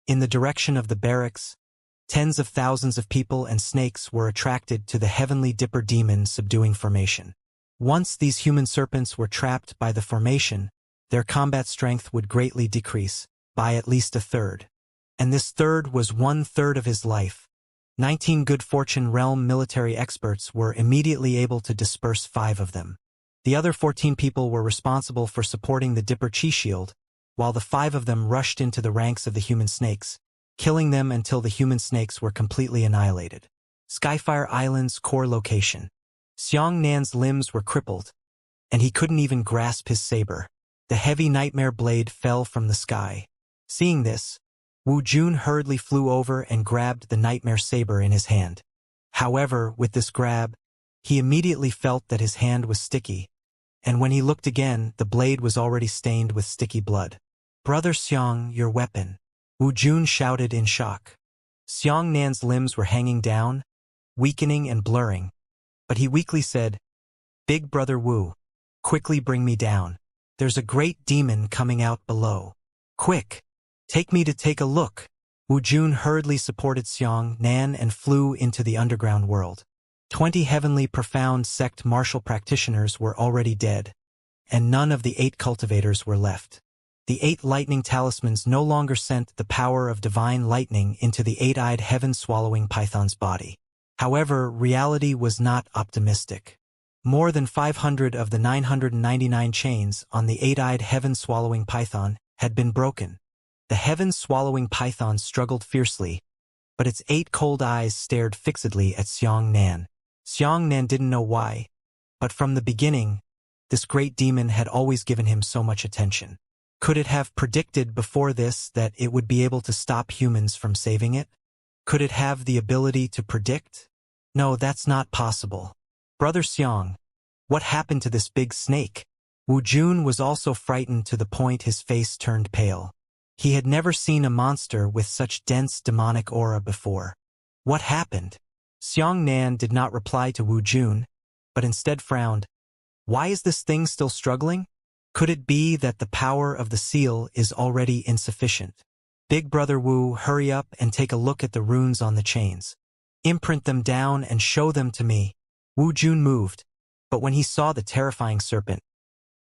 In the direction of the barracks, tens of thousands of people and snakes were attracted to the heavenly dipper demon subduing formation. Once these human serpents were trapped by the formation, their combat strength would greatly decrease, by at least a third. And this third was 1/3 of his life. 19 good fortune realm military experts were immediately able to disperse 5 of them. The other 14 people were responsible for supporting the dipper chi shield, while the 5 of them rushed into the ranks of the human snakes, killing them until the human snakes were completely annihilated. Skyfire Island's core location. Xianxia's limbs were crippled, and he couldn't even grasp his saber. The heavy nightmare blade fell from the sky. Seeing this, Wu Jun hurriedly flew over and grabbed the nightmare saber in his hand. However, with this grab, he immediately felt that his hand was sticky, and when he looked again, the blade was already stained with sticky blood. "Brother Xiang, your weapon," Wu Jun shouted in shock. Xianxia's limbs were hanging down, weakening and blurring, but he weakly said, "Big brother Wu, quickly bring me down. There's a great demon coming out below. Quick, take me to take a look." Wu Jun hurriedly supported Xianxia and flew into the underground world. 20 heavenly profound sect martial practitioners were already dead, and none of the 8 cultivators were left. The 8 lightning talismans no longer sent the power of divine lightning into the 8-eyed heaven-swallowing python's body. However, reality was not optimistic. More than 500 of the 999 chains on the 8-eyed heaven-swallowing python had been broken. The heaven-swallowing python struggled fiercely, but its 8 cold eyes stared fixedly at Xianxia. Xianxia didn't know why, but from the beginning, this great demon had always given him so much attention. Could it have predicted before this that it would be able to stop humans from saving it? Could it have the ability to predict? No, that's not possible. "Brother Xiang, what happened to this big snake?" Wu Jun was also frightened to the point his face turned pale. He had never seen a monster with such dense demonic aura before. What happened? Xianxia did not reply to Wu Jun, but instead frowned. Why is this thing still struggling? Could it be that the power of the seal is already insufficient? "Big brother Wu, hurry up and take a look at the runes on the chains. Imprint them down and show them to me." Wu Jun moved, but when he saw the terrifying serpent,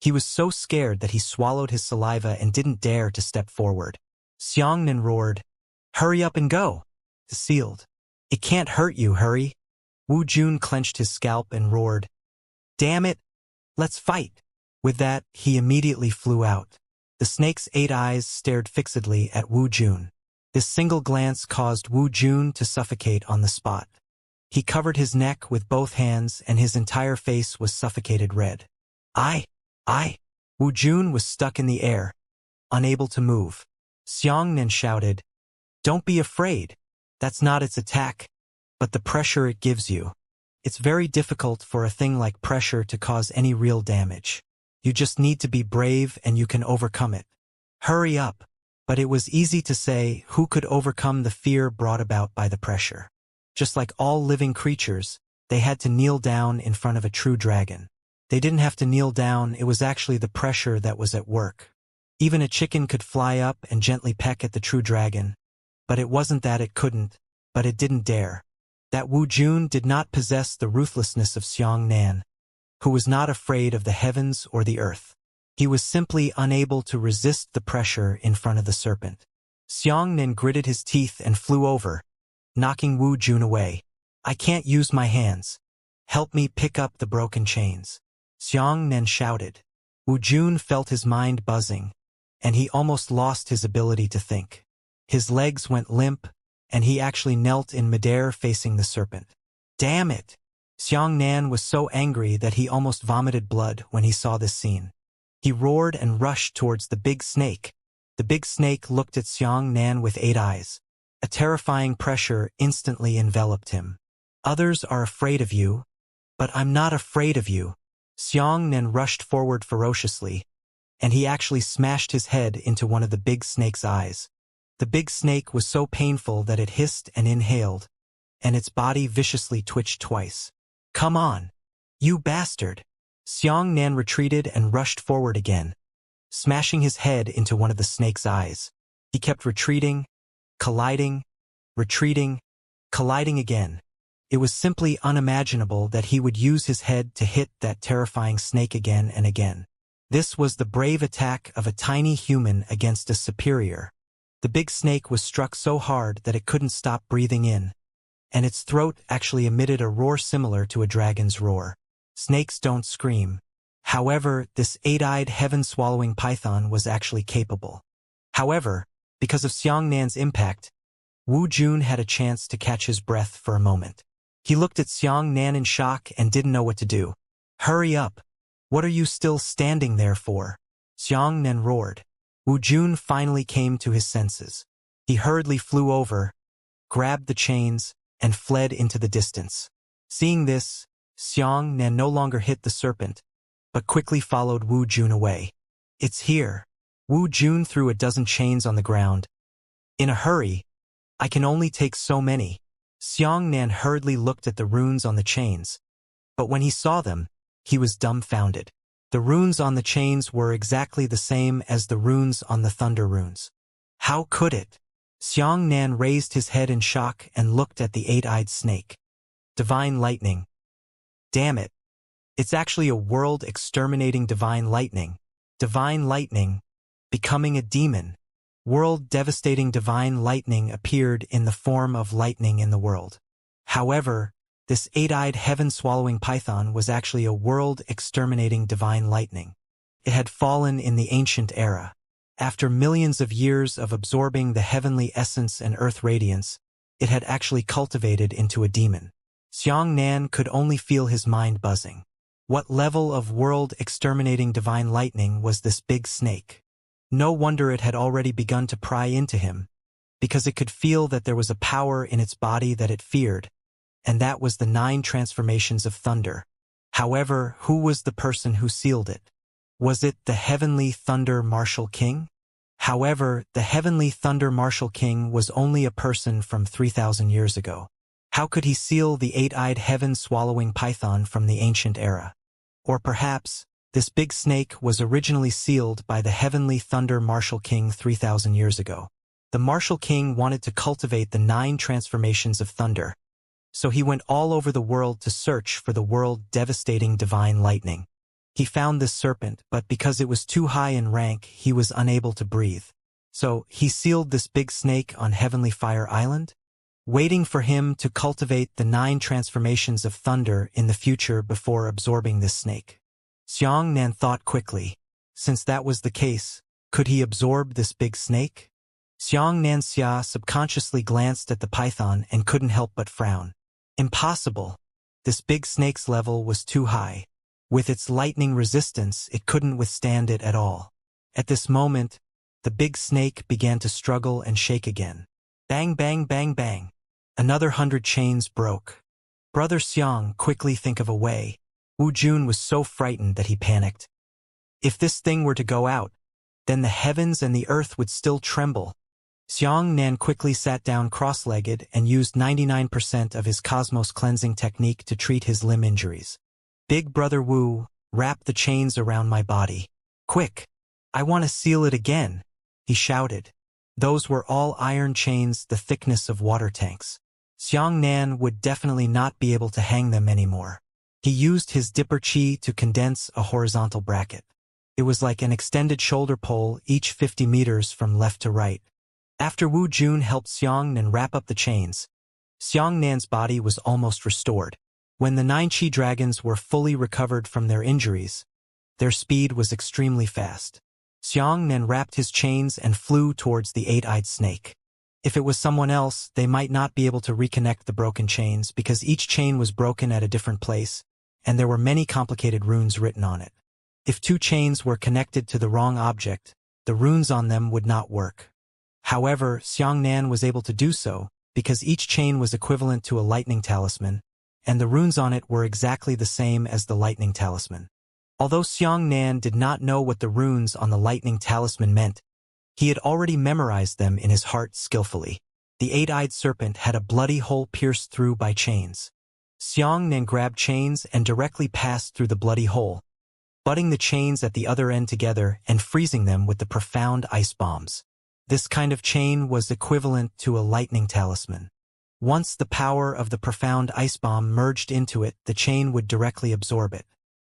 he was so scared that he swallowed his saliva and didn't dare to step forward. Xianxia roared, "Hurry up and go!" The sealed. "It can't hurt you, hurry!" Wu Jun clenched his scalp and roared, "Damn it! Let's fight!" With that, he immediately flew out. The snake's 8 eyes stared fixedly at Wu Jun. This single glance caused Wu Jun to suffocate on the spot. He covered his neck with both hands and his entire face was suffocated red. I. Wu Jun was stuck in the air, unable to move. Xianxia shouted, "Don't be afraid. That's not its attack, but the pressure it gives you. It's very difficult for a thing like pressure to cause any real damage. You just need to be brave and you can overcome it. Hurry up." But it was easy to say who could overcome the fear brought about by the pressure. Just like all living creatures, they had to kneel down in front of a true dragon. They didn't have to kneel down, it was actually the pressure that was at work. Even a chicken could fly up and gently peck at the true dragon. But it wasn't that it couldn't, but it didn't dare. That Wu Jun did not possess the ruthlessness of Xianxia, who was not afraid of the heavens or the earth. He was simply unable to resist the pressure in front of the serpent. Xianxia gritted his teeth and flew over, knocking Wu Jun away. "I can't use my hands. Help me pick up the broken chains." Xianxia shouted. Wu Jun felt his mind buzzing, and he almost lost his ability to think. His legs went limp, and he actually knelt in midair facing the serpent. Damn it! Xianxia was so angry that he almost vomited blood when he saw this scene. He roared and rushed towards the big snake. The big snake looked at Xianxia with 8 eyes. A terrifying pressure instantly enveloped him. "Others are afraid of you, but I'm not afraid of you." Xianxia rushed forward ferociously, and he actually smashed his head into one of the big snake's eyes. The big snake was so painful that it hissed and inhaled, and its body viciously twitched twice. "Come on, you bastard!" Xianxia retreated and rushed forward again, smashing his head into one of the snake's eyes. He kept retreating, colliding, retreating, colliding again. It was simply unimaginable that he would use his head to hit that terrifying snake again and again. This was the brave attack of a tiny human against a superior. The big snake was struck so hard that it couldn't stop breathing in, and its throat actually emitted a roar similar to a dragon's roar. Snakes don't scream. However, this eight-eyed heaven-swallowing python was actually capable. However, because of Xiangnan's impact, Wu Jun had a chance to catch his breath for a moment. He looked at Xiangnan in shock and didn't know what to do. "Hurry up! What are you still standing there for?" Xiangnan roared. Wu Jun finally came to his senses. He hurriedly flew over, grabbed the chains, and fled into the distance. Seeing this, Xiangnan no longer hit the serpent, but quickly followed Wu Jun away. "It's here." Wu Jun threw a dozen chains on the ground. "In a hurry. I can only take so many." Xiangnan hurriedly looked at the runes on the chains, but when he saw them, he was dumbfounded. The runes on the chains were exactly the same as the runes on the thunder runes. How could it? Xiangnan raised his head in shock and looked at the eight-eyed snake. Divine lightning. Damn it. It's actually a world-exterminating divine lightning. Divine lightning, becoming a demon. World-devastating divine lightning appeared in the form of lightning in the world. However, this eight-eyed heaven-swallowing python was actually a world-exterminating divine lightning. It had fallen in the ancient era. After millions of years of absorbing the heavenly essence and earth radiance, it had actually cultivated into a demon. Xiangnan could only feel his mind buzzing. What level of world-exterminating divine lightning was this big snake? No wonder it had already begun to pry into him, because it could feel that there was a power in its body that it feared, and that was the 9 transformations of thunder. However, who was the person who sealed it? Was it the Heavenly Thunder Martial King? However, the Heavenly Thunder Martial King was only a person from 3,000 years ago. How could he seal the eight-eyed heaven-swallowing python from the ancient era? Or perhaps, this big snake was originally sealed by the Heavenly Thunder Martial King 3,000 years ago. The Martial King wanted to cultivate the 9 transformations of thunder, so he went all over the world to search for the world-devastating divine lightning. He found this serpent, but because it was too high in rank, he was unable to breathe. So, he sealed this big snake on Heavenly Fire Island, waiting for him to cultivate the 9 transformations of thunder in the future before absorbing this snake. Xiangnan thought quickly. Since that was the case, could he absorb this big snake? Xianxia subconsciously glanced at the python and couldn't help but frown. Impossible. This big snake's level was too high. With its lightning resistance, it couldn't withstand it at all. At this moment, the big snake began to struggle and shake again. Bang, bang, bang, bang. Another 100 chains broke. Brother Xiang, quickly think of a way. Wu Jun was so frightened that he panicked. If this thing were to go out, then the heavens and the earth would still tremble. Xiangnan quickly sat down cross-legged and used 99% of his cosmos cleansing technique to treat his limb injuries. Big Brother Wu, wrap the chains around my body. Quick! I want to seal it again, he shouted. Those were all iron chains the thickness of water tanks. Xiangnan would definitely not be able to hang them anymore. He used his dipper chi to condense a horizontal bracket. It was like an extended shoulder pole, each 50 meters from left to right. After Wu Jun helped Xiangnan wrap up the chains, Xiangnan's body was almost restored. When the 9 chi dragons were fully recovered from their injuries, their speed was extremely fast. Xiangnan wrapped his chains and flew towards the eight-eyed snake. If it was someone else, they might not be able to reconnect the broken chains because each chain was broken at a different place, and there were many complicated runes written on it. If 2 chains were connected to the wrong object, the runes on them would not work. However, Xiangnan was able to do so because each chain was equivalent to a lightning talisman, and the runes on it were exactly the same as the lightning talisman. Although Xiangnan did not know what the runes on the lightning talisman meant, he had already memorized them in his heart skillfully. The eight-eyed serpent had a bloody hole pierced through by chains. Xiangnan grabbed chains and directly passed through the bloody hole, butting the chains at the other end together and freezing them with the profound ice bombs. This kind of chain was equivalent to a lightning talisman. Once the power of the profound ice bomb merged into it, the chain would directly absorb it.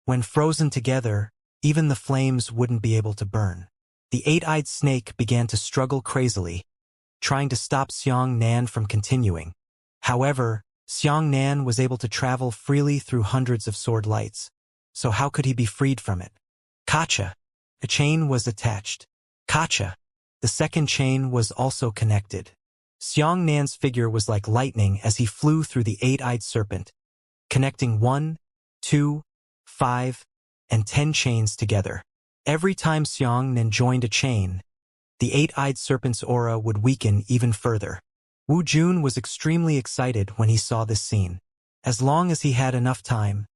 When frozen together, even the flames wouldn't be able to burn. The eight-eyed snake began to struggle crazily, trying to stop Xianxia from continuing. However, Xianxia was able to travel freely through hundreds of sword lights, so how could he be freed from it? Kacha! A chain was attached. Kacha! The second chain was also connected. Xianxia's figure was like lightning as he flew through the eight-eyed serpent, connecting 1, 2, 5, and 10 chains together. Every time Xianxia joined a chain, the eight-eyed serpent's aura would weaken even further. Wu Jun was extremely excited when he saw this scene. As long as he had enough time,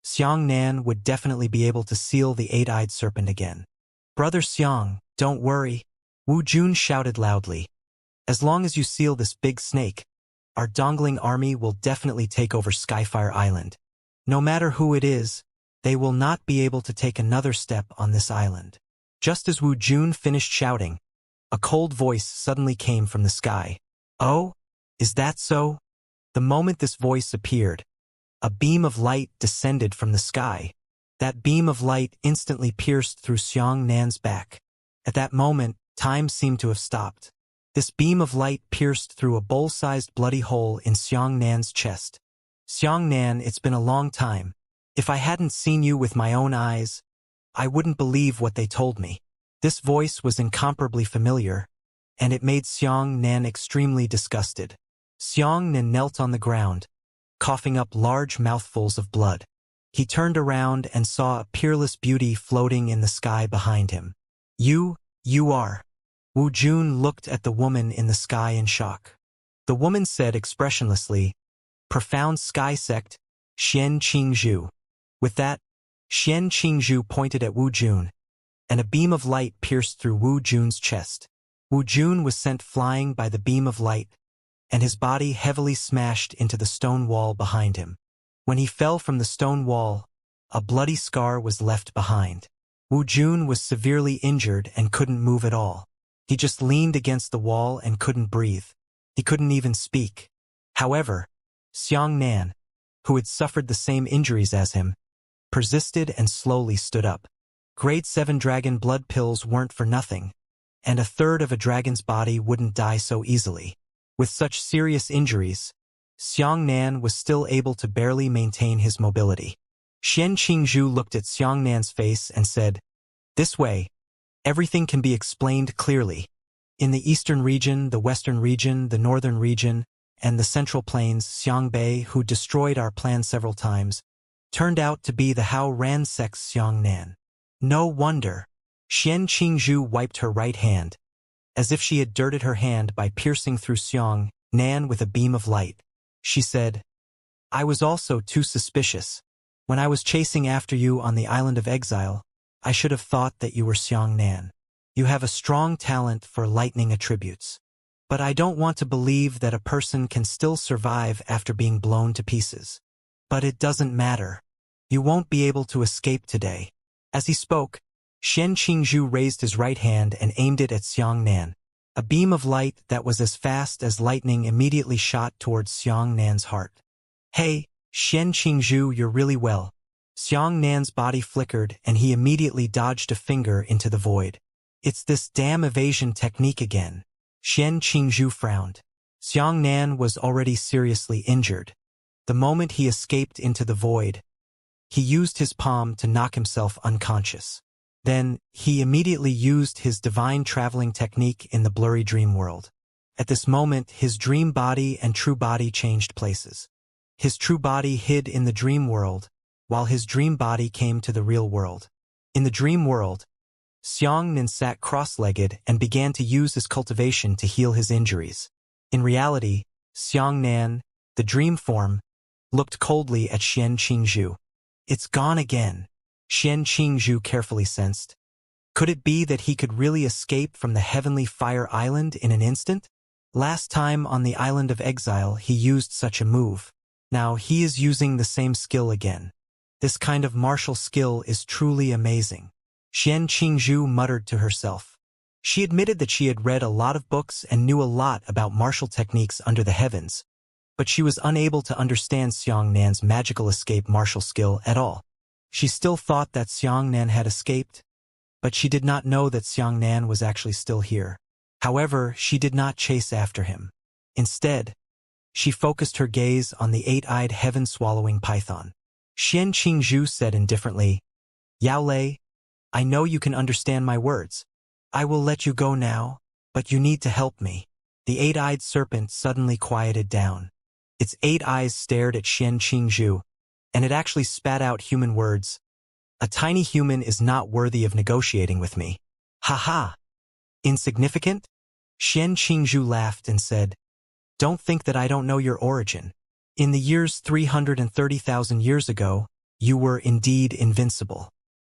Xianxia would definitely be able to seal the eight-eyed serpent again. "Brother Xiang, don't worry," Wu Jun shouted loudly. "As long as you seal this big snake, our dongling army will definitely take over Skyfire Island. No matter who it is, they will not be able to take another step on this island." Just as Wu Jun finished shouting, a cold voice suddenly came from the sky. "Oh? Is that so?" The moment this voice appeared, a beam of light descended from the sky. That beam of light instantly pierced through Xianxia's back. At that moment, time seemed to have stopped. This beam of light pierced through a bowl-sized bloody hole in Xianxia's chest. "Xianxia, it's been a long time. If I hadn't seen you with my own eyes, I wouldn't believe what they told me." This voice was incomparably familiar, and it made Xianxia extremely disgusted. Xianxia knelt on the ground, coughing up large mouthfuls of blood. He turned around and saw a peerless beauty floating in the sky behind him. You are." Wu Jun looked at the woman in the sky in shock. The woman said expressionlessly, "Profound sky sect, Xian Qingzhu." With that, Xian Qingzhu pointed at Wu Jun, and a beam of light pierced through Wu Jun's chest. Wu Jun was sent flying by the beam of light, and his body heavily smashed into the stone wall behind him. When he fell from the stone wall, a bloody scar was left behind. Wu Jun was severely injured and couldn't move at all. He just leaned against the wall and couldn't breathe. He couldn't even speak. However, Xianxia, who had suffered the same injuries as him, persisted and slowly stood up. Grade 7 dragon blood pills weren't for nothing, and a third of a dragon's body wouldn't die so easily. With such serious injuries, Xianxia was still able to barely maintain his mobility. Xian Qingzhu looked at Xianxia's face and said, "This way, everything can be explained clearly. In the eastern region, the western region, the northern region, and the central plains, Xiangbei, who destroyed our plan several times, turned out to be the Hao Ran sect's Xianxia. No wonder." Xian Qingzhu wiped her right hand, as if she had dirted her hand by piercing through Xianxia with a beam of light. She said, "I was also too suspicious. When I was chasing after you on the island of exile, I should have thought that you were Xianxia. You have a strong talent for lightning attributes. But I don't want to believe that a person can still survive after being blown to pieces. But it doesn't matter. You won't be able to escape today." As he spoke, Xian Qingzhu raised his right hand and aimed it at Xianxia. A beam of light that was as fast as lightning immediately shot towards Xianxia's heart. "Hey, Xian Qingzhu, you're really well." Xianxia's body flickered and he immediately dodged a finger into the void. "It's this damn evasion technique again." Xian Qingzhu frowned. Xianxia was already seriously injured. The moment he escaped into the void, he used his palm to knock himself unconscious. Then, he immediately used his divine traveling technique in the blurry dream world. At this moment, his dream body and true body changed places. His true body hid in the dream world, while his dream body came to the real world. In the dream world, Xianxia sat cross-legged and began to use his cultivation to heal his injuries. In reality, Xianxia, the dream form, looked coldly at Xian Qingzhu. "It's gone again," Xian Qingzhu carefully sensed. Could it be that he could really escape from the heavenly fire island in an instant? Last time on the island of exile he used such a move. Now he is using the same skill again. This kind of martial skill is truly amazing. Xian Qingzhu muttered to herself. She admitted that she had read a lot of books and knew a lot about martial techniques under the heavens, but she was unable to understand Xiangnan's magical escape martial skill at all. She still thought that Xiangnan had escaped, but she did not know that Xiangnan was actually still here. However, she did not chase after him. Instead, she focused her gaze on the eight-eyed heaven-swallowing python. Xian Qingzhu said indifferently, "Yao Lei, I know you can understand my words. I will let you go now, but you need to help me." The eight-eyed serpent suddenly quieted down. Its 8 eyes stared at Xian Qingzhu, and it actually spat out human words. "A tiny human is not worthy of negotiating with me." "Ha ha! Insignificant?" Xian Qingzhu laughed and said, "Don't think that I don't know your origin. In the years 330,000 years ago, you were indeed invincible.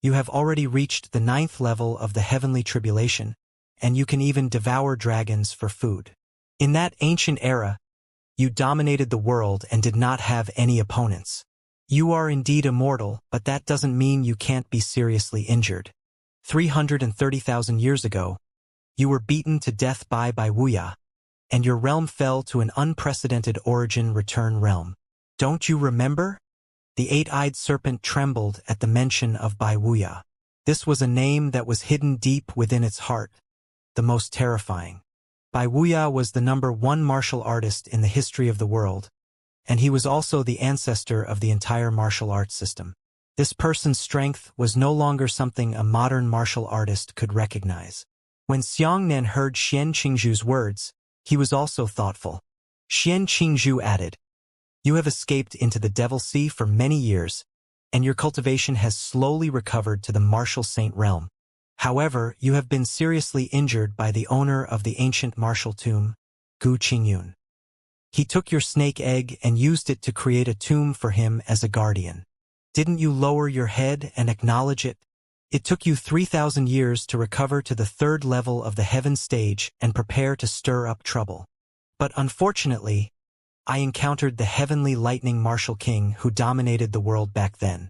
You have already reached the 9th level of the heavenly tribulation, and you can even devour dragons for food. In that ancient era, you dominated the world and did not have any opponents. You are indeed immortal, but that doesn't mean you can't be seriously injured. 330,000 years ago, you were beaten to death by Wuxia, and your realm fell to an unprecedented origin return realm. Don't you remember?" The eight-eyed serpent trembled at the mention of Wuxia. This was a name that was hidden deep within its heart, the most terrifying. Wuxia was the #1 martial artist in the history of the world, and he was also the ancestor of the entire martial arts system. This person's strength was no longer something a modern martial artist could recognize. When Xiangnan heard Xian Qingzhu's words, he was also thoughtful. Xian Qingzhu added, "You have escaped into the Devil Sea for many years, and your cultivation has slowly recovered to the martial saint realm. However, you have been seriously injured by the owner of the ancient martial tomb, Gu Qingyun. He took your snake egg and used it to create a tomb for him as a guardian. Didn't you lower your head and acknowledge it? It took you 3,000 years to recover to the 3rd level of the heaven stage and prepare to stir up trouble. But unfortunately, I encountered the heavenly lightning martial king who dominated the world back then.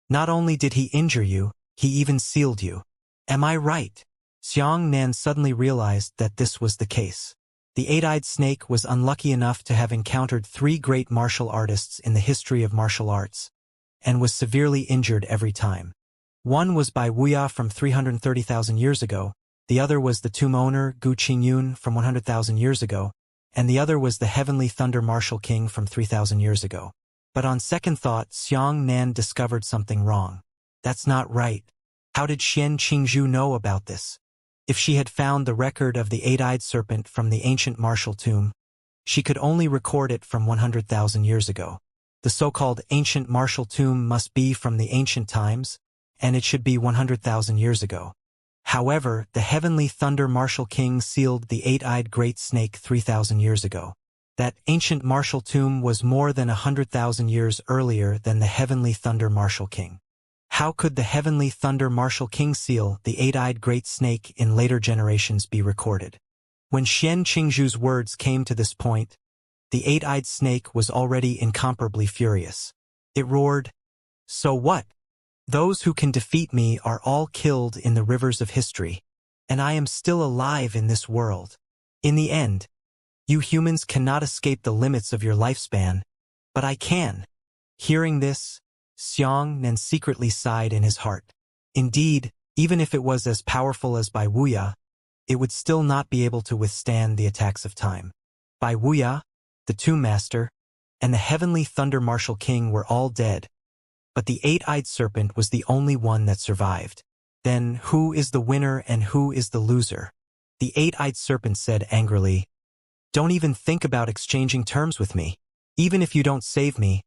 Not only did he injure you, he even sealed you. Am I right?" Xiangnan suddenly realized that this was the case. The eight-eyed snake was unlucky enough to have encountered 3 great martial artists in the history of martial arts, and was severely injured every time. One was Wuxia from 330,000 years ago, the other was the tomb owner Gu Qingyun from 100,000 years ago, and the other was the heavenly thunder martial king from 3,000 years ago. But on second thought, Xiangnan discovered something wrong. That's not right. How did Xian Qingzhu know about this? If she had found the record of the eight-eyed serpent from the ancient martial tomb, she could only record it from 100,000 years ago. The so-called ancient martial tomb must be from the ancient times, and it should be 100,000 years ago. However, the heavenly thunder martial king sealed the eight-eyed great snake 3,000 years ago. That ancient martial tomb was more than 100,000 years earlier than the heavenly thunder martial king. How could the heavenly thunder martial king seal the eight-eyed great snake in later generations be recorded? When Xian Qingzhu's words came to this point, the eight-eyed snake was already incomparably furious. It roared, "So what? Those who can defeat me are all killed in the rivers of history, and I am still alive in this world. In the end, you humans cannot escape the limits of your lifespan, but I can." Hearing this, Xiangnan secretly sighed in his heart. Indeed, even if it was as powerful as Wuxia, it would still not be able to withstand the attacks of time. Wuxia, the Tomb Master, and the heavenly thunder martial king were all dead, but the eight-eyed serpent was the only one that survived. Then who is the winner and who is the loser? The eight-eyed serpent said angrily, "Don't even think about exchanging terms with me. Even if you don't save me,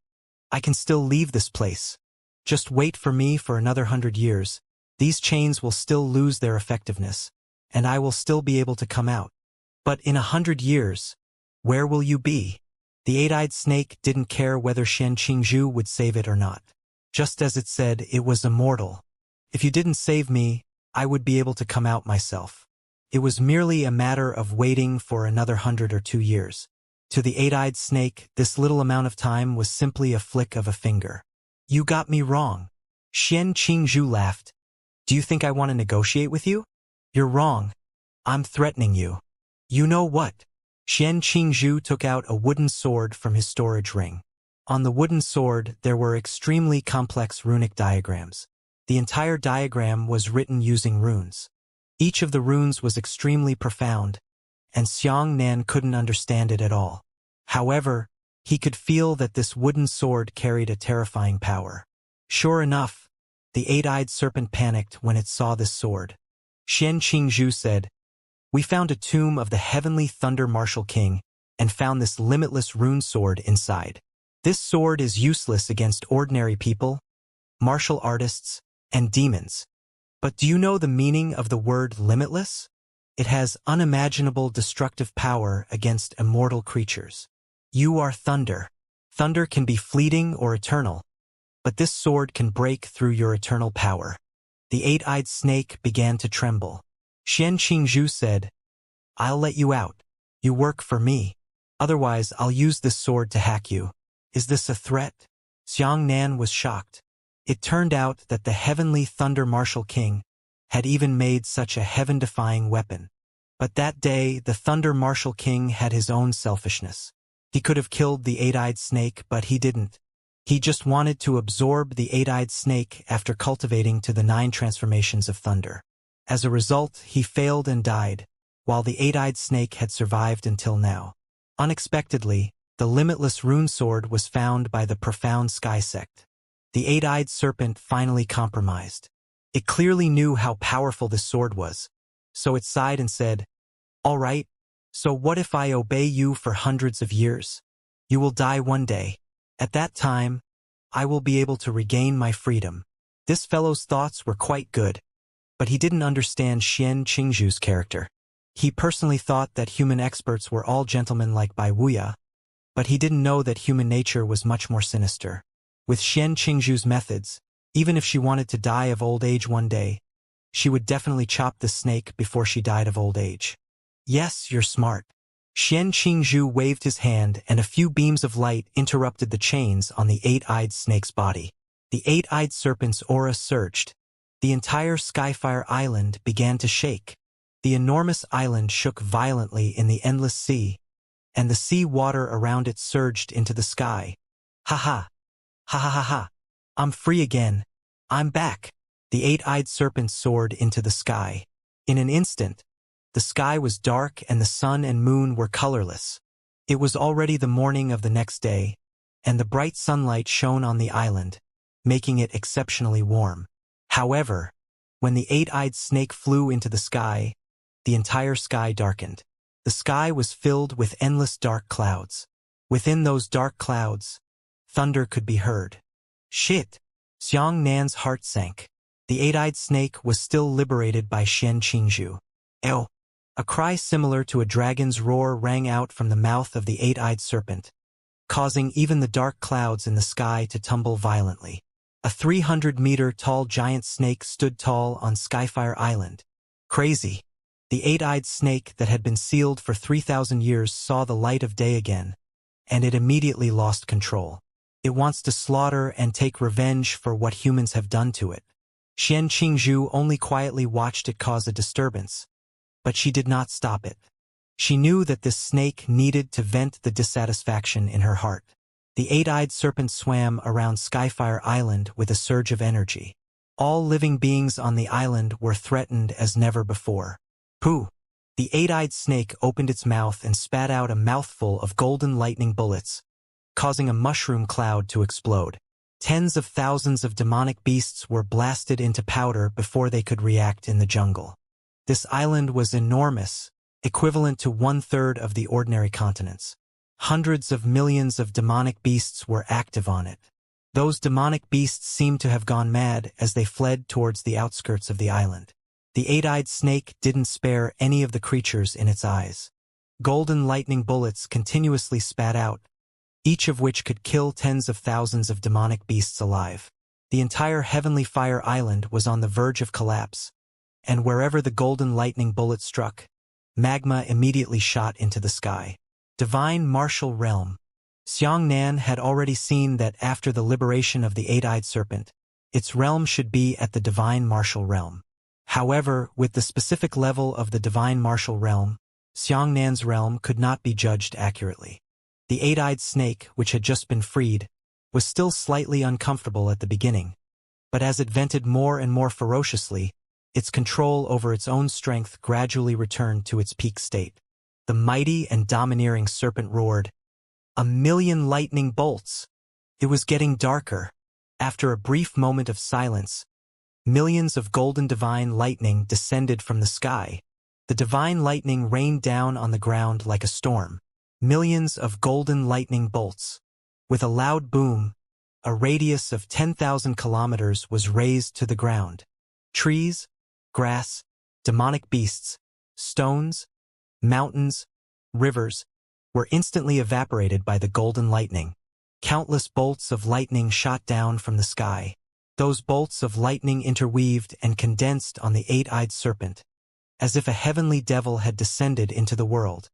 I can still leave this place. Just wait for me for another 100 years. These chains will still lose their effectiveness, and I will still be able to come out. But in 100 years, where will you be?" The eight-eyed snake didn't care whether Xian Qingzhu would save it or not. Just as it said, it was immortal. If you didn't save me, I would be able to come out myself. It was merely a matter of waiting for another 100 or 2 years. To the eight-eyed snake, this little amount of time was simply a flick of a finger. "You got me wrong." Xian Qingzhu laughed. "Do you think I want to negotiate with you? You're wrong. I'm threatening you. You know what? Xianxia took out a wooden sword from his storage ring. On the wooden sword there were extremely complex runic diagrams. The entire diagram was written using runes. Each of the runes was extremely profound, and Xianxia couldn't understand it at all. However, he could feel that this wooden sword carried a terrifying power. Sure enough, the eight-eyed serpent panicked when it saw this sword. Xianxia said, "We found a tomb of the heavenly thunder martial king and found this limitless rune sword inside. This sword is useless against ordinary people, martial artists, and demons. But do you know the meaning of the word limitless? It has unimaginable destructive power against immortal creatures. You are thunder. Thunder can be fleeting or eternal, but this sword can break through your eternal power." The eight-eyed snake began to tremble. Xianxia said, "I'll let you out. You work for me. Otherwise, I'll use this sword to hack you. Is this a threat?" Xianxia was shocked. It turned out that the heavenly thunder martial king had even made such a heaven-defying weapon. But that day, the thunder martial king had his own selfishness. He could have killed the eight-eyed snake, but he didn't. He just wanted to absorb the eight-eyed snake after cultivating to the 9 transformations of thunder. As a result, he failed and died, while the eight-eyed snake had survived until now. Unexpectedly, the limitless rune sword was found by the profound sky sect. The eight-eyed serpent finally compromised. It clearly knew how powerful this sword was, so it sighed and said, "All right, so what if I obey you for hundreds of years? You will die one day. At that time, I will be able to regain my freedom." This fellow's thoughts were quite good, but he didn't understand Xianxia's character. He personally thought that human experts were all gentlemen like Bai Wuya, but he didn't know that human nature was much more sinister. With Xianxia's methods, even if she wanted to die of old age one day, she would definitely chop the snake before she died of old age. "Yes, you're smart." Xianxia waved his hand and a few beams of light interrupted the chains on the eight-eyed snake's body. The eight-eyed serpent's aura surged. The entire Sci-Fi island began to shake. The enormous island shook violently in the endless sea, and the sea water around it surged into the sky. "Ha ha! Ha ha ha ha! I'm free again. I'm back." The eight-eyed serpent soared into the sky. In an instant, the sky was dark and the sun and moon were colorless. It was already the morning of the next day, and the bright sunlight shone on the island, making it exceptionally warm. However, when the eight-eyed snake flew into the sky, the entire sky darkened. The sky was filled with endless dark clouds. Within those dark clouds, thunder could be heard. Shit! Xianxia's heart sank. The eight-eyed snake was still liberated by Xianxia. Ew! A cry similar to a dragon's roar rang out from the mouth of the eight-eyed serpent, causing even the dark clouds in the sky to tumble violently. A 300-meter-tall giant snake stood tall on Skyfire Island. Crazy! The eight-eyed snake that had been sealed for 3,000 years saw the light of day again, and it immediately lost control. It wants to slaughter and take revenge for what humans have done to it. Xianxia only quietly watched it cause a disturbance, but she did not stop it. She knew that this snake needed to vent the dissatisfaction in her heart. The eight-eyed serpent swam around Skyfire Island with a surge of energy. All living beings on the island were threatened as never before. Pooh! The eight-eyed snake opened its mouth and spat out a mouthful of golden lightning bullets, causing a mushroom cloud to explode. Tens of thousands of demonic beasts were blasted into powder before they could react in the jungle. This island was enormous, equivalent to 1/3 of the ordinary continents. Hundreds of millions of demonic beasts were active on it. Those demonic beasts seemed to have gone mad as they fled towards the outskirts of the island. The eight-eyed snake didn't spare any of the creatures in its eyes. Golden lightning bullets continuously spat out, each of which could kill tens of thousands of demonic beasts alive. The entire Heavenly Fire Island was on the verge of collapse, and wherever the golden lightning bullet struck, magma immediately shot into the sky. Divine Martial Realm. Xianxia had already seen that after the liberation of the eight-eyed serpent, its realm should be at the Divine Martial Realm. However, with the specific level of the divine martial realm, Xianxia's realm could not be judged accurately. The eight-eyed snake, which had just been freed, was still slightly uncomfortable at the beginning, but as it vented more and more ferociously, its control over its own strength gradually returned to its peak state. The mighty and domineering serpent roared, "1,000,000 lightning bolts!" It was getting darker. After a brief moment of silence, millions of golden divine lightning descended from the sky. The divine lightning rained down on the ground like a storm. Millions of golden lightning bolts. With a loud boom, a radius of 10,000 kilometers was razed to the ground. Trees, grass, demonic beasts, stones, mountains, rivers, were instantly evaporated by the golden lightning. Countless bolts of lightning shot down from the sky. Those bolts of lightning interweaved and condensed on the eight-eyed serpent, as if a heavenly devil had descended into the world.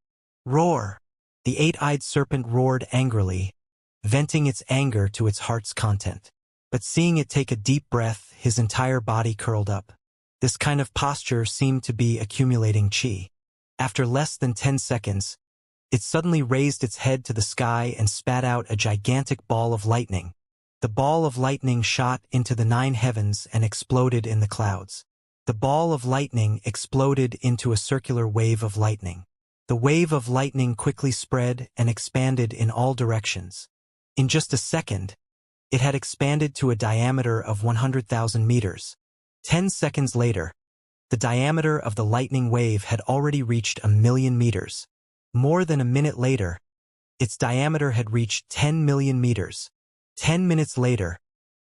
Roar! The eight-eyed serpent roared angrily, venting its anger to its heart's content. But seeing it take a deep breath, his entire body curled up. This kind of posture seemed to be accumulating qi. After less than 10 seconds, it suddenly raised its head to the sky and spat out a gigantic ball of lightning. The ball of lightning shot into the 9 heavens and exploded in the clouds. The ball of lightning exploded into a circular wave of lightning. The wave of lightning quickly spread and expanded in all directions. In just a second, it had expanded to a diameter of 100,000 meters. 10 seconds later, the diameter of the lightning wave had already reached 1,000,000 meters. More than a minute later, its diameter had reached 10 million meters. 10 minutes later,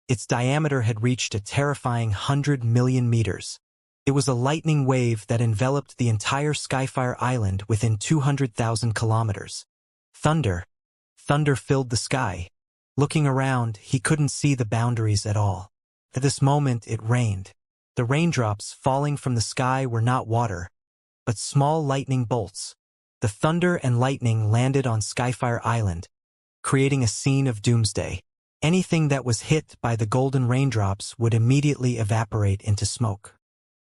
its diameter had reached a terrifying 100 million meters. It was a lightning wave that enveloped the entire Sci-Fi island within 200,000 kilometers. Thunder filled the sky. Looking around, he couldn't see the boundaries at all. At this moment, it rained. The raindrops falling from the sky were not water, but small lightning bolts. The thunder and lightning landed on Sci-Fi Island, creating a scene of doomsday. Anything that was hit by the golden raindrops would immediately evaporate into smoke.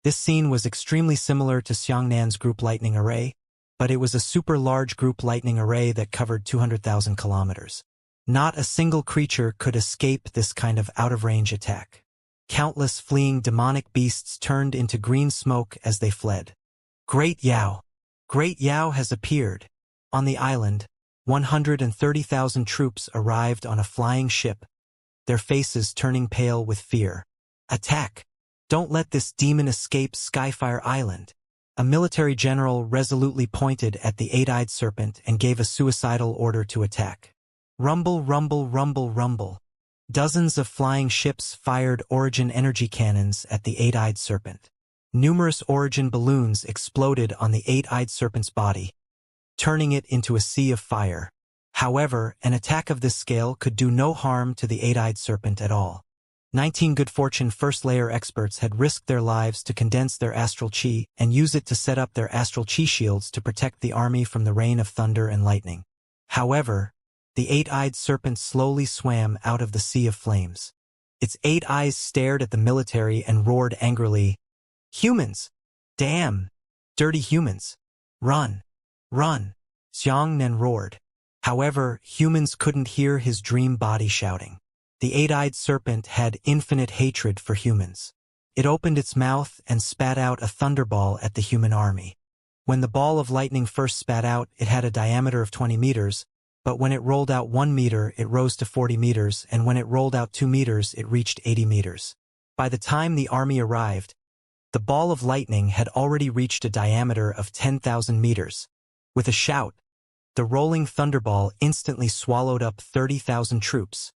This scene was extremely similar to Xianxia's group lightning array, but it was a super large group lightning array that covered 200,000 kilometers. Not a single creature could escape this kind of out-of-range attack. Countless fleeing demonic beasts turned into green smoke as they fled. Great Yao! Great Yao has appeared. On the island, 130,000 troops arrived on a flying ship, their faces turning pale with fear. Attack! Don't let this demon escape Sci-Fi Island. A military general resolutely pointed at the eight-eyed serpent and gave a suicidal order to attack. Rumble, rumble, rumble, rumble. Dozens of flying ships fired origin energy cannons at the eight-eyed serpent. Numerous origin balloons exploded on the eight-eyed serpent's body, turning it into a sea of fire. However, an attack of this scale could do no harm to the eight-eyed serpent at all. 19 good fortune first-layer experts had risked their lives to condense their astral chi and use it to set up their astral chi shields to protect the army from the rain of thunder and lightning. However, the eight-eyed serpent slowly swam out of the sea of flames. Its 8 eyes stared at the military and roared angrily, "Humans! Damn! Dirty humans! Run! Run!" Xianxian roared. However, humans couldn't hear his dream body shouting. The eight-eyed serpent had infinite hatred for humans. It opened its mouth and spat out a thunderball at the human army. When the ball of lightning first spat out, it had a diameter of 20 meters, but when it rolled out 1 meter, it rose to 40 meters, and when it rolled out 2 meters, it reached 80 meters. By the time the army arrived, the ball of lightning had already reached a diameter of 10,000 meters. With a shout, the rolling thunderball instantly swallowed up 30,000 troops.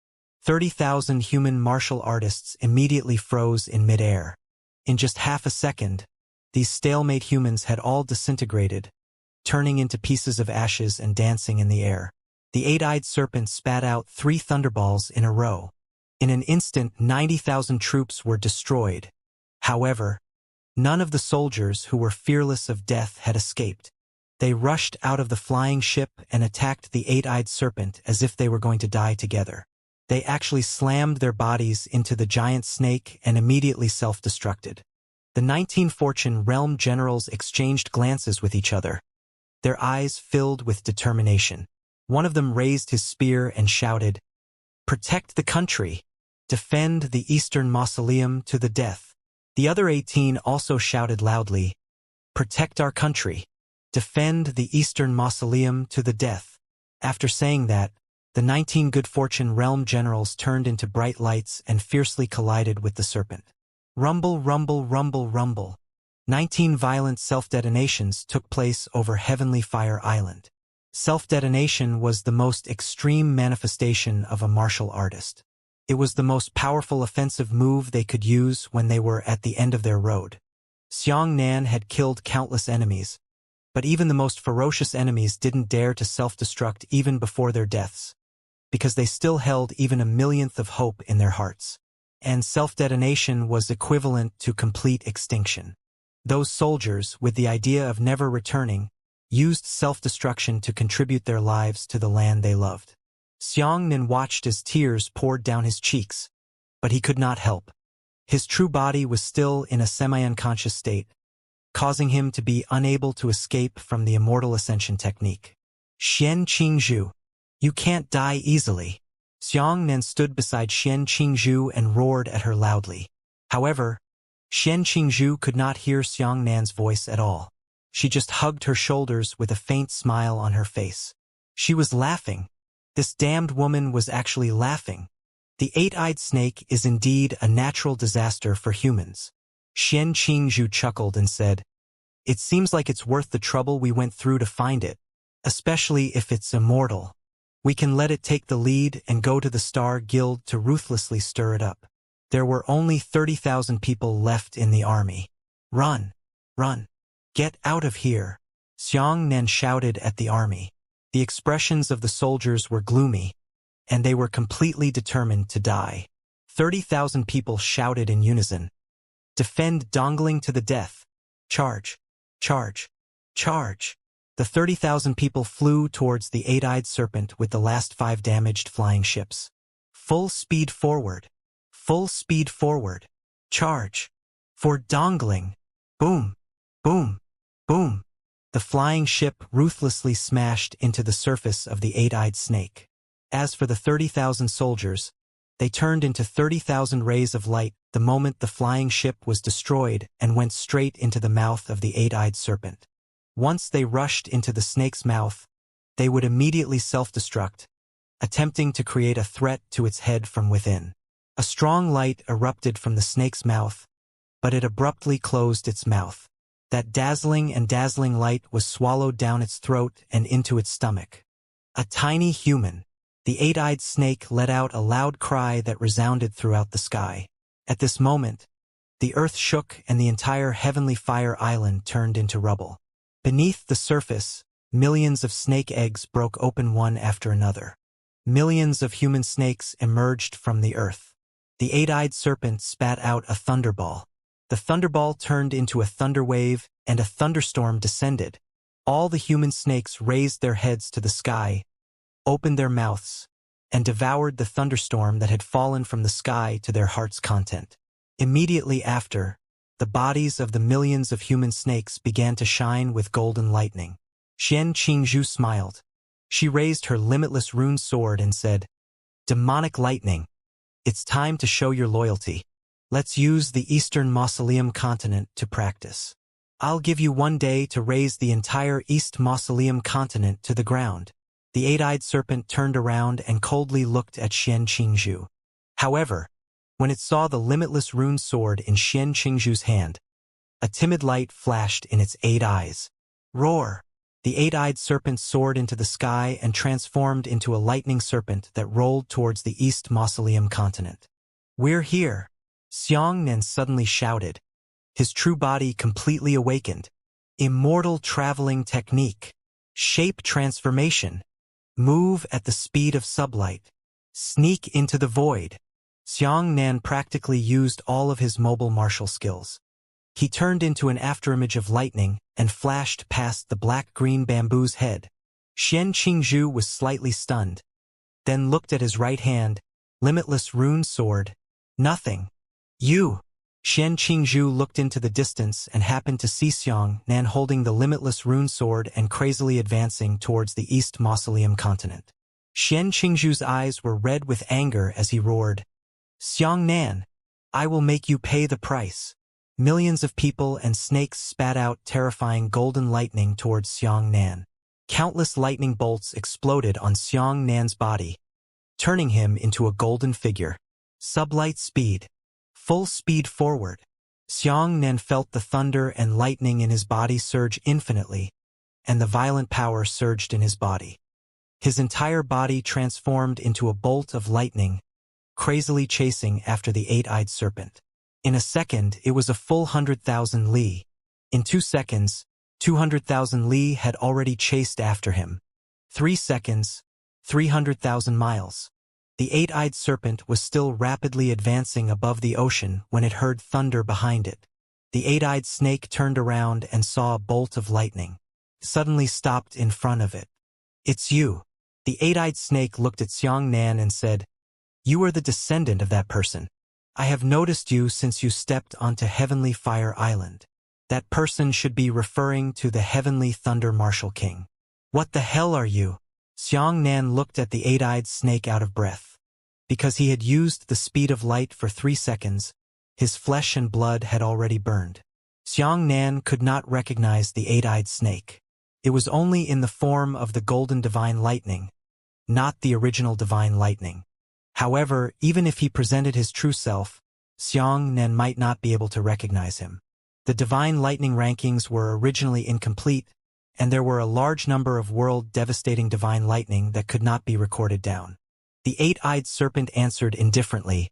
30,000 human martial artists immediately froze in midair. In just half a second, these stalemate humans had all disintegrated, turning into pieces of ashes and dancing in the air. The eight-eyed serpent spat out 3 thunderballs in a row. In an instant, 90,000 troops were destroyed. However, none of the soldiers who were fearless of death had escaped. They rushed out of the flying ship and attacked the eight-eyed serpent as if they were going to die together. They actually slammed their bodies into the giant snake and immediately self-destructed. The 19 Fortune Realm generals exchanged glances with each other, their eyes filled with determination. One of them raised his spear and shouted, "Protect the country! Defend the Eastern Mausoleum to the death!" The other 18 also shouted loudly, "Protect our country! Defend the Eastern Mausoleum to the death!" After saying that, the 19 Good Fortune Realm generals turned into bright lights and fiercely collided with the serpent. Rumble, rumble, rumble, rumble. 19 violent self-detonations took place over Heavenly Fire Island. Self-detonation was the most extreme manifestation of a martial artist. It was the most powerful offensive move they could use when they were at the end of their road. Xianxia had killed countless enemies, but even the most ferocious enemies didn't dare to self-destruct even before their deaths, because they still held even a millionth of hope in their hearts. And self-detonation was equivalent to complete extinction. Those soldiers, with the idea of never returning, used self-destruction to contribute their lives to the land they loved. Xianxia watched as tears poured down his cheeks, but he could not help. His true body was still in a semi-unconscious state, causing him to be unable to escape from the Immortal Ascension technique. Xianxia, you can't die easily. Xianxia stood beside Xianxia and roared at her loudly. However, Xianxia could not hear Xiangnian's voice at all. She just hugged her shoulders with a faint smile on her face. She was laughing. This damned woman was actually laughing. The eight-eyed snake is indeed a natural disaster for humans. Xianxia chuckled and said, "It seems like it's worth the trouble we went through to find it, especially if it's immortal. We can let it take the lead and go to the Star Guild to ruthlessly stir it up." There were only 30,000 people left in the army. "Run! Run! Get out of here!" Xianxia shouted at the army. The expressions of the soldiers were gloomy, and they were completely determined to die. 30,000 people shouted in unison, "Defend Dongling to the death! Charge! Charge! Charge!" The 30,000 people flew towards the eight-eyed serpent with the last 5 damaged flying ships. Full speed forward! Full speed forward! Charge! For Dongling! Boom! Boom! Boom! The flying ship ruthlessly smashed into the surface of the eight-eyed snake. As for the 30,000 soldiers, they turned into 30,000 rays of light the moment the flying ship was destroyed and went straight into the mouth of the eight-eyed serpent. Once they rushed into the snake's mouth, they would immediately self-destruct, attempting to create a threat to its head from within. A strong light erupted from the snake's mouth, but it abruptly closed its mouth. That dazzling light was swallowed down its throat and into its stomach. A tiny human. The eight-eyed snake let out a loud cry that resounded throughout the sky. At this moment, the earth shook and the entire Heavenly Fire Island turned into rubble. Beneath the surface, millions of snake eggs broke open one after another. Millions of human snakes emerged from the earth. The eight-eyed serpent spat out a thunderball. The thunderball turned into a thunder wave, and a thunderstorm descended. All the human snakes raised their heads to the sky, opened their mouths, and devoured the thunderstorm that had fallen from the sky to their heart's content. Immediately after, the bodies of the millions of human snakes began to shine with golden lightning. Xianxia smiled. She raised her limitless rune sword and said, "Demonic lightning, it's time to show your loyalty. Let's use the Eastern Mausoleum continent to practice. I'll give you 1 day to raise the entire East Mausoleum continent to the ground." The eight-eyed serpent turned around and coldly looked at Xianxia. However, when it saw the limitless rune sword in Xianxia's hand, a timid light flashed in its 8 eyes. Roar! The eight-eyed serpent soared into the sky and transformed into a lightning serpent that rolled towards the East Mausoleum continent. "We're here!" Xianxia suddenly shouted, his true body completely awakened. Immortal traveling technique. Shape transformation. Move at the speed of sublight. Sneak into the void. Xianxia practically used all of his mobile martial skills. He turned into an afterimage of lightning and flashed past the black-green bamboo's head. Xianxia was slightly stunned, then looked at his right hand, limitless rune sword. Nothing. "You!" Xian Qingzhu looked into the distance and happened to see Xianxia holding the limitless rune sword and crazily advancing towards the East Mausoleum continent. Xian Qingzhu's eyes were red with anger as he roared, "Xianxia, I will make you pay the price." Millions of people and snakes spat out terrifying golden lightning towards Xianxia. Countless lightning bolts exploded on Xianxia's body, turning him into a golden figure. Sublight speed. Full speed forward. Xianxia felt the thunder and lightning in his body surge infinitely, and the violent power surged in his body. His entire body transformed into a bolt of lightning, crazily chasing after the eight-eyed serpent. In a second, it was a full 100,000 li. In 2 seconds, 200,000 li had already chased after him. 3 seconds, 300,000 miles. The eight-eyed serpent was still rapidly advancing above the ocean when it heard thunder behind it. The eight-eyed snake turned around and saw a bolt of lightning. Suddenly stopped in front of it. "It's you." The eight-eyed snake looked at Xianxia and said, "You are the descendant of that person. I have noticed you since you stepped onto Heavenly Fire Island. That person should be referring to the Heavenly Thunder Martial King." "What the hell are you?" Xianxia looked at the eight-eyed snake out of breath. Because he had used the speed of light for 3 seconds, his flesh and blood had already burned. Xianxia could not recognize the eight-eyed snake. It was only in the form of the golden divine lightning, not the original divine lightning. However, even if he presented his true self, Xianxia might not be able to recognize him. The divine lightning rankings were originally incomplete, and there were a large number of world-devastating divine lightning that could not be recorded down. The eight-eyed serpent answered indifferently,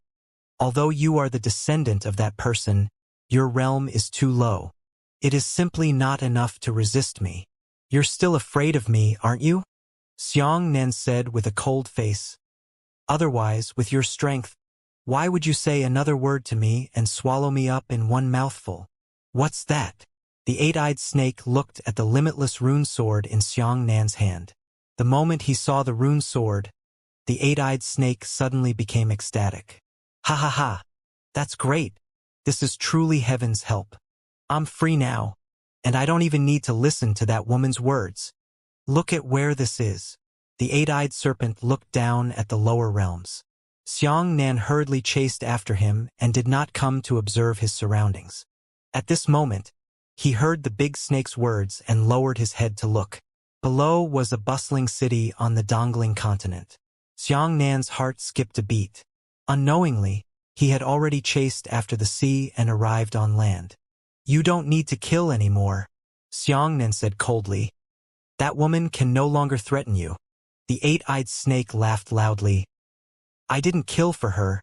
"Although you are the descendant of that person, your realm is too low. It is simply not enough to resist me. You're still afraid of me, aren't you?" Xianxia said with a cold face, "Otherwise, with your strength, why would you say another word to me and swallow me up in one mouthful?" "What's that?" The eight-eyed snake looked at the limitless rune sword in Xianxia's hand. The moment he saw the rune sword, the eight-eyed snake suddenly became ecstatic. "Ha ha ha! That's great! This is truly heaven's help. I'm free now, and I don't even need to listen to that woman's words. Look at where this is." The eight-eyed serpent looked down at the lower realms. Xianxia hurriedly chased after him and did not come to observe his surroundings. At this moment, he heard the big snake's words and lowered his head to look. Below was a bustling city on the Dongling continent. Xianxia's heart skipped a beat. Unknowingly, he had already chased after the sea and arrived on land. "You don't need to kill anymore," Xianxia said coldly. "That woman can no longer threaten you." The eight-eyed snake laughed loudly. "I didn't kill for her,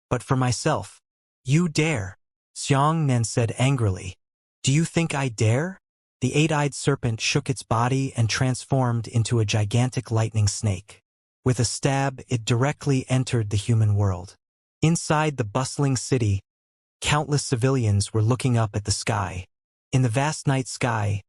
but for myself." "You dare," Xianxia said angrily. "Do you think I dare?" The eight-eyed serpent shook its body and transformed into a gigantic lightning snake. With a stab, it directly entered the human world. Inside the bustling city, countless civilians were looking up at the sky. In the vast night sky,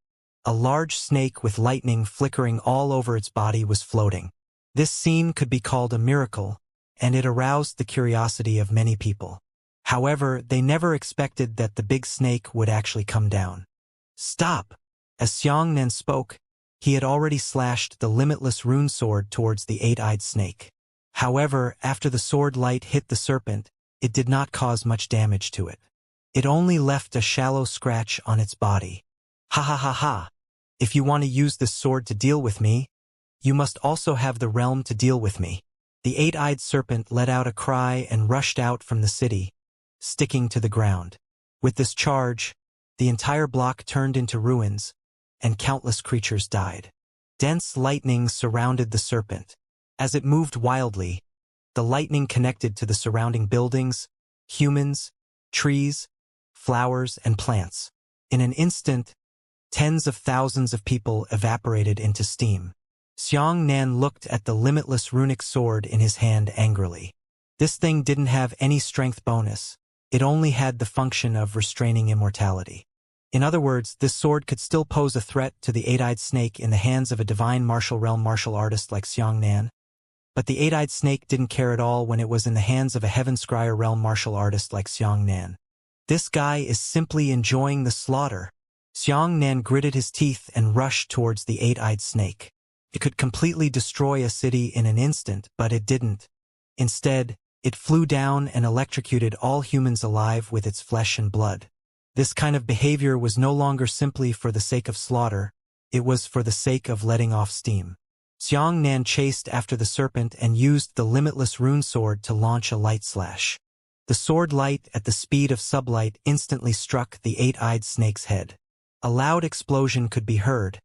a large snake with lightning flickering all over its body was floating. This scene could be called a miracle, and it aroused the curiosity of many people. However, they never expected that the big snake would actually come down. "Stop!" As Xianxia spoke, he had already slashed the limitless rune sword towards the eight-eyed snake. However, after the sword light hit the serpent, it did not cause much damage to it. It only left a shallow scratch on its body. "Ha ha ha ha! If you want to use this sword to deal with me, you must also have the realm to deal with me." The eight-eyed serpent let out a cry and rushed out from the city, sticking to the ground. With this charge, the entire block turned into ruins, and countless creatures died. Dense lightning surrounded the serpent. As it moved wildly, the lightning connected to the surrounding buildings, humans, trees, flowers, and plants. In an instant, tens of thousands of people evaporated into steam. Xianxia looked at the limitless runic sword in his hand angrily. This thing didn't have any strength bonus. It only had the function of restraining immortality. In other words, this sword could still pose a threat to the eight-eyed snake in the hands of a divine martial realm martial artist like Xianxia. But the eight-eyed snake didn't care at all when it was in the hands of a heaven scryer realm martial artist like Xianxia. This guy is simply enjoying the slaughter. Xianxia gritted his teeth and rushed towards the eight-eyed snake. It could completely destroy a city in an instant, but it didn't. Instead, it flew down and electrocuted all humans alive with its flesh and blood. This kind of behavior was no longer simply for the sake of slaughter, it was for the sake of letting off steam. Xianxia chased after the serpent and used the limitless rune sword to launch a light slash. The sword light at the speed of sublight instantly struck the eight-eyed snake's head. A loud explosion could be heard,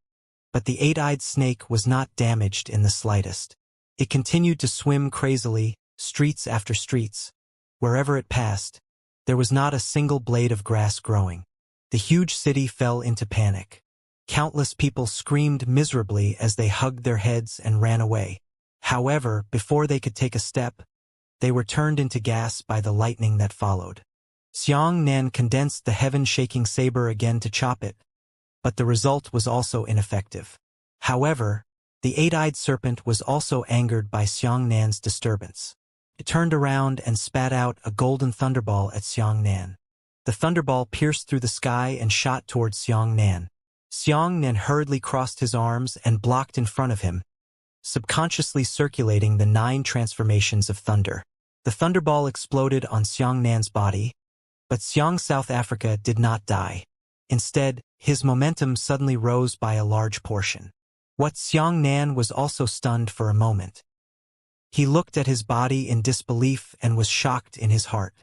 but the eight-eyed snake was not damaged in the slightest. It continued to swim crazily, streets after streets. Wherever it passed, there was not a single blade of grass growing. The huge city fell into panic. Countless people screamed miserably as they hugged their heads and ran away. However, before they could take a step, they were turned into gas by the lightning that followed. Xianxia condensed the heaven-shaking saber again to chop it, but the result was also ineffective. However, the eight-eyed serpent was also angered by Xianxia's disturbance. It turned around and spat out a golden thunderball at Xianxia. The thunderball pierced through the sky and shot towards Xianxia. Xianxia hurriedly crossed his arms and blocked in front of him, subconsciously circulating the 9 transformations of thunder. The thunderball exploded on Xianxia's body, but Xiang South Africa did not die. Instead, his momentum suddenly rose by a large portion. What Xianxia was also stunned for a moment. He looked at his body in disbelief and was shocked in his heart.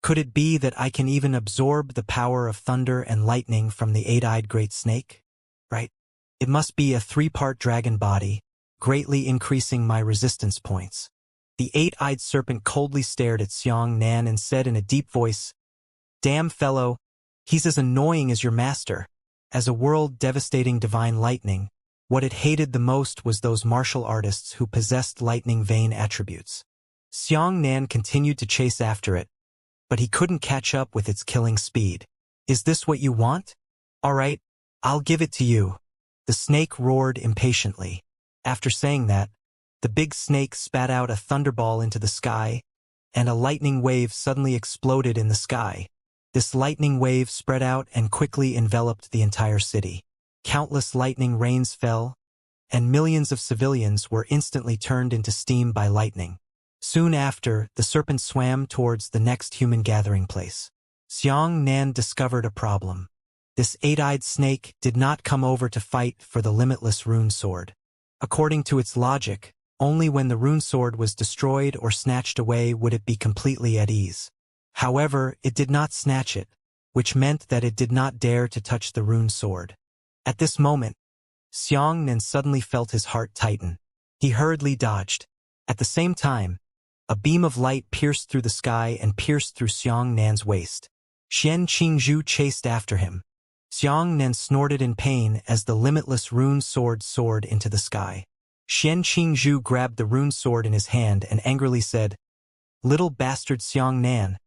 Could it be that I can even absorb the power of thunder and lightning from the eight-eyed great snake? Right? It must be a 3-part dragon body, greatly increasing my resistance points. The eight-eyed serpent coldly stared at Xianxia and said in a deep voice, "Damn fellow, he's as annoying as your master." As a world-devastating divine lightning, what it hated the most was those martial artists who possessed lightning vein attributes. Xianxia continued to chase after it, but he couldn't catch up with its killing speed. "Is this what you want? All right, I'll give it to you." The snake roared impatiently. After saying that, the big snake spat out a thunderball into the sky, and a lightning wave suddenly exploded in the sky. This lightning wave spread out and quickly enveloped the entire city. Countless lightning rains fell, and millions of civilians were instantly turned into steam by lightning. Soon after, the serpent swam towards the next human gathering place. Xianxia discovered a problem. This eight-eyed snake did not come over to fight for the limitless rune sword. According to its logic, only when the rune sword was destroyed or snatched away would it be completely at ease. However, it did not snatch it, which meant that it did not dare to touch the rune sword. At this moment, Xianxia suddenly felt his heart tighten. He hurriedly dodged. At the same time, a beam of light pierced through the sky and pierced through Xianxia's waist. Xianxia chased after him. Xianxia snorted in pain as the limitless rune sword soared into the sky. Xianxia grabbed the rune sword in his hand and angrily said, "Little bastard Xianxia,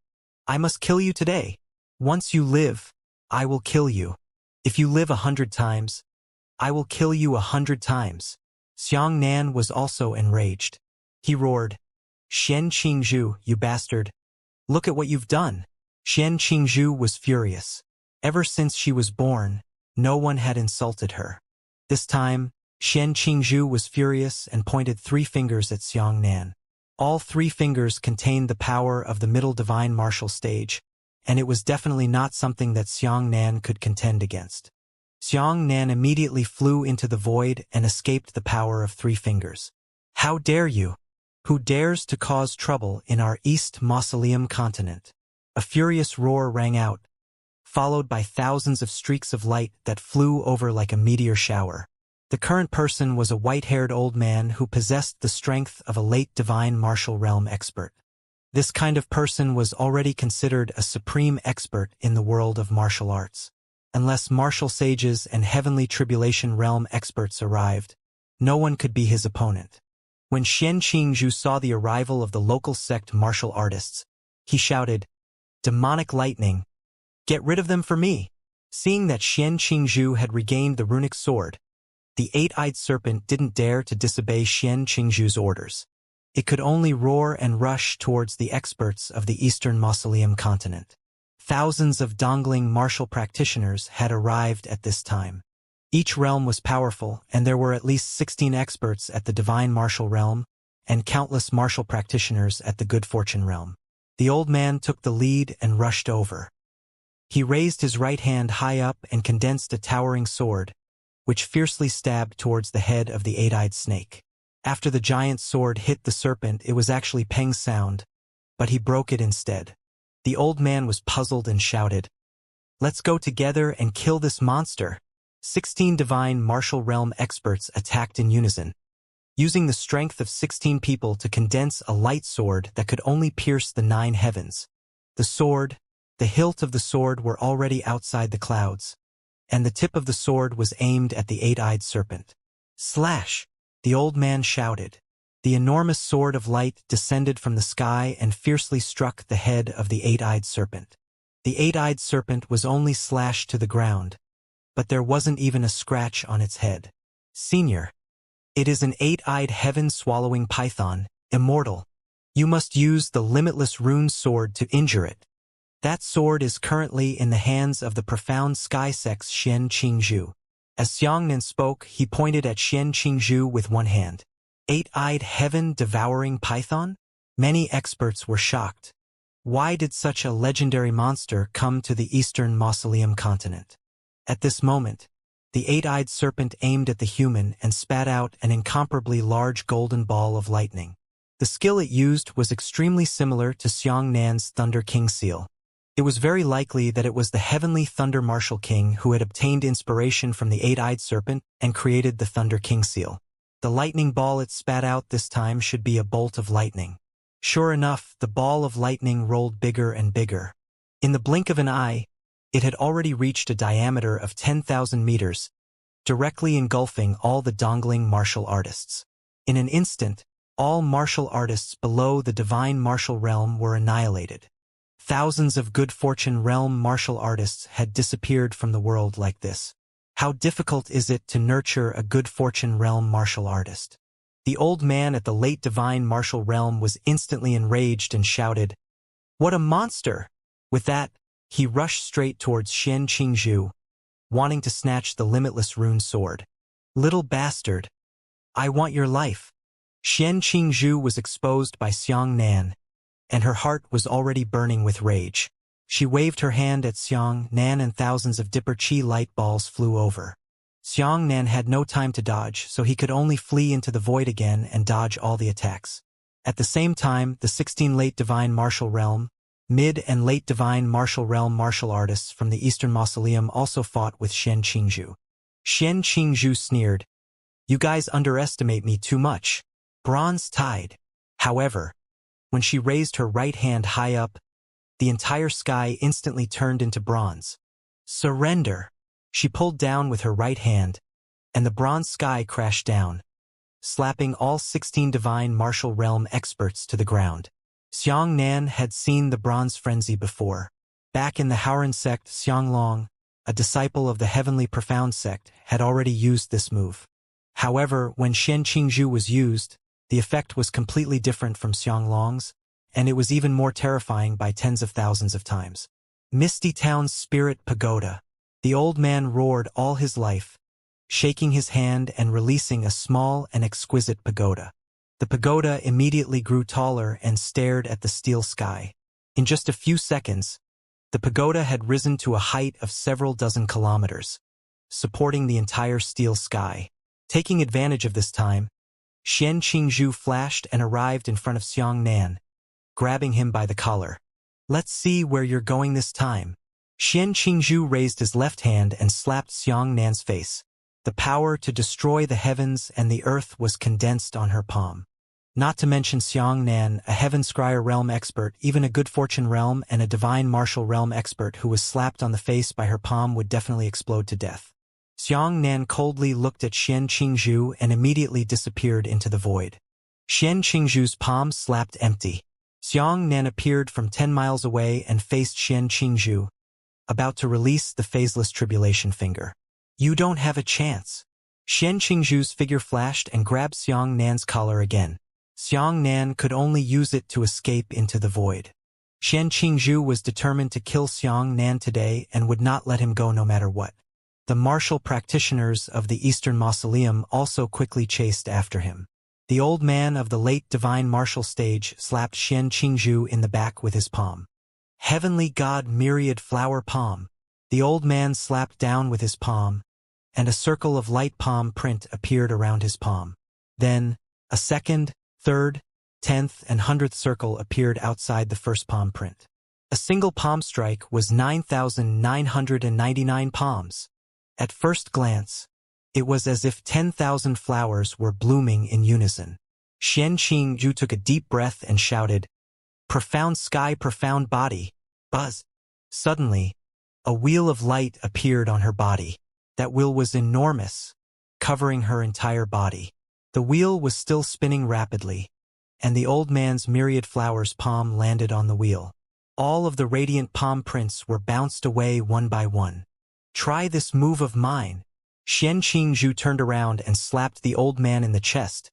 I must kill you today. Once you live, I will kill you. If you live 100 times, I will kill you 100 times." Xianxia was also enraged. He roared, "Xianxia, you bastard! Look at what you've done!" Xianxia was furious. Ever since she was born, no one had insulted her. This time, Xianxia was furious and pointed 3 fingers at Xianxia. All 3 fingers contained the power of the middle divine martial stage, and it was definitely not something that Xianxia could contend against. Xianxia immediately flew into the void and escaped the power of 3 fingers. "How dare you? Who dares to cause trouble in our East Mausoleum continent?" A furious roar rang out, followed by thousands of streaks of light that flew over like a meteor shower. The current person was a white-haired old man who possessed the strength of a late divine martial realm expert. This kind of person was already considered a supreme expert in the world of martial arts. Unless martial sages and heavenly tribulation realm experts arrived, no one could be his opponent. When Xianxia saw the arrival of the local sect martial artists, he shouted, "Demonic lightning! Get rid of them for me!" Seeing that Xianxia had regained the runic sword, the eight-eyed serpent didn't dare to disobey Xianxia's orders. It could only roar and rush towards the experts of the Eastern Mausoleum continent. Thousands of dongling martial practitioners had arrived at this time. Each realm was powerful, and there were at least 16 experts at the divine martial realm, and countless martial practitioners at the good fortune realm. The old man took the lead and rushed over. He raised his right hand high up and condensed a towering sword, which fiercely stabbed towards the head of the eight-eyed snake. After the giant sword hit the serpent, it was actually Peng's sound, but he broke it instead. The old man was puzzled and shouted, "Let's go together and kill this monster." 16 divine martial realm experts attacked in unison, using the strength of 16 people to condense a light sword that could only pierce the 9 heavens. The hilt of the sword were already outside the clouds, and the tip of the sword was aimed at the eight-eyed serpent. Slash! The old man shouted. The enormous sword of light descended from the sky and fiercely struck the head of the eight-eyed serpent. The eight-eyed serpent was only slashed to the ground, but there wasn't even a scratch on its head. Senior. It is an eight-eyed heaven-swallowing python, Immortal. You must use the limitless rune sword to injure it. That sword is currently in the hands of the profound sky sex Xianxia. As Xianxia spoke, he pointed at Xianxia with one hand. Eight-eyed heaven-devouring python? Many experts were shocked. Why did such a legendary monster come to the eastern mausoleum continent? At this moment, the eight-eyed serpent aimed at the human and spat out an incomparably large golden ball of lightning. The skill it used was extremely similar to Xianxia's Thunder King seal. It was very likely that it was the heavenly Thunder Martial King who had obtained inspiration from the eight-eyed serpent and created the Thunder King seal. The lightning ball it spat out this time should be a bolt of lightning. Sure enough, the ball of lightning rolled bigger and bigger. In the blink of an eye, it had already reached a diameter of 10,000 meters, directly engulfing all the dongling martial artists. In an instant, all martial artists below the divine martial realm were annihilated. Thousands of good fortune realm martial artists had disappeared from the world like this. How difficult is it to nurture a good fortune realm martial artist? The old man at the late divine martial realm was instantly enraged and shouted, "What a monster!" With that, he rushed straight towards Xianxia, wanting to snatch the limitless rune sword. "Little bastard! I want your life!" Xianxia was exposed by Xianxia, and her heart was already burning with rage. She waved her hand at Xianxia and thousands of Dipper Chi light balls flew over. Xianxia had no time to dodge, so he could only flee into the void again and dodge all the attacks. At the same time, the 16 late divine martial realm, mid and late divine martial realm martial artists from the Eastern Mausoleum also fought with Xianxia. Xianxia sneered, "You guys underestimate me too much." Bronze tide. However, when she raised her right hand high up, the entire sky instantly turned into bronze. Surrender. She pulled down with her right hand, and the bronze sky crashed down, slapping all 16 divine martial realm experts to the ground. Xianxia had seen the bronze frenzy before. Back in the Haoran sect, Xianglong, a disciple of the heavenly profound sect, had already used this move. However, when Xianxia was used, the effect was completely different from Xianglong's, and it was even more terrifying by tens of thousands of times. Misty Town's Spirit Pagoda. The old man roared all his life, shaking his hand and releasing a small and exquisite pagoda. The pagoda immediately grew taller and stared at the steel sky. In just a few seconds, the pagoda had risen to a height of several dozen kilometers, supporting the entire steel sky. Taking advantage of this time, Xianxia flashed and arrived in front of Xianxia, grabbing him by the collar. "Let's see where you're going this time." Xianxia raised his left hand and slapped Xianxia's face. The power to destroy the heavens and the earth was condensed on her palm. Not to mention Xianxia, a heaven scryer realm expert, even a good fortune realm and a divine martial realm expert who was slapped on the face by her palm would definitely explode to death. Xianxia coldly looked at Xianxia and immediately disappeared into the void. Xianxia's palm slapped empty. Xianxia appeared from 10 miles away and faced Xianxia, about to release the phaseless tribulation finger. "You don't have a chance." Xianxia's figure flashed and grabbed Xianxia's collar again. Xianxia could only use it to escape into the void. Xian Qingzhu was determined to kill Xianxia today and would not let him go no matter what. The martial practitioners of the Eastern Mausoleum also quickly chased after him. The old man of the late divine martial stage slapped Xian Qingzhu in the back with his palm. Heavenly God myriad flower palm. The old man slapped down with his palm, and a circle of light palm print appeared around his palm. Then, a second, third, 10th and 100th circle appeared outside the first palm print. A single palm strike was 9,999 palms. At first glance, it was as if 10,000 flowers were blooming in unison. Xian Qingzhu took a deep breath and shouted, "Profound sky, profound body." Buzz. Suddenly, a wheel of light appeared on her body. That wheel was enormous, covering her entire body. The wheel was still spinning rapidly, and the old man's myriad flowers palm landed on the wheel. All of the radiant palm prints were bounced away one by one. "Try this move of mine." Xian Qingzhu turned around and slapped the old man in the chest,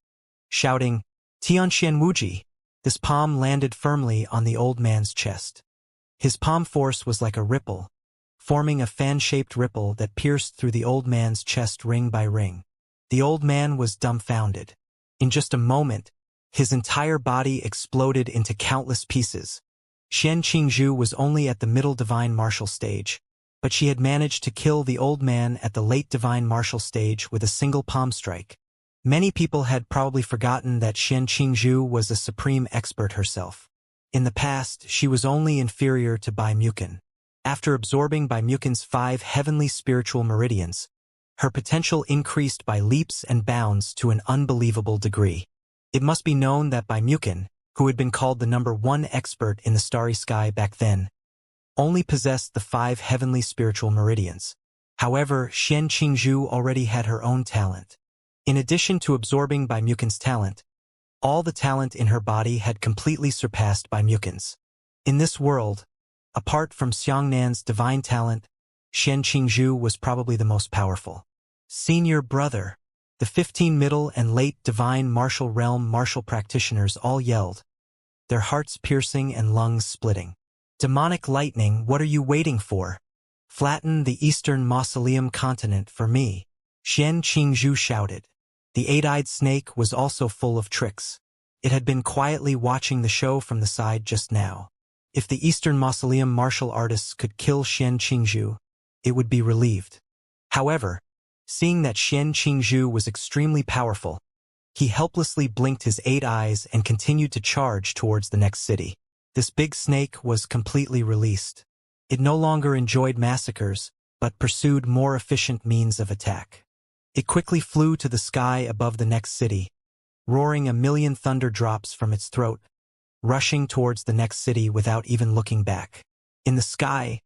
shouting, "Tianxian Wuji." This palm landed firmly on the old man's chest. His palm force was like a ripple, forming a fan-shaped ripple that pierced through the old man's chest ring by ring. The old man was dumbfounded. In just a moment, his entire body exploded into countless pieces. Xian Qingzhu was only at the middle divine martial stage, but she had managed to kill the old man at the late divine martial stage with a single palm strike. Many people had probably forgotten that Xian Qingzhu was a supreme expert herself. In the past, she was only inferior to Bai Muqin. After absorbing Bai Muqin's 5 heavenly spiritual meridians, her potential increased by leaps and bounds to an unbelievable degree. It must be known that Bai Muqin, who had been called the #1 expert in the starry sky back then, only possessed the 5 heavenly spiritual meridians. However, Xian Qingzhu already had her own talent. In addition to absorbing Bai Muqin's talent, all the talent in her body had completely surpassed Bai Muqin's. In this world, apart from Xiangnian's divine talent, Xian Qingzhu was probably the most powerful. Senior brother. The 15 middle and late divine martial realm martial practitioners all yelled, their hearts piercing and lungs splitting. "Demonic lightning, what are you waiting for? Flatten the Eastern Mausoleum continent for me." Xian Qingzhu shouted. The 8-eyed snake was also full of tricks. It had been quietly watching the show from the side just now. If the Eastern Mausoleum martial artists could kill Xian Qingzhu, it would be relieved. However, seeing that Xian Qingzhu was extremely powerful, he helplessly blinked his 8 eyes and continued to charge towards the next city. This big snake was completely released. It no longer enjoyed massacres, but pursued more efficient means of attack. It quickly flew to the sky above the next city, roaring a million thunder drops from its throat, rushing towards the next city without even looking back. In the sky,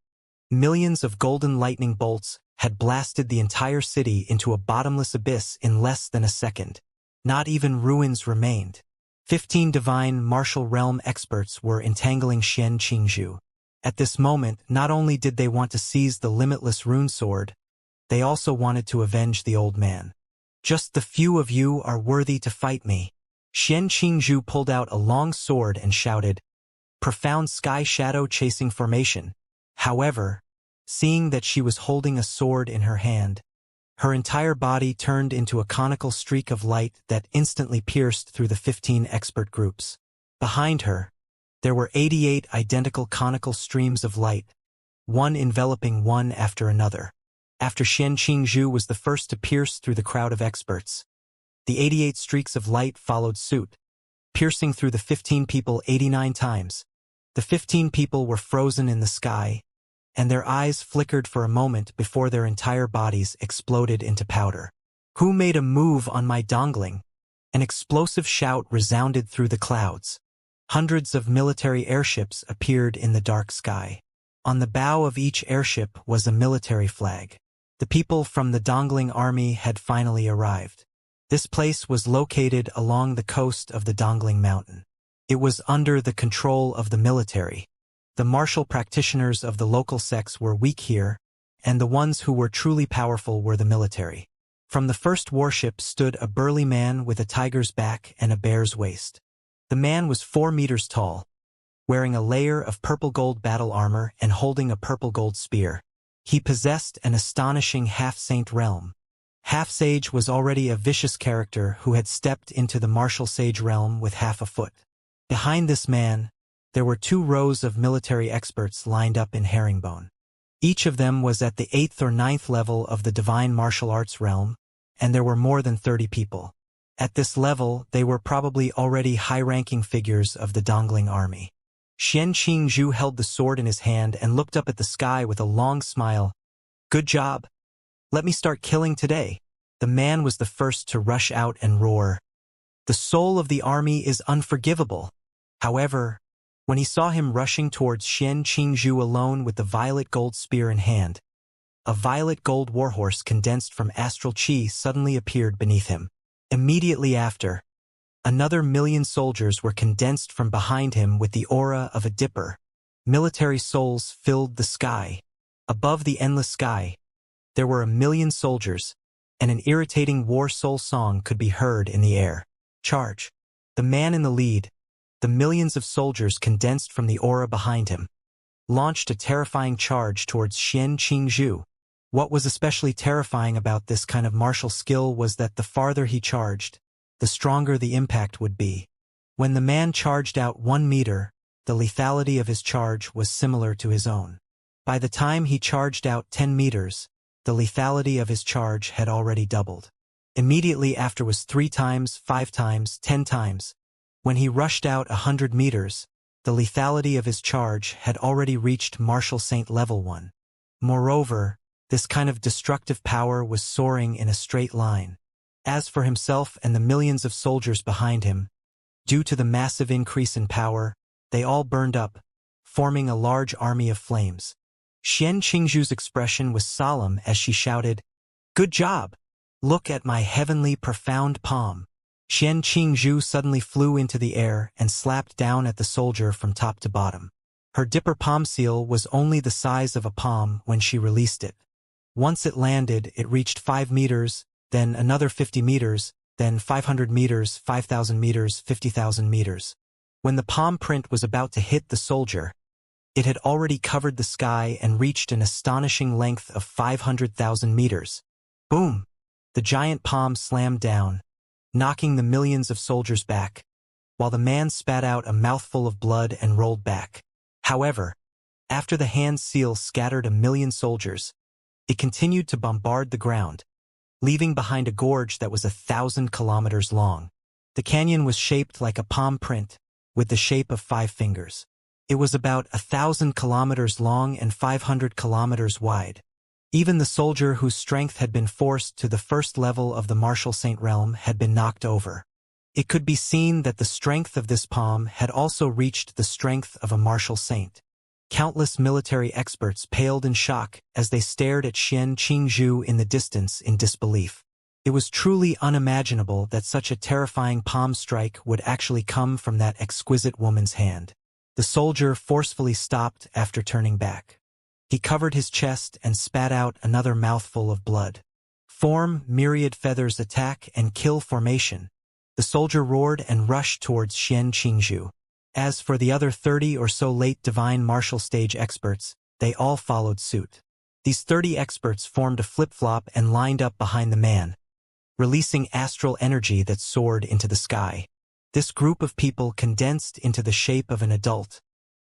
millions of golden lightning bolts had blasted the entire city into a bottomless abyss in less than a second. Not even ruins remained. 15 divine martial realm experts were entangling Xian Qingzhu. At this moment, not only did they want to seize the limitless rune sword, they also wanted to avenge the old man. "Just the few of you are worthy to fight me." Xian Qingzhu pulled out a long sword and shouted, "Profound sky shadow chasing formation." However, seeing that she was holding a sword in her hand, her entire body turned into a conical streak of light that instantly pierced through the 15 expert groups. Behind her, there were 88 identical conical streams of light, one enveloping one after another. After Xian Qingzhu was the first to pierce through the crowd of experts, the 88 streaks of light followed suit, piercing through the 15 people 89 times. The 15 people were frozen in the sky, and their eyes flickered for a moment before their entire bodies exploded into powder. "Who made a move on my dongling?" An explosive shout resounded through the clouds. Hundreds of military airships appeared in the dark sky. On the bow of each airship was a military flag. The people from the Dongling army had finally arrived. This place was located along the coast of the Dongling Mountain. It was under the control of the military. The martial practitioners of the local sects were weak here, and the ones who were truly powerful were the military. From the first warship stood a burly man with a tiger's back and a bear's waist. The man was 4 meters tall, wearing a layer of purple-gold battle armor and holding a purple-gold spear. He possessed an astonishing half-saint realm. Half-sage was already a vicious character who had stepped into the martial sage realm with half a foot. Behind this man, there were 2 rows of military experts lined up in herringbone. Each of them was at the 8th or 9th level of the divine martial arts realm, and there were more than 30 people. At this level, they were probably already high-ranking figures of the Dongling army. Xianxia held the sword in his hand and looked up at the sky with a long smile. "Good job. Let me start killing today." The man was the first to rush out and roar. "The soul of the army is unforgivable." However, when he saw him rushing towards Xianxia alone with the violet gold spear in hand, a violet gold warhorse condensed from astral chi suddenly appeared beneath him. Immediately after, another 1,000,000 soldiers were condensed from behind him with the aura of a dipper. Military souls filled the sky. Above the endless sky, there were 1,000,000 soldiers, and an irritating war soul song could be heard in the air. Charge. The man in the lead, the millions of soldiers condensed from the aura behind him, launched a terrifying charge towards Xianxia. What was especially terrifying about this kind of martial skill was that the farther he charged, the stronger the impact would be. When the man charged out 1 meter, the lethality of his charge was similar to his own. By the time he charged out 10 meters, the lethality of his charge had already doubled. Immediately after was 3 times, 5 times, 10 times. When he rushed out 100 meters, the lethality of his charge had already reached Martial Saint level 1. Moreover, this kind of destructive power was soaring in a straight line. As for himself and the millions of soldiers behind him, due to the massive increase in power, they all burned up, forming a large army of flames. Xianxia's expression was solemn as she shouted, "Good job! Look at my heavenly profound palm." Xianxia suddenly flew into the air and slapped down at the soldier from top to bottom. Her dipper palm seal was only the size of a palm when she released it. Once it landed, it reached 5 meters, then another 50 meters, then 500 meters, 5,000 meters, 50,000 meters. When the palm print was about to hit the soldier, it had already covered the sky and reached an astonishing length of 500,000 meters. Boom! The giant palm slammed down, knocking the millions of soldiers back, while the man spat out a mouthful of blood and rolled back. However, after the hand seal scattered 1,000,000 soldiers, it continued to bombard the ground, leaving behind a gorge that was 1,000 kilometers long. The canyon was shaped like a palm print, with the shape of 5 fingers. It was about 1,000 kilometers long and 500 kilometers wide. Even the soldier whose strength had been forced to the first level of the Martial Saint realm had been knocked over. It could be seen that the strength of this palm had also reached the strength of a Martial Saint. Countless military experts paled in shock as they stared at Xianxia in the distance in disbelief. It was truly unimaginable that such a terrifying palm strike would actually come from that exquisite woman's hand. The soldier forcefully stopped after turning back. He covered his chest and spat out another mouthful of blood. Form, myriad feathers attack and kill formation. The soldier roared and rushed towards Xianxia. As for the other 30 or so late divine martial stage experts, they all followed suit. These 30 experts formed a flip-flop and lined up behind the man, releasing astral energy that soared into the sky. This group of people condensed into the shape of an adult,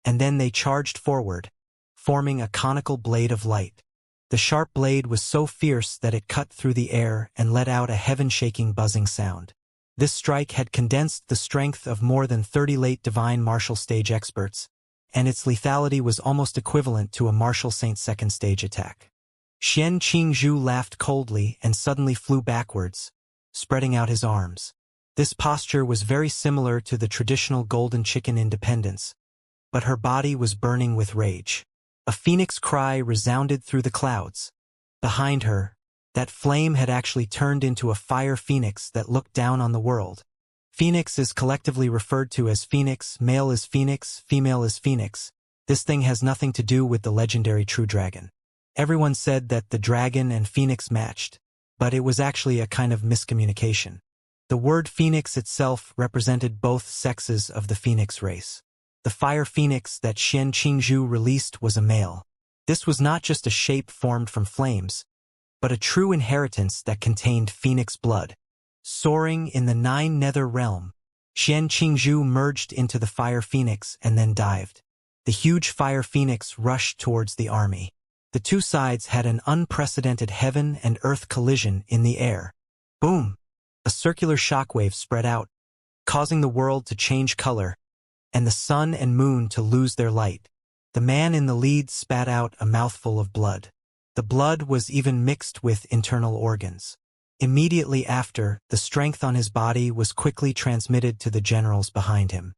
and then they charged forward, forming a conical blade of light. The sharp blade was so fierce that it cut through the air and let out a heaven-shaking buzzing sound. This strike had condensed the strength of more than 30 late divine martial stage experts, and its lethality was almost equivalent to a Martial Saint second stage attack. Xianxia laughed coldly and suddenly flew backwards, spreading out his arms. This posture was very similar to the traditional golden chicken independence, but her body was burning with rage. A phoenix cry resounded through the clouds. Behind her, that flame had actually turned into a fire phoenix that looked down on the world. Phoenix is collectively referred to as phoenix, male is phoenix, female is phoenix. This thing has nothing to do with the legendary true dragon. Everyone said that the dragon and phoenix matched, but it was actually a kind of miscommunication. The word phoenix itself represented both sexes of the phoenix race. The fire phoenix that Xianxia released was a male. This was not just a shape formed from flames, but a true inheritance that contained phoenix blood. Soaring in the 9 nether realm, Xianxia merged into the fire phoenix and then dived. The huge fire phoenix rushed towards the army. The two sides had an unprecedented heaven and earth collision in the air. Boom! A circular shockwave spread out, causing the world to change color, and the sun and moon to lose their light. The man in the lead spat out a mouthful of blood. The blood was even mixed with internal organs. Immediately after, the strength on his body was quickly transmitted to the generals behind him.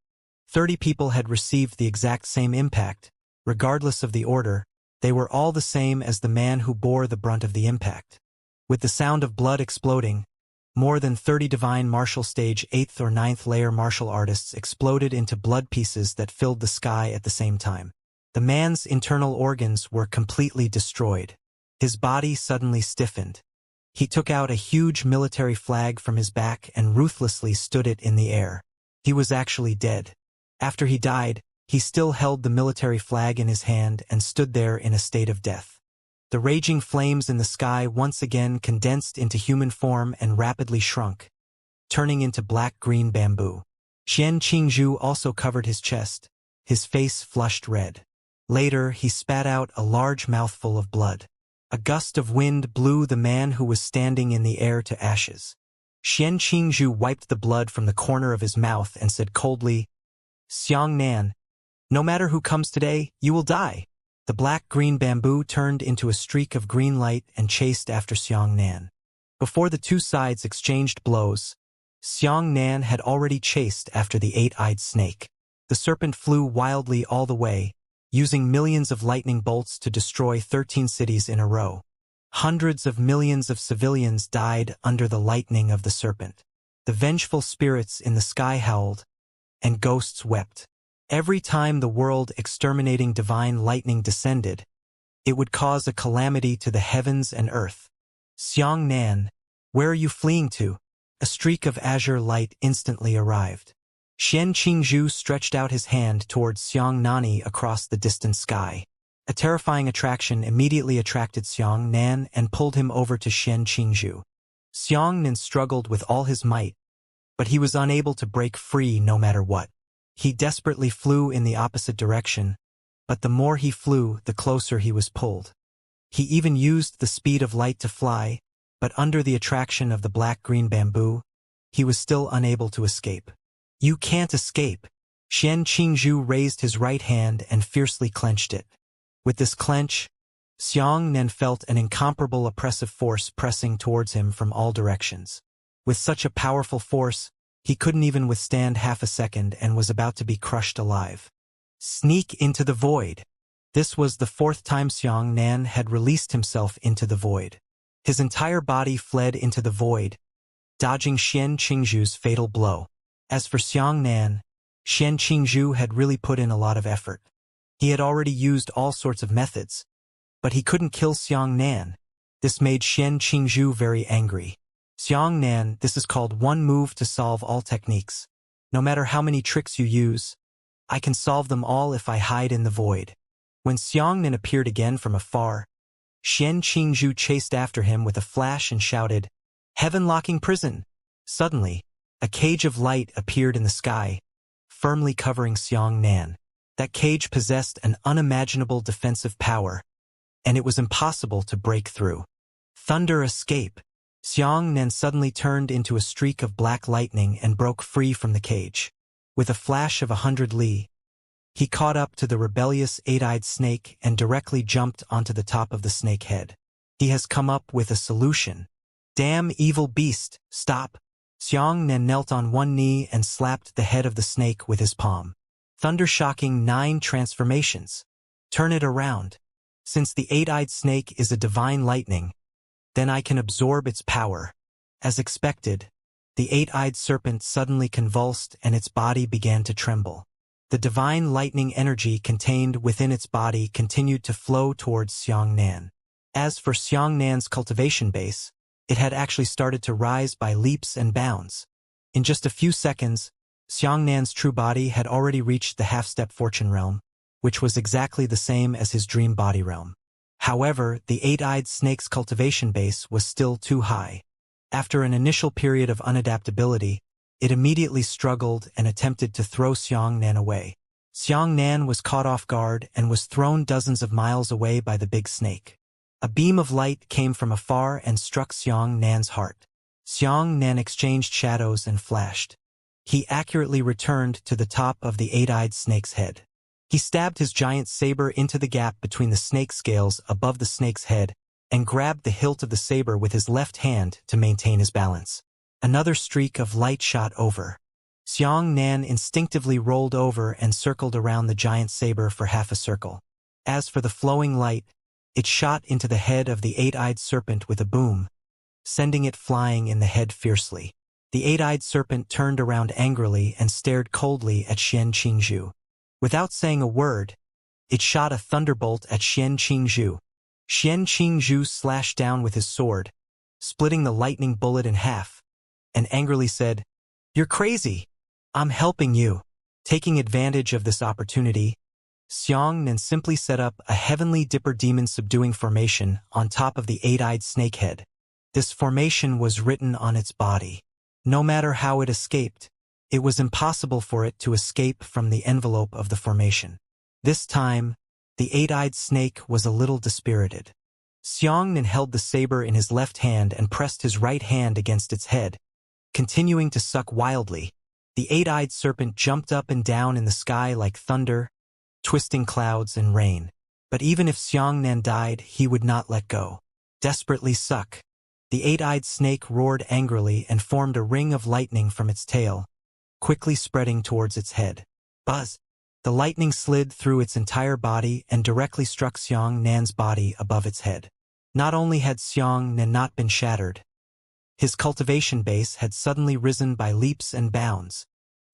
30 people had received the exact same impact. Regardless of the order, they were all the same as the man who bore the brunt of the impact. With the sound of blood exploding, more than 30 divine martial stage 8th or 9th layer martial artists exploded into blood pieces that filled the sky at the same time. The man's internal organs were completely destroyed. His body suddenly stiffened. He took out a huge military flag from his back and ruthlessly stood it in the air. He was actually dead. After he died, he still held the military flag in his hand and stood there in a state of death. The raging flames in the sky once again condensed into human form and rapidly shrunk, turning into black-green bamboo. Xianxia also covered his chest, his face flushed red. Later, he spat out a large mouthful of blood. A gust of wind blew the man who was standing in the air to ashes. Xianxia wiped the blood from the corner of his mouth and said coldly, "Xiangnan, no matter who comes today, you will die." The black-green bamboo turned into a streak of green light and chased after Xiangnan. Before the two sides exchanged blows, Xiangnan had already chased after the 8-eyed snake. The serpent flew wildly all the way, using millions of lightning bolts to destroy 13 cities in a row. Hundreds of millions of civilians died under the lightning of the serpent. The vengeful spirits in the sky howled, and ghosts wept. Every time the world exterminating divine lightning descended, it would cause a calamity to the heavens and earth. "Xiangnan, where are you fleeing to?" A streak of azure light instantly arrived. Xianxia stretched out his hand towards Xiangnani across the distant sky. A terrifying attraction immediately attracted Xiangnan and pulled him over to Xianxia. Xiangnan struggled with all his might, but he was unable to break free no matter what. He desperately flew in the opposite direction, but the more he flew, the closer he was pulled. He even used the speed of light to fly, but under the attraction of the black-green bamboo, he was still unable to escape. "You can't escape." Xianxia raised his right hand and fiercely clenched it. With this clench, Xiangnan felt an incomparable oppressive force pressing towards him from all directions. With such a powerful force, he couldn't even withstand half a second and was about to be crushed alive. Sneak into the void. This was the 4th time Xiangnan had released himself into the void. His entire body fled into the void, dodging Xianxia's fatal blow. As for Xiangnan, Xianxia had really put in a lot of effort. He had already used all sorts of methods, but he couldn't kill Xiangnan. This made Xianxia very angry. "Xiangnan, this is called one move to solve all techniques. No matter how many tricks you use, I can solve them all if I hide in the void." When Xiangnan appeared again from afar, Xianxia chased after him with a flash and shouted, "Heaven-locking prison!" Suddenly, a cage of light appeared in the sky, firmly covering Xiangnan. That cage possessed an unimaginable defensive power, and it was impossible to break through. Thunder escape! Xiangnan suddenly turned into a streak of black lightning and broke free from the cage. With a flash of 100 li, he caught up to the rebellious 8-eyed snake and directly jumped onto the top of the snake head. He has come up with a solution. "Damn evil beast, stop!" Xiangnan knelt on one knee and slapped the head of the snake with his palm. "Thunder-shocking 9 transformations. Turn it around. Since the 8-eyed snake is a divine lightning, then I can absorb its power." As expected, the 8-eyed serpent suddenly convulsed and its body began to tremble. The divine lightning energy contained within its body continued to flow towards Xiangnan. As for Xiangnan's cultivation base, it had actually started to rise by leaps and bounds. In just a few seconds, Xiangnan's true body had already reached the half-step fortune realm, which was exactly the same as his dream body realm. However, the eight-eyed snake's cultivation base was still too high. After an initial period of unadaptability, it immediately struggled and attempted to throw Xiangnan away. Xiangnan was caught off guard and was thrown dozens of miles away by the big snake. A beam of light came from afar and struck Xiangnan's heart. Xiangnan exchanged shadows and flashed. He accurately returned to the top of the eight-eyed snake's head. He stabbed his giant saber into the gap between the snake scales above the snake's head and grabbed the hilt of the saber with his left hand to maintain his balance. Another streak of light shot over. Xiangnan instinctively rolled over and circled around the giant saber for half a circle. As for the flowing light, it shot into the head of the eight-eyed serpent with a boom, sending it flying in the head fiercely. The eight-eyed serpent turned around angrily and stared coldly at Xianxia. Without saying a word, it shot a thunderbolt at Xianxia. Xianxia slashed down with his sword, splitting the lightning bullet in half, and angrily said, "You're crazy. I'm helping you." Taking advantage of this opportunity, Xiangnan simply set up a heavenly dipper demon subduing formation on top of the eight-eyed snakehead. This formation was written on its body. No matter how it escaped, it was impossible for it to escape from the envelope of the formation. This time, the eight-eyed snake was a little dispirited. Xiangnan held the saber in his left hand and pressed his right hand against its head. Continuing to suck wildly, the eight-eyed serpent jumped up and down in the sky like thunder, twisting clouds and rain. But even if Xiangnan died, he would not let go. Desperately suck. The eight-eyed snake roared angrily and formed a ring of lightning from its tail, quickly spreading towards its head. Buzz! The lightning slid through its entire body and directly struck Xiangnan's body above its head. Not only had Xiangnan not been shattered, his cultivation base had suddenly risen by leaps and bounds.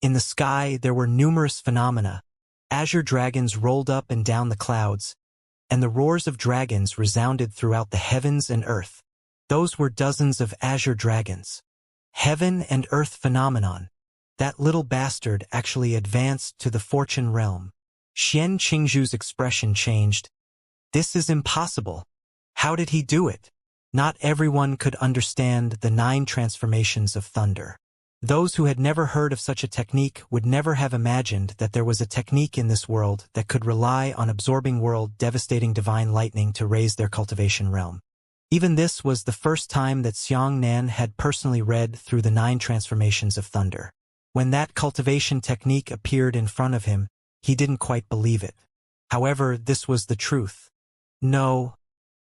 In the sky there were numerous phenomena. Azure dragons rolled up and down the clouds, and the roars of dragons resounded throughout the heavens and earth. Those were dozens of azure dragons. Heaven and earth phenomenon. That little bastard actually advanced to the fortune realm. Xianxingju's expression changed. This is impossible. How did he do it? Not everyone could understand the 9 transformations of thunder. Those who had never heard of such a technique would never have imagined that there was a technique in this world that could rely on absorbing world-devastating divine lightning to raise their cultivation realm. Even this was the first time that Xiangnan had personally read through the 9 transformations of thunder. When that cultivation technique appeared in front of him, he didn't quite believe it. However, this was the truth. No,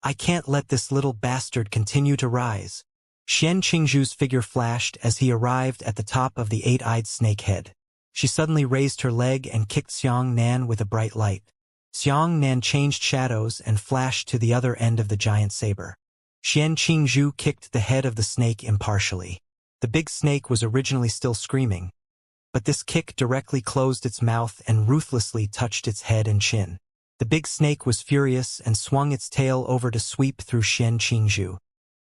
I can't let this little bastard continue to rise. Xianxingju's figure flashed as he arrived at the top of the eight-eyed snake head. She suddenly raised her leg and kicked Xiangnan with a bright light. Xiangnan changed shadows and flashed to the other end of the giant saber. Xianxingju kicked the head of the snake impartially. The big snake was originally still screaming, but this kick directly closed its mouth and ruthlessly touched its head and chin. The big snake was furious and swung its tail over to sweep through Xianxingju.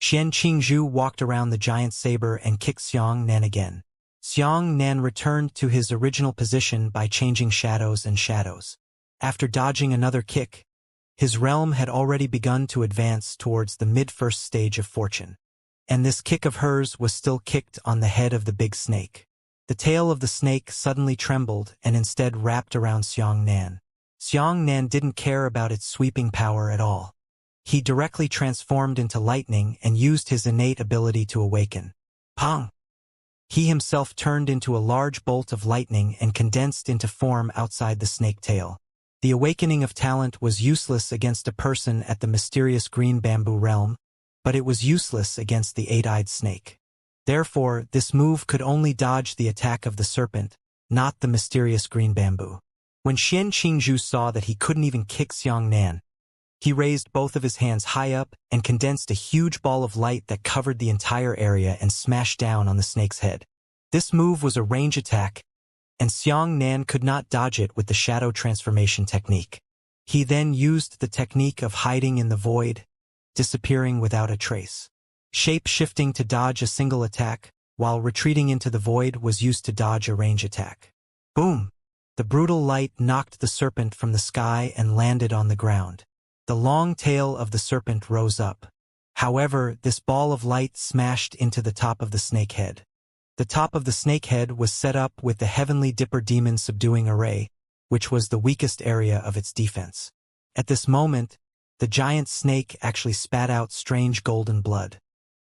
Xianxingju walked around the giant saber and kicked Xiangnan again. Xiangnan returned to his original position by changing shadows and shadows. After dodging another kick, his realm had already begun to advance towards the mid-first stage of fortune. And this kick of hers was still kicked on the head of the big snake. The tail of the snake suddenly trembled and instead wrapped around Xiangnan. Xiangnan didn't care about its sweeping power at all. He directly transformed into lightning and used his innate ability to awaken. Pong! He himself turned into a large bolt of lightning and condensed into form outside the snake tail. The awakening of talent was useless against a person at the mysterious green bamboo realm, but it was useless against the eight-eyed snake. Therefore, this move could only dodge the attack of the serpent, not the mysterious green bamboo. When Xianxingju saw that he couldn't even kick Xiangnan, he raised both of his hands high up and condensed a huge ball of light that covered the entire area and smashed down on the snake's head. This move was a range attack, and Xiangnan could not dodge it with the shadow transformation technique. He then used the technique of hiding in the void, disappearing without a trace. Shape-shifting to dodge a single attack, while retreating into the void was used to dodge a range attack. Boom! The brutal light knocked the serpent from the sky and landed on the ground. The long tail of the serpent rose up. However, this ball of light smashed into the top of the snake head. The top of the snake head was set up with the Heavenly Dipper Demon subduing array, which was the weakest area of its defense. At this moment, the giant snake actually spat out strange golden blood.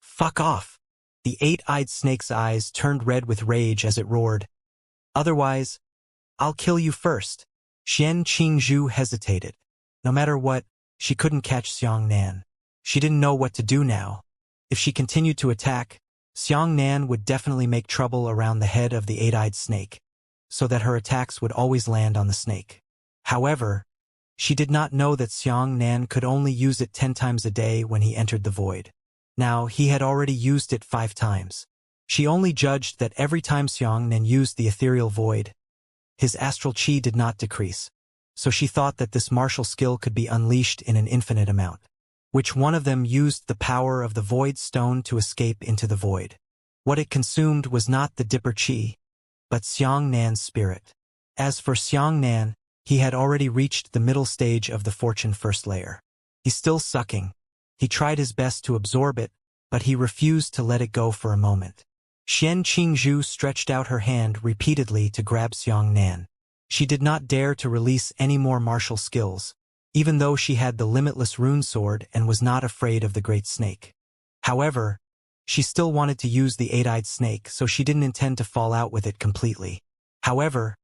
Fuck off! The eight-eyed snake's eyes turned red with rage as it roared. Otherwise, I'll kill you first. Xianxia hesitated. No matter what, she couldn't catch Xiangnan. She didn't know what to do now. If she continued to attack, Xiangnan would definitely make trouble around the head of the eight-eyed snake, so that her attacks would always land on the snake. However, she did not know that Xiangnan could only use it 10 times a day when he entered the void. Now, he had already used it 5 times. She only judged that every time Xiangnan used the ethereal void, his astral chi did not decrease, so she thought that this martial skill could be unleashed in an infinite amount. Which one of them used the power of the void stone to escape into the void? What it consumed was not the Dipper Chi, but Xiangnan's spirit. As for Xiangnan, he had already reached the middle stage of the Fortune First layer. He's still sucking. He tried his best to absorb it, but he refused to let it go for a moment. Xianxia stretched out her hand repeatedly to grab Xiangnan. She did not dare to release any more martial skills, even though she had the limitless rune sword and was not afraid of the great snake. However, she still wanted to use the eight-eyed snake, so she didn't intend to fall out with it completely. However,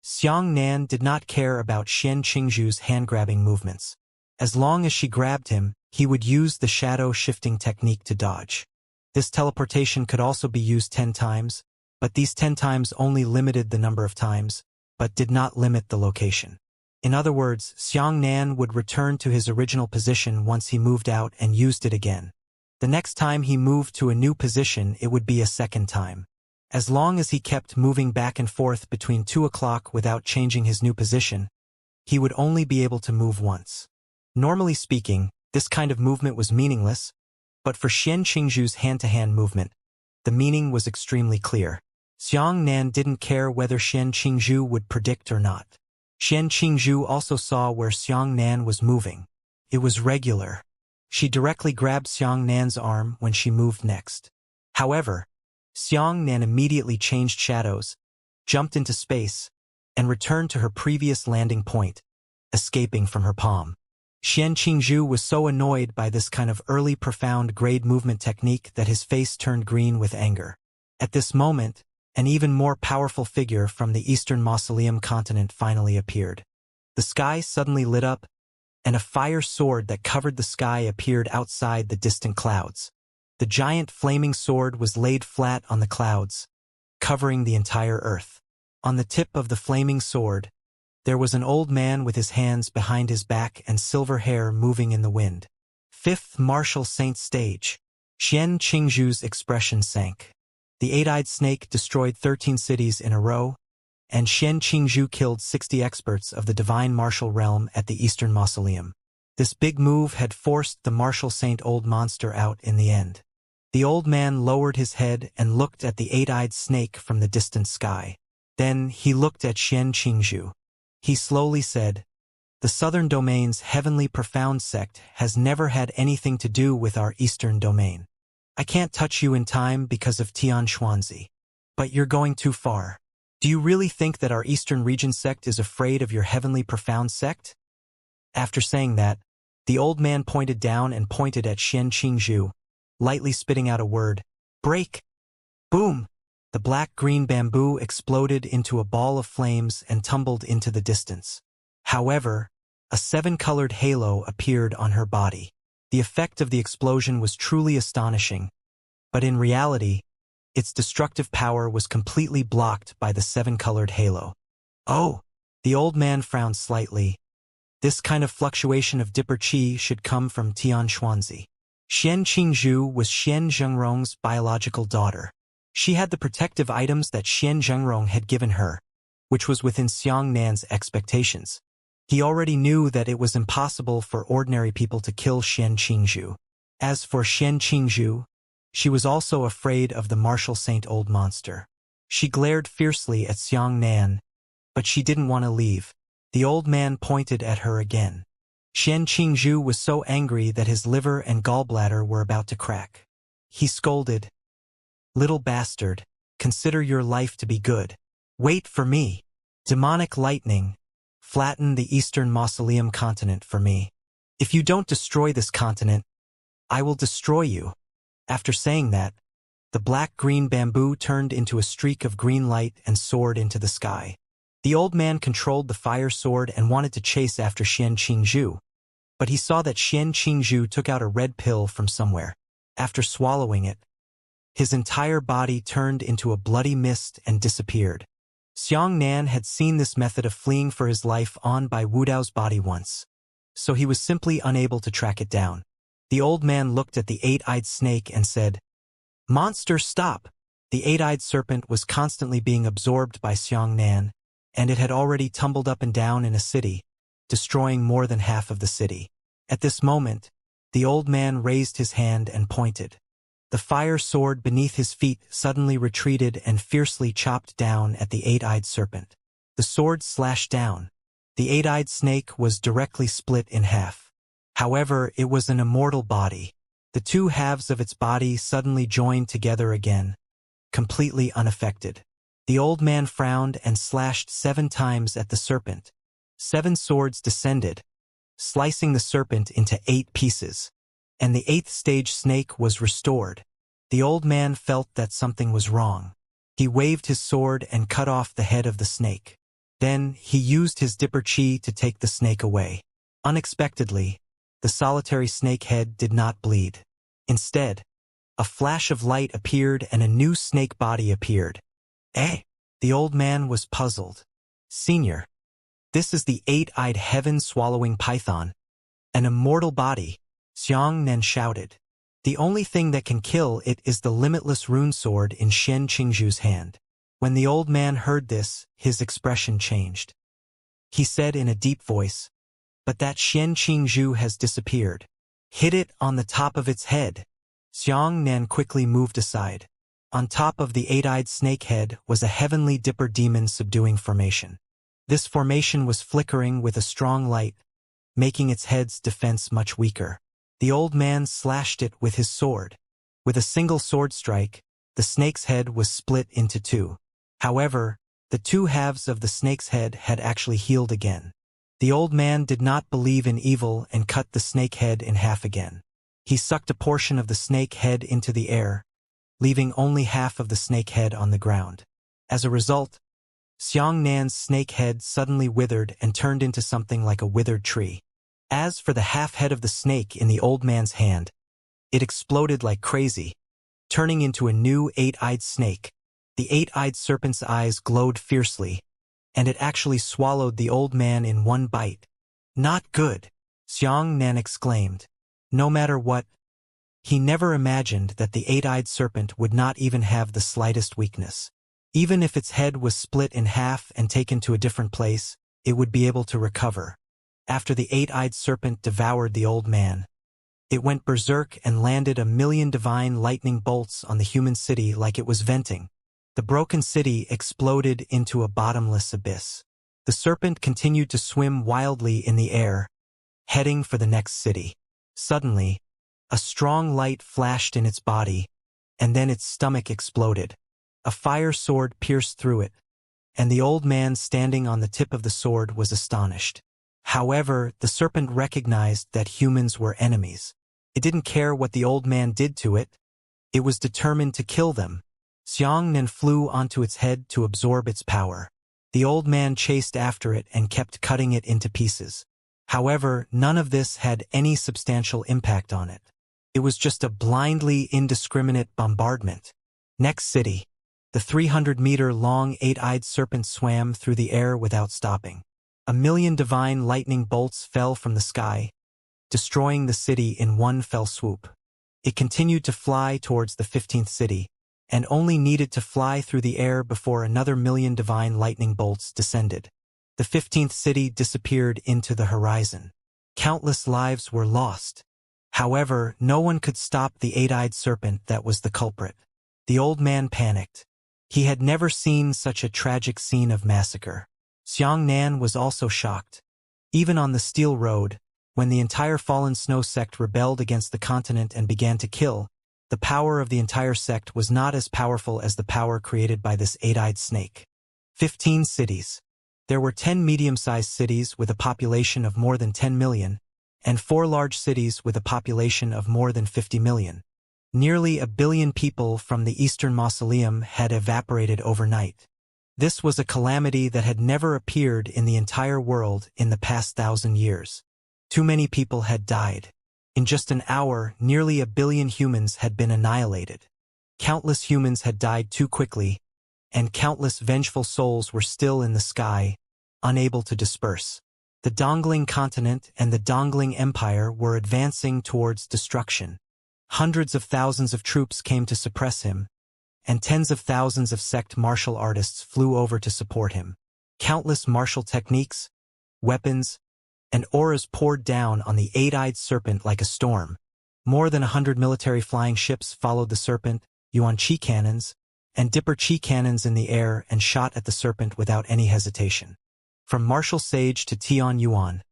Xiangnan did not care about Xianxia's hand-grabbing movements. As long as she grabbed him, he would use the shadow-shifting technique to dodge. This teleportation could also be used 10 times, but these 10 times only limited the number of times, but did not limit the location. In other words, Xiangnan would return to his original position once he moved out and used it again. The next time he moved to a new position, it would be a second time. As long as he kept moving back and forth between 2 o'clock without changing his new position, he would only be able to move once. Normally speaking, this kind of movement was meaningless, but for Xianxia's hand-to-hand movement, the meaning was extremely clear. Xiangnan didn't care whether Xianxia would predict or not. Xianxia also saw where Xiangnan was moving. It was regular. She directly grabbed Xiangnan's arm when she moved next. However, Xiangnan immediately changed shadows, jumped into space, and returned to her previous landing point, escaping from her palm. Xianxia was so annoyed by this kind of early profound grade movement technique that his face turned green with anger. At this moment, an even more powerful figure from the Eastern Mausoleum continent finally appeared. The sky suddenly lit up, and a fire sword that covered the sky appeared outside the distant clouds. The giant flaming sword was laid flat on the clouds, covering the entire earth. On the tip of the flaming sword, there was an old man with his hands behind his back and silver hair moving in the wind. 5th Martial Saint Stage. Xianxia's expression sank. The eight-eyed snake destroyed 13 cities in a row, and Xianxia killed 60 experts of the divine martial realm at the Eastern Mausoleum. This big move had forced the Martial Saint Old Monster out in the end. The old man lowered his head and looked at the eight-eyed snake from the distant sky. Then he looked at Xianxia. He slowly said, "The Southern Domain's heavenly profound sect has never had anything to do with our Eastern Domain. I can't touch you in time because of Tianxuanzi. But you're going too far. Do you really think that our Eastern Region sect is afraid of your heavenly profound sect?" After saying that, the old man pointed down and pointed at Xianxia, lightly spitting out a word, "Break!" Boom! The black-green bamboo exploded into a ball of flames and tumbled into the distance. However, a 7-colored halo appeared on her body. The effect of the explosion was truly astonishing, but in reality, its destructive power was completely blocked by the 7-colored halo. Oh! The old man frowned slightly. This kind of fluctuation of Dipper Chi should come from Tianxuanzi. Xianxia was Xian Zhengrong's biological daughter. She had the protective items that Xian Zhengrong had given her, which was within Xiangnan's expectations. He already knew that it was impossible for ordinary people to kill Xianxia. As for Xianxia, She was also afraid of the martial saint old monster. She glared fiercely at Xianxia, but she didn't want to leave. The old man pointed at her again. Xianxia was so angry that his liver and gallbladder were about to crack. He scolded, "Little bastard, consider your life to be good. Wait for me. Demonic lightning, flatten the eastern mausoleum continent for me. If you don't destroy this continent, I will destroy you." After saying that, the black-green bamboo turned into a streak of green light and soared into the sky. The old man controlled the fire sword and wanted to chase after Xianxia, but he saw that Xianxia took out a red pill from somewhere. After swallowing it, his entire body turned into a bloody mist and disappeared. Xianxia had seen this method of fleeing for his life on by Wudao's body once, so he was simply unable to track it down. The old man looked at the eight-eyed snake and said, "Monster, stop!" The eight-eyed serpent was constantly being absorbed by Xianxia, and it had already tumbled up and down in a city, destroying more than half of the city. At this moment, the old man raised his hand and pointed. The fire sword beneath his feet suddenly retreated and fiercely chopped down at the eight-eyed serpent. The sword slashed down. The eight-eyed snake was directly split in half. However, it was an immortal body. The two halves of its body suddenly joined together again, completely unaffected. The old man frowned and slashed 7 times at the serpent. 7 swords descended, slicing the serpent into 8 pieces, and the 8th stage snake was restored. The old man felt that something was wrong. He waved his sword and cut off the head of the snake. Then he used his dipper chi to take the snake away. Unexpectedly, the solitary snake head did not bleed. Instead, a flash of light appeared and a new snake body appeared. Eh? The old man was puzzled. "Senior, this is the 8-eyed heaven-swallowing python, an immortal body," Xianxia shouted. "The only thing that can kill it is the limitless rune sword in Xianxingju's hand." When the old man heard this, his expression changed. He said in a deep voice, "But that Xianxingju has disappeared. Hit it on the top of its head." Xianxia quickly moved aside. On top of the 8-eyed snake head was a heavenly dipper demon subduing formation. This formation was flickering with a strong light, making its head's defense much weaker. The old man slashed it with his sword. With a single sword strike, the snake's head was split into 2. However, the 2 halves of the snake's head had actually healed again. The old man did not believe in evil and cut the snake head in half again. He sucked a portion of the snake head into the air, leaving only half of the snake head on the ground. As a result, Xianxia's snake head suddenly withered and turned into something like a withered tree. As for the half head of the snake in the old man's hand, it exploded like crazy, turning into a new 8-eyed snake. The 8-eyed serpent's eyes glowed fiercely, and it actually swallowed the old man in one bite. "Not good," Xianxia exclaimed. No matter what, he never imagined that the 8-eyed serpent would not even have the slightest weakness. Even if its head was split in half and taken to a different place, it would be able to recover. After the 8-eyed serpent devoured the old man, it went berserk and landed 1,000,000 divine lightning bolts on the human city like it was venting. The broken city exploded into a bottomless abyss. The serpent continued to swim wildly in the air, heading for the next city. Suddenly, a strong light flashed in its body, and then its stomach exploded. A fire sword pierced through it, and the old man standing on the tip of the sword was astonished. However, the serpent recognized that humans were enemies. It didn't care what the old man did to it. It was determined to kill them. Xianxia flew onto its head to absorb its power. The old man chased after it and kept cutting it into pieces. However, none of this had any substantial impact on it. It was just a blindly indiscriminate bombardment. Next city. The 300-meter-long 8-eyed serpent swam through the air without stopping. 1,000,000 divine lightning bolts fell from the sky, destroying the city in one fell swoop. It continued to fly towards the 15th city, and only needed to fly through the air before another 1,000,000 divine lightning bolts descended. The 15th city disappeared into the horizon. Countless lives were lost. However, no one could stop the eight-eyed serpent that was the culprit. The old man panicked. He had never seen such a tragic scene of massacre. Xianxia was also shocked. Even on the Steel Road, when the entire fallen snow sect rebelled against the continent and began to kill, the power of the entire sect was not as powerful as the power created by this eight-eyed snake. 15 cities. There were 10 medium-sized cities with a population of more than 10 million, and 4 large cities with a population of more than 50 million. Nearly 1 billion people from the Eastern Mausoleum had evaporated overnight. This was a calamity that had never appeared in the entire world in the past 1,000 years. Too many people had died. In just an hour, nearly 1 billion humans had been annihilated. Countless humans had died too quickly, and countless vengeful souls were still in the sky, unable to disperse. The Dongling continent and the Dongling Empire were advancing towards destruction. Hundreds of thousands of troops came to suppress him, and tens of thousands of sect martial artists flew over to support him. Countless martial techniques, weapons, and auras poured down on the eight-eyed serpent like a storm. More than 100 military flying ships followed the serpent, Yuan Qi cannons, and Dipper Qi cannons in the air and shot at the serpent without any hesitation. From martial sage to Tian Yuan,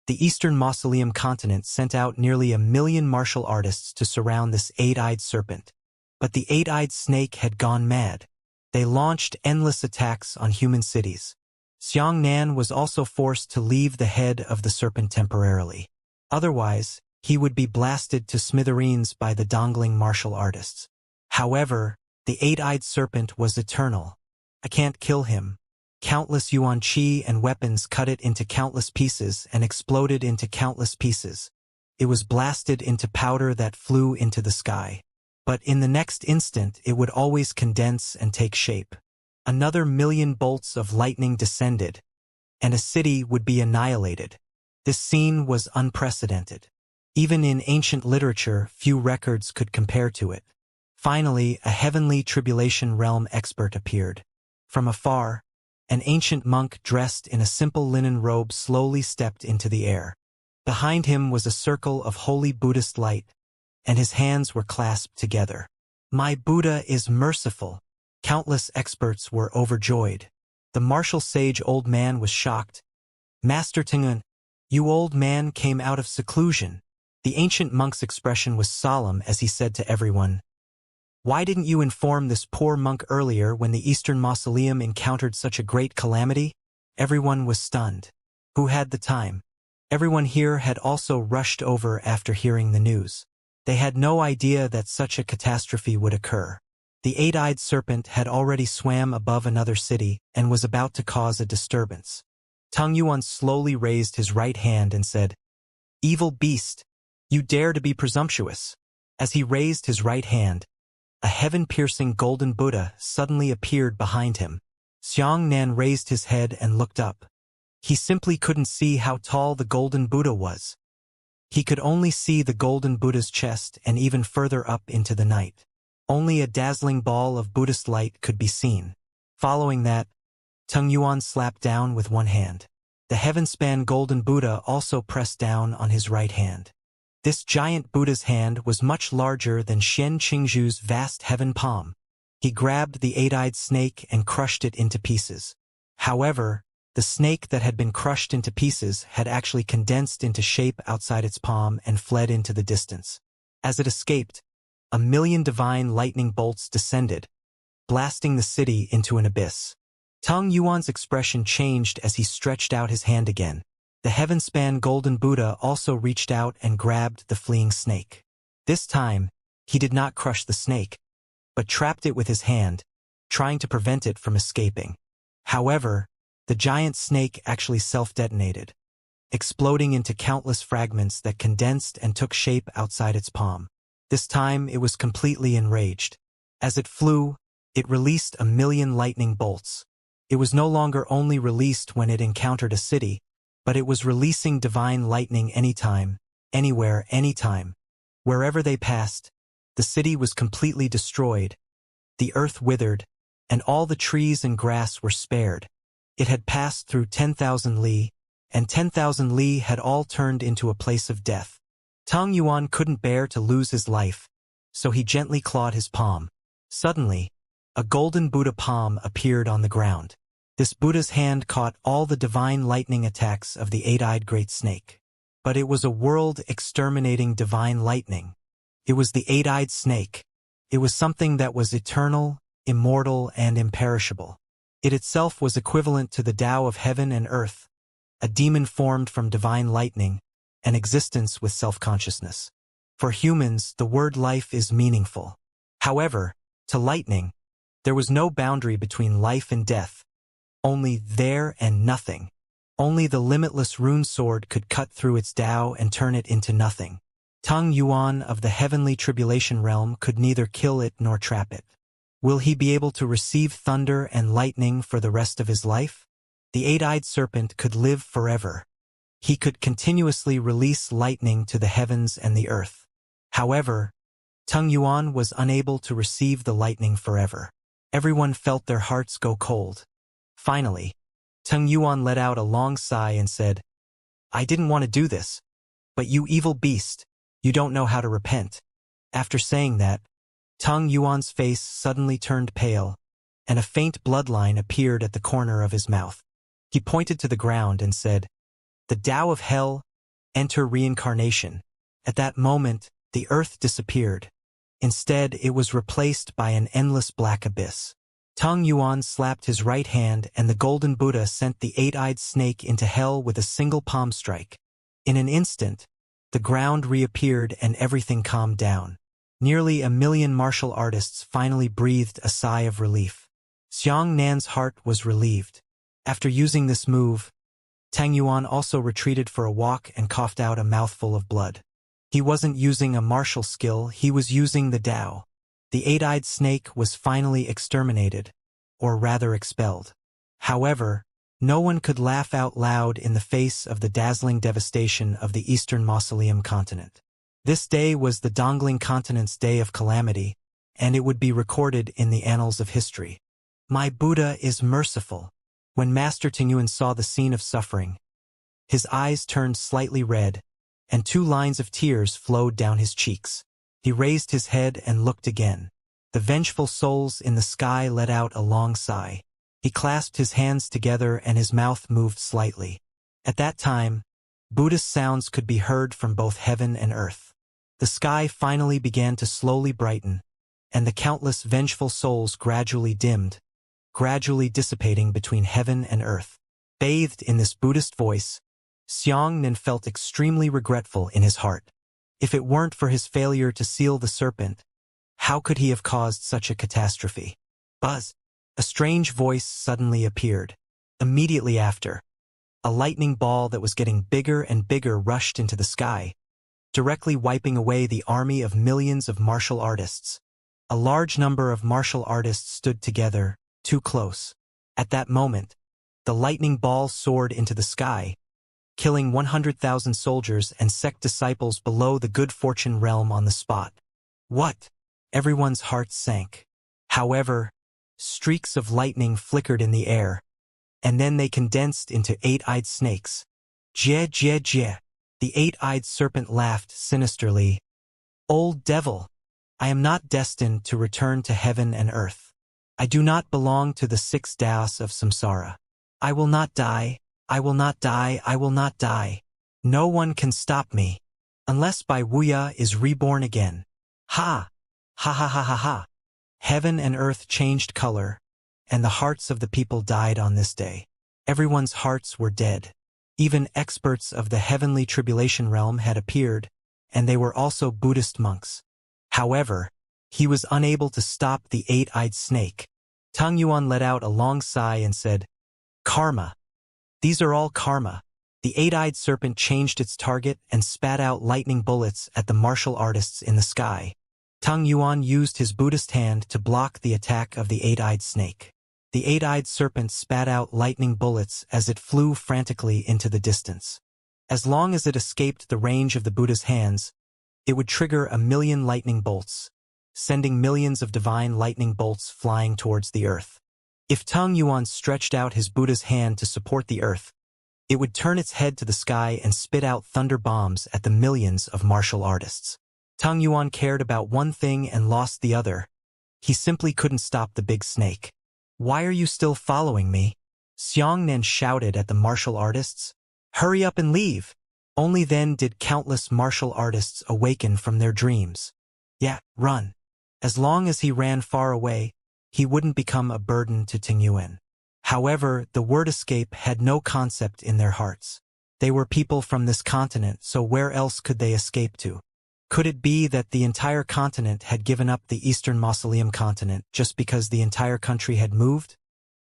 the Eastern Mausoleum continent sent out nearly 1 million martial artists to surround this eight-eyed serpent. But the eight-eyed snake had gone mad. They launched endless attacks on human cities. Xianxia was also forced to leave the head of the serpent temporarily. Otherwise, he would be blasted to smithereens by the Dongling martial artists. However, the eight-eyed serpent was eternal. I can't kill him. Countless Yuan Qi and weapons cut it into countless pieces and exploded into countless pieces. It was blasted into powder that flew into the sky. But in the next instant it would always condense and take shape. Another 1,000,000 bolts of lightning descended, and a city would be annihilated. This scene was unprecedented. Even in ancient literature, few records could compare to it. Finally, a heavenly tribulation realm expert appeared. From afar, an ancient monk dressed in a simple linen robe slowly stepped into the air. Behind him was a circle of holy Buddhist light, and his hands were clasped together. "My Buddha is merciful." Countless experts were overjoyed. The martial sage old man was shocked. "Master Tingun, you old man came out of seclusion." The ancient monk's expression was solemn as he said to everyone, "Why didn't you inform this poor monk earlier when the Eastern Mausoleum encountered such a great calamity?" Everyone was stunned. Who had the time? Everyone here had also rushed over after hearing the news. They had no idea that such a catastrophe would occur. The eight-eyed serpent had already swam above another city and was about to cause a disturbance. Tung Yuan slowly raised his right hand and said, "Evil beast, you dare to be presumptuous." As he raised his right hand, a heaven-piercing golden Buddha suddenly appeared behind him. Xianxia raised his head and looked up. He simply couldn't see how tall the golden Buddha was. He could only see the golden Buddha's chest and even further up into the night. Only a dazzling ball of Buddhist light could be seen. Following that, Tung Yuan slapped down with one hand. The heaven-span golden Buddha also pressed down on his right hand. This giant Buddha's hand was much larger than Xian Qingzhu's vast heaven palm. He grabbed the eight-eyed snake and crushed it into pieces. However, the snake that had been crushed into pieces had actually condensed into shape outside its palm and fled into the distance. As it escaped, 1,000,000 divine lightning bolts descended, blasting the city into an abyss. Tung Yuan's expression changed as he stretched out his hand again. The heaven-span golden Buddha also reached out and grabbed the fleeing snake. This time, he did not crush the snake, but trapped it with his hand, trying to prevent it from escaping. However, the giant snake actually self-detonated, exploding into countless fragments that condensed and took shape outside its palm. This time, it was completely enraged. As it flew, it released 1,000,000 lightning bolts. It was no longer only released when it encountered a city, but it was releasing divine lightning anytime, anywhere, anytime. Wherever they passed, the city was completely destroyed, the earth withered, and all the trees and grass were spared. It had passed through 10,000 li, and 10,000 li had all turned into a place of death. Tang Yuan couldn't bear to lose his life, so he gently clawed his palm. Suddenly, a golden Buddha palm appeared on the ground. This Buddha's hand caught all the divine lightning attacks of the eight-eyed great snake. But it was a world-exterminating divine lightning. It was the eight-eyed snake. It was something that was eternal, immortal, and imperishable. It itself was equivalent to the Tao of heaven and earth, a demon formed from divine lightning, an existence with self-consciousness. For humans, the word life is meaningful. However, to lightning, there was no boundary between life and death, only there and nothing. Only the limitless rune sword could cut through its Tao and turn it into nothing. Tang Yuan of the heavenly tribulation realm could neither kill it nor trap it. Will he be able to receive thunder and lightning for the rest of his life? The eight-eyed serpent could live forever. He could continuously release lightning to the heavens and the earth. However, Tang Yuan was unable to receive the lightning forever. Everyone felt their hearts go cold. Finally, Tang Yuan let out a long sigh and said, "I didn't want to do this. But you evil beast, you don't know how to repent." After saying that, Tang Yuan's face suddenly turned pale, and a faint bloodline appeared at the corner of his mouth. He pointed to the ground and said, "The Tao of Hell, enter Reincarnation." At that moment, the earth disappeared. Instead, it was replaced by an endless black abyss. Tang Yuan slapped his right hand, and the golden Buddha sent the eight-eyed snake into hell with a single palm strike. In an instant, the ground reappeared and everything calmed down. Nearly 1,000,000 martial artists finally breathed a sigh of relief. Xianxia's heart was relieved. After using this move, Tang Yuan also retreated for a walk and coughed out a mouthful of blood. He wasn't using a martial skill, he was using the Tao. The eight-eyed snake was finally exterminated, or rather expelled. However, no one could laugh out loud in the face of the dazzling devastation of the Eastern Mausoleum continent. This day was the Dongling continent's day of calamity, and it would be recorded in the annals of history. My Buddha is merciful. When Master Tingyuan saw the scene of suffering, his eyes turned slightly red, and 2 lines of tears flowed down his cheeks. He raised his head and looked again. The vengeful souls in the sky let out a long sigh. He clasped his hands together and his mouth moved slightly. At that time, Buddhist sounds could be heard from both heaven and earth. The sky finally began to slowly brighten, and the countless vengeful souls gradually dimmed, gradually dissipating between heaven and earth. Bathed in this Buddhist voice, Xianxian felt extremely regretful in his heart. If it weren't for his failure to seal the serpent, how could he have caused such a catastrophe? Buzz! A strange voice suddenly appeared. Immediately after, a lightning ball that was getting bigger and bigger rushed into the sky, directly wiping away the army of millions of martial artists. A large number of martial artists stood together, too close. At that moment, the lightning ball soared into the sky, killing 100,000 soldiers and sect disciples below the good fortune realm on the spot. What? Everyone's hearts sank. However, streaks of lightning flickered in the air, and then they condensed into 8-eyed snakes. Jie, jie, jie. The 8-eyed serpent laughed sinisterly. Old devil, I am not destined to return to heaven and earth. I do not belong to the 6 Taos of samsara. I will not die, I will not die, I will not die. No one can stop me, unless by Wuxia is reborn again. Ha! Ha ha ha ha ha! Heaven and earth changed color, and the hearts of the people died on this day. Everyone's hearts were dead. Even experts of the heavenly tribulation realm had appeared, and they were also Buddhist monks. However, he was unable to stop the 8-eyed snake. Tang Yuan let out a long sigh and said, "Karma. These are all karma." The 8-eyed serpent changed its target and spat out lightning bullets at the martial artists in the sky. Tang Yuan used his Buddhist hand to block the attack of the 8-eyed snake. The 8-eyed serpent spat out lightning bullets as it flew frantically into the distance. As long as it escaped the range of the Buddha's hands, it would trigger 1,000,000 lightning bolts, sending millions of divine lightning bolts flying towards the earth. If Tang Yuan stretched out his Buddha's hand to support the earth, It would turn its head to the sky and spit out thunder bombs at the millions of martial artists. Tung Yuan cared about one thing and lost the other. He simply couldn't stop the big snake. "Why are you still following me?" Xianxia shouted at the martial artists. "Hurry up and leave!" Only then did countless martial artists awaken from their dreams. Yeah, run. As long as he ran far away, he wouldn't become a burden to Tung Yuan. However, the word escape had no concept in their hearts. They were people from this continent, so where else could they escape to? Could it be that the entire continent had given up the Eastern Mausoleum continent just because the entire country had moved?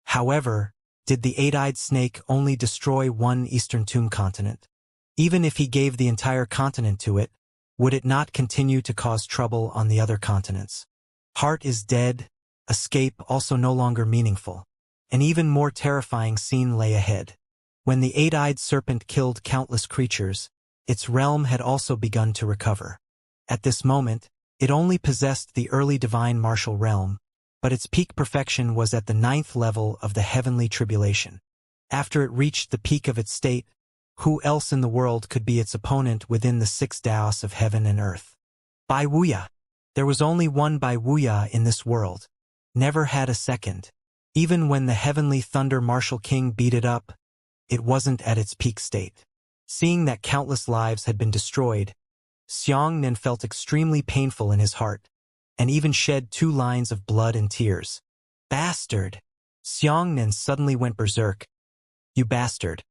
However, did the eight-eyed snake only destroy one Eastern Tomb continent? Even if he gave the entire continent to it, would it not continue to cause trouble on the other continents? Heart is dead, escape also no longer meaningful. An even more terrifying scene lay ahead. When the eight-eyed serpent killed countless creatures, its realm had also begun to recover. At this moment, it only possessed the early divine martial realm, but its peak perfection was at the 9th level of the heavenly tribulation. After it reached the peak of its state, who else in the world could be its opponent within the 6 Daos of heaven and earth? Bai Wuya. There was only one Bai Wuya in this world. Never had a second. Even when the heavenly thunder martial king beat it up, it wasn't at its peak state. Seeing that countless lives had been destroyed, Xianxia felt extremely painful in his heart, and even shed 2 lines of blood and tears. Bastard! Xianxia suddenly went berserk. You bastard!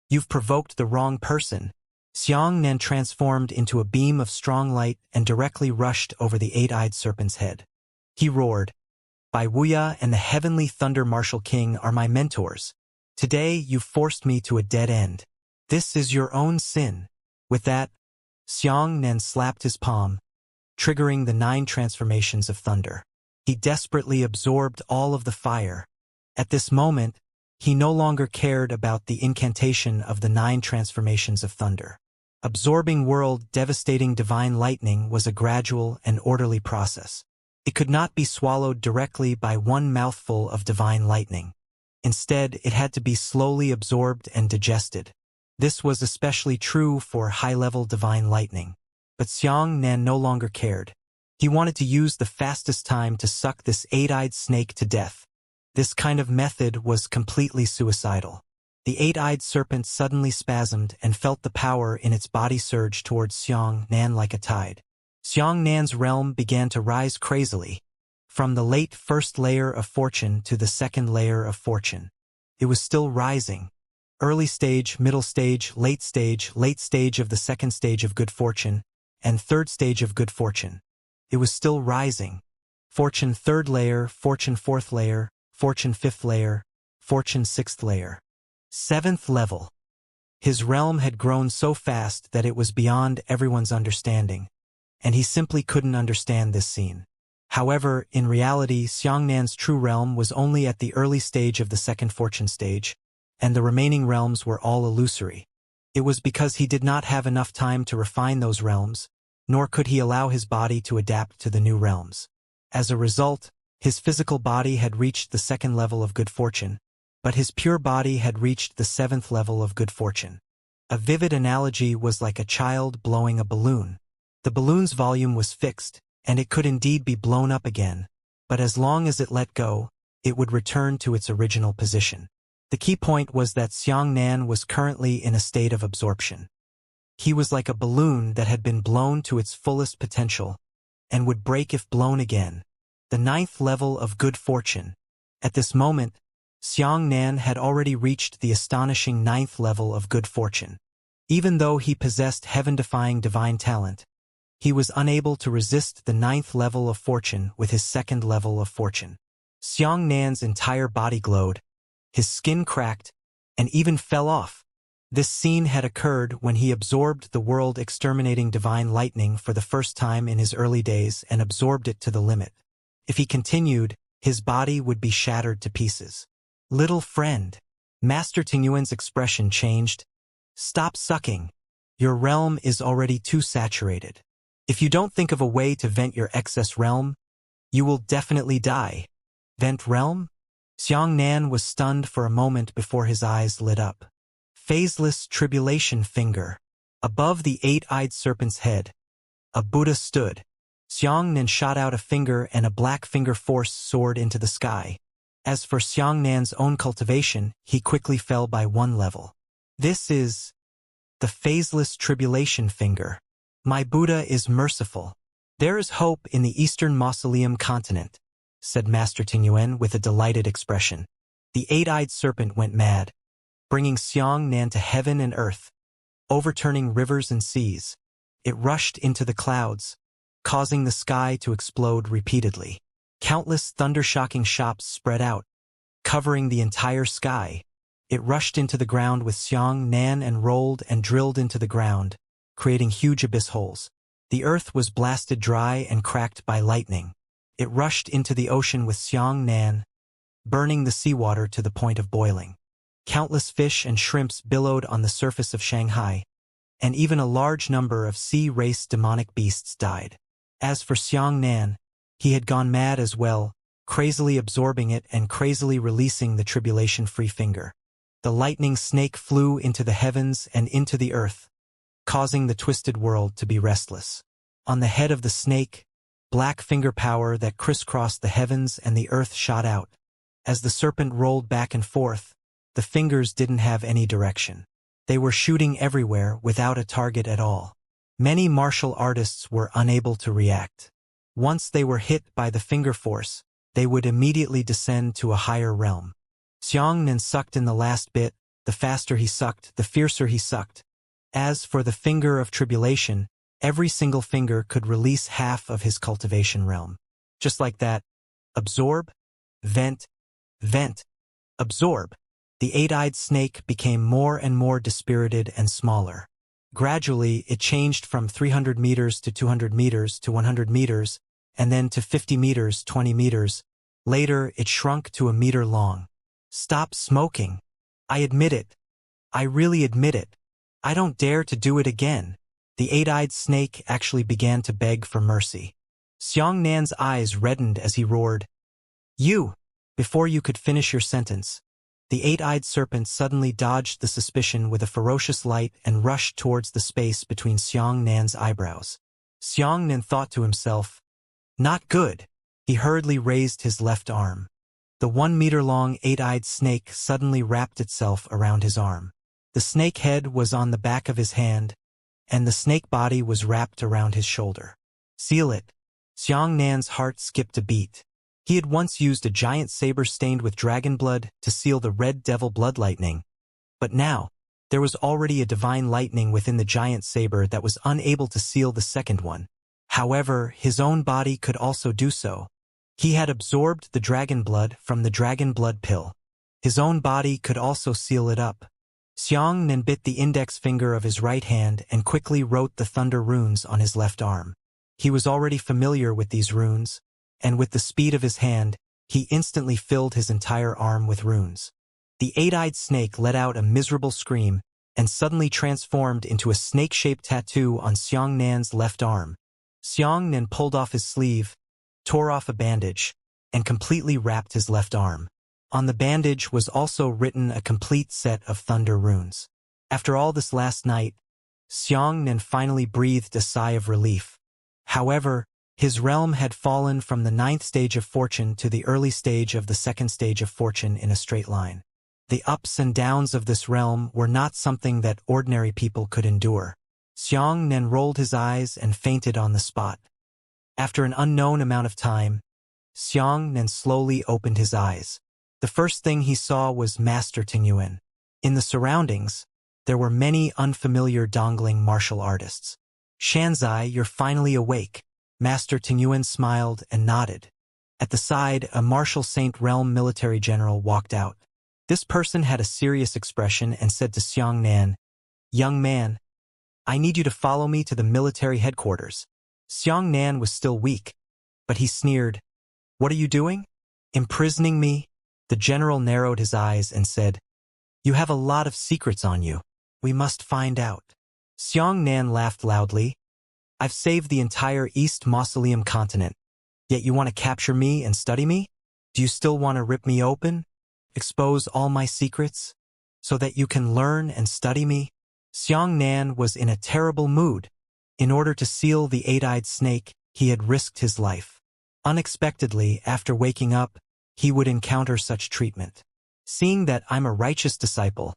You've provoked the wrong person. Xianxia transformed into a beam of strong light and directly rushed over the eight-eyed serpent's head. He roared, "Bai Wuya and the heavenly thunder martial king are my mentors. Today you've forced me to a dead end. This is your own sin." With that, Xianxia slapped his palm, triggering the 9 transformations of thunder. He desperately absorbed all of the fire. At this moment, he no longer cared about the incantation of the 9 transformations of thunder. Absorbing world-devastating divine lightning was a gradual and orderly process. It could not be swallowed directly by one mouthful of divine lightning. Instead, it had to be slowly absorbed and digested. This was especially true for high-level divine lightning. But Xianxia no longer cared. He wanted to use the fastest time to suck this eight-eyed snake to death. This kind of method was completely suicidal. The eight-eyed serpent suddenly spasmed and felt the power in its body surge towards Xianxia like a tide. Xianxia's realm began to rise crazily, from the late first layer of fortune to the second layer of fortune. It was still rising. Early stage, middle stage, late stage of the second stage of good fortune, and third stage of good fortune. It was still rising. Fortune 3rd layer, fortune 4th layer, fortune 5th layer, fortune 6th layer. 7th level. His realm had grown so fast that it was beyond everyone's understanding, and he simply couldn't understand this scene. However, in reality, Xianxia's true realm was only at the early stage of the second fortune stage, and the remaining realms were all illusory. It was because he did not have enough time to refine those realms, nor could he allow his body to adapt to the new realms. As a result, his physical body had reached the 2nd level of good fortune, but his pure body had reached the 7th level of good fortune. A vivid analogy was like a child blowing a balloon. The balloon's volume was fixed, and it could indeed be blown up again, but as long as it let go, it would return to its original position. The key point was that Xianxia was currently in a state of absorption. He was like a balloon that had been blown to its fullest potential, and would break if blown again. The 9th level of good fortune. At this moment, Xianxia had already reached the astonishing 9th level of good fortune. Even though he possessed heaven-defying divine talent, he was unable to resist the 9th level of fortune with his 2nd level of fortune. Xianxia's entire body glowed, his skin cracked, and even fell off. This scene had occurred when he absorbed the world-exterminating divine lightning for the first time in his early days and absorbed it to the limit. If he continued, his body would be shattered to pieces. "Little friend." Master Tingyuan's expression changed. "Stop sucking. Your realm is already too saturated. If you don't think of a way to vent your excess realm, you will definitely die." Vent realm? Xianxia was stunned for a moment before his eyes lit up. Phaseless tribulation finger. Above the eight-eyed serpent's head, a Buddha stood. Xianxia shot out a finger and a black finger force soared into the sky. As for Xianxia's own cultivation, he quickly fell by one level. This is the phaseless tribulation finger. My Buddha is merciful. There is hope in the Eastern Mausoleum continent, said Master Tingyuan with a delighted expression. The eight-eyed serpent went mad, bringing Xianxia to heaven and earth, overturning rivers and seas. It rushed into the clouds, causing the sky to explode repeatedly. Countless thunder-shocking shops spread out, covering the entire sky. It rushed into the ground with Xianxia and rolled and drilled into the ground, creating huge abyss holes. The earth was blasted dry and cracked by lightning. It rushed into the ocean with Xianxia, burning the seawater to the point of boiling. Countless fish and shrimps billowed on the surface of Shanghai, and even a large number of sea-race demonic beasts died. As for Xianxia, he had gone mad as well, crazily absorbing it and crazily releasing the tribulation-free finger. The lightning snake flew into the heavens and into the earth, causing the twisted world to be restless. On the head of the snake, black finger power that crisscrossed the heavens and the earth shot out. As the serpent rolled back and forth, the fingers didn't have any direction. They were shooting everywhere without a target at all. Many martial artists were unable to react. Once they were hit by the finger force, they would immediately descend to a higher realm. Xianxia sucked in the last bit. The faster he sucked, the fiercer he sucked. As for the finger of tribulation, every single finger could release half of his cultivation realm. Just like that. Absorb, vent, vent, absorb. The eight-eyed snake became more and more dispirited and smaller. Gradually, it changed from 300 meters to 200 meters to 100 meters, and then to 50 meters, 20 meters. Later, it shrunk to a meter long. Stop smoking. I admit it. I really admit it. I don't dare to do it again. The eight-eyed snake actually began to beg for mercy. Xianxia's eyes reddened as he roared, "You!" Before you could finish your sentence, the eight-eyed serpent suddenly dodged the suspicion with a ferocious light and rushed towards the space between Xianxia's eyebrows. Xianxia thought to himself, "Not good." He hurriedly raised his left arm. The 1 meter long eight-eyed snake suddenly wrapped itself around his arm. The snake head was on the back of his hand, and the snake body was wrapped around his shoulder. Seal it. Xianxia's heart skipped a beat. He had once used a giant saber stained with dragon blood to seal the red devil blood lightning. But now, there was already a divine lightning within the giant saber that was unable to seal the second one. However, his own body could also do so. He had absorbed the dragon blood from the dragon blood pill. His own body could also seal it up. Xianxia bit the index finger of his right hand and quickly wrote the thunder runes on his left arm. He was already familiar with these runes, and with the speed of his hand, he instantly filled his entire arm with runes. The eight-eyed snake let out a miserable scream and suddenly transformed into a snake-shaped tattoo on Xianxia's left arm. Xianxia pulled off his sleeve, tore off a bandage, and completely wrapped his left arm. On the bandage was also written a complete set of thunder runes. After all this last night, Xianxia finally breathed a sigh of relief. However, his realm had fallen from the 9th stage of fortune to the early stage of the 2nd stage of fortune in a straight line. The ups and downs of this realm were not something that ordinary people could endure. Xianxia rolled his eyes and fainted on the spot. After an unknown amount of time, Xianxia slowly opened his eyes. The first thing he saw was Master Tingyuan. In the surroundings, there were many unfamiliar dongling martial artists. "Xianxia, you're finally awake." Master Tingyuan smiled and nodded. At the side, a Martial Saint Realm military general walked out. This person had a serious expression and said to Xianxia, "Young man, I need you to follow me to the military headquarters." Xianxia was still weak, but he sneered, "What are you doing? Imprisoning me?" The general narrowed his eyes and said, "You have a lot of secrets on you. We must find out." Xianxia laughed loudly. "I've saved the entire East Mausoleum continent, yet you want to capture me and study me? Do you still want to rip me open? Expose all my secrets?" so that you can learn and study me? Xianxia was in a terrible mood. In order to seal the eight-eyed snake, he had risked his life. Unexpectedly, after waking up, he would encounter such treatment. Seeing that I'm a righteous disciple,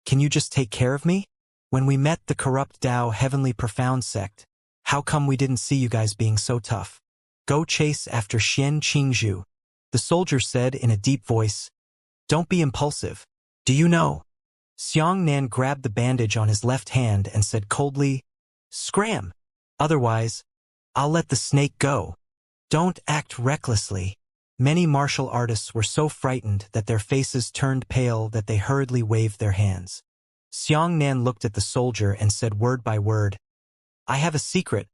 can you just take care of me? When we met the corrupt Tao Heavenly Profound sect, how come we didn't see you guys being so tough? Go chase after Xian Qingzhu. The soldier said in a deep voice. Don't be impulsive. Do you know? Xianxia grabbed the bandage on his left hand and said coldly, Scram! Otherwise, I'll let the snake go. Don't act recklessly. Many martial artists were so frightened that their faces turned pale that they hurriedly waved their hands. Xianxia looked at the soldier and said word by word, I have a secret,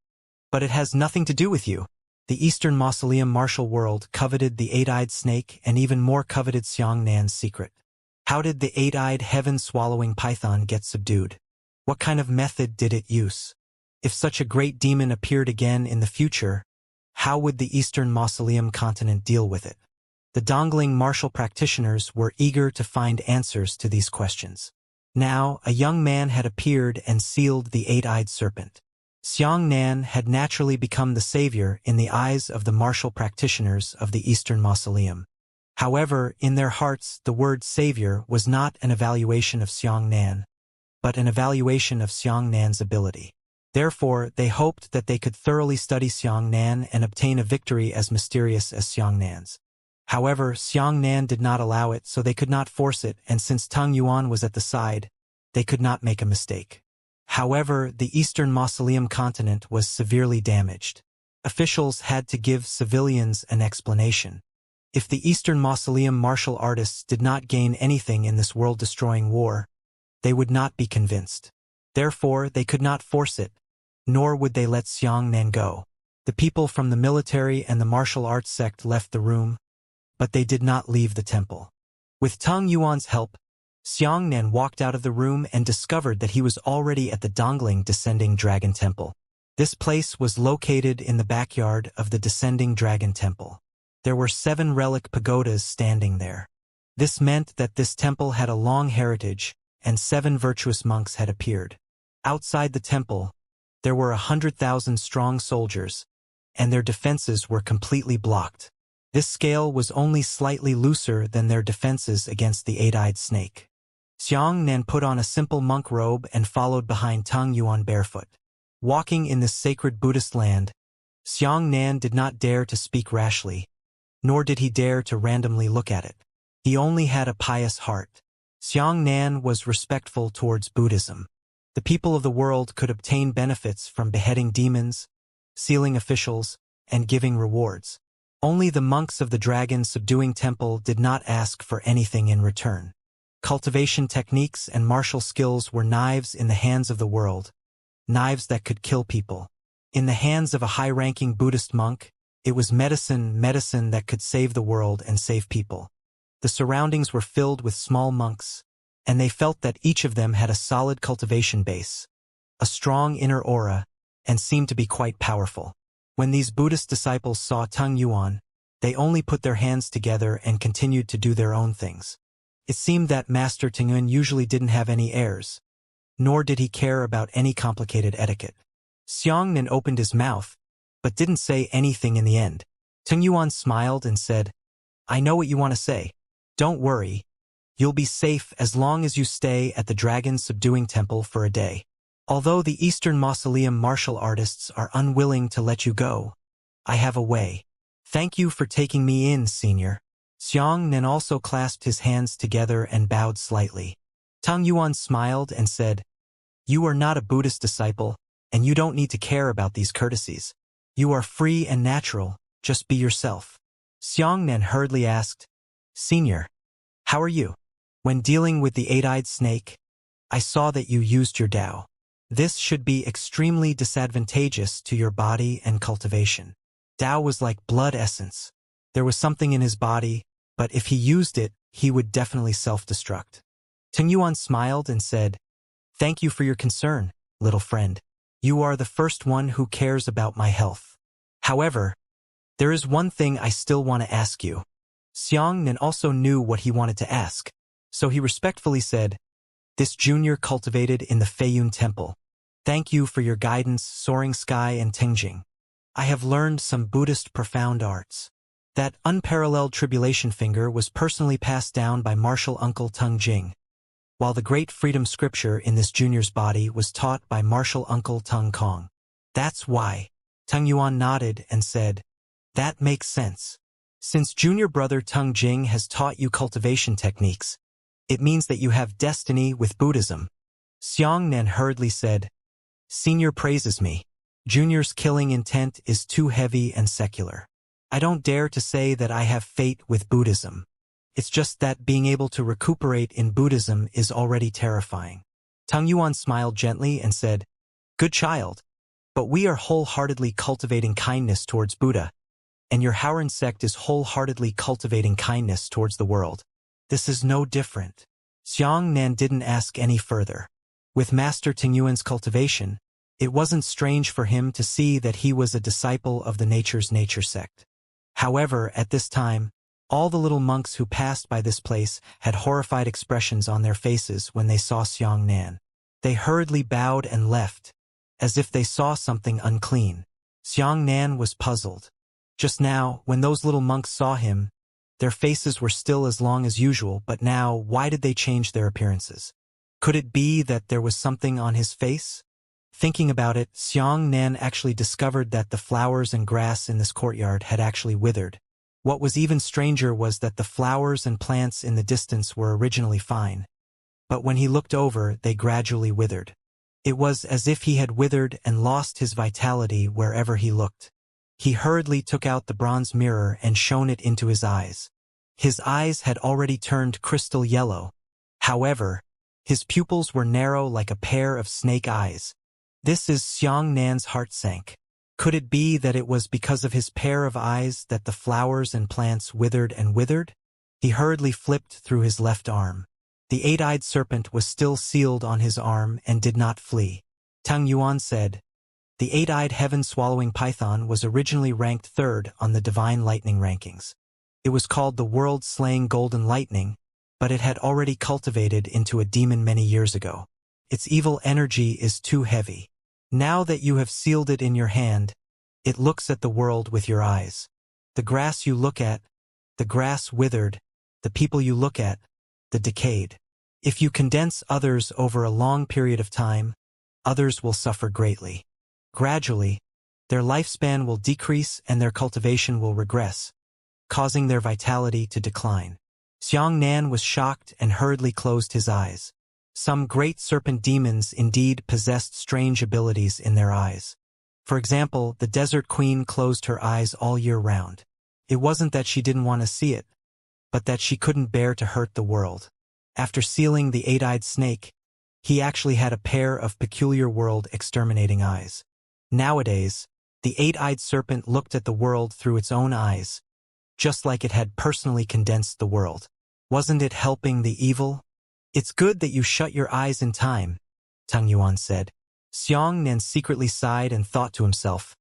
but it has nothing to do with you. The Eastern Mausoleum martial world coveted the eight-eyed snake and even more coveted Xianxia's secret. How did the eight-eyed heaven-swallowing python get subdued? What kind of method did it use? If such a great demon appeared again in the future, how would the Eastern Mausoleum continent deal with it? The Dongling martial practitioners were eager to find answers to these questions. Now, a young man had appeared and sealed the eight-eyed serpent. Xianxia had naturally become the savior in the eyes of the martial practitioners of the Eastern Mausoleum. However, in their hearts, the word savior was not an evaluation of Xianxia, but an evaluation of Xianxia's ability. Therefore, they hoped that they could thoroughly study Xianxia and obtain a victory as mysterious as Xianxia's. However, Xianxia did not allow it, so they could not force it, and since Tung Yuan was at the side, they could not make a mistake. However, the Eastern Mausoleum continent was severely damaged. Officials had to give civilians an explanation. If the Eastern Mausoleum martial artists did not gain anything in this world-destroying war, they would not be convinced. Therefore, they could not force it, nor would they let Xianxia go. The people from the military and the martial arts sect left the room, but they did not leave the temple. With Tung Yuan's help, Xianxia walked out of the room and discovered that he was already at the Dongling Descending Dragon Temple. This place was located in the backyard of the Descending Dragon Temple. There were 7 relic pagodas standing there. This meant that this temple had a long heritage, and 7 virtuous monks had appeared. Outside the temple, there were 100,000 strong soldiers, and their defenses were completely blocked. This scale was only slightly looser than their defenses against the eight-eyed snake. Xianxia put on a simple monk robe and followed behind Tung Yuan barefoot. Walking in this sacred Buddhist land, Xianxia did not dare to speak rashly, nor did he dare to randomly look at it. He only had a pious heart. Xianxia was respectful towards Buddhism. The people of the world could obtain benefits from beheading demons, sealing officials, and giving rewards. Only the monks of the dragon subduing temple did not ask for anything in return. Cultivation techniques and martial skills were knives in the hands of the world, knives that could kill people. In the hands of a high-ranking Buddhist monk, it was medicine that could save the world and save people. The surroundings were filled with small monks, and they felt that each of them had a solid cultivation base, a strong inner aura, and seemed to be quite powerful. When these Buddhist disciples saw Tung Yuan, they only put their hands together and continued to do their own things. It seemed that Master Tingyun usually didn't have any airs, nor did he care about any complicated etiquette. Xianxia opened his mouth, but didn't say anything in the end. Tung Yuan smiled and said, I know what you want to say. Don't worry. You'll be safe as long as you stay at the Dragon Subduing Temple for a day. Although the Eastern Mausoleum martial artists are unwilling to let you go, I have a way. Thank you for taking me in, senior. Xianxia also clasped his hands together and bowed slightly. Tung Yuan smiled and said, You are not a Buddhist disciple, and you don't need to care about these courtesies. You are free and natural, just be yourself. Xianxia hurriedly asked, Senior, how are you? When dealing with the eight-eyed snake, I saw that you used your Tao. This should be extremely disadvantageous to your body and cultivation. Tao was like blood essence. There was something in his body, but if he used it, he would definitely self-destruct. Tung Yuan smiled and said, Thank you for your concern, little friend. You are the first one who cares about my health. However, there is one thing I still want to ask you. Xianxia also knew what he wanted to ask, so he respectfully said, This junior cultivated in the Feiyun Temple. Thank you for your guidance, Soaring Sky and Tingjing. I have learned some Buddhist profound arts. That unparalleled tribulation finger was personally passed down by martial uncle Tung Jing, while the great freedom scripture in this junior's body was taught by martial uncle Tung Kong. That's why. Tung Yuan nodded and said, that makes sense. Since junior brother Tung Jing has taught you cultivation techniques, it means that you have destiny with Buddhism. Xianxia hurriedly said, Senior praises me. Junior's killing intent is too heavy and secular. I don't dare to say that I have fate with Buddhism. It's just that being able to recuperate in Buddhism is already terrifying. Tung Yuan smiled gently and said, Good child, but we are wholeheartedly cultivating kindness towards Buddha, and your Haoran sect is wholeheartedly cultivating kindness towards the world. This is no different. Xianxia didn't ask any further. With Master Tingyuan's cultivation, it wasn't strange for him to see that he was a disciple of the Nature's Nature sect. However, at this time, all the little monks who passed by this place had horrified expressions on their faces when they saw Xianxia. They hurriedly bowed and left, as if they saw something unclean. Xianxia was puzzled. Just now, when those little monks saw him, their faces were still as long as usual, but now, why did they change their appearances? Could it be that there was something on his face? Thinking about it, Xianxia actually discovered that the flowers and grass in this courtyard had actually withered. What was even stranger was that the flowers and plants in the distance were originally fine, but when he looked over, they gradually withered. It was as if he had withered and lost his vitality wherever he looked. He hurriedly took out the bronze mirror and shone it into his eyes. His eyes had already turned crystal yellow. However, his pupils were narrow like a pair of snake eyes. This is Xianxia's heart sank. Could it be that it was because of his pair of eyes that the flowers and plants withered and withered? He hurriedly flipped through his left arm. The eight-eyed serpent was still sealed on his arm and did not flee. Tung Yuan said, The eight-eyed heaven-swallowing python was originally ranked third on the divine lightning rankings. It was called the world-slaying golden lightning, but it had already cultivated into a demon many years ago. Its evil energy is too heavy. Now that you have sealed it in your hand, it looks at the world with your eyes. The grass you look at, the grass withered, the people you look at, the decayed. If you condense others over a long period of time, others will suffer greatly. Gradually, their lifespan will decrease and their cultivation will regress, causing their vitality to decline. Xianxia was shocked and hurriedly closed his eyes. Some great serpent demons indeed possessed strange abilities in their eyes. For example, the Desert Queen closed her eyes all year round. It wasn't that she didn't want to see it, but that she couldn't bear to hurt the world. After sealing the eight-eyed snake, he actually had a pair of peculiar world-exterminating eyes. Nowadays, the eight-eyed serpent looked at the world through its own eyes, just like it had personally condensed the world. Wasn't it helping the evil? It's good that you shut your eyes in time, Tung Yuan said. Xianxia secretly sighed and thought to himself,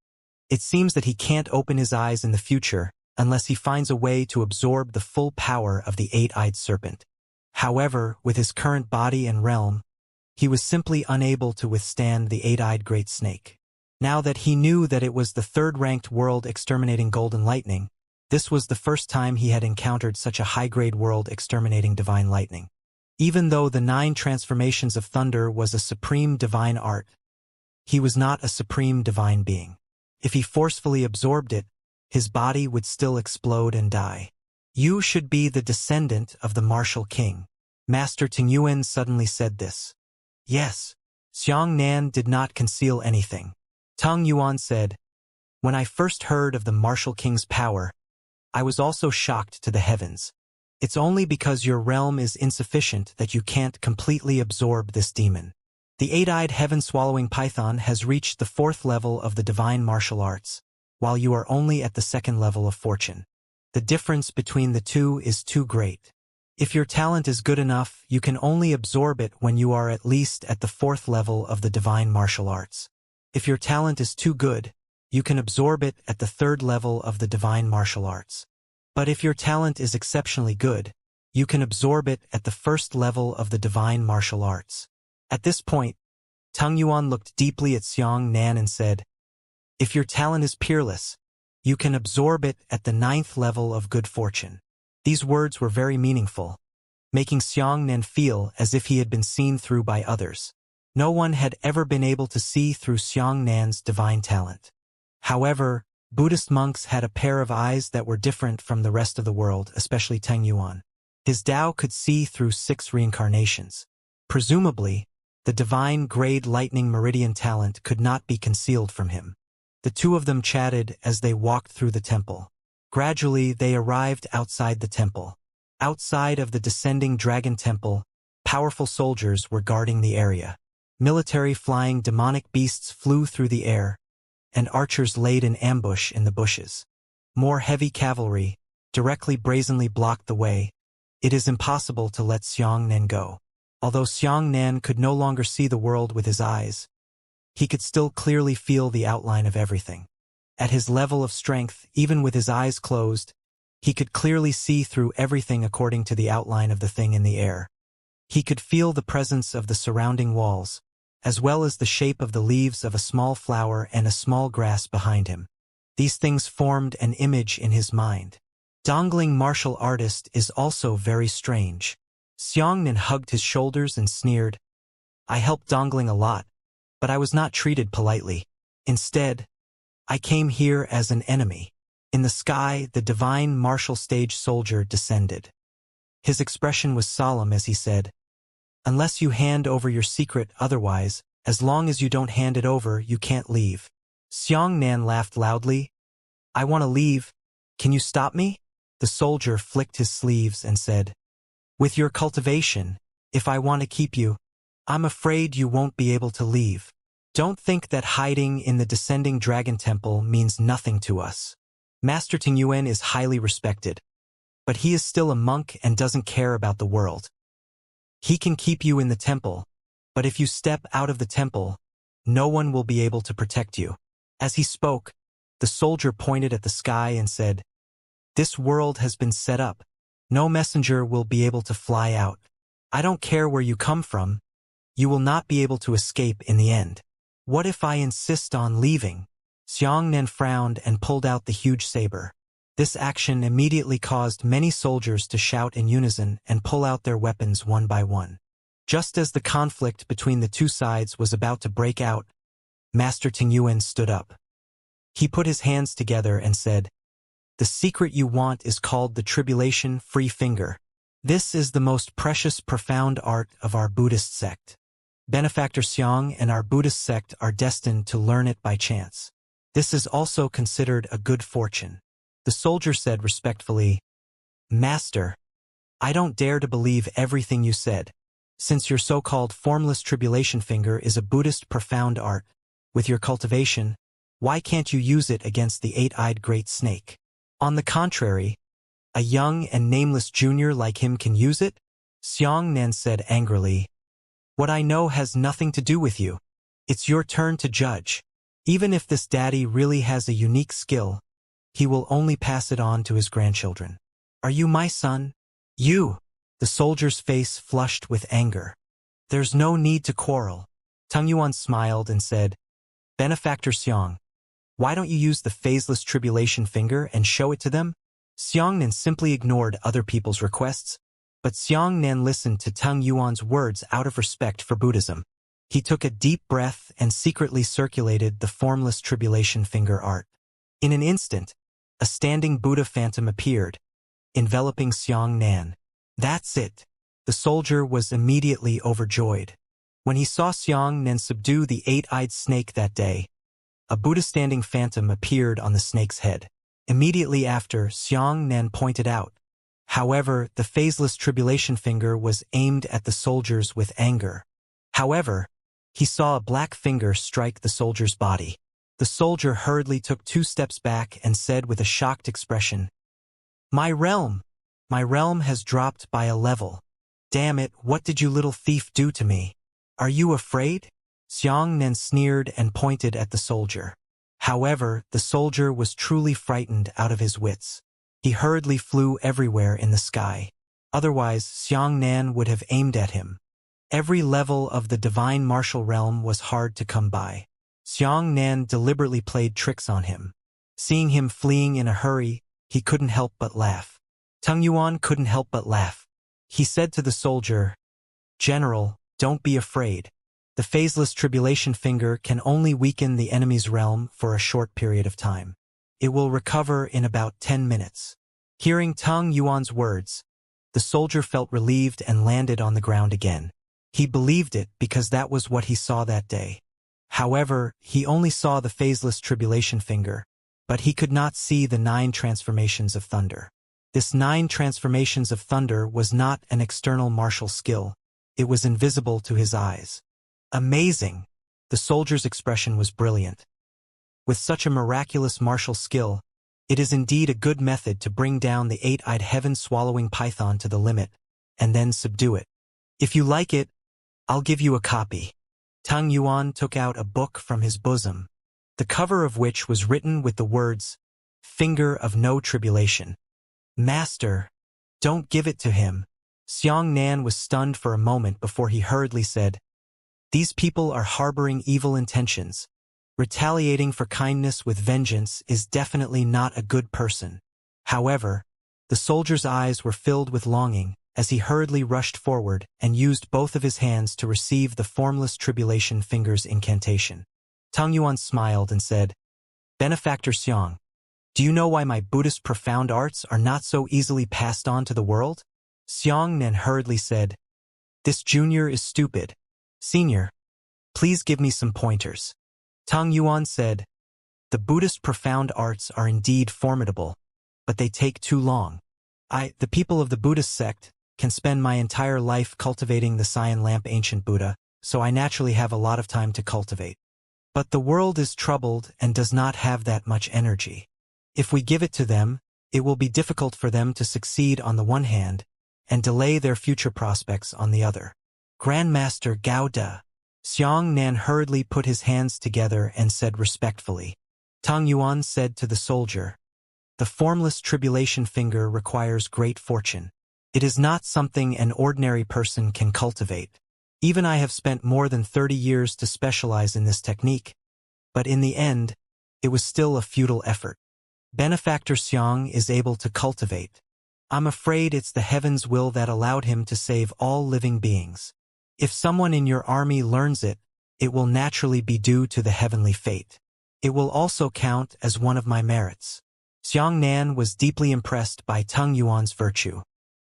it seems that he can't open his eyes in the future unless he finds a way to absorb the full power of the eight-eyed serpent. However, with his current body and realm, he was simply unable to withstand the eight-eyed great snake. Now that he knew that it was the third-ranked world-exterminating golden lightning, this was the first time he had encountered such a high-grade world-exterminating divine lightning. Even though the 9 transformations of thunder was a supreme divine art, he was not a supreme divine being. If he forcefully absorbed it, his body would still explode and die. You should be the descendant of the martial king. Master Tingyuan suddenly said this. Yes. Xianxia did not conceal anything. Tung Yuan said, When I first heard of the martial king's power, I was also shocked to the heavens. It's only because your realm is insufficient that you can't completely absorb this demon. The eight-eyed heaven-swallowing python has reached the 4th level of the divine martial arts, while you are only at the 2nd level of fortune. The difference between the two is too great. If your talent is good enough, you can only absorb it when you are at least at the 4th level of the divine martial arts. If your talent is too good, you can absorb it at the 3rd level of the divine martial arts. But if your talent is exceptionally good, You can absorb it at the first level of the divine martial arts. At this point, Tung Yuan looked deeply at Xiang Nan and said, if your talent is peerless, you can absorb it at the 9th level of good fortune. These words were very meaningful, making Xiang Nan feel as if he had been seen through by others. No one had ever been able to see through Xiang Nan's divine talent. However, Buddhist monks had a pair of eyes that were different from the rest of the world, especially Tung Yuan. His Tao could see through 6 reincarnations. Presumably, the divine grade lightning meridian talent could not be concealed from him. The two of them chatted as they walked through the temple. Gradually, they arrived outside the temple. Outside of the descending dragon temple, powerful soldiers were guarding the area. Military flying demonic beasts flew through the air, and archers laid in ambush in the bushes. More heavy cavalry directly brazenly blocked the way. It is impossible to let Xiang Nan go. Although Xiang Nan could no longer see the world with his eyes, he could still clearly feel the outline of everything. At his level of strength, even with his eyes closed, he could clearly see through everything according to the outline of the thing in the air. He could feel the presence of the surrounding walls, as well as the shape of the leaves of a small flower and a small grass behind him. These things formed an image in his mind. Dongling martial artist is also very strange. Xiang Nan hugged his shoulders and sneered, I helped Dongling a lot, but I was not treated politely. Instead, I came here as an enemy. In the sky, the divine martial stage soldier descended. His expression was solemn as he said, unless you hand over your secret, otherwise, as long as you don't hand it over, you can't leave. Xiang Nan laughed loudly. I want to leave. Can you stop me? The soldier flicked his sleeves and said, with your cultivation, if I want to keep you, I'm afraid you won't be able to leave. Don't think that hiding in the descending dragon temple means nothing to us. Master Ting Yuan is highly respected, but he is still a monk and doesn't care about the world. He can keep you in the temple, but if you step out of the temple, no one will be able to protect you. As he spoke, the soldier pointed at the sky and said, this world has been set up. No messenger will be able to fly out. I don't care where you come from. You will not be able to escape in the end. What if I insist on leaving? Xiang Nan frowned and pulled out the huge saber. This action immediately caused many soldiers to shout in unison and pull out their weapons one by one. Just as the conflict between the two sides was about to break out, Master Ting Yuan stood up. He put his hands together and said, the secret you want is called the tribulation-free finger. This is the most precious, profound art of our Buddhist sect. Benefactor Xiang and our Buddhist sect are destined to learn it by chance. This is also considered a good fortune. The soldier said respectfully, Master, I don't dare to believe everything you said. Since your so-called formless tribulation finger is a Buddhist profound art, with your cultivation, why can't you use it against the 8-eyed great snake? On the contrary, a young and nameless junior like him can use it? Xiang Nan said angrily, what I know has nothing to do with you. It's your turn to judge. Even if this daddy really has a unique skill, he will only pass it on to his grandchildren. Are you my son? You! The soldier's face flushed with anger. There's no need to quarrel. Tung Yuan smiled and said, Benefactor Xiang, why don't you use the phaseless tribulation finger and show it to them? Xiang Nan simply ignored other people's requests, but Xiang Nan listened to Tung Yuan's words out of respect for Buddhism. He took a deep breath and secretly circulated the formless tribulation finger art. In an instant, a standing Buddha phantom appeared, enveloping Xiang Nan. That's it. The soldier was immediately overjoyed. When he saw Xiang Nan subdue the 8-eyed snake that day, a Buddha-standing phantom appeared on the snake's head. Immediately after, Xiang Nan pointed out. However, the phaseless tribulation finger was aimed at the soldiers with anger. However, he saw a black finger strike the soldier's body. The soldier hurriedly took 2 steps back and said with a shocked expression, My realm has dropped by a level. Damn it, what did you little thief do to me? Are you afraid? Xiang Nan sneered and pointed at the soldier. However, the soldier was truly frightened out of his wits. He hurriedly flew everywhere in the sky. Otherwise, Xianxia would have aimed at him. Every level of the divine martial realm was hard to come by. Xianxia deliberately played tricks on him. Seeing him fleeing in a hurry, he couldn't help but laugh. Tung Yuan couldn't help but laugh. He said to the soldier, "General, don't be afraid. The phaseless tribulation finger can only weaken the enemy's realm for a short period of time. It will recover in about 10 minutes. Hearing Tung Yuan's words, the soldier felt relieved and landed on the ground again. He believed it because that was what he saw that day. However, he only saw the phaseless tribulation finger, but he could not see the 9 transformations of thunder. This 9 transformations of thunder was not an external martial skill. It was invisible to his eyes. Amazing! The soldier's expression was brilliant. With such a miraculous martial skill, it is indeed a good method to bring down the 8-eyed heaven-swallowing python to the limit, and then subdue it. If you like it, I'll give you a copy. Tung Yuan took out a book from his bosom, the cover of which was written with the words, "Finger of No Tribulation." Master, don't give it to him. Xianxia was stunned for a moment before he hurriedly said, "These people are harboring evil intentions. Retaliating for kindness with vengeance is definitely not a good person." However, the soldier's eyes were filled with longing as he hurriedly rushed forward and used both of his hands to receive the formless tribulation finger's incantation. Tung Yuan smiled and said, "Benefactor Xiang, do you know why my Buddhist profound arts are not so easily passed on to the world?" Xianxia hurriedly said, "This junior is stupid. Senior, please give me some pointers." Tung Yuan said, "The Buddhist profound arts are indeed formidable, but they take too long. The people of the Buddhist sect, can spend my entire life cultivating the Cyan Lamp Ancient Buddha, so I naturally have a lot of time to cultivate. But the world is troubled and does not have that much energy. If we give it to them, it will be difficult for them to succeed on the one hand, and delay their future prospects on the other." Grandmaster Gao De. Xianxia hurriedly put his hands together and said respectfully. Tung Yuan said to the soldier, "The formless tribulation finger requires great fortune. It is not something an ordinary person can cultivate. Even I have spent more than 30 years to specialize in this technique, but in the end, it was still a futile effort. Benefactor Xiang is able to cultivate. I'm afraid it's the heaven's will that allowed him to save all living beings. If someone in your army learns it, it will naturally be due to the heavenly fate. It will also count as one of my merits." Xianxia was deeply impressed by Tung Yuan's virtue.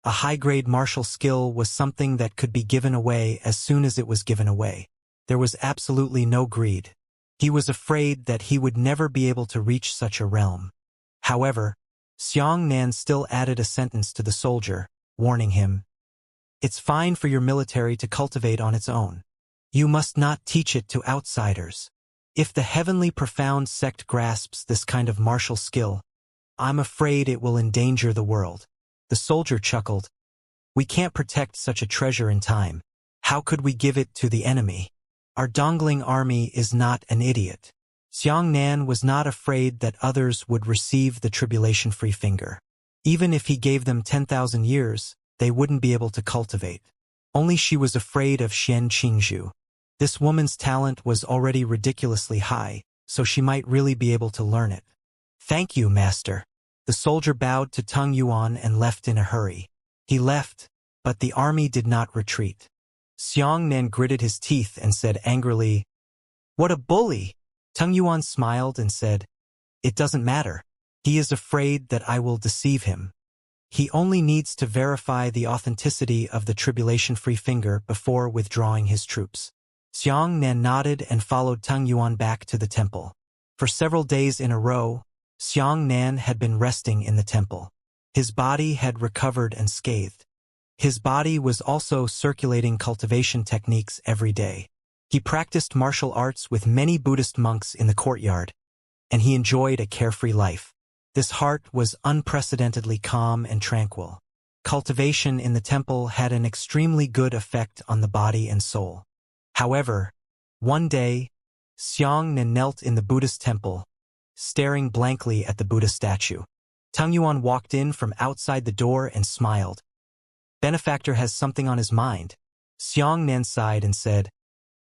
A high-grade martial skill was something that could be given away as soon as it was given away. There was absolutely no greed. He was afraid that he would never be able to reach such a realm. However, Xianxia still added a sentence to the soldier, warning him, "It's fine for your military to cultivate on its own. You must not teach it to outsiders. If the heavenly profound sect grasps this kind of martial skill, I'm afraid it will endanger the world." The soldier chuckled. "We can't protect such a treasure in time. How could we give it to the enemy? Our Dongling army is not an idiot." Xianxia was not afraid that others would receive the tribulation-free finger. Even if he gave them 10,000 years, they wouldn't be able to cultivate. Only she was afraid of Xian Qingzhu. This woman's talent was already ridiculously high, so she might really be able to learn it. "Thank you, master." The soldier bowed to Tung Yuan and left in a hurry. He left, but the army did not retreat. Xianxia gritted his teeth and said angrily, "What a bully!" Tung Yuan smiled and said, "It doesn't matter. He is afraid that I will deceive him. He only needs to verify the authenticity of the tribulation-free finger before withdrawing his troops." Xianxia nodded and followed Tung Yuan back to the temple. For several days in a row, Xianxia had been resting in the temple. His body had recovered unscathed. His body was also circulating cultivation techniques every day. He practiced martial arts with many Buddhist monks in the courtyard, and he enjoyed a carefree life. This heart was unprecedentedly calm and tranquil. Cultivation in the temple had an extremely good effect on the body and soul. However, one day, Xianxia knelt in the Buddhist temple, staring blankly at the Buddha statue. Tung Yuan walked in from outside the door and smiled. Benefactor has something on his mind. Xianxia sighed and said,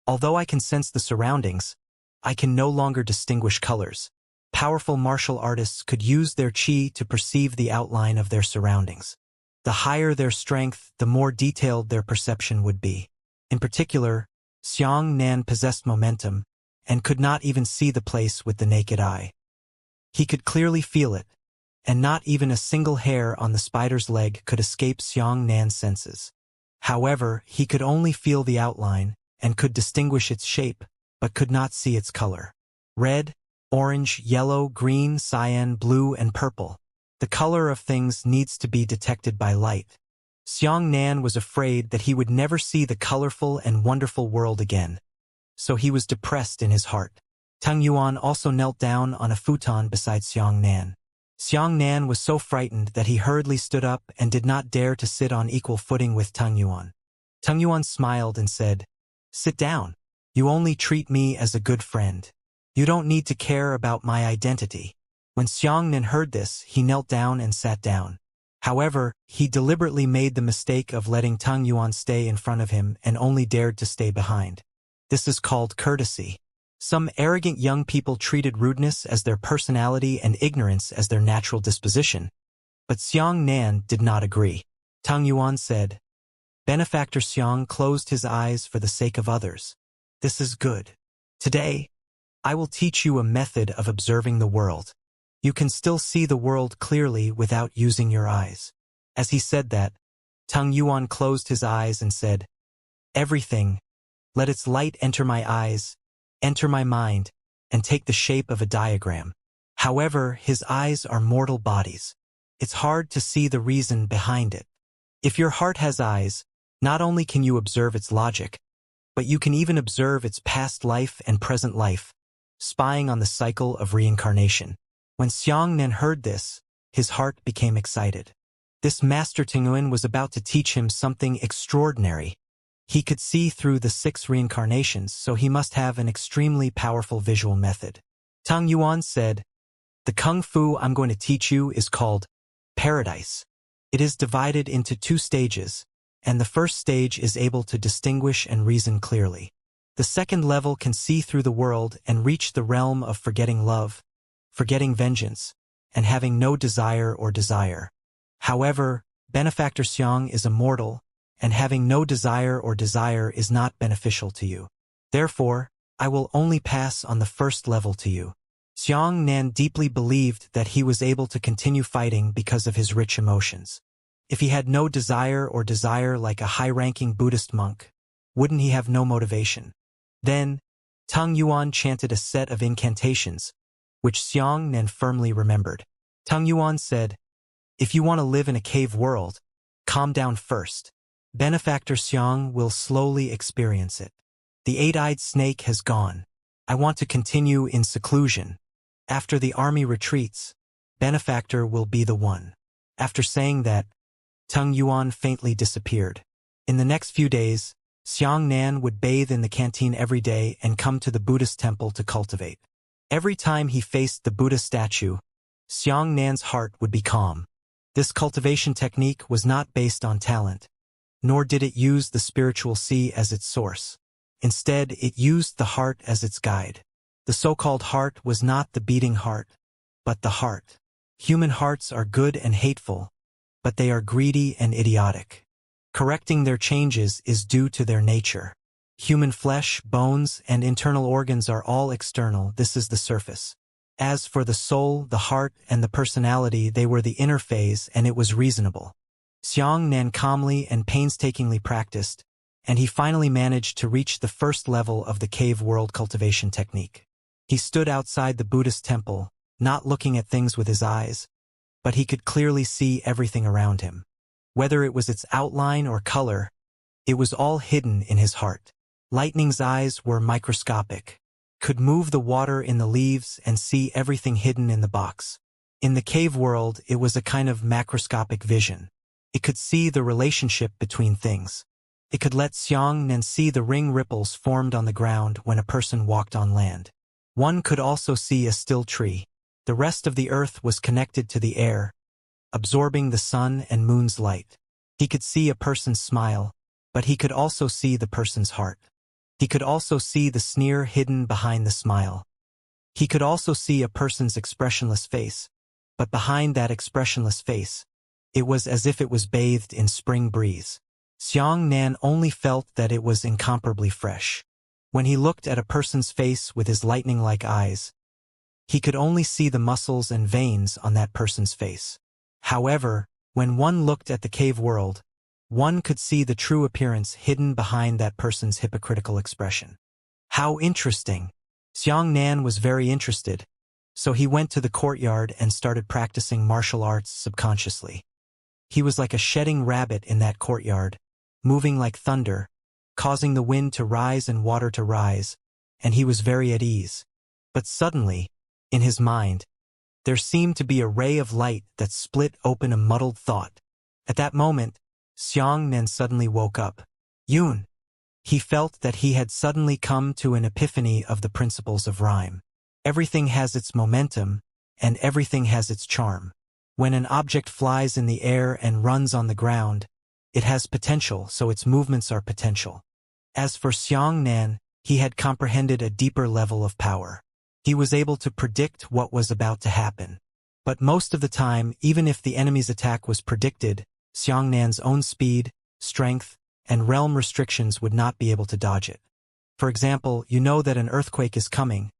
although I can sense the surroundings, I can no longer distinguish colors. Powerful martial artists could use their qi to perceive the outline of their surroundings. The higher their strength, the more detailed their perception would be. In particular, Xianxia possessed momentum and could not even see the place with the naked eye. He could clearly feel it, and not even a single hair on the spider's leg could escape Xianxia's senses. However, he could only feel the outline and could distinguish its shape, but could not see its color. Red, orange, yellow, green, cyan, blue, and purple. The color of things needs to be detected by light. Xianxia was afraid that he would never see the colorful and wonderful world again. So he was depressed in his heart. Tung Yuan also knelt down on a futon beside Xianxia. Xianxia was so frightened that he hurriedly stood up and did not dare to sit on equal footing with Tung Yuan. Tung Yuan smiled and said, sit down. You only treat me as a good friend. You don't need to care about my identity. When Xianxia heard this, he knelt down and sat down. However, he deliberately made the mistake of letting Tung Yuan stay in front of him and only dared to stay behind. This is called courtesy. Some arrogant young people treated rudeness as their personality and ignorance as their natural disposition. But Xianxia did not agree. Tung Yuan said, Benefactor Xiang closed his eyes for the sake of others. This is good. Today, I will teach you a method of observing the world. You can still see the world clearly without using your eyes. As he said that, Tung Yuan closed his eyes and said, everything, let its light enter my eyes, enter my mind, and take the shape of a diagram. However, his eyes are mortal bodies. It's hard to see the reason behind it. If your heart has eyes, not only can you observe its logic, but you can even observe its past life and present life, spying on the cycle of reincarnation. When Xianxia heard this, his heart became excited. This Master Tingyuan was about to teach him something extraordinary. He could see through the 6 reincarnations, so he must have an extremely powerful visual method. Tung Yuan said, the kung fu I'm going to teach you is called Paradise. It is divided into 2 stages, and the first stage is able to distinguish and reason clearly. The second level can see through the world and reach the realm of forgetting love, forgetting vengeance, and having no desire or desire. However, Benefactor Xiang is immortal, and having no desire or desire is not beneficial to you. Therefore, I will only pass on the first level to you. Xianxia deeply believed that he was able to continue fighting because of his rich emotions. If he had no desire or desire like a high-ranking Buddhist monk, wouldn't he have no motivation? Then, Tung Yuan chanted a set of incantations, which Xianxia firmly remembered. Tung Yuan said, if you want to live in a cave world, calm down first. Benefactor Xiang will slowly experience it. The 8-eyed snake has gone. I want to continue in seclusion. After the army retreats, Benefactor will be the one. After saying that, Tung Yuan faintly disappeared. In the next few days, Xianxia would bathe in the canteen every day and come to the Buddhist temple to cultivate. Every time he faced the Buddha statue, Xianxia's heart would be calm. This cultivation technique was not based on talent, nor did it use the spiritual sea as its source. Instead, it used the heart as its guide. The so-called heart was not the beating heart, but the heart. Human hearts are good and hateful, but they are greedy and idiotic. Correcting their changes is due to their nature. Human flesh, bones, and internal organs are all external. This is the surface. As for the soul, the heart, and the personality, they were the inner phase, and it was reasonable. Xianxia calmly and painstakingly practiced, and he finally managed to reach the first level of the cave world cultivation technique. He stood outside the Buddhist temple, not looking at things with his eyes, but he could clearly see everything around him. Whether it was its outline or color, it was all hidden in his heart. Lightning's eyes were microscopic, could move the water in the leaves and see everything hidden in the box. In the cave world, it was a kind of macroscopic vision. It could see the relationship between things. It could let Xianxia see the ring ripples formed on the ground when a person walked on land. One could also see a still tree. The rest of the earth was connected to the air, absorbing the sun and moon's light. He could see a person's smile, but he could also see the person's heart. He could also see the sneer hidden behind the smile. He could also see a person's expressionless face, but behind that expressionless face, it was as if it was bathed in spring breeze. Xianxia only felt that it was incomparably fresh. When he looked at a person's face with his lightning-like eyes, he could only see the muscles and veins on that person's face. However, when one looked at the cave world, one could see the true appearance hidden behind that person's hypocritical expression. How interesting! Xianxia was very interested, so he went to the courtyard and started practicing martial arts subconsciously. He was like a shedding rabbit in that courtyard, moving like thunder, causing the wind to rise and water to rise, and he was very at ease. But suddenly, in his mind, there seemed to be a ray of light that split open a muddled thought. At that moment, Xianxia suddenly woke up. Yun! He felt that he had suddenly come to an epiphany of the principles of rhyme. Everything has its momentum, and everything has its charm. When an object flies in the air and runs on the ground, it has potential, so its movements are potential. As for Xianxia, he had comprehended a deeper level of power. He was able to predict what was about to happen. But most of the time, even if the enemy's attack was predicted, Xianxia's own speed, strength, and realm restrictions would not be able to dodge it. For example, you know that an earthquake is coming,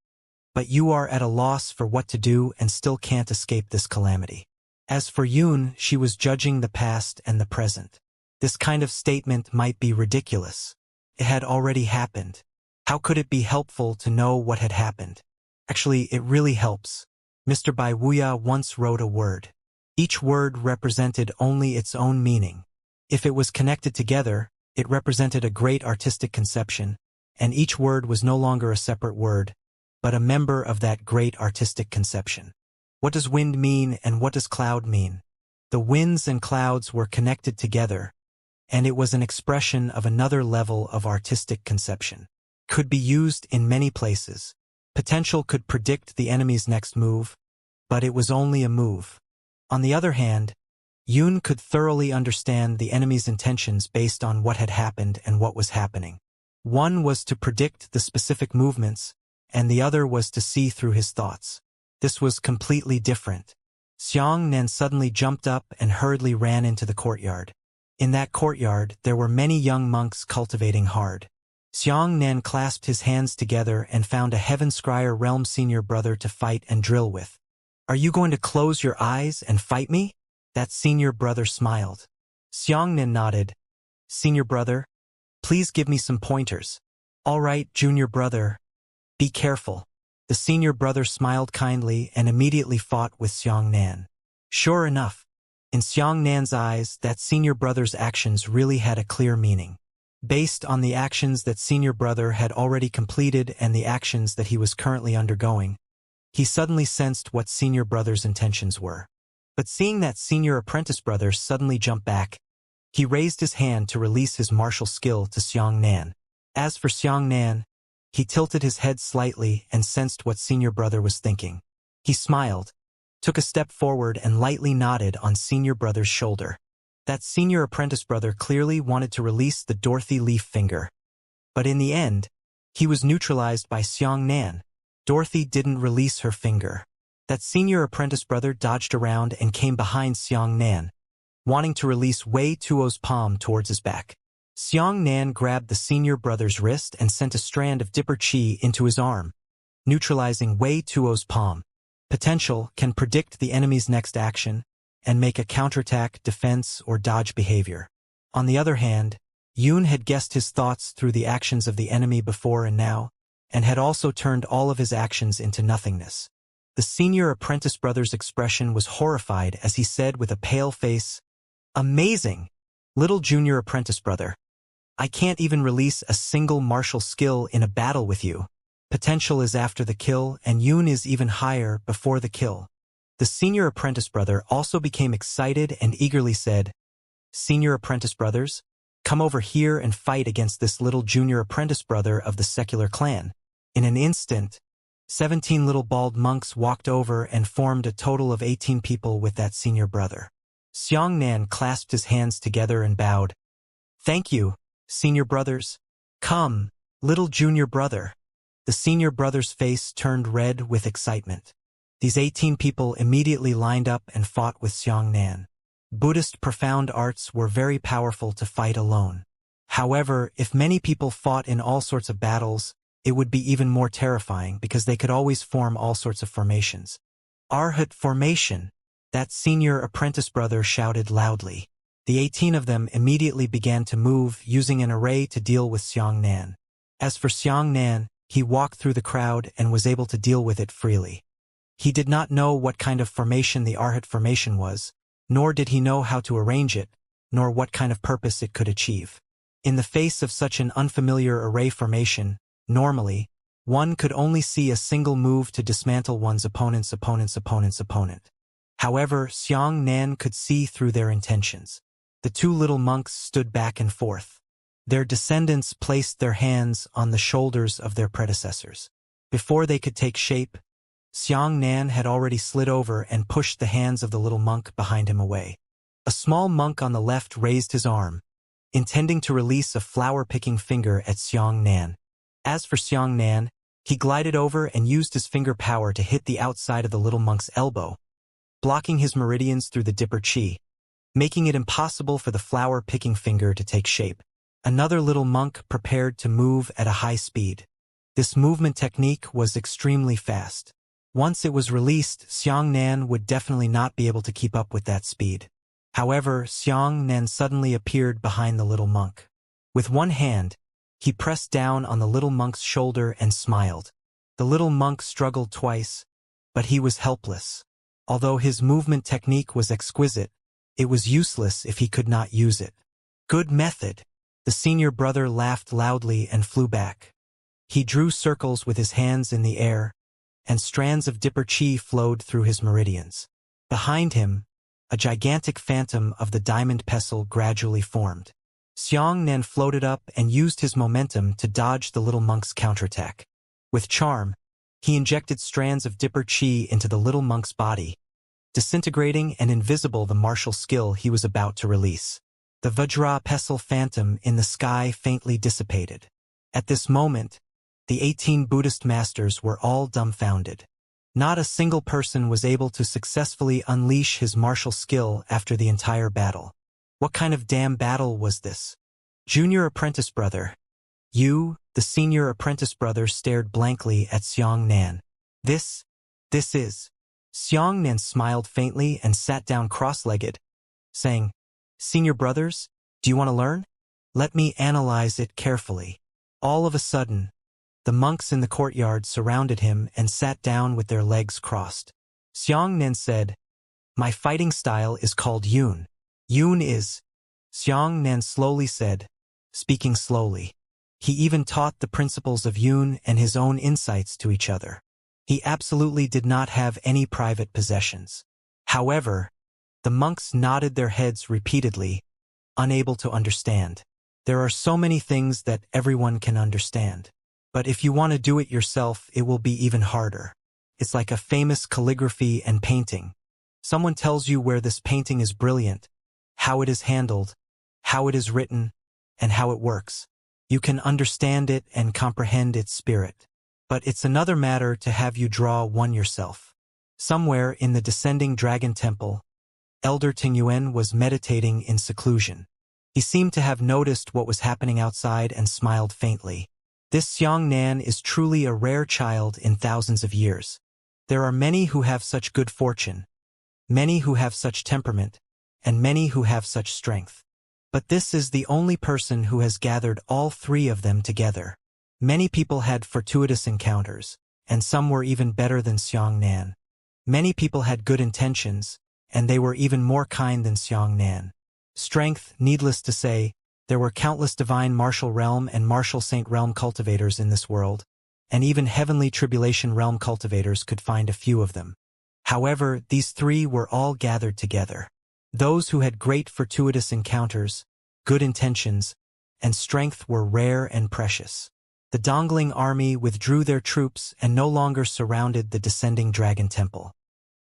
but you are at a loss for what to do and still can't escape this calamity. As for Yun, she was judging the past and the present. This kind of statement might be ridiculous. It had already happened. How could it be helpful to know what had happened? Actually, it really helps. Mr. Bai Wuya once wrote a word. Each word represented only its own meaning. If it was connected together, it represented a great artistic conception, and each word was no longer a separate word, but a member of that great artistic conception. What does wind mean and what does cloud mean? The winds and clouds were connected together, and it was an expression of another level of artistic conception. Could be used in many places. Potential could predict the enemy's next move, but it was only a move. On the other hand, Yun could thoroughly understand the enemy's intentions based on what had happened and what was happening. One was to predict the specific movements, and the other was to see through his thoughts. This was completely different. Xianxia suddenly jumped up and hurriedly ran into the courtyard. In that courtyard, there were many young monks cultivating hard. Xianxia clasped his hands together and found a Heaven-Scryer realm senior brother to fight and drill with. Are you going to close your eyes and fight me? That senior brother smiled. Xianxia nodded. Senior brother, please give me some pointers. All right, junior brother. Be careful. The senior brother smiled kindly and immediately fought with Xianxia. Sure enough, in Xianxia's eyes, that senior brother's actions really had a clear meaning. Based on the actions that senior brother had already completed and the actions that he was currently undergoing, he suddenly sensed what senior brother's intentions were. But seeing that senior apprentice brother suddenly jump back, he raised his hand to release his martial skill to Xianxia. As for Xianxia, he tilted his head slightly and sensed what senior brother was thinking. He smiled, took a step forward and lightly nodded on senior brother's shoulder. That senior apprentice brother clearly wanted to release the Dorothy leaf finger. But in the end, he was neutralized by Xianxia. Dorothy didn't release her finger. That senior apprentice brother dodged around and came behind Xianxia, wanting to release Wei Tuo's palm towards his back. Xianxia grabbed the senior brother's wrist and sent a strand of Dipper Chi into his arm, neutralizing Wei Tuo's palm. Potential can predict the enemy's next action and make a counterattack, defense, or dodge behavior. On the other hand, Yun had guessed his thoughts through the actions of the enemy before and now, and had also turned all of his actions into nothingness. The senior apprentice brother's expression was horrified as he said with a pale face, "Amazing! Little junior apprentice brother. I can't even release a single martial skill in a battle with you. Potential is after the kill, and Yun is even higher before the kill." The senior apprentice brother also became excited and eagerly said, "Senior apprentice brothers, come over here and fight against this little junior apprentice brother of the secular clan." In an instant, 17 little bald monks walked over and formed a total of 18 people with that senior brother. Xianxia clasped his hands together and bowed. "Thank you, senior brothers. Come, little junior brother." The senior brother's face turned red with excitement. These 18 people immediately lined up and fought with Xianxia. Buddhist profound arts were very powerful to fight alone. However, if many people fought in all sorts of battles, it would be even more terrifying because they could always form all sorts of formations. "Arhat formation!" that senior apprentice brother shouted loudly. The 18 of them immediately began to move, using an array to deal with Xianxia. As for Xianxia, he walked through the crowd and was able to deal with it freely. He did not know what kind of formation the Arhat formation was, nor did he know how to arrange it, nor what kind of purpose it could achieve. In the face of such an unfamiliar array formation, normally, one could only see a single move to dismantle one's opponent's opponent. However, Xianxia could see through their intentions. The two little monks stood back and forth. Their descendants placed their hands on the shoulders of their predecessors. Before they could take shape, Xianxia had already slid over and pushed the hands of the little monk behind him away. A small monk on the left raised his arm, intending to release a flower-picking finger at Xianxia. As for Xianxia, he glided over and used his finger power to hit the outside of the little monk's elbow, blocking his meridians through the dipper chi, making it impossible for the flower-picking finger to take shape. Another little monk prepared to move at a high speed. This movement technique was extremely fast. Once it was released, Xianxia would definitely not be able to keep up with that speed. However, Xianxia suddenly appeared behind the little monk. With one hand, he pressed down on the little monk's shoulder and smiled. The little monk struggled twice, but he was helpless. Although his movement technique was exquisite, it was useless if he could not use it. "Good method." The senior brother laughed loudly and flew back. He drew circles with his hands in the air, and strands of dipper chi flowed through his meridians. Behind him, a gigantic phantom of the diamond pestle gradually formed. Xianxia floated up and used his momentum to dodge the little monk's counterattack. With charm, he injected strands of dipper chi into the little monk's body, disintegrating and invisible the martial skill he was about to release. The Vajra pestle phantom in the sky faintly dissipated. At this moment, the 18 Buddhist masters were all dumbfounded. Not a single person was able to successfully unleash his martial skill after the entire battle. What kind of damn battle was this? Junior apprentice brother. You, the senior apprentice brother, stared blankly at Xianxia. This is. Xianxia smiled faintly and sat down cross-legged, saying, "Senior brothers, do you want to learn? Let me analyze it carefully." All of a sudden, the monks in the courtyard surrounded him and sat down with their legs crossed. Xianxia said, "My fighting style is called Yun." "Yun is," Xianxia slowly said, speaking slowly. He even taught the principles of Yun and his own insights to each other. He absolutely did not have any private possessions. However, the monks nodded their heads repeatedly, unable to understand. There are so many things that everyone can understand. But if you want to do it yourself, it will be even harder. It's like a famous calligraphy and painting. Someone tells you where this painting is brilliant, how it is handled, how it is written, and how it works. You can understand it and comprehend its spirit. But it's another matter to have you draw one yourself. Somewhere in the descending dragon temple, Elder Tingyuan was meditating in seclusion. He seemed to have noticed what was happening outside and smiled faintly. This Xianxia is truly a rare child in thousands of years. There are many who have such good fortune, many who have such temperament, and many who have such strength. But this is the only person who has gathered all three of them together. Many people had fortuitous encounters, and some were even better than Xianxia. Many people had good intentions, and they were even more kind than Xianxia. Strength, needless to say, there were countless divine martial realm and martial saint realm cultivators in this world, and even heavenly tribulation realm cultivators could find a few of them. However, these three were all gathered together. Those who had great fortuitous encounters, good intentions, and strength were rare and precious. The Dongling army withdrew their troops and no longer surrounded the descending dragon temple.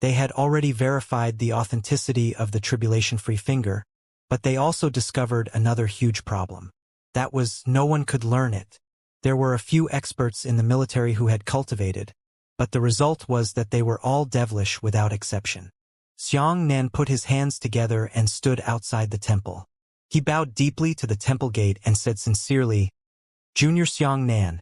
They had already verified the authenticity of the tribulation-free finger, but they also discovered another huge problem. That was, no one could learn it. There were a few experts in the military who had cultivated, but the result was that they were all devilish without exception. Xianxia put his hands together and stood outside the temple. He bowed deeply to the temple gate and said sincerely, "Junior Xianxia,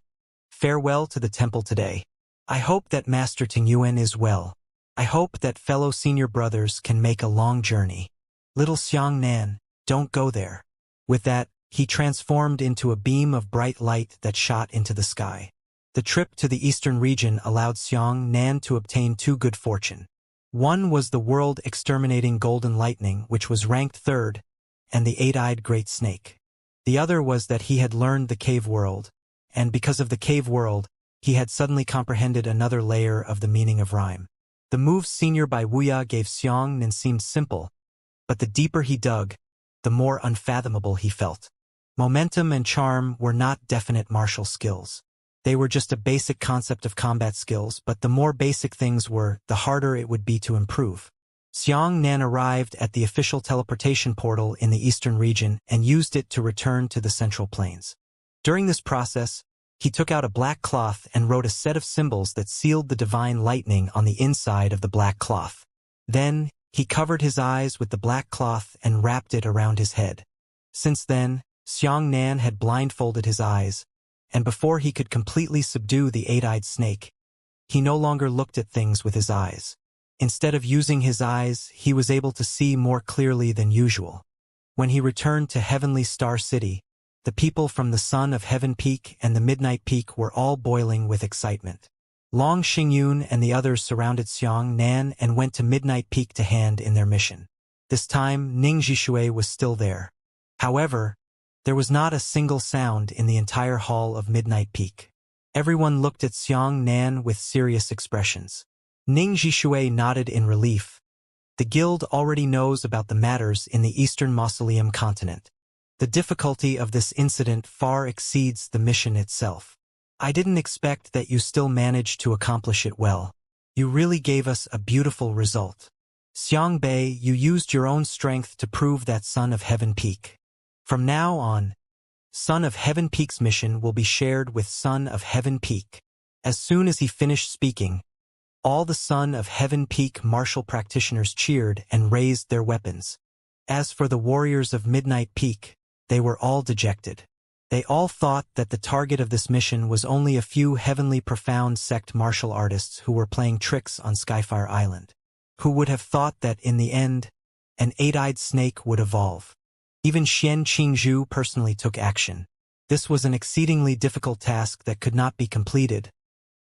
farewell to the temple today. I hope that Master Tingyuan is well. I hope that fellow senior brothers can make a long journey. Little Xianxia, don't go there." With that, he transformed into a beam of bright light that shot into the sky. The trip to the eastern region allowed Xianxia to obtain two good fortune. One was the world-exterminating golden lightning, which was ranked third, and the eight-eyed great snake. The other was that he had learned the cave world, and because of the cave world, he had suddenly comprehended another layer of the meaning of rhyme. The moves senior by Wuxia gave Xianxia seemed simple, but the deeper he dug, the more unfathomable he felt. Momentum and charm were not definite martial skills. They were just a basic concept of combat skills, but the more basic things were, the harder it would be to improve. Xianxia arrived at the official teleportation portal in the eastern region and used it to return to the central plains. During this process, he took out a black cloth and wrote a set of symbols that sealed the divine lightning on the inside of the black cloth. Then, he covered his eyes with the black cloth and wrapped it around his head. Since then, Xianxia had blindfolded his eyes, and before he could completely subdue the eight-eyed snake, he no longer looked at things with his eyes. Instead of using his eyes, he was able to see more clearly than usual. When he returned to Heavenly Star City, the people from the Son of Heaven Peak and the Midnight Peak were all boiling with excitement. Long Xingyun and the others surrounded Xianxia and went to Midnight Peak to hand in their mission. This time, Ning Zhishui was still there. However, there was not a single sound in the entire hall of Midnight Peak. Everyone looked at Xianxia with serious expressions. Ning Zhishui nodded in relief. The guild already knows about the matters in the Eastern Mausoleum continent. The difficulty of this incident far exceeds the mission itself. I didn't expect that you still managed to accomplish it well. You really gave us a beautiful result. Xiangbei, you used your own strength to prove that Son of Heaven Peak. From now on, Son of Heaven Peak's mission will be shared with Son of Heaven Peak. As soon as he finished speaking, all the Son of Heaven Peak martial practitioners cheered and raised their weapons. As for the warriors of Midnight Peak, they were all dejected. They all thought that the target of this mission was only a few heavenly profound sect martial artists who were playing tricks on Skyfire Island. Who would have thought that in the end, an eight-eyed snake would evolve? Even Xian Qingzhu personally took action. This was an exceedingly difficult task that could not be completed,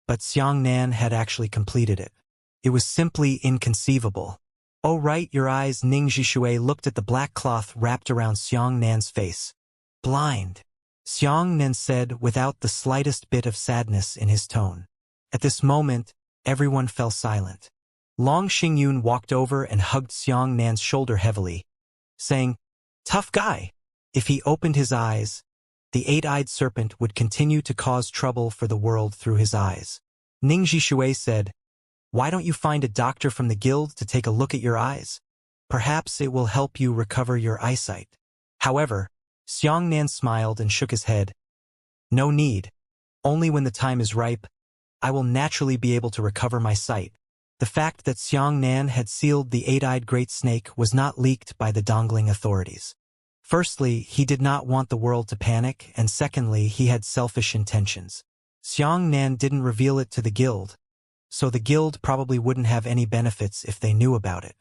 but Xianxia had actually completed it. It was simply inconceivable. "Oh right, your eyes." Ning Zhishui looked at the black cloth wrapped around Xianxia's face. "Blind," Xianxia said without the slightest bit of sadness in his tone. At this moment, everyone fell silent. Long Xingyun walked over and hugged Xianxia's shoulder heavily, saying, "Tough guy." If he opened his eyes, the eight-eyed serpent would continue to cause trouble for the world through his eyes. Ning Zhishui said, "Why don't you find a doctor from the guild to take a look at your eyes? Perhaps it will help you recover your eyesight." However, Xianxia smiled and shook his head. "No need. Only when the time is ripe, I will naturally be able to recover my sight." The fact that Xianxia had sealed the eight-eyed great snake was not leaked by the Dongling authorities. Firstly, he did not want the world to panic, and secondly, he had selfish intentions. Xianxia didn't reveal it to the guild, so the guild probably wouldn't have any benefits if they knew about it.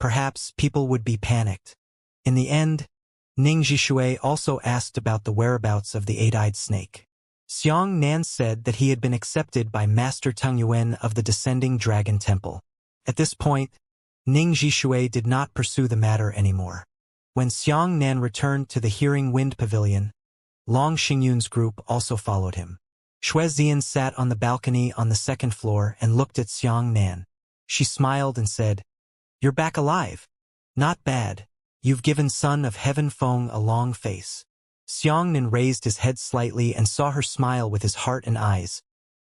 Perhaps people would be panicked. In the end, Ning Zhishui also asked about the whereabouts of the eight-eyed snake. Xianxia said that he had been accepted by Master Tingyuan of the Descending Dragon Temple. At this point, Ning Zhishui did not pursue the matter anymore. When Xianxia returned to the Hearing Wind Pavilion, Long Xingyun's group also followed him. Shuezian sat on the balcony on the second floor and looked at Xianxia. She smiled and said, "You're back alive. Not bad. You've given Son of Heaven Feng a long face." Xianxia raised his head slightly and saw her smile with his heart and eyes,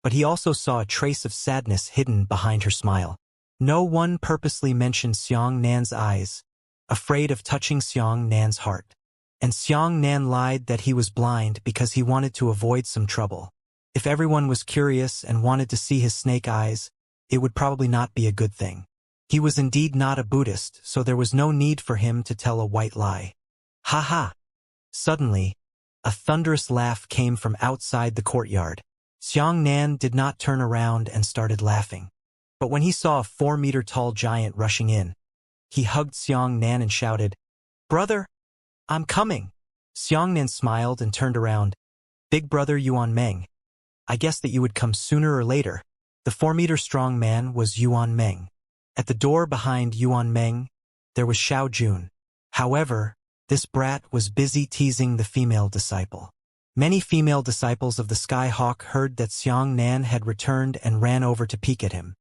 but he also saw a trace of sadness hidden behind her smile. No one purposely mentioned Xiang Nan's eyes, afraid of touching Xiang Nan's heart. And Xiang Nan lied that he was blind because he wanted to avoid some trouble. If everyone was curious and wanted to see his snake eyes, it would probably not be a good thing. He was indeed not a Buddhist, so there was no need for him to tell a white lie. Ha ha! Suddenly, a thunderous laugh came from outside the courtyard. Xiang Nan did not turn around and started laughing. But when he saw a 4-meter-tall giant rushing in, he hugged Xiang Nan and shouted, "Brother, I'm coming!" Xiang Nan smiled and turned around. "Big brother Yuan Meng, I guess that you would come sooner or later." The 4-meter-strong man was Yuan Meng. At the door behind Yuan Meng, there was Xiao Jun. However, this brat was busy teasing the female disciple. Many female disciples of the Skyhawk heard that Xiang Nan had returned and ran over to peek at him.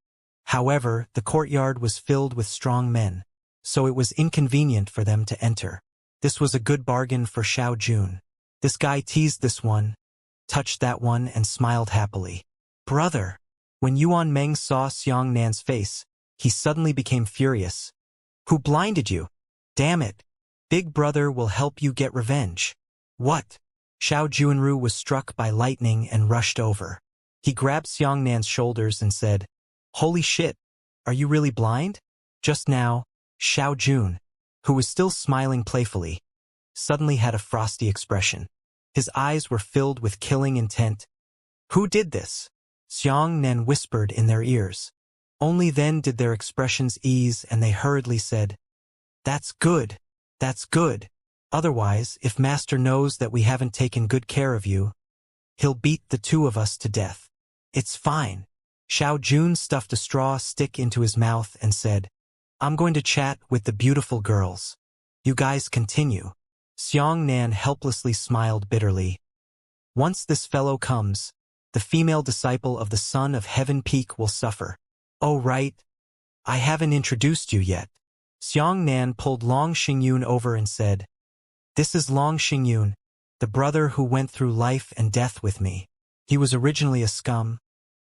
However, the courtyard was filled with strong men, so it was inconvenient for them to enter. This was a good bargain for Xiao Jun. This guy teased this one, touched that one, and smiled happily. "Brother!" When Yuan Meng saw Xiang Nan's face, he suddenly became furious. "Who blinded you? Damn it! Big brother will help you get revenge." "What?" Xiao Junru was struck by lightning and rushed over. He grabbed Xiang Nan's shoulders and said, "Holy shit! Are you really blind?" Just now, Xiao Jun, who was still smiling playfully, suddenly had a frosty expression. His eyes were filled with killing intent. "Who did this?" Xiang Nan whispered in their ears. Only then did their expressions ease and they hurriedly said, "That's good. That's good. Otherwise, if Master knows that we haven't taken good care of you, he'll beat the two of us to death." "It's fine." Xiao Jun stuffed a straw stick into his mouth and said, "I'm going to chat with the beautiful girls. You guys continue." Xiang Nan helplessly smiled bitterly. "Once this fellow comes, the female disciple of the Son of Heaven Peak will suffer." "Oh right, I haven't introduced you yet." Xiang Nan pulled Long Xingyun over and said, "This is Long Xingyun, the brother who went through life and death with me. He was originally a scum,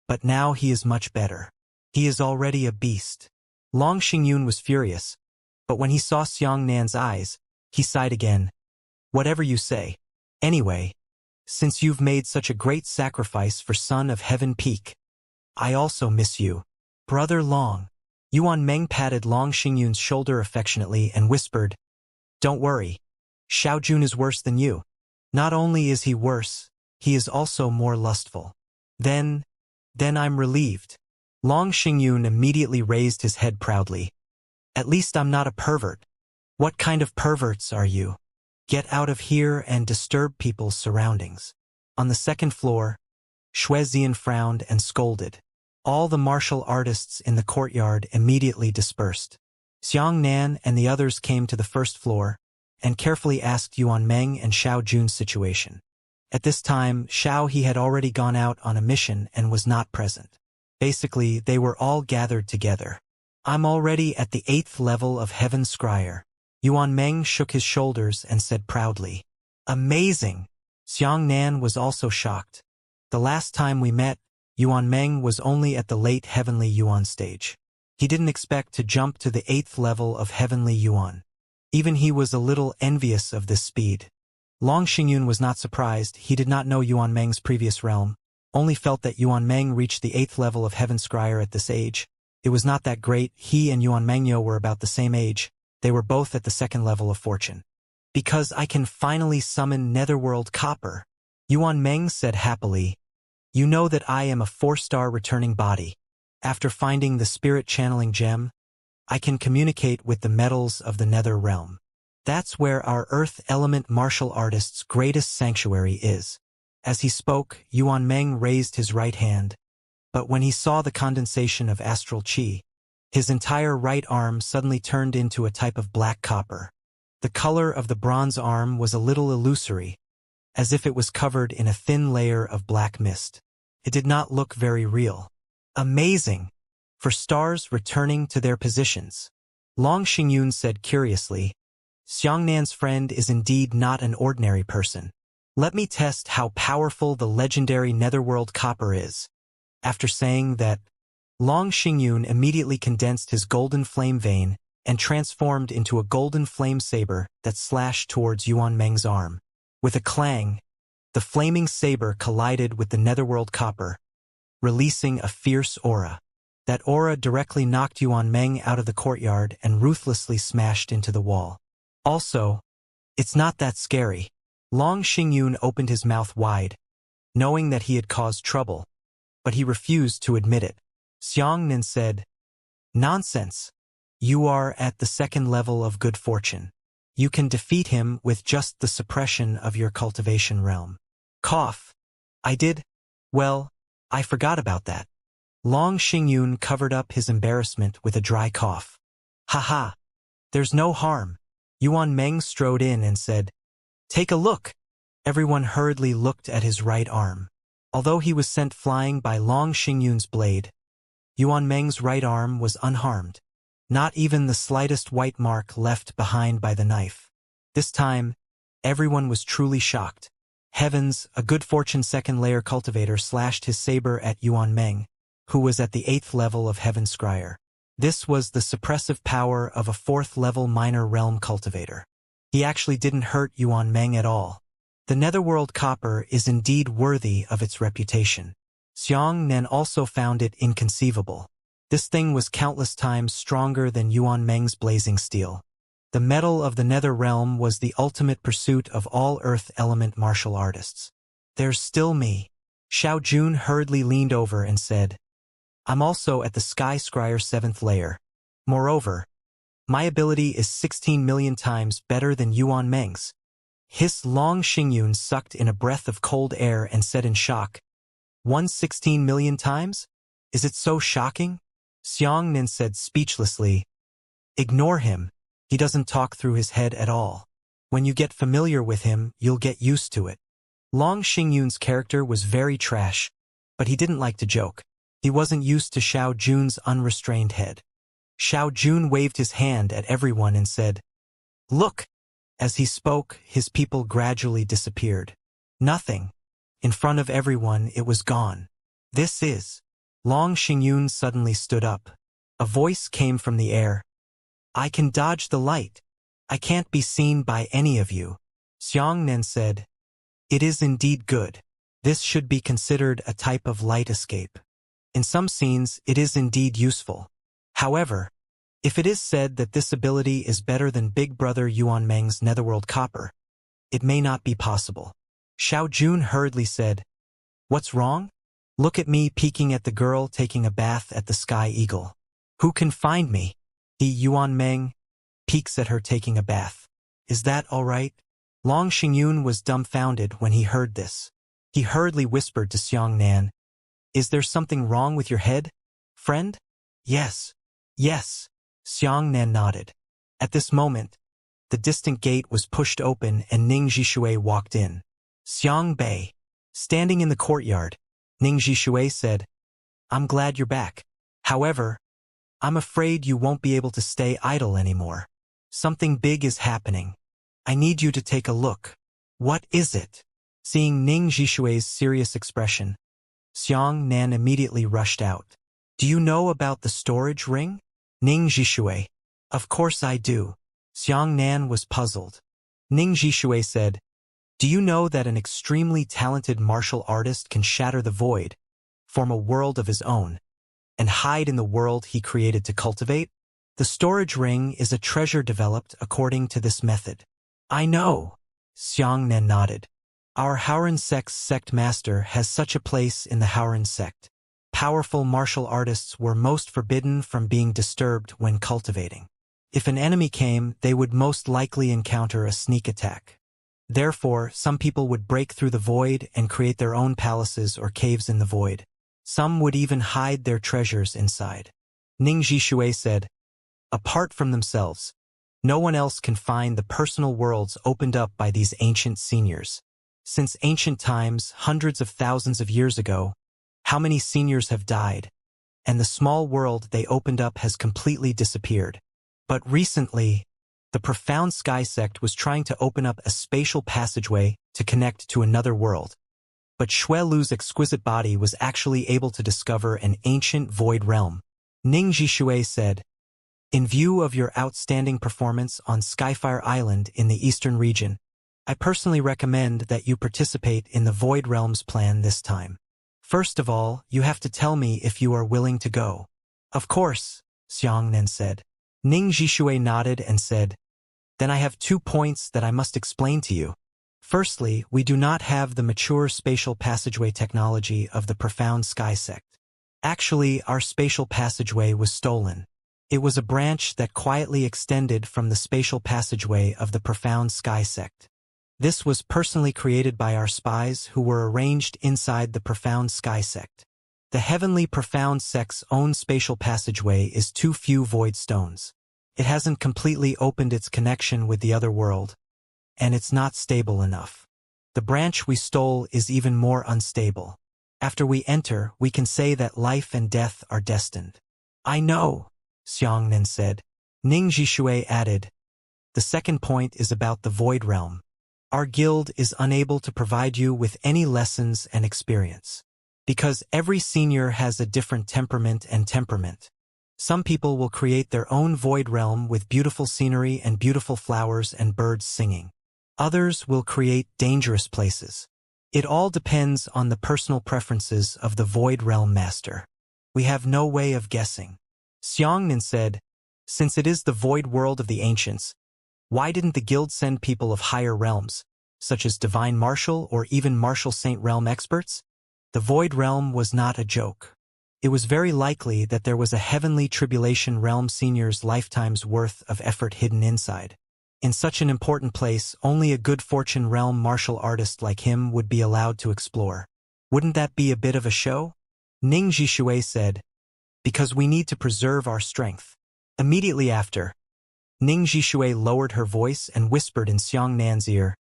but now he is much better. He is already a beast." Long Xingyun was furious, but when he saw Xiang Nan's eyes, he sighed again. "Whatever you say. Anyway, since you've made such a great sacrifice for Son of Heaven Peak, I also miss you. Brother Long." Yuan Meng patted Long Xingyun's shoulder affectionately and whispered, "Don't worry. Xiao Jun is worse than you. Not only is he worse, he is also more lustful." Then I'm relieved." Long Xingyun immediately raised his head proudly. "At least I'm not a pervert." "What kind of perverts are you? Get out of here and disturb people's surroundings." On the second floor, Xuezian frowned and scolded. All the martial artists in the courtyard immediately dispersed. Xiang Nan and the others came to the first floor and carefully asked Yuan Meng and Xiao Jun's situation. At this time, Xiao he had already gone out on a mission and was not present. Basically, they were all gathered together. "I'm already at the 8th level of Heaven Scryer." Yuan Meng shook his shoulders and said proudly, "Amazing!" Xiang Nan was also shocked. The last time we met, Yuan Meng was only at the late Heavenly Yuan stage. He didn't expect to jump to the 8th level of Heavenly Yuan. Even he was a little envious of this speed. Long Xingyun was not surprised. He did not know Yuan Meng's previous realm, only felt that Yuan Meng reached the 8th level of Heaven Scryer at this age. It was not that great. He and Yuan Mengyo were about the same age. They were both at the 2nd level of fortune. "Because I can finally summon Netherworld Copper," Yuan Meng said happily. "You know that I am a 4-star returning body. After finding the spirit channeling gem, I can communicate with the metals of the Nether realm. That's where our earth element martial artist's greatest sanctuary is." As he spoke, Yuan Meng raised his right hand, but when he saw the condensation of astral chi, his entire right arm suddenly turned into a type of black copper. The color of the bronze arm was a little illusory, as if it was covered in a thin layer of black mist. It did not look very real. "Amazing! For stars returning to their positions." Long Xingyun said curiously, "Xiang Nan's friend is indeed not an ordinary person. Let me test how powerful the legendary Netherworld Copper is." After saying that, Long Xingyun immediately condensed his golden flame vein and transformed into a golden flame saber that slashed towards Yuan Meng's arm. With a clang, the flaming saber collided with the netherworld copper, releasing a fierce aura. That aura directly knocked Yuan Meng out of the courtyard and ruthlessly smashed into the wall. Also, it's not that scary. Long Xingyun opened his mouth wide, knowing that he had caused trouble, but he refused to admit it. Xianxia said, "Nonsense. You are at the second level of good fortune. You can defeat him with just the suppression of your cultivation realm." Cough. I did? Well, I forgot about that. Long Xingyun covered up his embarrassment with a dry cough. Haha. There's no harm. Yuan Meng strode in and said, "Take a look." Everyone hurriedly looked at his right arm. Although he was sent flying by Long Xingyun's blade, Yuan Meng's right arm was unharmed. Not even the slightest white mark left behind by the knife. This time, everyone was truly shocked. Heavens, a good fortune second-layer cultivator slashed his saber at Yuan Meng, who was at the 8th level of Heaven Scryer. This was the suppressive power of a 4th-level minor realm cultivator. He actually didn't hurt Yuan Meng at all. The netherworld copper is indeed worthy of its reputation. Xianxia also found it inconceivable. This thing was countless times stronger than Yuan Meng's blazing steel. The metal of the nether realm was the ultimate pursuit of all earth element martial artists. There's still me. Xiao Jun hurriedly leaned over and said, "I'm also at the Sky Scryer 7th layer. Moreover, my ability is 16 million times better than Yuan Meng's." His Long Xingyun sucked in a breath of cold air and said in shock, 116 million times? Is it so shocking? Xianxia said speechlessly, "Ignore him. He doesn't talk through his head at all. When you get familiar with him, you'll get used to it." Long Xingyun's character was very trash, but he didn't like to joke. He wasn't used to Xiao Jun's unrestrained head. Xiao Jun waved his hand at everyone and said, "Look." As he spoke, his people gradually disappeared. Nothing. In front of everyone, it was gone. "This is..." Long Xingyun suddenly stood up. A voice came from the air. "I can dodge the light. I can't be seen by any of you." Xianxia said, "It is indeed good. This should be considered a type of light escape. In some scenes, it is indeed useful. However, if it is said that this ability is better than Big Brother Yuan Meng's netherworld copper, it may not be possible." Xiao Jun hurriedly said, "What's wrong? Look at me peeking at the girl taking a bath at the Sky Eagle. Who can find me? He Yuan Meng peeks at her taking a bath. Is that all right?" Long Xingyun was dumbfounded when he heard this. He hurriedly whispered to Xianxia, "Is there something wrong with your head, friend?" "Yes. Yes." Xianxia nodded. At this moment, the distant gate was pushed open and Ning Zhishui walked in. "Xiang Bei." Standing in the courtyard, Ning Zhishui said, "I'm glad you're back. However, I'm afraid you won't be able to stay idle anymore. Something big is happening. I need you to take a look." "What is it?" Seeing Ning Zhishui's serious expression, Xianxia immediately rushed out. "Do you know about the storage ring?" Ning Zhishui. "Of course I do." Xianxia was puzzled. Ning Zhishui said, "Do you know that an extremely talented martial artist can shatter the void, form a world of his own, and hide in the world he created to cultivate? The storage ring is a treasure developed according to this method." "I know." Xianxia nodded. "Our Haoran sect's sect master has such a place in the Haoran sect. Powerful martial artists were most forbidden from being disturbed when cultivating. If an enemy came, they would most likely encounter a sneak attack. Therefore, some people would break through the void and create their own palaces or caves in the void. Some would even hide their treasures inside." Ning Zhishui said, "Apart from themselves, no one else can find the personal worlds opened up by these ancient seniors. Since ancient times, hundreds of thousands of years ago, how many seniors have died, and the small world they opened up has completely disappeared. But recently, the profound Sky Sect was trying to open up a spatial passageway to connect to another world. but Xue Lu's exquisite body was actually able to discover an ancient void realm. Ning Zhishui said, "In view of your outstanding performance on Skyfire Island in the eastern region, I personally recommend that you participate in the Void Realms plan this time. First of all, you have to tell me if you are willing to go." "Of course," Xianxia said. Ning Zhishui nodded and said, "Then I have 2 points that I must explain to you. Firstly, we do not have the mature spatial passageway technology of the Profound Sky sect. Actually, our spatial passageway was stolen. It was a branch that quietly extended from the spatial passageway of the Profound Sky sect. This was personally created by our spies who were arranged inside the Profound Sky sect. The Heavenly Profound sect's own spatial passageway is too few void stones. It hasn't completely opened its connection with the other world, and it's not stable enough. The branch we stole is even more unstable. After we enter, we can say that life and death are destined." "I know," Xianxia said. Ning Zhishui added, "The second point is about the Void Realm. Our guild is unable to provide you with any lessons and experience. Because every senior has a different temperament. Some people will create their own void realm with beautiful scenery and beautiful flowers and birds singing. Others will create dangerous places. It all depends on the personal preferences of the void realm master. We have no way of guessing." Xianxia said, "Since it is the void world of the ancients, why didn't the guild send people of higher realms, such as Divine Marshal or even Marshal Saint Realm experts? The void realm was not a joke. It was very likely that there was a heavenly tribulation realm senior's lifetime's worth of effort hidden inside. In such an important place, only a good fortune realm martial artist like him would be allowed to explore. Wouldn't that be a bit of a show?" Ning Zhishui said, "Because we need to preserve our strength." Immediately after, Ning Zhishui lowered her voice and whispered in Xianxia's ear,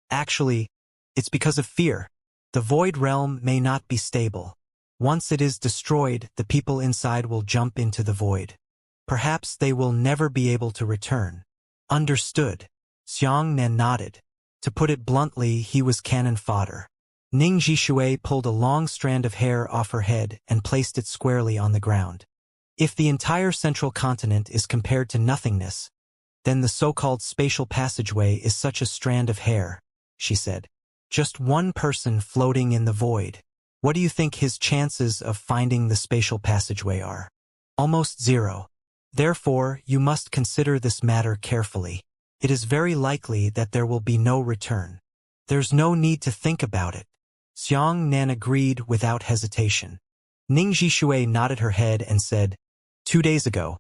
"Actually, it's because of fear. The void realm may not be stable. Once it is destroyed, the people inside will jump into the void. Perhaps they will never be able to return." "Understood." Xianxia nodded. To put it bluntly, he was cannon fodder. Ning Zhishui pulled a long strand of hair off her head and placed it squarely on the ground. "If the entire central continent is compared to nothingness, then the so-called spatial passageway is such a strand of hair," she said. "Just one person floating in the void. What do you think his chances of finding the spatial passageway are? Almost zero. Therefore, you must consider this matter carefully. It is very likely that there will be no return." "There's no need to think about it," Xianxia agreed without hesitation. Ning Zhishui nodded her head and said, "2 days ago,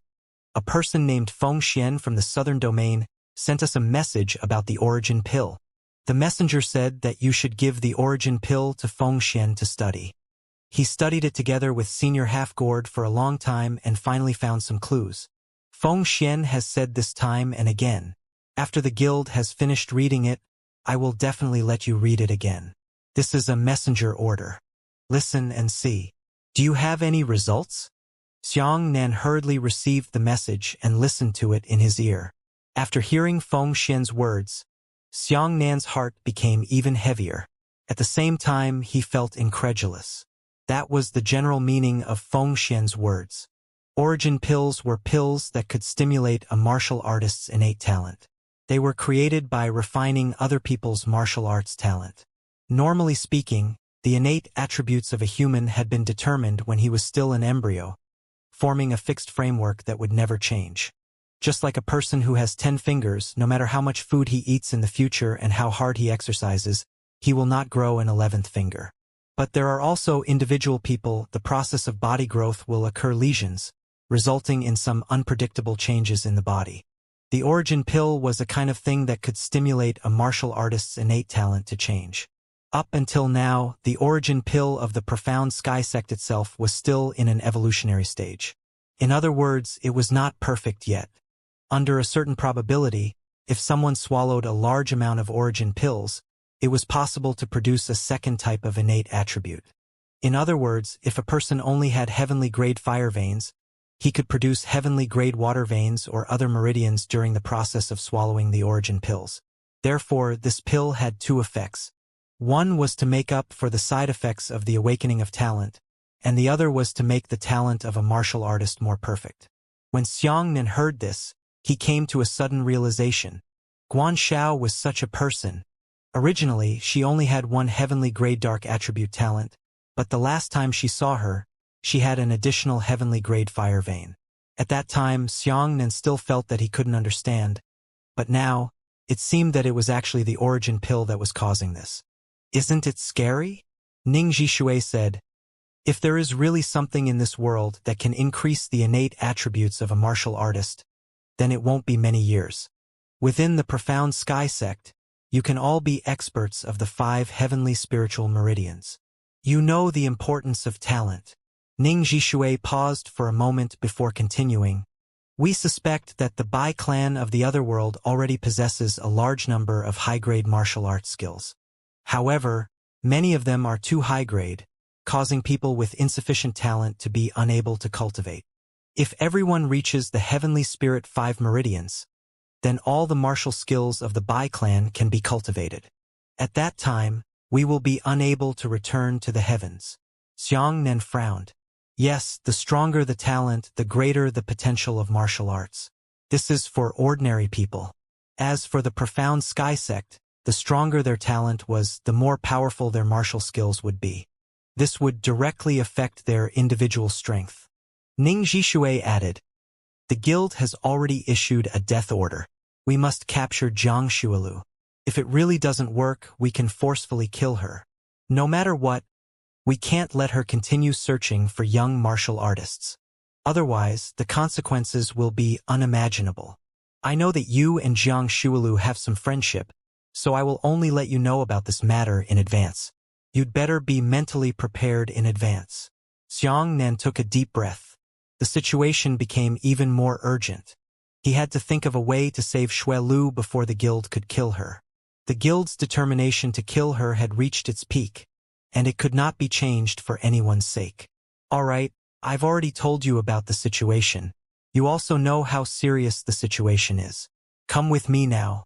a person named Feng Xian from the southern domain sent us a message about the origin pill. The messenger said that you should give the origin pill to Feng Xian to study. He studied it together with Senior Half-Gourd for a long time and finally found some clues. Feng Xian has said this time and again, after the guild has finished reading it, I will definitely let you read it again. This is a messenger order. Listen and see. Do you have any results?" Xianxia hurriedly received the message and listened to it in his ear. After hearing Feng Xian's words, Xianxia's heart became even heavier. At the same time, he felt incredulous. That was the general meaning of Feng Xian's words. Origin pills were pills that could stimulate a martial artist's innate talent. They were created by refining other people's martial arts talent. Normally speaking, the innate attributes of a human had been determined when he was still an embryo, forming a fixed framework that would never change. Just like a person who has 10 fingers, no matter how much food he eats in the future and how hard he exercises, he will not grow an 11th finger. But there are also individual people, the process of body growth will occur lesions, resulting in some unpredictable changes in the body. The origin pill was a kind of thing that could stimulate a martial artist's innate talent to change. Up until now, the origin pill of the Profound Sky sect itself was still in an evolutionary stage. In other words, it was not perfect yet. Under a certain probability, if someone swallowed a large amount of origin pills, it was possible to produce a second type of innate attribute. In other words, if a person only had heavenly-grade fire veins, he could produce heavenly-grade water veins or other meridians during the process of swallowing the origin pills. Therefore, this pill had 2 effects. One was to make up for the side effects of the awakening of talent, and the other was to make the talent of a martial artist more perfect. When Xianxia heard this, he came to a sudden realization. Guanxiao was such a person. Originally, she only had one heavenly grade dark attribute talent, but the last time she saw her, she had an additional heavenly grade fire vein. At that time, Xianxia still felt that he couldn't understand, but now, it seemed that it was actually the origin pill that was causing this. Isn't it scary? Ning Zhishui said, if there is really something in this world that can increase the innate attributes of a martial artist, then it won't be many years. Within the profound sky sect, you can all be experts of the 5 heavenly spiritual meridians. You know the importance of talent. Ning Zhishui paused for a moment before continuing. We suspect that the Bai clan of the Otherworld already possesses a large number of high-grade martial arts skills. However, many of them are too high-grade, causing people with insufficient talent to be unable to cultivate. If everyone reaches the heavenly spirit 5 meridians, then all the martial skills of the Bai clan can be cultivated. At that time, we will be unable to return to the heavens. Xianxia frowned. Yes, the stronger the talent, the greater the potential of martial arts. This is for ordinary people. As for the profound sky sect, the stronger their talent was, the more powerful their martial skills would be. This would directly affect their individual strength. Ning Zhishui added, the guild has already issued a death order. We must capture Jiang Shualu. If it really doesn't work, we can forcefully kill her. No matter what, we can't let her continue searching for young martial artists. Otherwise, the consequences will be unimaginable. I know that you and Jiang Shualu have some friendship, so I will only let you know about this matter in advance. You'd better be mentally prepared in advance. Xianxia took a deep breath. The situation became even more urgent. He had to think of a way to save Shuelu before the guild could kill her. The guild's determination to kill her had reached its peak, and it could not be changed for anyone's sake. All right, I've already told you about the situation. You also know how serious the situation is. Come with me now.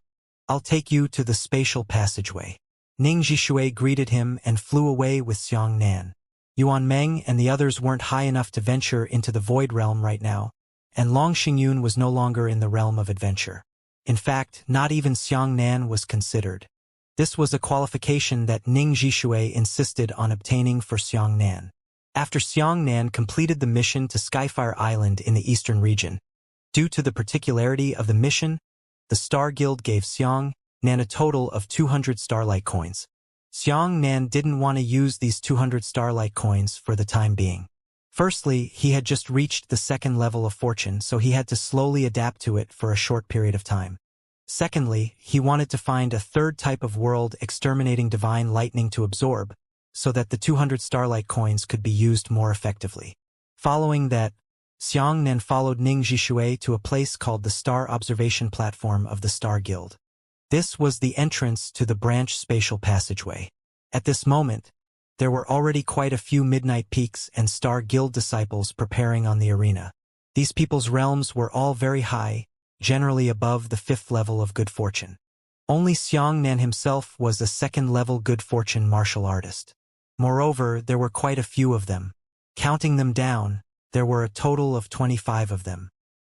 I'll take you to the spatial passageway. Ning Zhishui greeted him and flew away with Xianxia. Yuan Meng and the others weren't high enough to venture into the void realm right now, and Long Xingyun was no longer in the realm of adventure. In fact, not even Xianxia was considered. This was a qualification that Ning Zhishui insisted on obtaining for Xianxia. After Xianxia completed the mission to Skyfire Island in the eastern region, due to the particularity of the mission, the Star Guild gave Xianxia a total of 200 Starlight coins. Xianxia didn't want to use these 200 Starlight coins for the time being. Firstly, he had just reached the 2nd level of fortune, so he had to slowly adapt to it for a short period of time. Secondly, he wanted to find a 3rd type of world exterminating divine lightning to absorb, so that the 200 Starlight coins could be used more effectively. Following that, Xianxia followed Ning Zhishui to a place called the Star Observation Platform of the Star Guild. This was the entrance to the branch spatial passageway. At this moment, there were already quite a few Midnight Peaks and Star Guild disciples preparing on the arena. These people's realms were all very high, generally above the 5th level of good fortune. Only Xianxia himself was a 2nd-level good fortune martial artist. Moreover, there were quite a few of them. Counting them down, there were a total of 25 of them.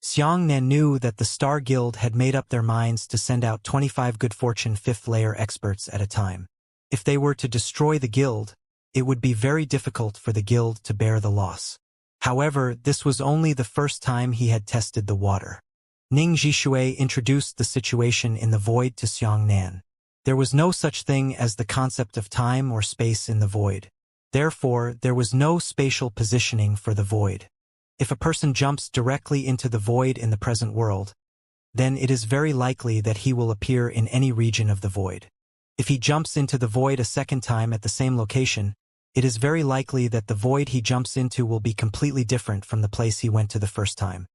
Xianxia knew that the Star Guild had made up their minds to send out 25 good fortune 5th-layer experts at a time. If they were to destroy the guild, it would be very difficult for the guild to bear the loss. However, this was only the first time he had tested the water. Ning Zhishui introduced the situation in the void to Xianxia. There was no such thing as the concept of time or space in the void. Therefore, there was no spatial positioning for the void. If a person jumps directly into the void in the present world, then it is very likely that he will appear in any region of the void. If he jumps into the void a 2nd time at the same location, it is very likely that the void he jumps into will be completely different from the place he went to the first time.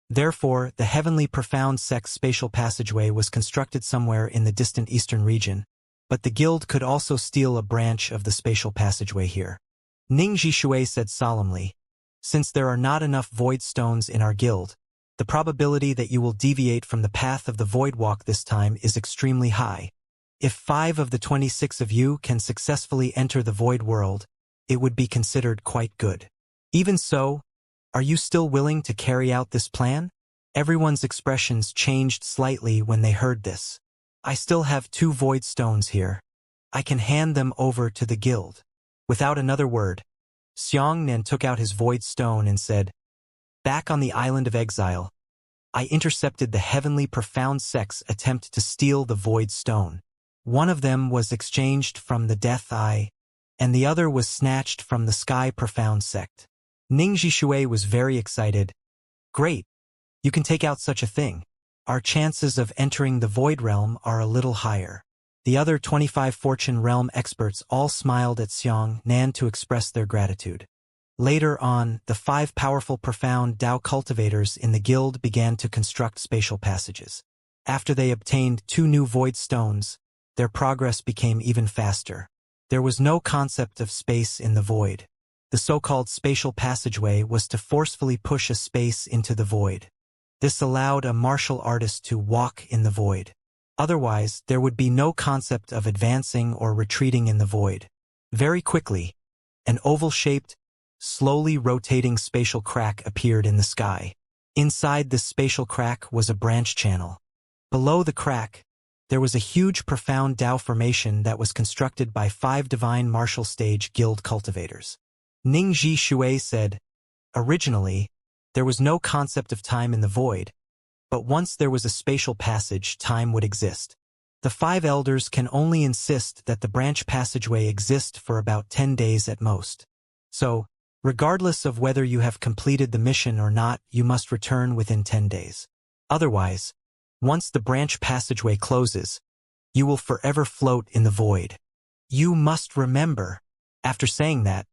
Therefore, the heavenly profound sex spatial passageway was constructed somewhere in the distant eastern region, but the guild could also steal a branch of the spatial passageway here. Ning Zhishui said solemnly, since there are not enough void stones in our guild, the probability that you will deviate from the path of the void walk this time is extremely high. If 5 of the 26 of you can successfully enter the void world, it would be considered quite good. Even so, are you still willing to carry out this plan? Everyone's expressions changed slightly when they heard this. I still have 2 void stones here. I can hand them over to the guild. Without another word, Xianxia took out his void stone and said, "Back on the island of exile, I intercepted the heavenly profound sect's attempt to steal the void stone. One of them was exchanged from the Death Eye, and the other was snatched from the Sky Profound sect." Ningxi Shui was very excited. "Great, you can take out such a thing. Our chances of entering the void realm are a little higher." The other 25 Fortune Realm experts all smiled at Xianxia to express their gratitude. Later on, the 5 powerful profound Dao cultivators in the guild began to construct spatial passages. After they obtained 2 new void stones, their progress became even faster. There was no concept of space in the void. The so-called spatial passageway was to forcefully push a space into the void. This allowed a martial artist to walk in the void. Otherwise, there would be no concept of advancing or retreating in the void. Very quickly, an oval-shaped, slowly rotating spatial crack appeared in the sky. Inside this spatial crack was a branch channel. Below the crack, there was a huge profound Dao formation that was constructed by 5 divine martial stage guild cultivators. Ningxi Shui said, "Originally, there was no concept of time in the void, but once there was a spatial passage, time would exist. The 5 elders can only insist that the branch passageway exist for about 10 days at most. So, regardless of whether you have completed the mission or not, you must return within 10 days. Otherwise, once the branch passageway closes, you will forever float in the void. You must remember." After saying that,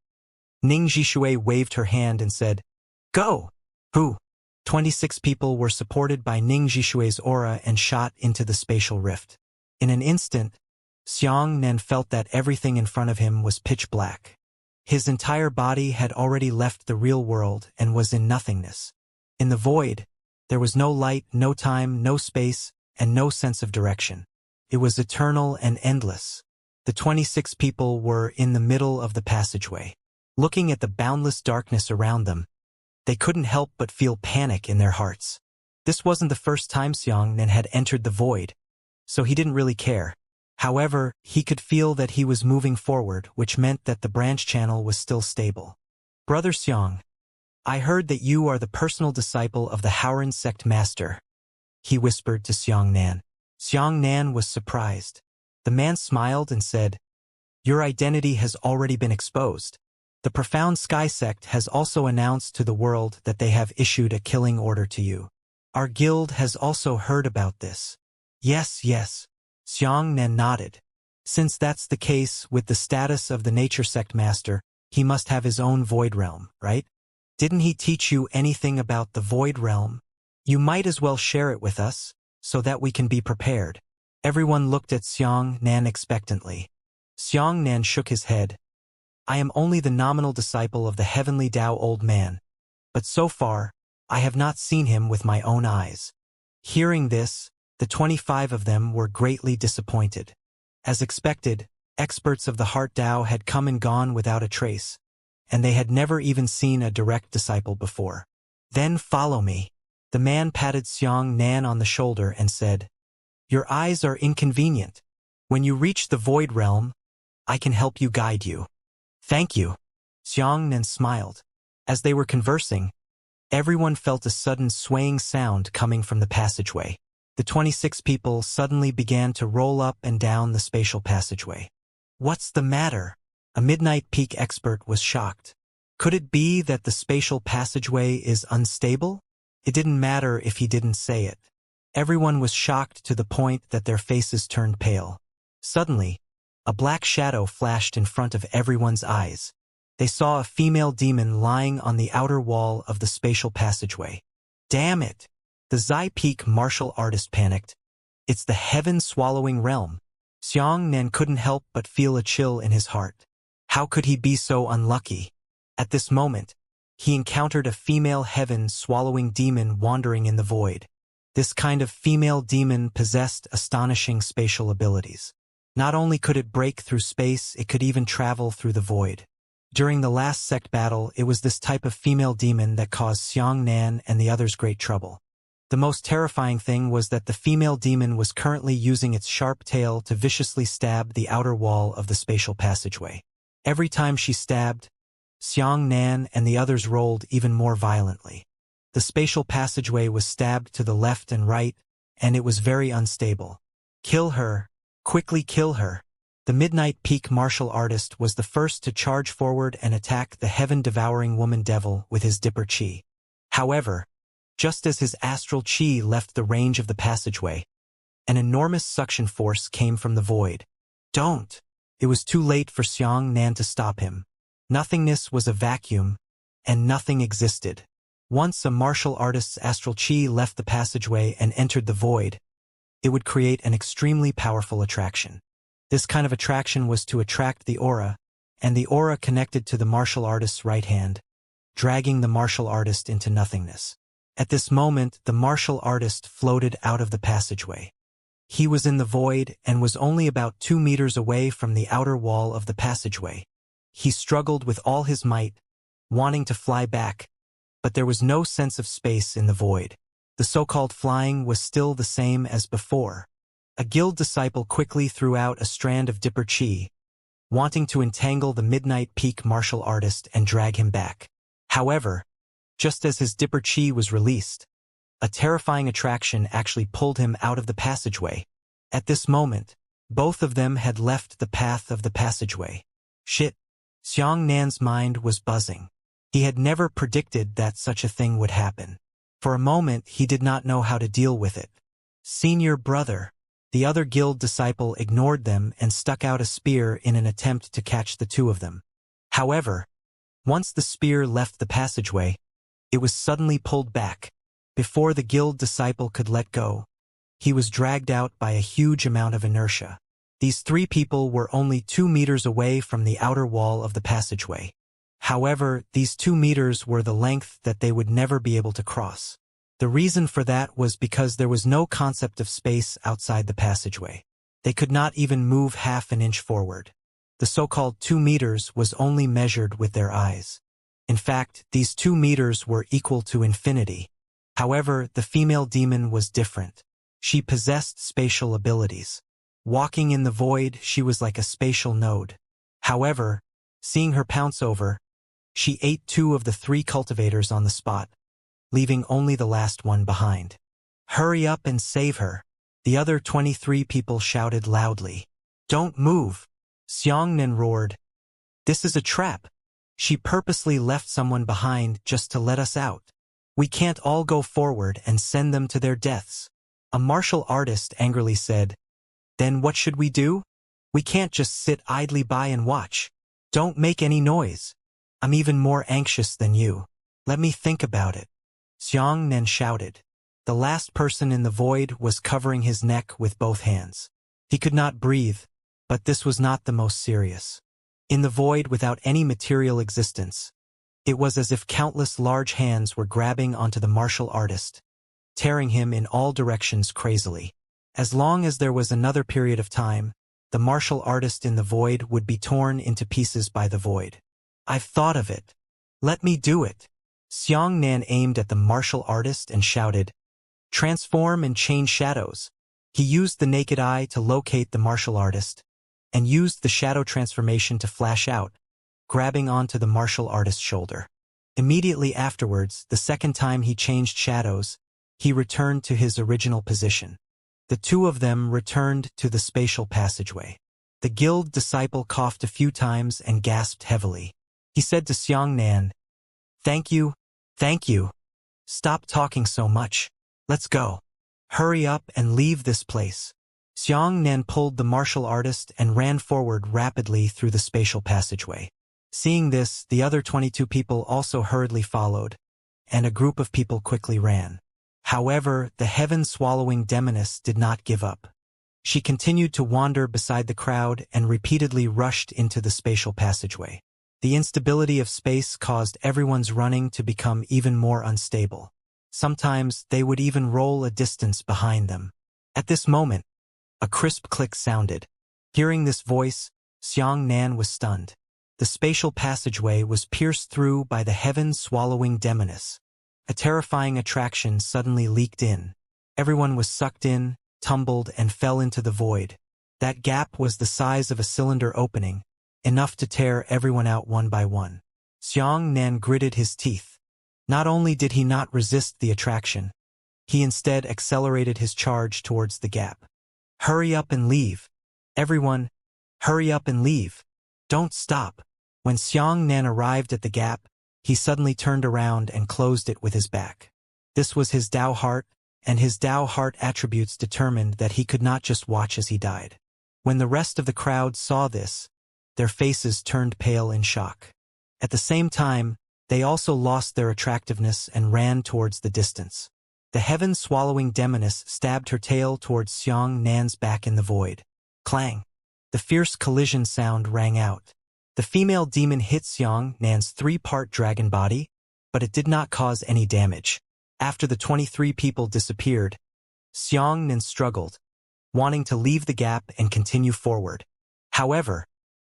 Ningxi Shui waved her hand and said, "Go!" Who? 26 people were supported by Ningxi Shui's aura and shot into the spatial rift. In an instant, Xianxia felt that everything in front of him was pitch black. His entire body had already left the real world and was in nothingness. In the void, there was no light, no time, no space, and no sense of direction. It was eternal and endless. The 26 people were in the middle of the passageway. Looking at the boundless darkness around them, they couldn't help but feel panic in their hearts. This wasn't the first time Xianxia had entered the void, so he didn't really care. However, he could feel that he was moving forward, which meant that the branch channel was still stable. "Brother Xiang, I heard that you are the personal disciple of the Howren sect master," he whispered to Xianxia. Xianxia was surprised. The man smiled and said, "Your identity has already been exposed. The Profound Sky sect has also announced to the world that they have issued a killing order to you. Our guild has also heard about this." Yes. Xianxia nodded. Since that's the case with the status of the Nature Sect Master, he must have his own Void Realm, right? Didn't he teach you anything about the Void Realm? You might as well share it with us, so that we can be prepared. Everyone looked at Xianxia expectantly. Xianxia shook his head. "I am only the nominal disciple of the Heavenly Tao Old Man, but so far, I have not seen him with my own eyes." Hearing this, the 25 of them were greatly disappointed. As expected, experts of the Heart Tao had come and gone without a trace, and they had never even seen a direct disciple before. "Then follow me." The man patted Xianxia on the shoulder and said, "Your eyes are inconvenient. When you reach the Void Realm, I can help you guide you." "Thank you." Xianxia smiled. As they were conversing, everyone felt a sudden swaying sound coming from the passageway. The 26 people suddenly began to roll up and down the spatial passageway. "What's the matter?" A Midnight Peak expert was shocked. Could it be that the spatial passageway is unstable? It didn't matter if he didn't say it. Everyone was shocked to the point that their faces turned pale. Suddenly, a black shadow flashed in front of everyone's eyes. They saw a female demon lying on the outer wall of the spatial passageway. Damn it! The Zai Peak martial artist panicked. It's the heaven-swallowing realm. Xianxia couldn't help but feel a chill in his heart. How could he be so unlucky? At this moment, he encountered a female heaven-swallowing demon wandering in the void. This kind of female demon possessed astonishing spatial abilities. Not only could it break through space, it could even travel through the void. During the last sect battle, it was this type of female demon that caused Xianxia and the others great trouble. The most terrifying thing was that the female demon was currently using its sharp tail to viciously stab the outer wall of the spatial passageway. Every time she stabbed, Xianxia and the others rolled even more violently. The spatial passageway was stabbed to the left and right, and it was very unstable. Kill her! Quickly kill her! The Midnight Peak martial artist was the first to charge forward and attack the heaven-devouring woman devil with his dipper chi. However, just as his astral chi left the range of the passageway, an enormous suction force came from the void. Don't! It was too late for Xianxia to stop him. Nothingness was a vacuum, and nothing existed. Once a martial artist's astral chi left the passageway and entered the void, it would create an extremely powerful attraction. This kind of attraction was to attract the aura, and the aura connected to the martial artist's right hand, dragging the martial artist into nothingness. At this moment, the martial artist floated out of the passageway. He was in the void and was only about 2 meters away from the outer wall of the passageway. He struggled with all his might, wanting to fly back, but there was no sense of space in the void. The so-called flying was still the same as before. A guild disciple quickly threw out a strand of dipper chi, wanting to entangle the Midnight Peak martial artist and drag him back. However, just as his dipper chi was released, a terrifying attraction actually pulled him out of the passageway. At this moment, both of them had left the path of the passageway. Shit! Xianxia's mind was buzzing. He had never predicted that such a thing would happen. For a moment, he did not know how to deal with it. Senior brother. The other guild disciple ignored them and stuck out a spear in an attempt to catch the two of them. However, once the spear left the passageway, it was suddenly pulled back. Before the guild disciple could let go, he was dragged out by a huge amount of inertia. These three people were only 2 meters away from the outer wall of the passageway. However, these 2 meters were the length that they would never be able to cross. The reason for that was because there was no concept of space outside the passageway. They could not even move half an inch forward. The so-called 2 meters was only measured with their eyes. In fact, these 2 meters were equal to infinity. However, the female demon was different. She possessed spatial abilities. Walking in the void, she was like a spatial node. However, seeing her pounce over, she ate 2 of the 3 cultivators on the spot, leaving only the last one behind. Hurry up and save her! The other 23 people shouted loudly. Don't move! Xianxia roared. This is a trap. She purposely left someone behind just to let us out. We can't all go forward and send them to their deaths. A martial artist angrily said. Then what should we do? We can't just sit idly by and watch. Don't make any noise. I'm even more anxious than you. Let me think about it. Xianxia shouted. The last person in the void was covering his neck with both hands. He could not breathe, but this was not the most serious. In the void without any material existence, it was as if countless large hands were grabbing onto the martial artist, tearing him in all directions crazily. As long as there was another period of time, the martial artist in the void would be torn into pieces by the void. I've thought of it. Let me do it. Xianxia aimed at the martial artist and shouted, Transform and change shadows. He used the naked eye to locate the martial artist, and used the shadow transformation to flash out, grabbing onto the martial artist's shoulder. Immediately afterwards, the second time he changed shadows, he returned to his original position. The two of them returned to the spatial passageway. The guild disciple coughed a few times and gasped heavily. He said to Xianxia, Thank you. Stop talking so much. Let's go. Hurry up and leave this place. Xianxia pulled the martial artist and ran forward rapidly through the spatial passageway. Seeing this, the other 22 people also hurriedly followed, and a group of people quickly ran. However, the heaven-swallowing demoness did not give up. She continued to wander beside the crowd and repeatedly rushed into the spatial passageway. The instability of space caused everyone's running to become even more unstable. Sometimes they would even roll a distance behind them. At this moment, a crisp click sounded. Hearing this voice, Xianxia was stunned. The spatial passageway was pierced through by the heaven-swallowing demoness. A terrifying attraction suddenly leaked in. Everyone was sucked in, tumbled, and fell into the void. That gap was the size of a cylinder opening, enough to tear everyone out one by one. Xianxia gritted his teeth. Not only did he not resist the attraction, he instead accelerated his charge towards the gap. Hurry up and leave. Everyone, hurry up and leave. Don't stop. When Xianxia arrived at the gap, he suddenly turned around and closed it with his back. This was his Dao heart, and his Dao heart attributes determined that he could not just watch as he died. When the rest of the crowd saw this, their faces turned pale in shock. At the same time, they also lost their attractiveness and ran towards the distance. The heaven-swallowing demoness stabbed her tail towards Xianxia's back in the void. Clang! The fierce collision sound rang out. The female demon hit Xianxia's three-part dragon body, but it did not cause any damage. After the 23 people disappeared, Xianxia struggled, wanting to leave the gap and continue forward. However,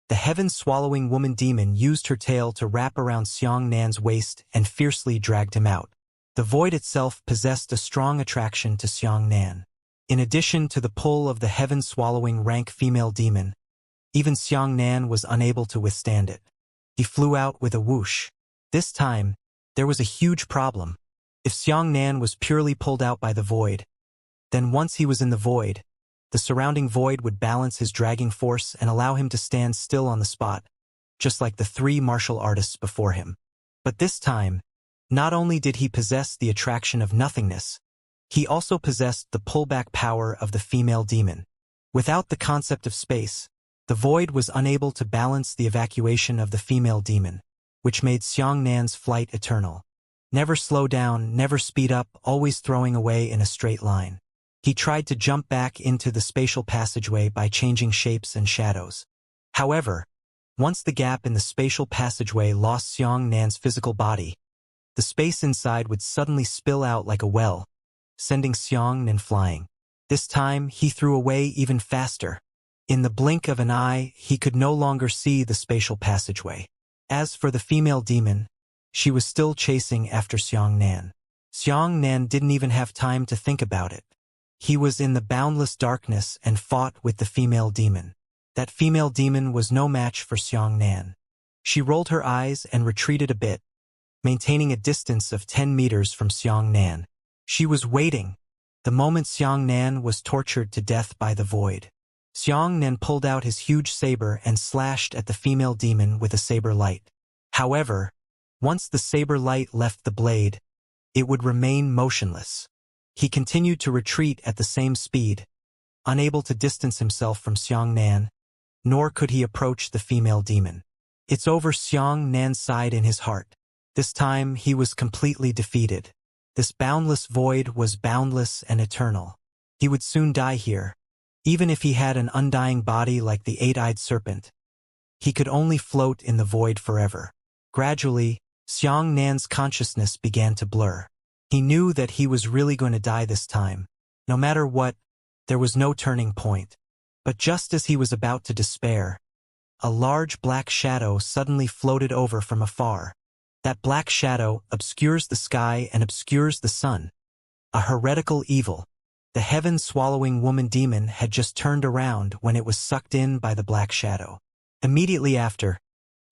the heaven-swallowing woman demon used her tail to wrap around Xianxia's waist and fiercely dragged him out. The void itself possessed a strong attraction to Xianxia. In addition to the pull of the heaven-swallowing rank female demon, even Xianxia was unable to withstand it. He flew out with a whoosh. This time, there was a huge problem. If Xianxia was purely pulled out by the void, then once he was in the void, the surrounding void would balance his dragging force and allow him to stand still on the spot, just like the three martial artists before him. But this time, not only did he possess the attraction of nothingness, he also possessed the pullback power of the female demon. Without the concept of space, the void was unable to balance the evacuation of the female demon, which made Xianxia's flight eternal. Never slow down, never speed up, always throwing away in a straight line. He tried to jump back into the spatial passageway by changing shapes and shadows. However, once the gap in the spatial passageway lost Xianxia's physical body, the space inside would suddenly spill out like a well, sending Xianxia flying. This time, he threw away even faster. In the blink of an eye, he could no longer see the spatial passageway. As for the female demon, she was still chasing after Xianxia. Xianxia didn't even have time to think about it. He was in the boundless darkness and fought with the female demon. That female demon was no match for Xianxia. She rolled her eyes and retreated a bit, maintaining a distance of 10 meters from Xianxia. She was waiting, the moment Xianxia was tortured to death by the void. Xianxia pulled out his huge saber and slashed at the female demon with a saber light. However, once the saber light left the blade, it would remain motionless. He continued to retreat at the same speed, unable to distance himself from Xianxia, nor could he approach the female demon. It's over, Xianxia sighed in his heart. This time he was completely defeated. This boundless void was boundless and eternal. He would soon die here. Even if he had an undying body like the eight-eyed serpent, he could only float in the void forever. Gradually, Xianxia's consciousness began to blur. He knew that he was really going to die this time. No matter what, there was no turning point. But just as he was about to despair, a large black shadow suddenly floated over from afar. That black shadow obscures the sky and obscures the sun. A heretical evil. The heaven-swallowing woman demon had just turned around when it was sucked in by the black shadow. Immediately after,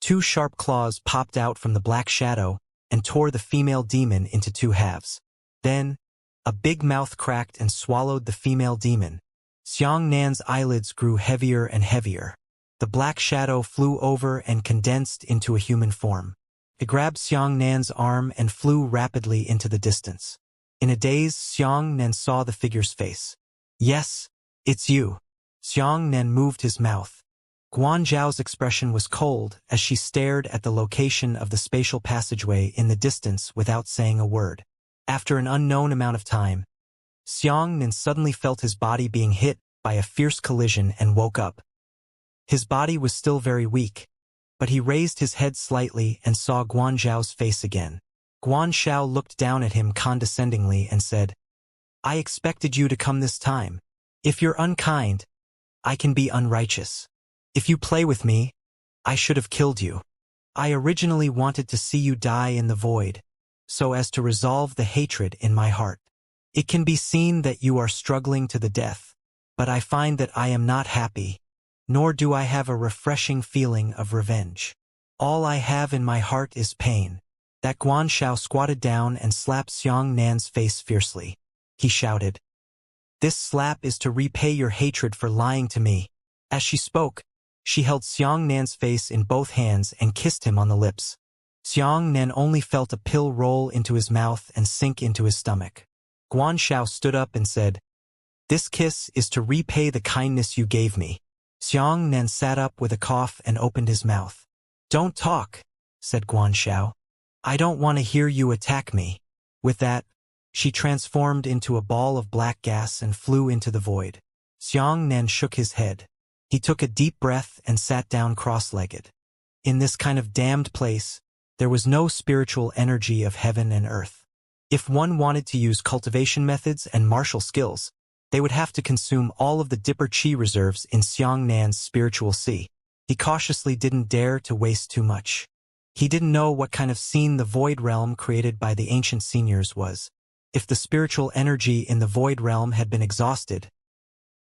two sharp claws popped out from the black shadow and tore the female demon into two halves. Then, a big mouth cracked and swallowed the female demon. Xianxia's eyelids grew heavier and heavier. The black shadow flew over and condensed into a human form. It grabbed Xianxia's arm and flew rapidly into the distance. In a daze, Xianxia saw the figure's face. "Yes, it's you." Xianxia moved his mouth. Guanzhou's expression was cold as she stared at the location of the spatial passageway in the distance without saying a word. After an unknown amount of time, Xianxia suddenly felt his body being hit by a fierce collision and woke up. His body was still very weak, but he raised his head slightly and saw Guanzhou's face again. Guanzhou looked down at him condescendingly and said, "I expected you to come this time. If you're unkind, I can be unrighteous. If you play with me, I should have killed you. I originally wanted to see you die in the void, so as to resolve the hatred in my heart. It can be seen that you are struggling to the death, but I find that I am not happy, nor do I have a refreshing feeling of revenge. All I have in my heart is pain. That Guan Shao squatted down and slapped Xiang Nan's face fiercely. He shouted, "This slap is to repay your hatred for lying to me." As she spoke, she held Xiang Nan's face in both hands and kissed him on the lips. Xiang Nan only felt a pill roll into his mouth and sink into his stomach. Guan Shao stood up and said, "This kiss is to repay the kindness you gave me." Xiang Nan sat up with a cough and opened his mouth. "Don't talk," said Guan Shao. "I don't want to hear you attack me." With that, she transformed into a ball of black gas and flew into the void. Xiang Nan shook his head. He took a deep breath and sat down cross-legged. In this kind of damned place, there was no spiritual energy of heaven and earth. If one wanted to use cultivation methods and martial skills, they would have to consume all of the Dipper Chi reserves in Xiang Nan's spiritual sea. He cautiously didn't dare to waste too much. He didn't know what kind of scene the void realm created by the ancient seniors was. If the spiritual energy in the void realm had been exhausted,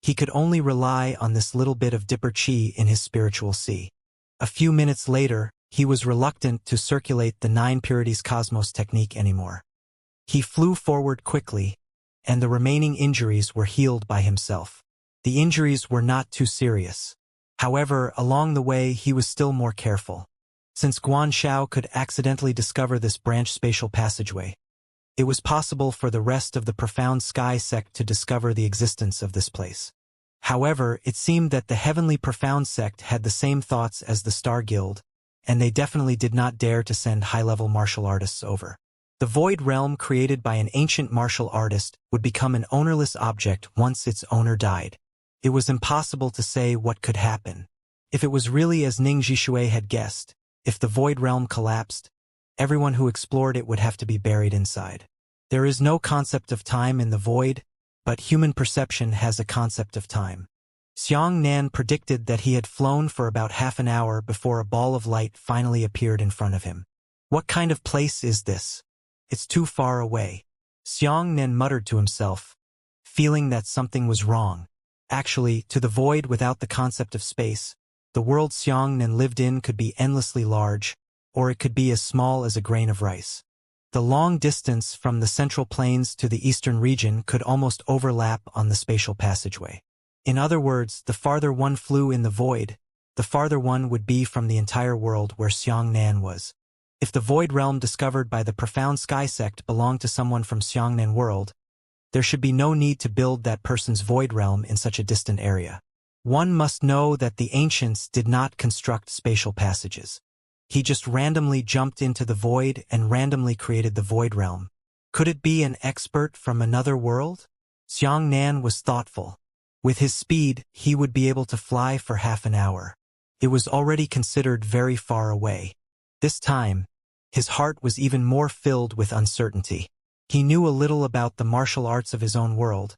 he could only rely on this little bit of Dipper Chi in his spiritual sea. A few minutes later, he was reluctant to circulate the 9 purities cosmos technique anymore. He flew forward quickly, and the remaining injuries were healed by himself. The injuries were not too serious. However, along the way he was still more careful. Since Guan Shao could accidentally discover this branch spatial passageway, it was possible for the rest of the Profound Sky sect to discover the existence of this place. However, it seemed that the Heavenly Profound sect had the same thoughts as the Star Guild, and they definitely did not dare to send high-level martial artists over. The void realm created by an ancient martial artist would become an ownerless object once its owner died. It was impossible to say what could happen. If it was really as Ning Zhishui had guessed, if the void realm collapsed, everyone who explored it would have to be buried inside. There is no concept of time in the void, but human perception has a concept of time. Xiang Nan predicted that he had flown for about half an hour before a ball of light finally appeared in front of him. What kind of place is this? It's too far away. Xiang Nan muttered to himself, feeling that something was wrong. Actually, to the void without the concept of space, the world Xiang Nan lived in could be endlessly large, or it could be as small as a grain of rice. The long distance from the central plains to the eastern region could almost overlap on the spatial passageway. In other words, the farther one flew in the void, the farther one would be from the entire world where Xiang Nan was. If the void realm discovered by the Profound Sky sect belonged to someone from Xiang Nan world, there should be no need to build that person's void realm in such a distant area. One must know that the ancients did not construct spatial passages. He just randomly jumped into the void and randomly created the void realm. Could it be an expert from another world? Xiang Nan was thoughtful. With his speed, he would be able to fly for half an hour. It was already considered very far away. This time, his heart was even more filled with uncertainty. He knew a little about the martial arts of his own world,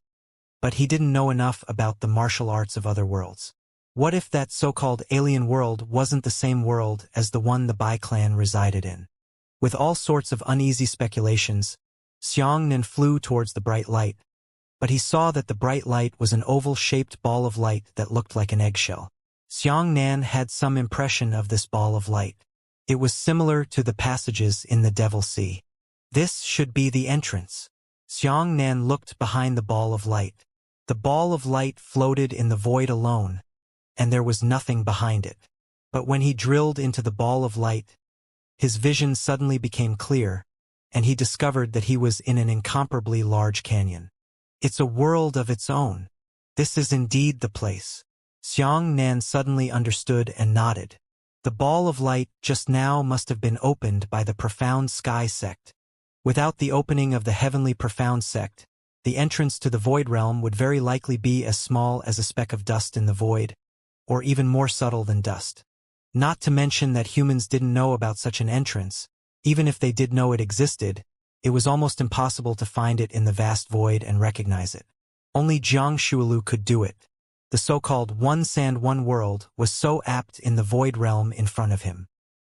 but he didn't know enough about the martial arts of other worlds. What if that so-called alien world wasn't the same world as the one the Bai clan resided in? With all sorts of uneasy speculations, Xiang Nan flew towards the bright light, but he saw that the bright light was an oval-shaped ball of light that looked like an eggshell. Xiang Nan had some impression of this ball of light. It was similar to the passages in the Devil Sea. This should be the entrance. Xiang Nan looked behind the ball of light. The ball of light floated in the void alone, and there was nothing behind it. But when he drilled into the ball of light, his vision suddenly became clear, and he discovered that he was in an incomparably large canyon. It's a world of its own. This is indeed the place. Xiang Nan suddenly understood and nodded. The ball of light just now must have been opened by the Profound Sky sect. Without the opening of the Heavenly Profound sect, the entrance to the void realm would very likely be as small as a speck of dust in the void, or even more subtle than dust. Not to mention that humans didn't know about such an entrance. Even if they did know it existed, it was almost impossible to find it in the vast void and recognize it. Only Jiang Shuolu could do it. The the so-called one sand one world, was so apt in the void realm in front of him.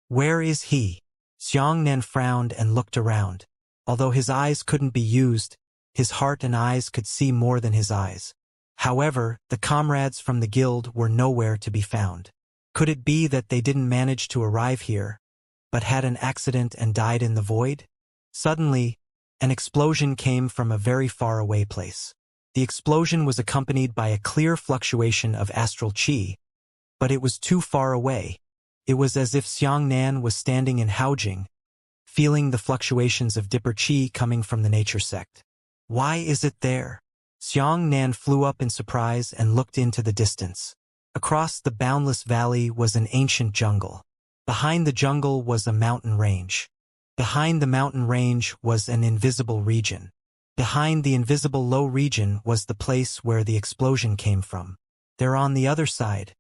Where is he? Xianxia frowned and looked around. Although his eyes couldn't be used, his heart and eyes could see more than his eyes. However, the comrades from the guild were nowhere to be found. Could it be that they didn't manage to arrive here, but had an accident and died in the void? Suddenly, an explosion came from a very far away place. The explosion was accompanied by a clear fluctuation of astral qi, but it was too far away. It was as if Xianxia was standing in Haojing, feeling the fluctuations of Dipper Qi coming from the nature sect. Why is it there? Xianxia flew up in surprise and looked into the distance. Across the boundless valley was an ancient jungle. Behind the jungle was a mountain range. Behind the mountain range was an invisible region. Behind the invisible low region was the place where the explosion came from. There on the other side,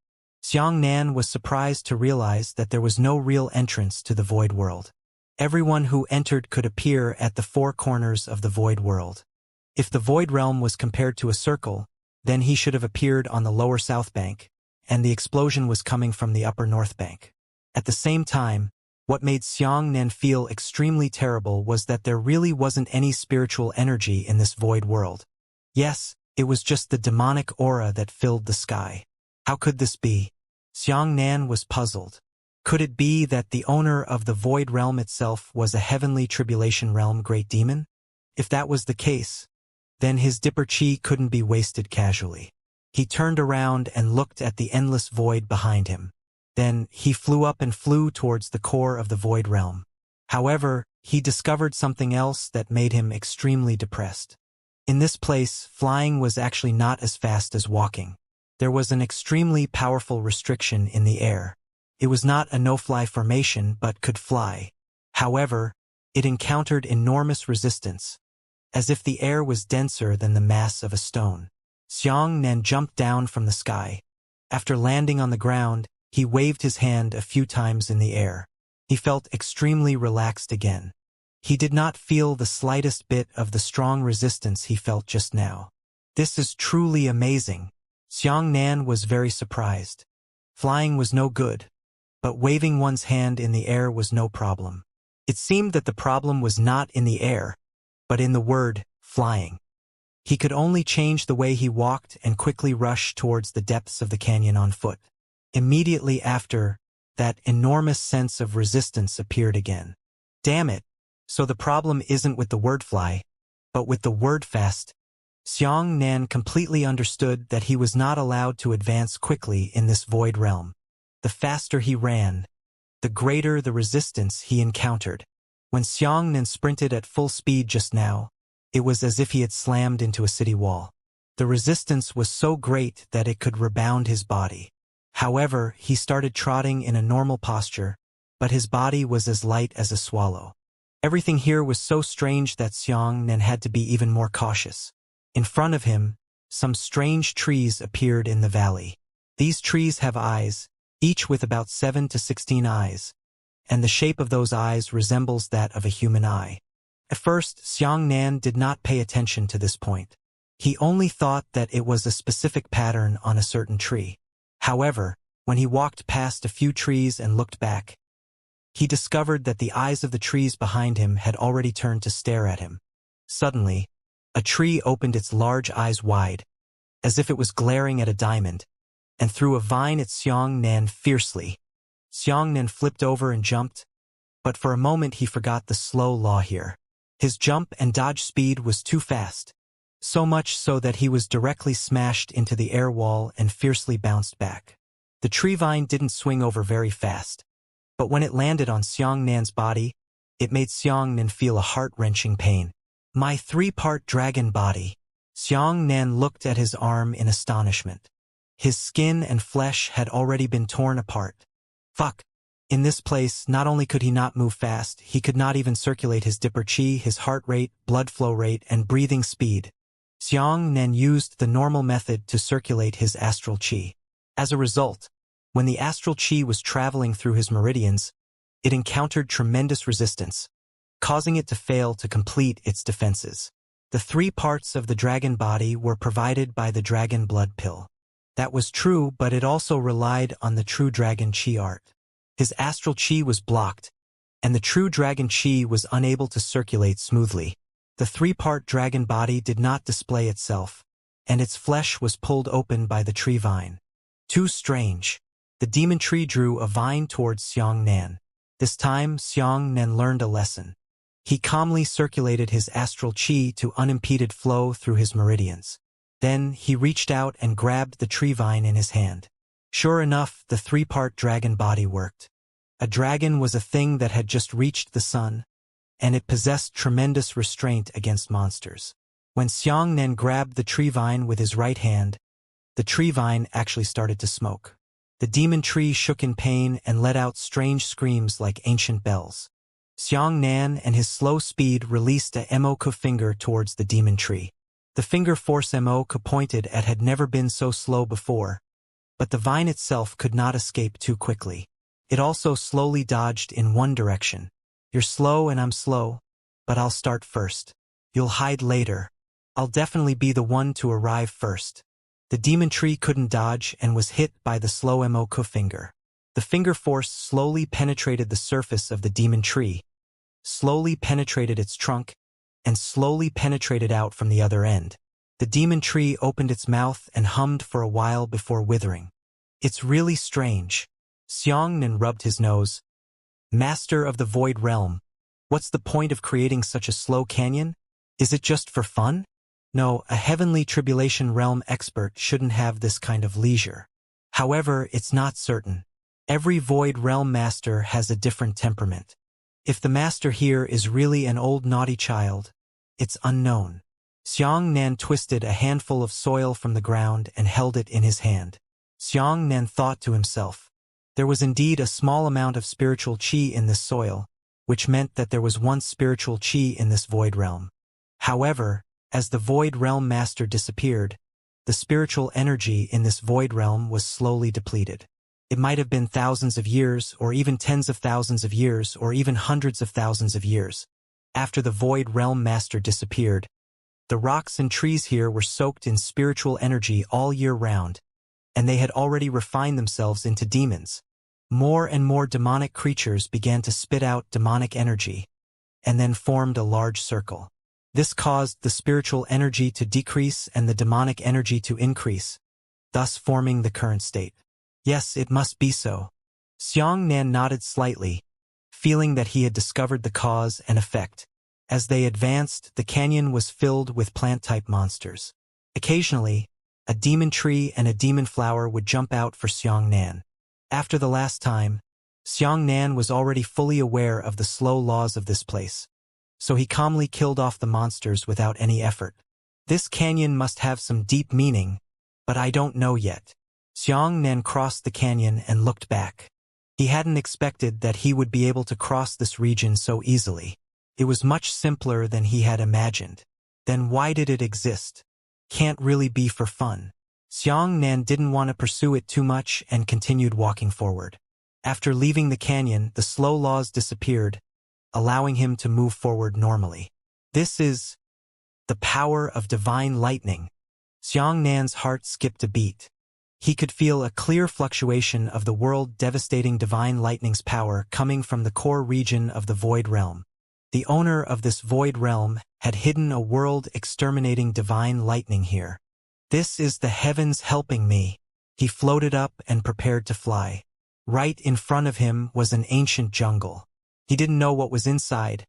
Xianxia was surprised to realize that there was no real entrance to the void world. Everyone who entered could appear at the four corners of the void world. If the void realm was compared to a circle, then he should have appeared on the lower south bank, and the explosion was coming from the upper north bank. At the same time, what made Xianxia feel extremely terrible was that there really wasn't any spiritual energy in this void world. Yes, it was just the demonic aura that filled the sky. How could this be? Xianxia was puzzled. Could it be that the owner of the void realm itself was a heavenly tribulation realm great demon? If that was the case, then his Dipper Qi couldn't be wasted casually. He turned around and looked at the endless void behind him. Then he flew up and flew towards the core of the void realm. However, he discovered something else that made him extremely depressed. In this place, flying was actually not as fast as walking. There was an extremely powerful restriction in the air. It was not a no-fly formation but could fly. However, it encountered enormous resistance, as if the air was denser than the mass of a stone. Xianxia jumped down from the sky. After landing on the ground, he waved his hand a few times in the air. He felt extremely relaxed again. He did not feel the slightest bit of the strong resistance he felt just now. This is truly amazing. Xianxia was very surprised. Flying was no good, but waving one's hand in the air was no problem. It seemed that the problem was not in the air, but in the word, flying. He could only change the way he walked and quickly rush towards the depths of the canyon on foot. Immediately after, that enormous sense of resistance appeared again. Damn it! So the problem isn't with the word fly, but with the word fast. Xianxia completely understood that he was not allowed to advance quickly in this void realm. The faster he ran, the greater the resistance he encountered. When Xianxia sprinted at full speed just now, it was as if he had slammed into a city wall. The resistance was so great that it could rebound his body. However, he started trotting in a normal posture, but his body was as light as a swallow. Everything here was so strange that Xianxia had to be even more cautious. In front of him, some strange trees appeared in the valley. These trees have eyes, each with about 7 to 16 eyes, and the shape of those eyes resembles that of a human eye. At first, Xianxia did not pay attention to this point. He only thought that it was a specific pattern on a certain tree. However, when he walked past a few trees and looked back, he discovered that the eyes of the trees behind him had already turned to stare at him. Suddenly, a tree opened its large eyes wide, as if it was glaring at a diamond, and threw a vine at Xianxia fiercely. Xianxia flipped over and jumped, but for a moment he forgot the slow law here. His jump and dodge speed was too fast, so much so that he was directly smashed into the air wall and fiercely bounced back. The tree vine didn't swing over very fast, but when it landed on Xianxia's body, it made Xianxia feel a heart-wrenching pain. My three-part dragon body. Xianxia looked at his arm in astonishment. His skin and flesh had already been torn apart. Fuck. In this place, not only could he not move fast, he could not even circulate his Dipper Qi, his heart rate, blood flow rate, and breathing speed. Xianxia used the normal method to circulate his astral Qi. As a result, when the astral Qi was traveling through his meridians, it encountered tremendous resistance, causing it to fail to complete its defenses. The 3 parts of the dragon body were provided by the dragon blood pill. That was true, but it also relied on the true dragon chi art. His astral chi was blocked, and the true dragon chi was unable to circulate smoothly. The three-part dragon body did not display itself, and its flesh was pulled open by the tree vine. Too strange. The demon tree drew a vine towards Xianxia. This time, Xianxia learned a lesson. He calmly circulated his astral chi to unimpeded flow through his meridians. Then, he reached out and grabbed the tree vine in his hand. Sure enough, the three-part dragon body worked. A dragon was a thing that had just reached the sun, and it possessed tremendous restraint against monsters. When Xianxia grabbed the tree vine with his right hand, the tree vine actually started to smoke. The demon tree shook in pain and let out strange screams like ancient bells. Xianxia and his slow speed released a Moke finger towards the demon tree. The finger force Moke pointed at had never been so slow before, but the vine itself could not escape too quickly. It also slowly dodged in one direction. You're slow and I'm slow, but I'll start first. You'll hide later. I'll definitely be the one to arrive first. The demon tree couldn't dodge and was hit by the slow Moke finger. The finger force slowly penetrated the surface of the demon tree, slowly penetrated its trunk, and slowly penetrated out from the other end. The demon tree opened its mouth and hummed for a while before withering. It's really strange. Xianxia rubbed his nose. Master of the Void Realm, what's the point of creating such a slow canyon? Is it just for fun? No, a heavenly tribulation realm expert shouldn't have this kind of leisure. However, it's not certain. Every Void Realm master has a different temperament. If the master here is really an old naughty child, it's unknown. Xianxia twisted a handful of soil from the ground and held it in his hand. Xianxia thought to himself. There was indeed a small amount of spiritual chi in this soil, which meant that there was once spiritual chi in this void realm. However, as the void realm master disappeared, the spiritual energy in this void realm was slowly depleted. It might have been thousands of years, or even tens of thousands of years, or even hundreds of thousands of years. After the void realm master disappeared, the rocks and trees here were soaked in spiritual energy all year round, and they had already refined themselves into demons. More and more demonic creatures began to spit out demonic energy, and then formed a large circle. This caused the spiritual energy to decrease and the demonic energy to increase, thus forming the current state. Yes, it must be so. Xianxia nodded slightly, feeling that he had discovered the cause and effect. As they advanced, the canyon was filled with plant-type monsters. Occasionally, a demon tree and a demon flower would jump out for Xianxia. After the last time, Xianxia was already fully aware of the slow laws of this place, so he calmly killed off the monsters without any effort. This canyon must have some deep meaning, but I don't know yet. Xianxia crossed the canyon and looked back. He hadn't expected that he would be able to cross this region so easily. It was much simpler than he had imagined. Then why did it exist? Can't really be for fun. Xianxia didn't want to pursue it too much and continued walking forward. After leaving the canyon, the slow laws disappeared, allowing him to move forward normally. This is the power of divine lightning. Xianxia's heart skipped a beat. He could feel a clear fluctuation of the world-devastating divine lightning's power coming from the core region of the Void Realm. The owner of this Void Realm had hidden a world-exterminating divine lightning here. This is the heavens helping me. He floated up and prepared to fly. Right in front of him was an ancient jungle. He didn't know what was inside,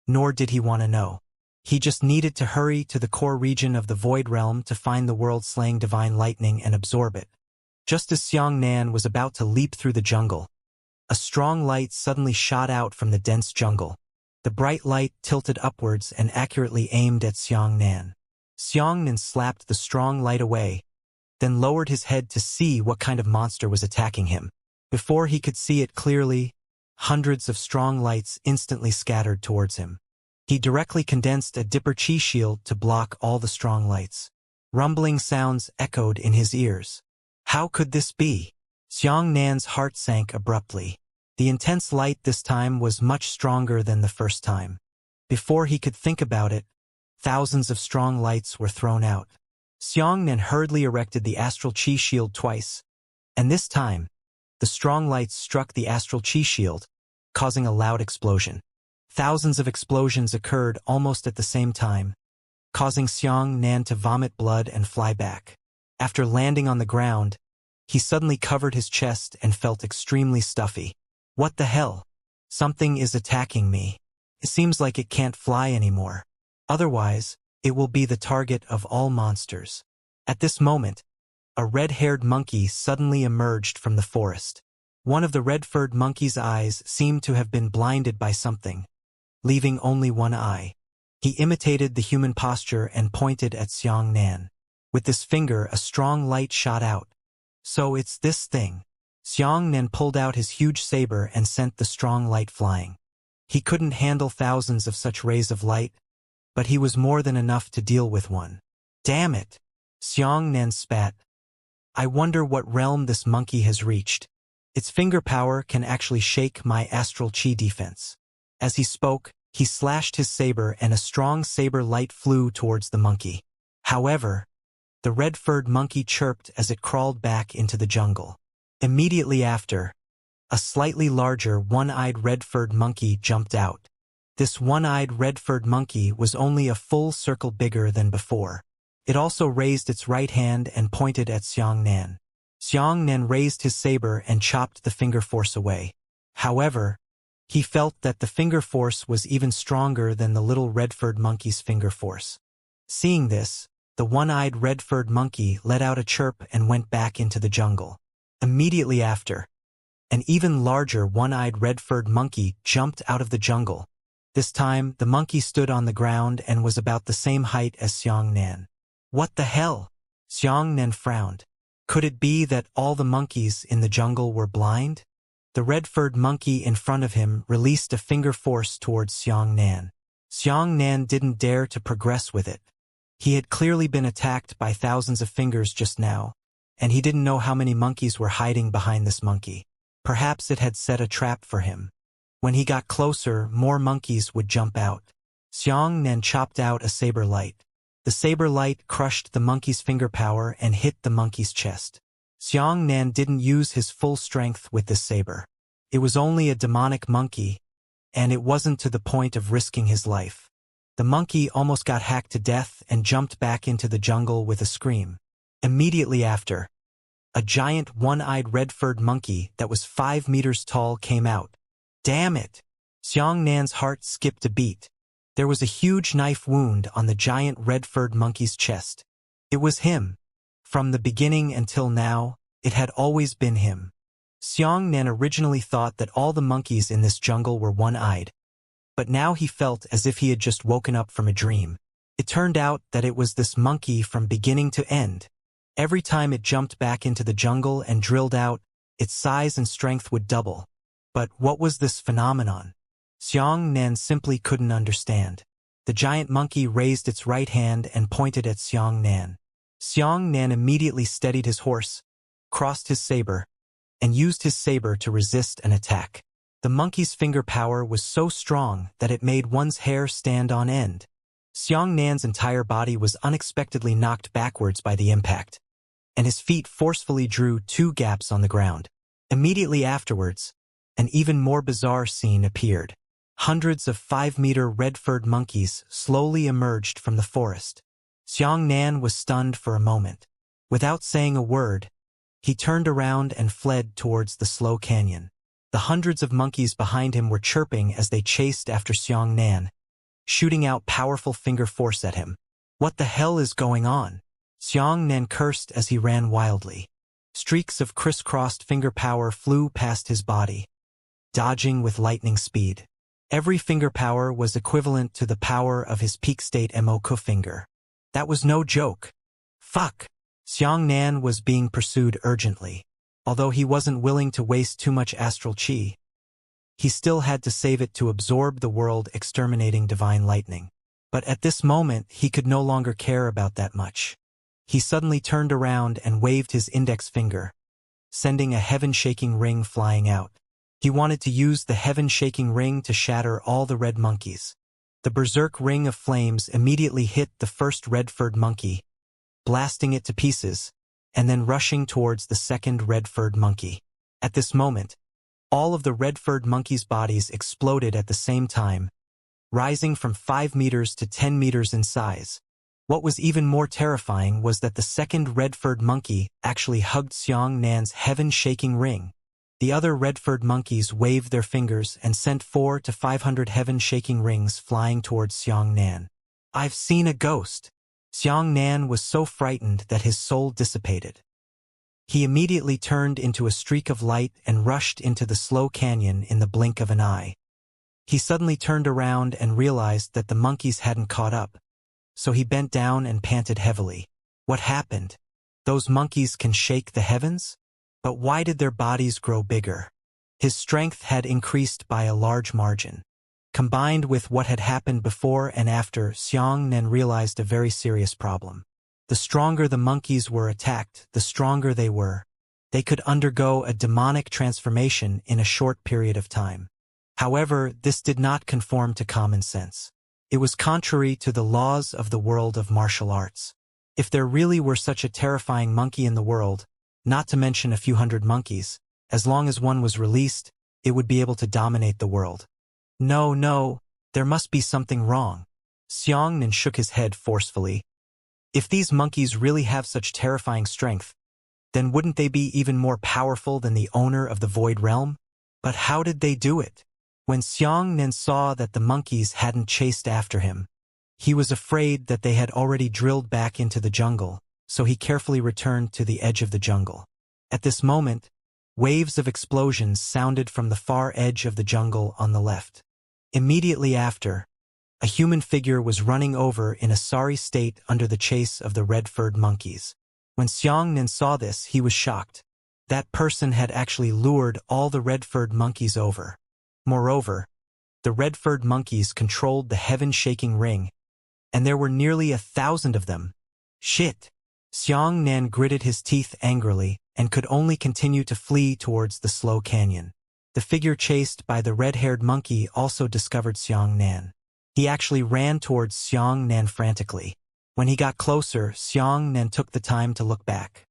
nor did he want to know. He just needed to hurry to the core region of the Void Realm to find the world-slaying divine lightning and absorb it. Just as Xianxia was about to leap through the jungle, a strong light suddenly shot out from the dense jungle. The bright light tilted upwards and accurately aimed at Xianxia. Xianxia slapped the strong light away, then lowered his head to see what kind of monster was attacking him. Before he could see it clearly, hundreds of strong lights instantly scattered towards him. He directly condensed a dipper chi shield to block all the strong lights. Rumbling sounds echoed in his ears. How could this be? Xianxia's heart sank abruptly. The intense light this time was much stronger than the first time. Before he could think about it, thousands of strong lights were thrown out. Xianxia hurriedly erected the astral chi shield twice, and this time, the strong lights struck the astral chi shield, causing a loud explosion. Thousands of explosions occurred almost at the same time, causing Xianxia to vomit blood and fly back. After landing on the ground, he suddenly covered his chest and felt extremely stuffy. What the hell? Something is attacking me. It seems like it can't fly anymore. Otherwise, it will be the target of all monsters. At this moment, a red-haired monkey suddenly emerged from the forest. One of the red-furred monkey's eyes seemed to have been blinded by something, leaving only one eye. He imitated the human posture and pointed at Xianxia. With this finger, a strong light shot out. So it's this thing. Xianxia pulled out his huge saber and sent the strong light flying. He couldn't handle thousands of such rays of light, but he was more than enough to deal with one. Damn it! Xianxia spat. I wonder what realm this monkey has reached. Its finger power can actually shake my astral chi defense. As he spoke, he slashed his saber and a strong saber light flew towards the monkey. However, the red-furred monkey chirped as it crawled back into the jungle. Immediately after, a slightly larger one-eyed red-furred monkey jumped out. This one-eyed red-furred monkey was only a full circle bigger than before. It also raised its right hand and pointed at Xianxia. Xianxia raised his saber and chopped the finger force away. However, he felt that the finger force was even stronger than the little red-furred monkey's finger force. Seeing this, the one-eyed red-furred monkey let out a chirp and went back into the jungle. Immediately after, an even larger one-eyed red-furred monkey jumped out of the jungle. This time, the monkey stood on the ground and was about the same height as Xianxia. What the hell? Xianxia frowned. Could it be that all the monkeys in the jungle were blind? The red-furred monkey in front of him released a finger force towards Xianxia. Xianxia didn't dare to progress with it. He had clearly been attacked by thousands of fingers just now, and he didn't know how many monkeys were hiding behind this monkey. Perhaps it had set a trap for him. When he got closer, more monkeys would jump out. Xianxia chopped out a saber light. The saber light crushed the monkey's finger power and hit the monkey's chest. Xianxia didn't use his full strength with this saber. It was only a demonic monkey, and it wasn't to the point of risking his life. The monkey almost got hacked to death and jumped back into the jungle with a scream. Immediately after, a giant one-eyed red-furred monkey that was 5 meters tall came out. Damn it! Xianxia's heart skipped a beat. There was a huge knife wound on the giant red-furred monkey's chest. It was him. From the beginning until now, it had always been him. Xianxia originally thought that all the monkeys in this jungle were one-eyed, but now he felt as if he had just woken up from a dream. It turned out that it was this monkey from beginning to end. Every time it jumped back into the jungle and drilled out, its size and strength would double. But what was this phenomenon? Xianxia simply couldn't understand. The giant monkey raised its right hand and pointed at Xianxia. Xianxia immediately steadied his horse, crossed his saber, and used his saber to resist an attack. The monkey's finger power was so strong that it made one's hair stand on end. Xianxia's entire body was unexpectedly knocked backwards by the impact, and his feet forcefully drew 2 gaps on the ground. Immediately afterwards, an even more bizarre scene appeared. Hundreds of 5-meter red-furred monkeys slowly emerged from the forest. Xianxia was stunned for a moment. Without saying a word, he turned around and fled towards the slow canyon. The hundreds of monkeys behind him were chirping as they chased after Xianxia, shooting out powerful finger force at him. What the hell is going on? Xianxia cursed as he ran wildly. Streaks of crisscrossed finger power flew past his body, dodging with lightning speed. Every finger power was equivalent to the power of his peak state Moku finger. That was no joke. Fuck! Xianxia was being pursued urgently. Although he wasn't willing to waste too much astral chi, he still had to save it to absorb the world exterminating divine lightning. But at this moment, he could no longer care about that much. He suddenly turned around and waved his index finger, sending a heaven-shaking ring flying out. He wanted to use the heaven-shaking ring to shatter all the red monkeys. The berserk ring of flames immediately hit the first red-furred monkey, blasting it to pieces, and then rushing towards the second red-furred monkey. At this moment, all of the red-furred monkeys' bodies exploded at the same time, rising from 5 meters to 10 meters in size. What was even more terrifying was that the second red-furred monkey actually hugged Xianxia's heaven-shaking ring. The other red-furred monkeys waved their fingers and sent 400 to 500 heaven-shaking rings flying towards Xianxia. "I've seen a ghost." Xianxia was so frightened that his soul dissipated. He immediately turned into a streak of light and rushed into the slow canyon in the blink of an eye. He suddenly turned around and realized that the monkeys hadn't caught up, so he bent down and panted heavily. What happened? Those monkeys can shake the heavens? But why did their bodies grow bigger? His strength had increased by a large margin. Combined with what had happened before and after, Xianxia realized a very serious problem. The stronger the monkeys were attacked, the stronger they were. They could undergo a demonic transformation in a short period of time. However, this did not conform to common sense. It was contrary to the laws of the world of martial arts. If there really were such a terrifying monkey in the world, not to mention a few hundred monkeys, as long as one was released, it would be able to dominate the world. No, there must be something wrong. Xianxia shook his head forcefully. If these monkeys really have such terrifying strength, then wouldn't they be even more powerful than the owner of the Void Realm? But how did they do it? When Xianxia saw that the monkeys hadn't chased after him, he was afraid that they had already drilled back into the jungle, so he carefully returned to the edge of the jungle. At this moment, waves of explosions sounded from the far edge of the jungle on the left. Immediately after, a human figure was running over in a sorry state under the chase of the red-furred monkeys. When Xianxia saw this, he was shocked. That person had actually lured all the red-furred monkeys over. Moreover, the red-furred monkeys controlled the heaven-shaking ring, and there were nearly 1,000 of them. Shit! Xianxia gritted his teeth angrily and could only continue to flee towards the slow canyon. The figure chased by the red-haired monkey also discovered Xianxia. He actually ran towards Xianxia frantically. When he got closer, Xianxia took the time to look back.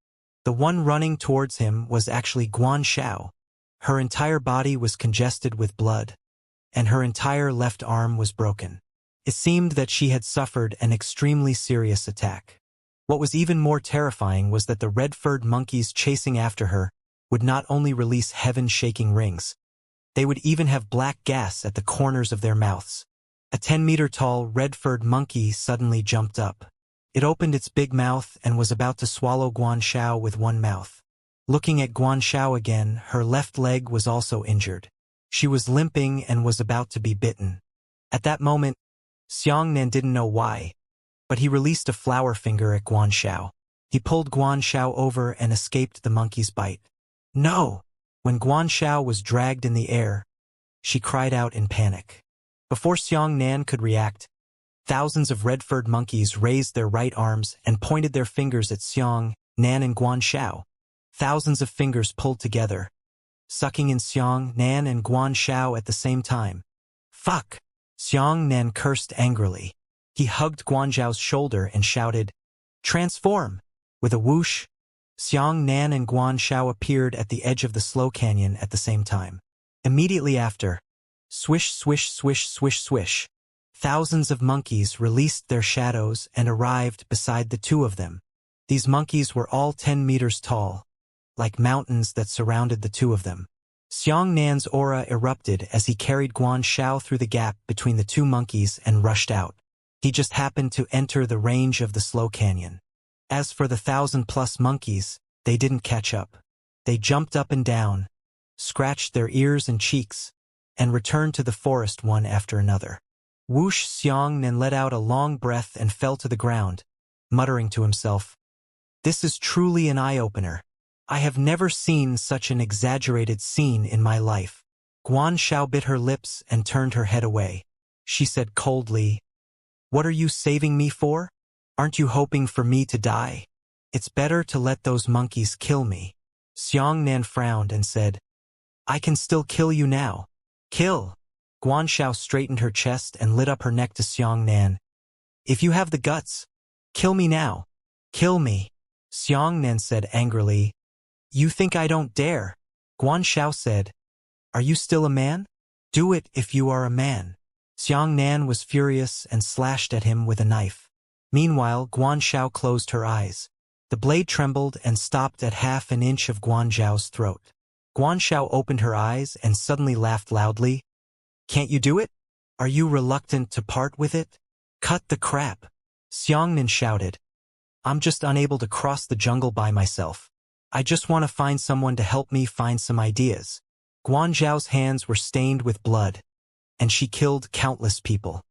The one running towards him was actually Guanxiao. Her entire body was congested with blood, and her entire left arm was broken. It seemed that she had suffered an extremely serious attack. What was even more terrifying was that the red-furred monkeys chasing after her would not only release heaven-shaking rings, they would even have black gas at the corners of their mouths. A 10-meter-tall red-furred monkey suddenly jumped up. It opened its big mouth and was about to swallow Guanxiao with one mouth. Looking at Guanxiao again, her left leg was also injured. She was limping and was about to be bitten. At that moment, Xianxia didn't know why, but he released a flower finger at Guanxiao. He pulled Guanxiao over and escaped the monkey's bite. No! When Guanxiao was dragged in the air, she cried out in panic. Before Xianxia could react, thousands of red-furred monkeys raised their right arms and pointed their fingers at Xianxia and Guanxiao. Thousands of fingers pulled together, sucking in Xianxia and Guanxiao at the same time. Fuck! Xianxia cursed angrily. He hugged Guanxiao's shoulder and shouted, "Transform!" With a whoosh, Xianxia and Guanxiao appeared at the edge of the slow canyon at the same time. Immediately after, swish, swish, swish, swish, swish, thousands of monkeys released their shadows and arrived beside the two of them. These monkeys were all 10 meters tall, like mountains that surrounded the two of them. Xianxia's aura erupted as he carried Guanxiao through the gap between the two monkeys and rushed out. He just happened to enter the range of the slow canyon. As for the 1,000+ monkeys, they didn't catch up. They jumped up and down, scratched their ears and cheeks, and returned to the forest one after another. Whoosh! Xianxia let out a long breath and fell to the ground, muttering to himself, "This is truly an eye-opener. I have never seen such an exaggerated scene in my life." Guanxiao bit her lips and turned her head away. She said coldly, "What are you saving me for? Aren't you hoping for me to die? It's better to let those monkeys kill me." Xianxia frowned and said, "I can still kill you now." "Kill!" Guanxiao straightened her chest and lit up her neck to Xianxia. "If you have the guts, kill me now. Kill me, Xianxia said angrily. You think I don't dare? Guanxiao said. Are you still a man? Do it if you are a man. Xianxia was furious and slashed at him with a knife. Meanwhile, Guanxiao closed her eyes. The blade trembled and stopped at half an inch of Guanxiao's throat. Guanxiao opened her eyes and suddenly laughed loudly. Can't you do it? Are you reluctant to part with it? Cut the crap, Xianxia shouted. I'm just unable to cross the jungle by myself. I just want to find someone to help me find some ideas. Guanxiao's hands were stained with blood, and she killed countless people.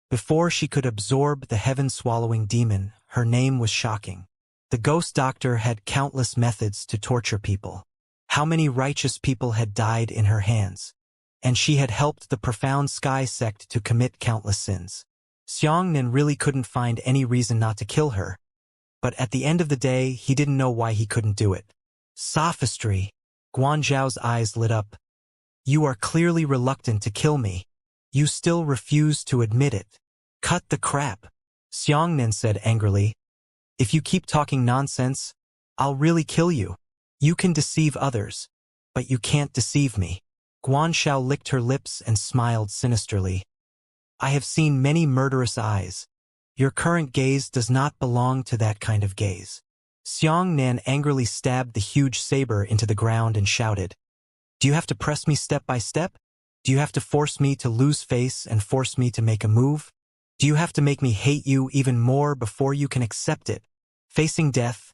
Before she could absorb the heaven-swallowing demon, her name was shocking. The ghost doctor had countless methods to torture people. How many righteous people had died in her hands? And she had helped the profound sky sect to commit countless sins. Xianxia really couldn't find any reason not to kill her. But at the end of the day, he didn't know why he couldn't do it. Sophistry. Guanxiao's eyes lit up. You are clearly reluctant to kill me. You still refuse to admit it. Cut the crap, Xianxia said angrily. If you keep talking nonsense, I'll really kill you. You can deceive others, but you can't deceive me. Guanxiao licked her lips and smiled sinisterly. I have seen many murderous eyes. Your current gaze does not belong to that kind of gaze. Xianxia angrily stabbed the huge saber into the ground and shouted. Do you have to press me step by step? Do you have to force me to lose face and force me to make a move? Do you have to make me hate you even more before you can accept it? Facing death,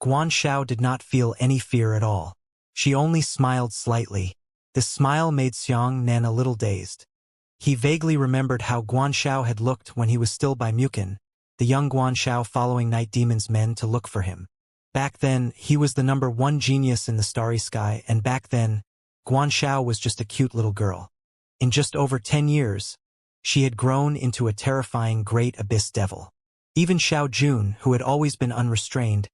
Guanxiao did not feel any fear at all. She only smiled slightly. This smile made Xianxia a little dazed. He vaguely remembered how Guanxiao had looked when he was still by Mukin, the young Guanxiao following Night Demon's men to look for him. Back then, he was the #1 genius in the starry sky, and back then, Guanxiao was just a cute little girl. In just over 10 years, she had grown into a terrifying great abyss devil. Even Xiao Jun, who had always been unrestrained,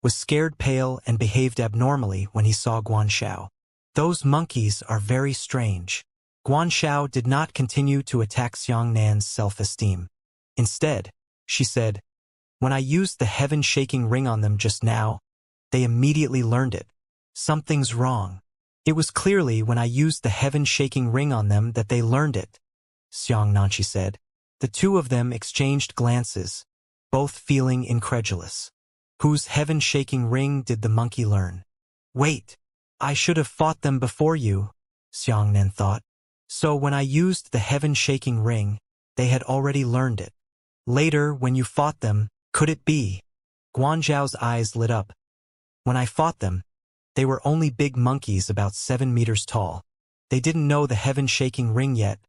was scared pale and behaved abnormally when he saw Guanxiao. Those monkeys are very strange. Guanxiao did not continue to attack Xianxia's self-esteem. Instead, she said, when I used the heaven-shaking ring on them just now, they immediately learned it. Something's wrong. It was clearly when I used the heaven-shaking ring on them that they learned it, Xianxia said. The two of them exchanged glances, both feeling incredulous. Whose heaven-shaking ring did the monkey learn? Wait, I should have fought them before you, Xianxia thought. So when I used the heaven-shaking ring, they had already learned it. Later, when you fought them, could it be? Guanxiao's eyes lit up. When I fought them, they were only big monkeys about 7 meters tall. They didn't know the heaven-shaking ring yet,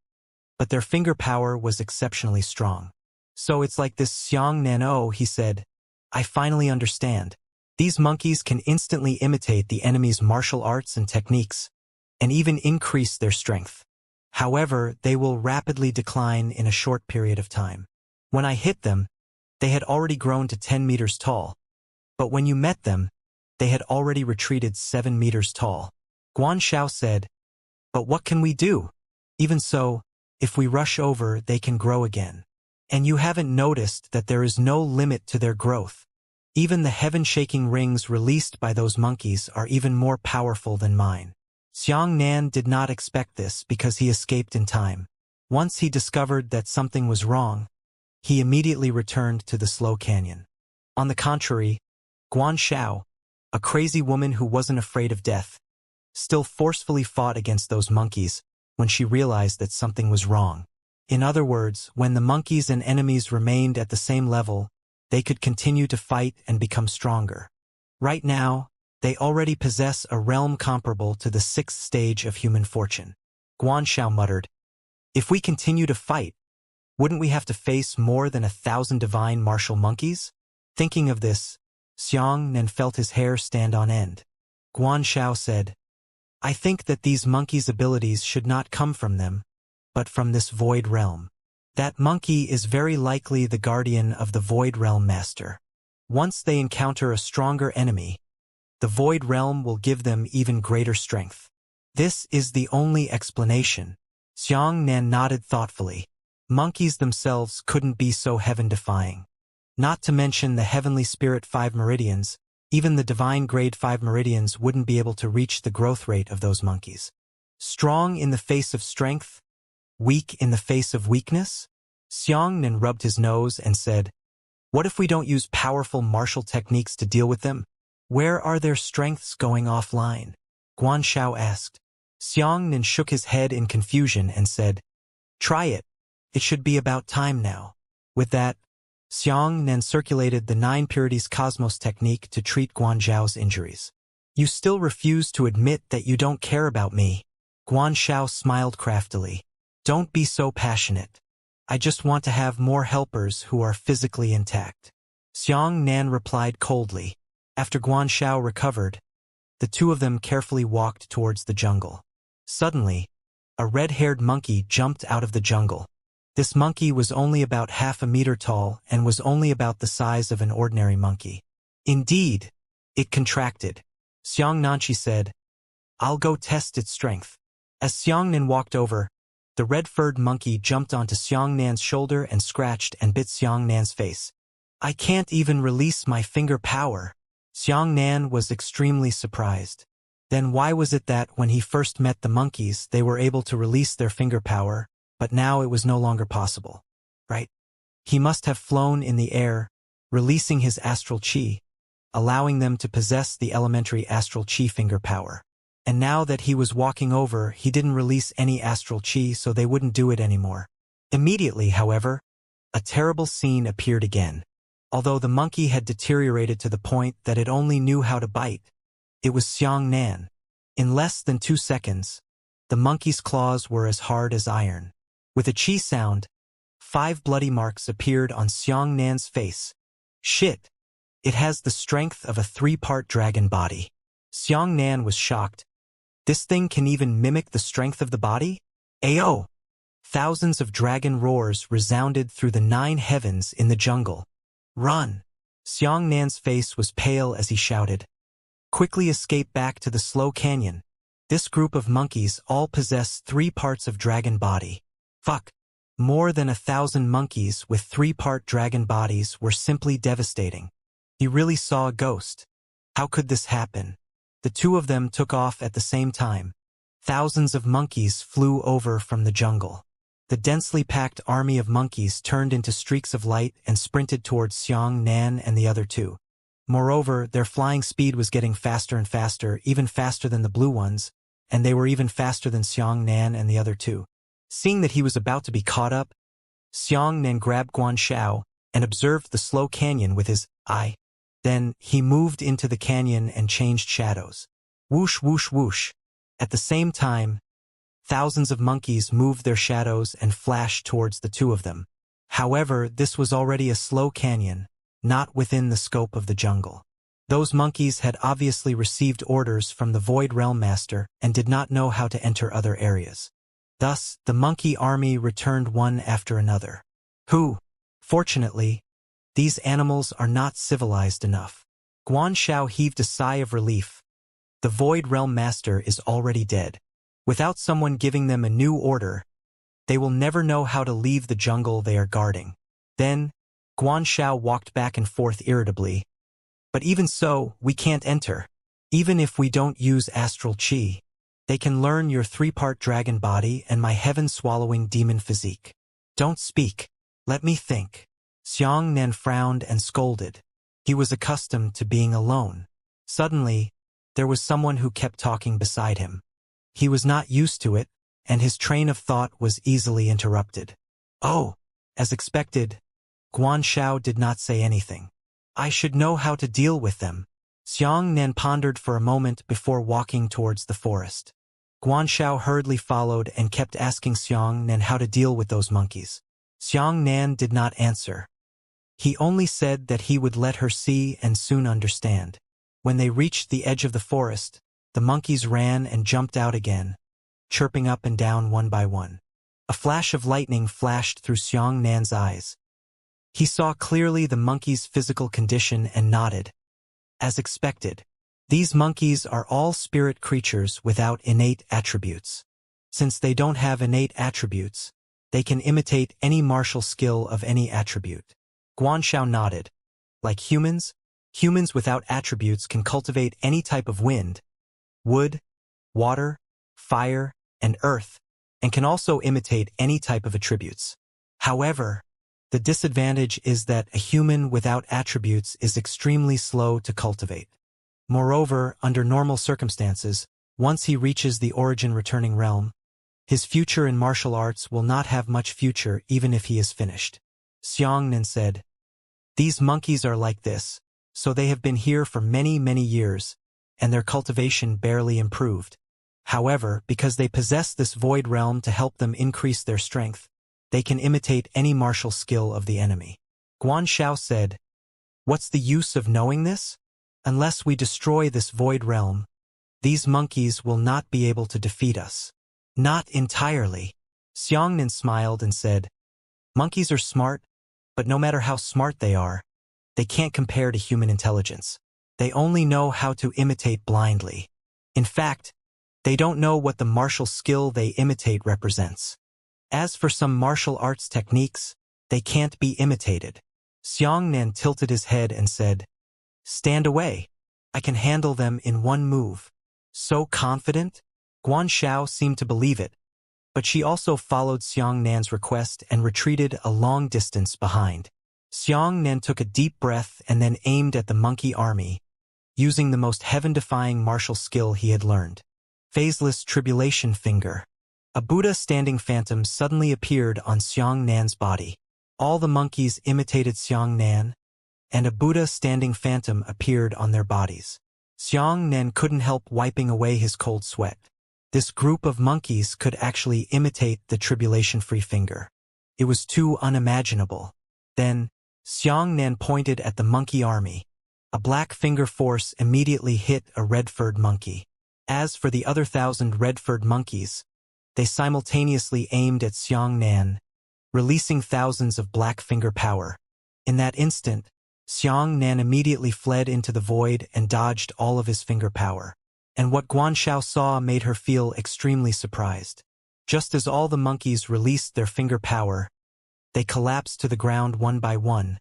but their finger power was exceptionally strong. So it's like this, Xianxia, he said. I finally understand. These monkeys can instantly imitate the enemy's martial arts and techniques, and even increase their strength. However, they will rapidly decline in a short period of time. When I hit them, they had already grown to 10 meters tall. But when you met them, they had already retreated 7 meters tall. Guanxiao said, but what can we do? Even so, if we rush over, they can grow again. And you haven't noticed that there is no limit to their growth. Even the heaven-shaking rings released by those monkeys are even more powerful than mine. Xianxia did not expect this because he escaped in time. Once he discovered that something was wrong, he immediately returned to the slow canyon. On the contrary, Guanxiao, a crazy woman who wasn't afraid of death, still forcefully fought against those monkeys when she realized that something was wrong. In other words, when the monkeys and enemies remained at the same level, they could continue to fight and become stronger. Right now, they already possess a realm comparable to the 6th stage of human fortune. Guanxiao muttered, if we continue to fight, wouldn't we have to face more than 1,000 divine martial monkeys? Thinking of this, Xianxia felt his hair stand on end. Guanxiao said, I think that these monkeys' abilities should not come from them, but from this void realm. That monkey is very likely the guardian of the void realm master. Once they encounter a stronger enemy, the void realm will give them even greater strength. This is the only explanation. Xianxia nodded thoughtfully. Monkeys themselves couldn't be so heaven-defying. Not to mention the heavenly spirit 5 meridians, even the divine grade 5 meridians wouldn't be able to reach the growth rate of those monkeys. Strong in the face of strength, weak in the face of weakness? Xianxia rubbed his nose and said, "What if we don't use powerful martial techniques to deal with them? Where are their strengths going offline?" Guanxiao asked. Xianxia shook his head in confusion and said, "Try it. It should be about time now." With that, Xianxia circulated the 9 purities cosmos technique to treat Guanxiao's injuries. "You still refuse to admit that you don't care about me." Guanxiao smiled craftily. "Don't be so passionate. I just want to have more helpers who are physically intact." Xianxia replied coldly. After Guanxiao recovered, the two of them carefully walked towards the jungle. Suddenly, a red-haired monkey jumped out of the jungle. This monkey was only about half a meter tall and was only about the size of an ordinary monkey. Indeed, it contracted. Xianxia said, "I'll go test its strength." As Xianxia walked over, the red-furred monkey jumped onto Xianxia's shoulder and scratched and bit Xianxia's face. "I can't even release my finger power." Xianxia was extremely surprised. Then why was it that when he first met the monkeys they were able to release their finger power, but now it was no longer possible? Right? He must have flown in the air, releasing his astral chi, allowing them to possess the elementary astral chi finger power. And now that he was walking over, he didn't release any astral chi, so they wouldn't do it anymore. Immediately, however, a terrible scene appeared again. Although the monkey had deteriorated to the point that it only knew how to bite, it was Xianxia. In less than 2 seconds, the monkey's claws were as hard as iron. With a chi sound, 5 bloody marks appeared on Xianxia's face. "Shit! It has the strength of a 3-part dragon body." Xianxia was shocked. "This thing can even mimic the strength of the body? Ayo!" Thousands of dragon roars resounded through the 9 heavens in the jungle. "Run!" Xianxia's face was pale as he shouted. "Quickly escape back to the slow canyon. This group of monkeys all possess 3 parts of dragon body." Fuck! More than 1,000 monkeys with 3-part dragon bodies were simply devastating. He really saw a ghost. How could this happen? The two of them took off at the same time. Thousands of monkeys flew over from the jungle. The densely packed army of monkeys turned into streaks of light and sprinted towards Xianxia and the other two. Moreover, their flying speed was getting faster and faster, even faster than the blue ones, and they were even faster than Xianxia and the other two. Seeing that he was about to be caught up, Xianxia grabbed Guanxiao and observed the slow canyon with his eye. Then he moved into the canyon and changed shadows. Whoosh, whoosh, whoosh. At the same time, thousands of monkeys moved their shadows and flashed towards the two of them. However, this was already a slow canyon, not within the scope of the jungle. Those monkeys had obviously received orders from the Void Realm Master and did not know how to enter other areas. Thus, the monkey army returned one after another. Fortunately, these animals are not civilized enough. Guanxiao heaved a sigh of relief. The Void Realm Master is already dead. Without someone giving them a new order, they will never know how to leave the jungle they are guarding. Then, Guanxiao walked back and forth irritably. "But even so, we can't enter. Even if we don't use astral chi, they can learn your 3-part dragon body and my heaven-swallowing demon physique. Don't speak. Let me think." Xianxia frowned and scolded. He was accustomed to being alone. Suddenly, there was someone who kept talking beside him. He was not used to it, and his train of thought was easily interrupted. "Oh!" As expected, Guanxiao did not say anything. "I should know how to deal with them." Xianxia pondered for a moment before walking towards the forest. Guanxiao hurriedly followed and kept asking Xianxia how to deal with those monkeys. Xianxia did not answer. He only said that he would let her see and soon understand. When they reached the edge of the forest, the monkeys ran and jumped out again, chirping up and down one by one. A flash of lightning flashed through Xianxia's eyes. He saw clearly the monkey's physical condition and nodded. As expected, these monkeys are all spirit creatures without innate attributes. Since they don't have innate attributes, they can imitate any martial skill of any attribute. Guanxiao nodded. Like humans, humans without attributes can cultivate any type of wind, wood, water, fire, and earth, and can also imitate any type of attributes. However, the disadvantage is that a human without attributes is extremely slow to cultivate. Moreover, under normal circumstances, once he reaches the origin-returning realm, his future in martial arts will not have much future even if he is finished. Xianxia said, "These monkeys are like this, so they have been here for many, many years, and their cultivation barely improved. However, because they possess this void realm to help them increase their strength, they can imitate any martial skill of the enemy." Guanxiao said, "What's the use of knowing this? Unless we destroy this void realm, these monkeys will not be able to defeat us." "Not entirely." Xianxia smiled and said, "Monkeys are smart, but no matter how smart they can't compare to human intelligence. They only know how to imitate blindly. In fact, they don't know what the martial skill they imitate represents. As for some martial arts techniques, they can't be imitated." Xianxia tilted his head and said, "Stand away. I can handle them in one move." "So confident?" Guanxiao seemed to believe it, but she also followed Xianxia's request and retreated a long distance behind. Xianxia took a deep breath and then aimed at the monkey army, using the most heaven-defying martial skill he had learned. Phaseless Tribulation Finger. A Buddha-standing phantom suddenly appeared on Xianxia's body. All the monkeys imitated Xianxia, and a Buddha-standing phantom appeared on their bodies. Xianxia couldn't help wiping away his cold sweat. This group of monkeys could actually imitate the tribulation-free finger. It was too unimaginable. Then, Xianxia pointed at the monkey army. A black finger force immediately hit a red-furred monkey. As for the other 1,000 red-furred monkeys, they simultaneously aimed at Xianxia, releasing thousands of black finger power. In that instant, Xianxia immediately fled into the void and dodged all of his finger power. And what Guanxiao saw made her feel extremely surprised. Just as all the monkeys released their finger power, they collapsed to the ground one by one,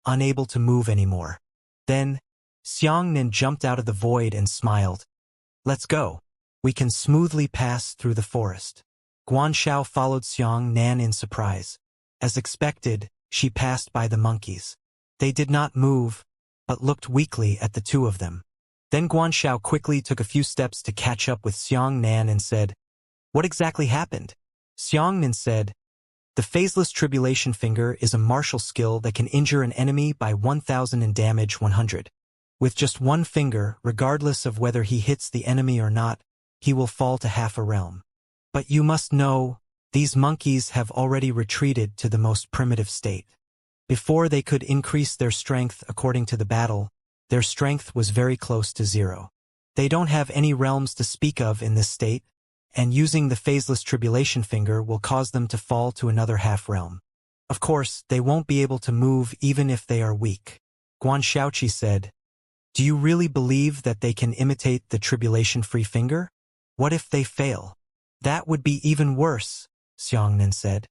unable to move anymore. Then, Xianxia jumped out of the void and smiled. "Let's go. We can smoothly pass through the forest." Guanxiao followed Xianxia in surprise. As expected, she passed by the monkeys. They did not move, but looked weakly at the two of them. Then Guanxiao quickly took a few steps to catch up with Xianxia and said, "What exactly happened?" Xianxia said, "The Phaseless Tribulation Finger is a martial skill that can injure an enemy by 1,000 and damage 100. With just one finger, regardless of whether he hits the enemy or not, he will fall to half a realm. But you must know, these monkeys have already retreated to the most primitive state. Before they could increase their strength according to the battle, their strength was very close to zero. They don't have any realms to speak of in this state, and using the Phaseless Tribulation Finger will cause them to fall to another half-realm. Of course, they won't be able to move even if they are weak." Guanxiao said, "Do you really believe that they can imitate the tribulation-free finger? What if they fail?" "That would be even worse," Xianxia said.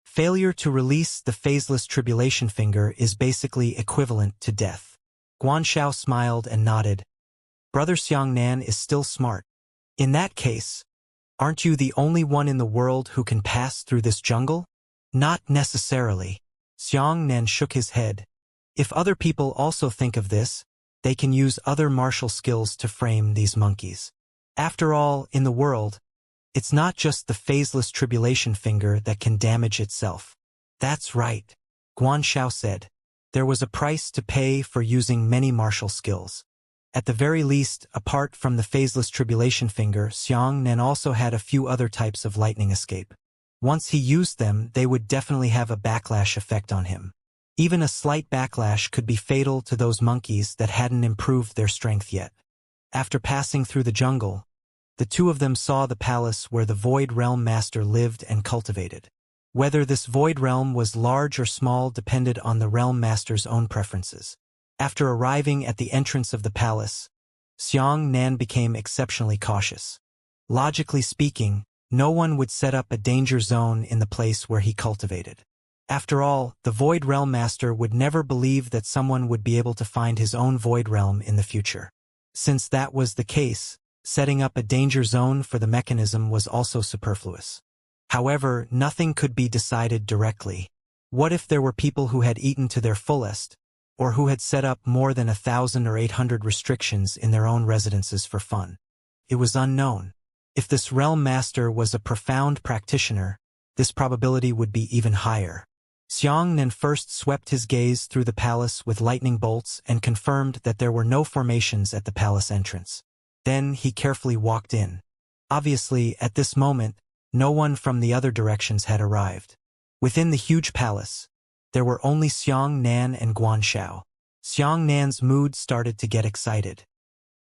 "Failure to release the Phaseless Tribulation Finger is basically equivalent to death." Guanxiao smiled and nodded. "Brother Xianxia is still smart. In that case, aren't you the only one in the world who can pass through this jungle?" "Not necessarily." Xianxia shook his head. "If other people also think of this, they can use other martial skills to frame these monkeys. After all, in the world, it's not just the Phaseless Tribulation Finger that can damage itself." "That's right," Guanxiao said. There was a price to pay for using many martial skills. At the very least, apart from the Phaseless Tribulation Finger, Xianxia also had a few other types of lightning escape. Once he used them, they would definitely have a backlash effect on him. Even a slight backlash could be fatal to those monkeys that hadn't improved their strength yet. After passing through the jungle, the two of them saw the palace where the Void Realm Master lived and cultivated. Whether this Void Realm was large or small depended on the Realm Master's own preferences. After arriving at the entrance of the palace, Xianxia became exceptionally cautious. Logically speaking, no one would set up a danger zone in the place where he cultivated. After all, the Void Realm Master would never believe that someone would be able to find his own Void Realm in the future. Since that was the case, setting up a danger zone for the mechanism was also superfluous. However, nothing could be decided directly. What if there were people who had eaten to their fullest, or who had set up more than 1,000 or 800 restrictions in their own residences for fun? It was unknown. If this Realm Master was a profound practitioner, this probability would be even higher. Xianxia first swept his gaze through the palace with lightning bolts and confirmed that there were no formations at the palace entrance. Then he carefully walked in. Obviously, at this moment, no one from the other directions had arrived. Within the huge palace, there were only Xianxia and Guanxiao. Xiangnian's mood started to get excited.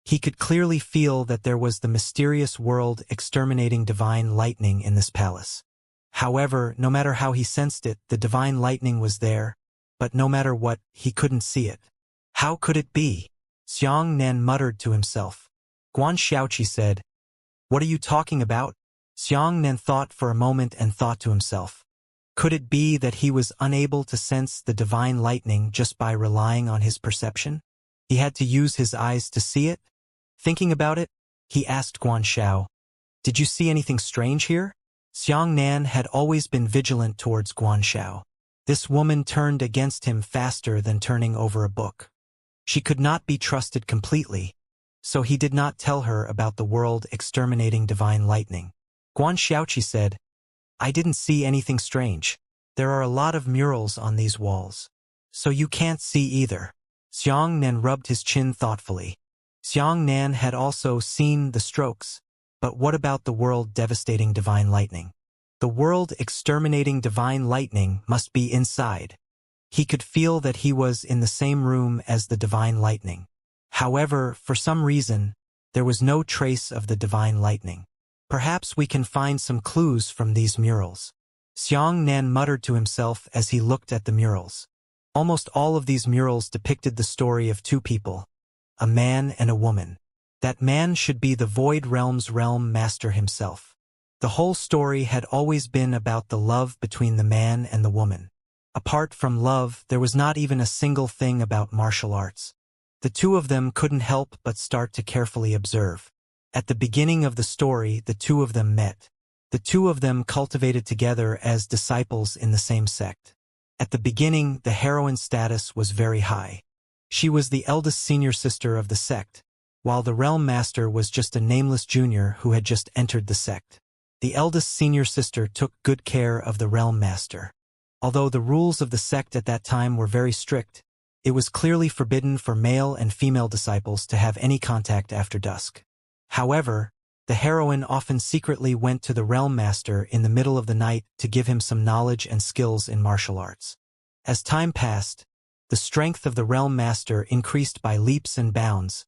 He could clearly feel that there was the mysterious world exterminating divine lightning in this palace. However, no matter how he sensed it, the divine lightning was there, but no matter what, he couldn't see it. How could it be? Xianxia muttered to himself. Guanxiao said, "What are you talking about?" Xianxia thought for a moment and thought to himself. Could it be that he was unable to sense the divine lightning just by relying on his perception? He had to use his eyes to see it? Thinking about it, he asked Guanxiao, "Did you see anything strange here?" Xianxia had always been vigilant towards Guanxiao. This woman turned against him faster than turning over a book. She could not be trusted completely, so he did not tell her about the world exterminating divine lightning. Guanxiao said, "I didn't see anything strange. There are a lot of murals on these walls. So you can't see either." Xianxia rubbed his chin thoughtfully. Xianxia had also seen the strokes, but what about the world devastating divine lightning? The world exterminating divine lightning must be inside. He could feel that he was in the same room as the divine lightning. However, for some reason, there was no trace of the divine lightning. Perhaps we can find some clues from these murals. Xianxia muttered to himself as he looked at the murals. Almost all of these murals depicted the story of two people, a man and a woman. That man should be the Void Realm's Realm Master himself. The whole story had always been about the love between the man and the woman. Apart from love, there was not even a single thing about martial arts. The two of them couldn't help but start to carefully observe. At the beginning of the story, the two of them met. The two of them cultivated together as disciples in the same sect. At the beginning, the heroine's status was very high. She was the eldest senior sister of the sect, while the Realm Master was just a nameless junior who had just entered the sect. The eldest senior sister took good care of the Realm Master. Although the rules of the sect at that time were very strict, it was clearly forbidden for male and female disciples to have any contact after dusk. However, the heroine often secretly went to the Realm Master in the middle of the night to give him some knowledge and skills in martial arts. As time passed, the strength of the Realm Master increased by leaps and bounds,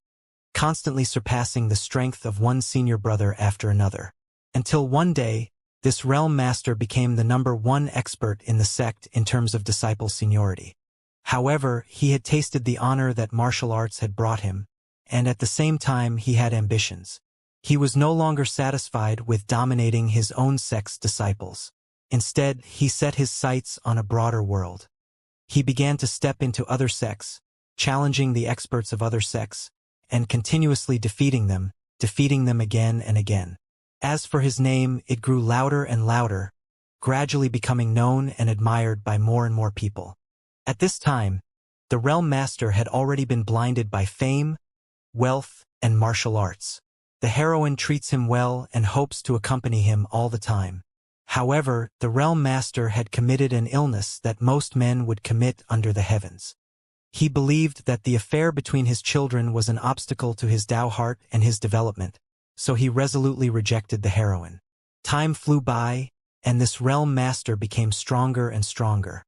constantly surpassing the strength of one senior brother after another. Until one day, this Realm Master became the #1 expert in the sect in terms of disciple seniority. However, he had tasted the honor that martial arts had brought him, and at the same time he had ambitions. He was no longer satisfied with dominating his own sect's disciples. Instead, he set his sights on a broader world. He began to step into other sects, challenging the experts of other sects, and continuously defeating them again and again. As for his name, it grew louder and louder, gradually becoming known and admired by more and more people. At this time, the Realm Master had already been blinded by fame, wealth, and martial arts. The heroine treats him well and hopes to accompany him all the time. However, the Realm Master had committed an illness that most men would commit under the heavens. He believed that the affair between his children was an obstacle to his Tao heart and his development, so he resolutely rejected the heroine. Time flew by, and this Realm Master became stronger and stronger.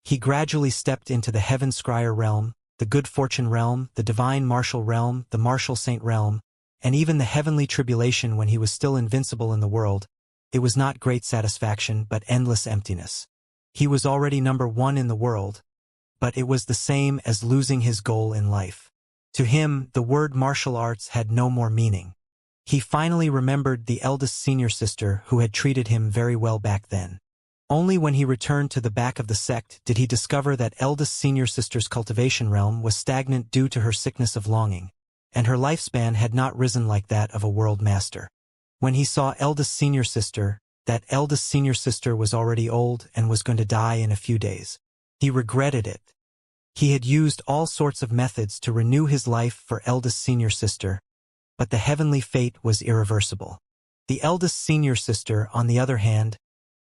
He gradually stepped into the Heaven Scryer realm, the Good Fortune realm, the Divine Martial realm, the Martial Saint realm, and even the Heavenly Tribulation when he was still invincible in the world. It was not great satisfaction but endless emptiness. He was already #1 in the world, but it was the same as losing his goal in life. To him, the word martial arts had no more meaning. He finally remembered the eldest senior sister who had treated him very well back then. Only when he returned to the back of the sect did he discover that eldest senior sister's cultivation realm was stagnant due to her sickness of longing, and her lifespan had not risen like that of a world master. When he saw eldest senior sister, that eldest senior sister was already old and was going to die in a few days. He regretted it. He had used all sorts of methods to renew his life for eldest senior sister, but the heavenly fate was irreversible. The eldest senior sister, on the other hand,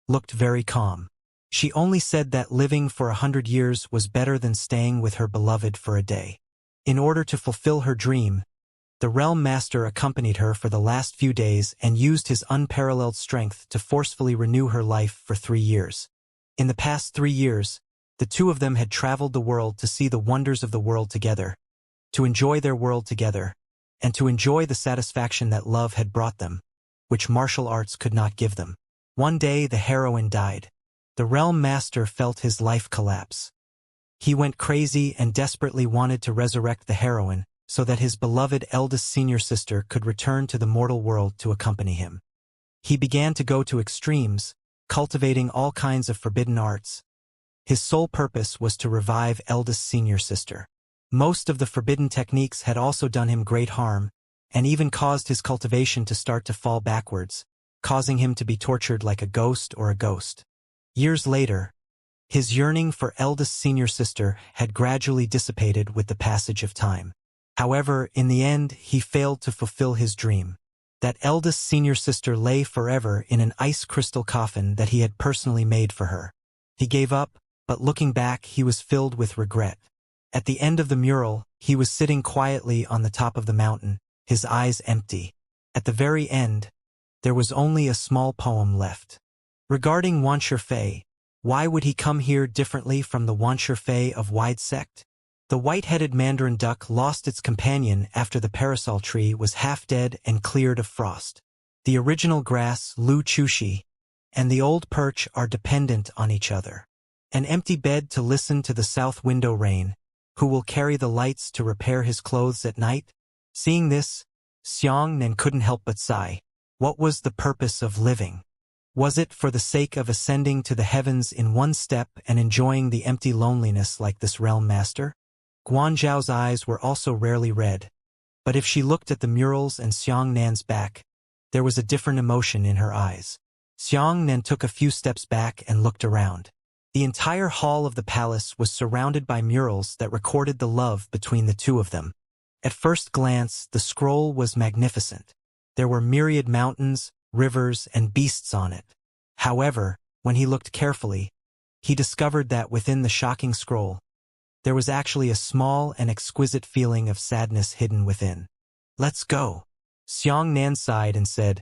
looked very calm. She only said that living for 100 years was better than staying with her beloved for a day. In order to fulfill her dream, the Realm Master accompanied her for the last few days and used his unparalleled strength to forcefully renew her life for 3 years. In the past 3 years, the two of them had traveled the world to see the wonders of the world together, to enjoy their world together, and to enjoy the satisfaction that love had brought them, which martial arts could not give them. One day the heroine died. The Realm Master felt his life collapse. He went crazy and desperately wanted to resurrect the heroine so that his beloved eldest senior sister could return to the mortal world to accompany him. He began to go to extremes, cultivating all kinds of forbidden arts. His sole purpose was to revive eldest senior sister. Most of the forbidden techniques had also done him great harm, and even caused his cultivation to start to fall backwards, causing him to be tortured like a ghost or a ghost. Years later, his yearning for eldest senior sister had gradually dissipated with the passage of time. However, in the end, he failed to fulfill his dream. That eldest senior sister lay forever in an ice crystal coffin that he had personally made for her. He gave up, but looking back, he was filled with regret. At the end of the mural, he was sitting quietly on the top of the mountain, his eyes empty. At the very end, there was only a small poem left. Regarding Wuxia Fei, why would he come here differently from the Wuxia Fei of Wide Sect? The white-headed mandarin duck lost its companion after the parasol tree was half dead and cleared of frost. The original grass, Lu Chushi, and the old perch are dependent on each other. An empty bed to listen to the south window rain, who will carry the lights to repair his clothes at night? Seeing this, Xianxia couldn't help but sigh. What was the purpose of living? Was it for the sake of ascending to the heavens in one step and enjoying the empty loneliness like this realm master? Guanzhou's eyes were also rarely red, but if she looked at the murals and Xianxia's back, there was a different emotion in her eyes. Xianxia took a few steps back and looked around. The entire hall of the palace was surrounded by murals that recorded the love between the two of them. At first glance, the scroll was magnificent. There were myriad mountains, rivers, and beasts on it. However, when he looked carefully, he discovered that within the shocking scroll, there was actually a small and exquisite feeling of sadness hidden within. "Let's go." Xianxia sighed and said,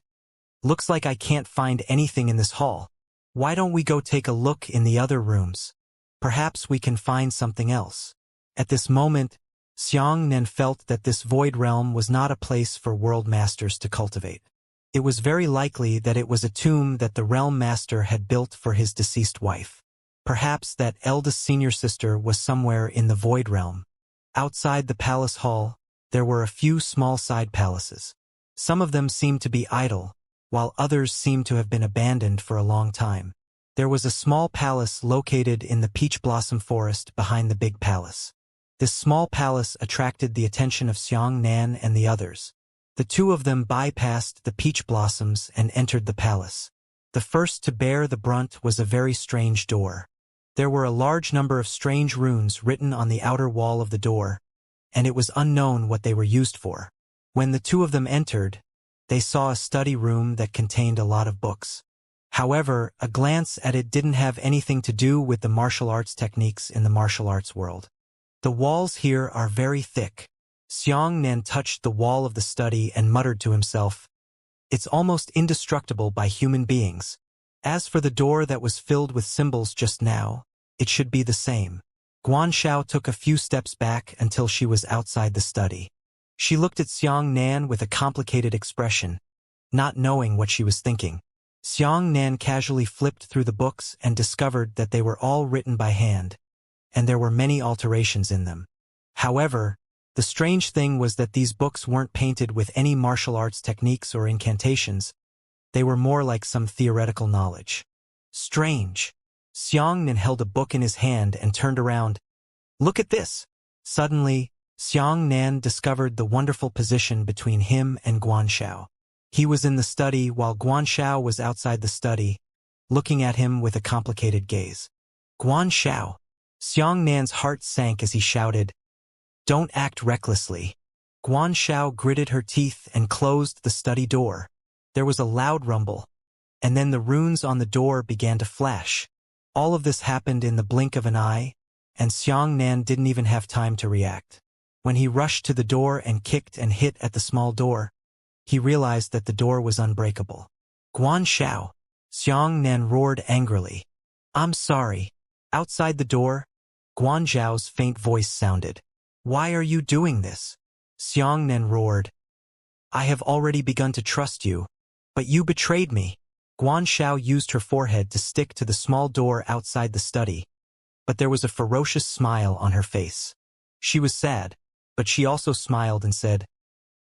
"Looks like I can't find anything in this hall. Why don't we go take a look in the other rooms? Perhaps we can find something else." At this moment, Xianxia felt that this void realm was not a place for world masters to cultivate. It was very likely that it was a tomb that the realm master had built for his deceased wife. Perhaps that eldest senior sister was somewhere in the void realm. Outside the palace hall, there were a few small side palaces. Some of them seemed to be idle, while others seemed to have been abandoned for a long time. There was a small palace located in the peach blossom forest behind the big palace. This small palace attracted the attention of Xianxia and the others. The two of them bypassed the peach blossoms and entered the palace. The first to bear the brunt was a very strange door. There were a large number of strange runes written on the outer wall of the door, and it was unknown what they were used for. When the two of them entered, they saw a study room that contained a lot of books. However, a glance at it didn't have anything to do with the martial arts techniques in the martial arts world. "The walls here are very thick." Xianxia touched the wall of the study and muttered to himself, "It's almost indestructible by human beings. As for the door that was filled with symbols just now, it should be the same." Guanzhou took a few steps back until she was outside the study. She looked at Xianxia with a complicated expression, not knowing what she was thinking. Xianxia casually flipped through the books and discovered that they were all written by hand, and there were many alterations in them. However, the strange thing was that these books weren't painted with any martial arts techniques or incantations. They were more like some theoretical knowledge. Strange. Xianxia held a book in his hand and turned around. Look at this. Suddenly, Xianxia discovered the wonderful position between him and Guanxiao. He was in the study while Guanxiao was outside the study, looking at him with a complicated gaze. Guanxiao. Xianxia's heart sank as he shouted, "Don't act recklessly." Guanxiao gritted her teeth and closed the study door. There was a loud rumble, and then the runes on the door began to flash. All of this happened in the blink of an eye, and Xianxia didn't even have time to react. When he rushed to the door and kicked and hit at the small door, he realized that the door was unbreakable. Guanxiao. Xianxia roared angrily. "I'm sorry." Outside the door, Guanxiao's faint voice sounded. "Why are you doing this?" Xianxia roared. "I have already begun to trust you, but you betrayed me." Guanxiao used her forehead to stick to the small door outside the study, but there was a ferocious smile on her face. She was sad, but she also smiled and said,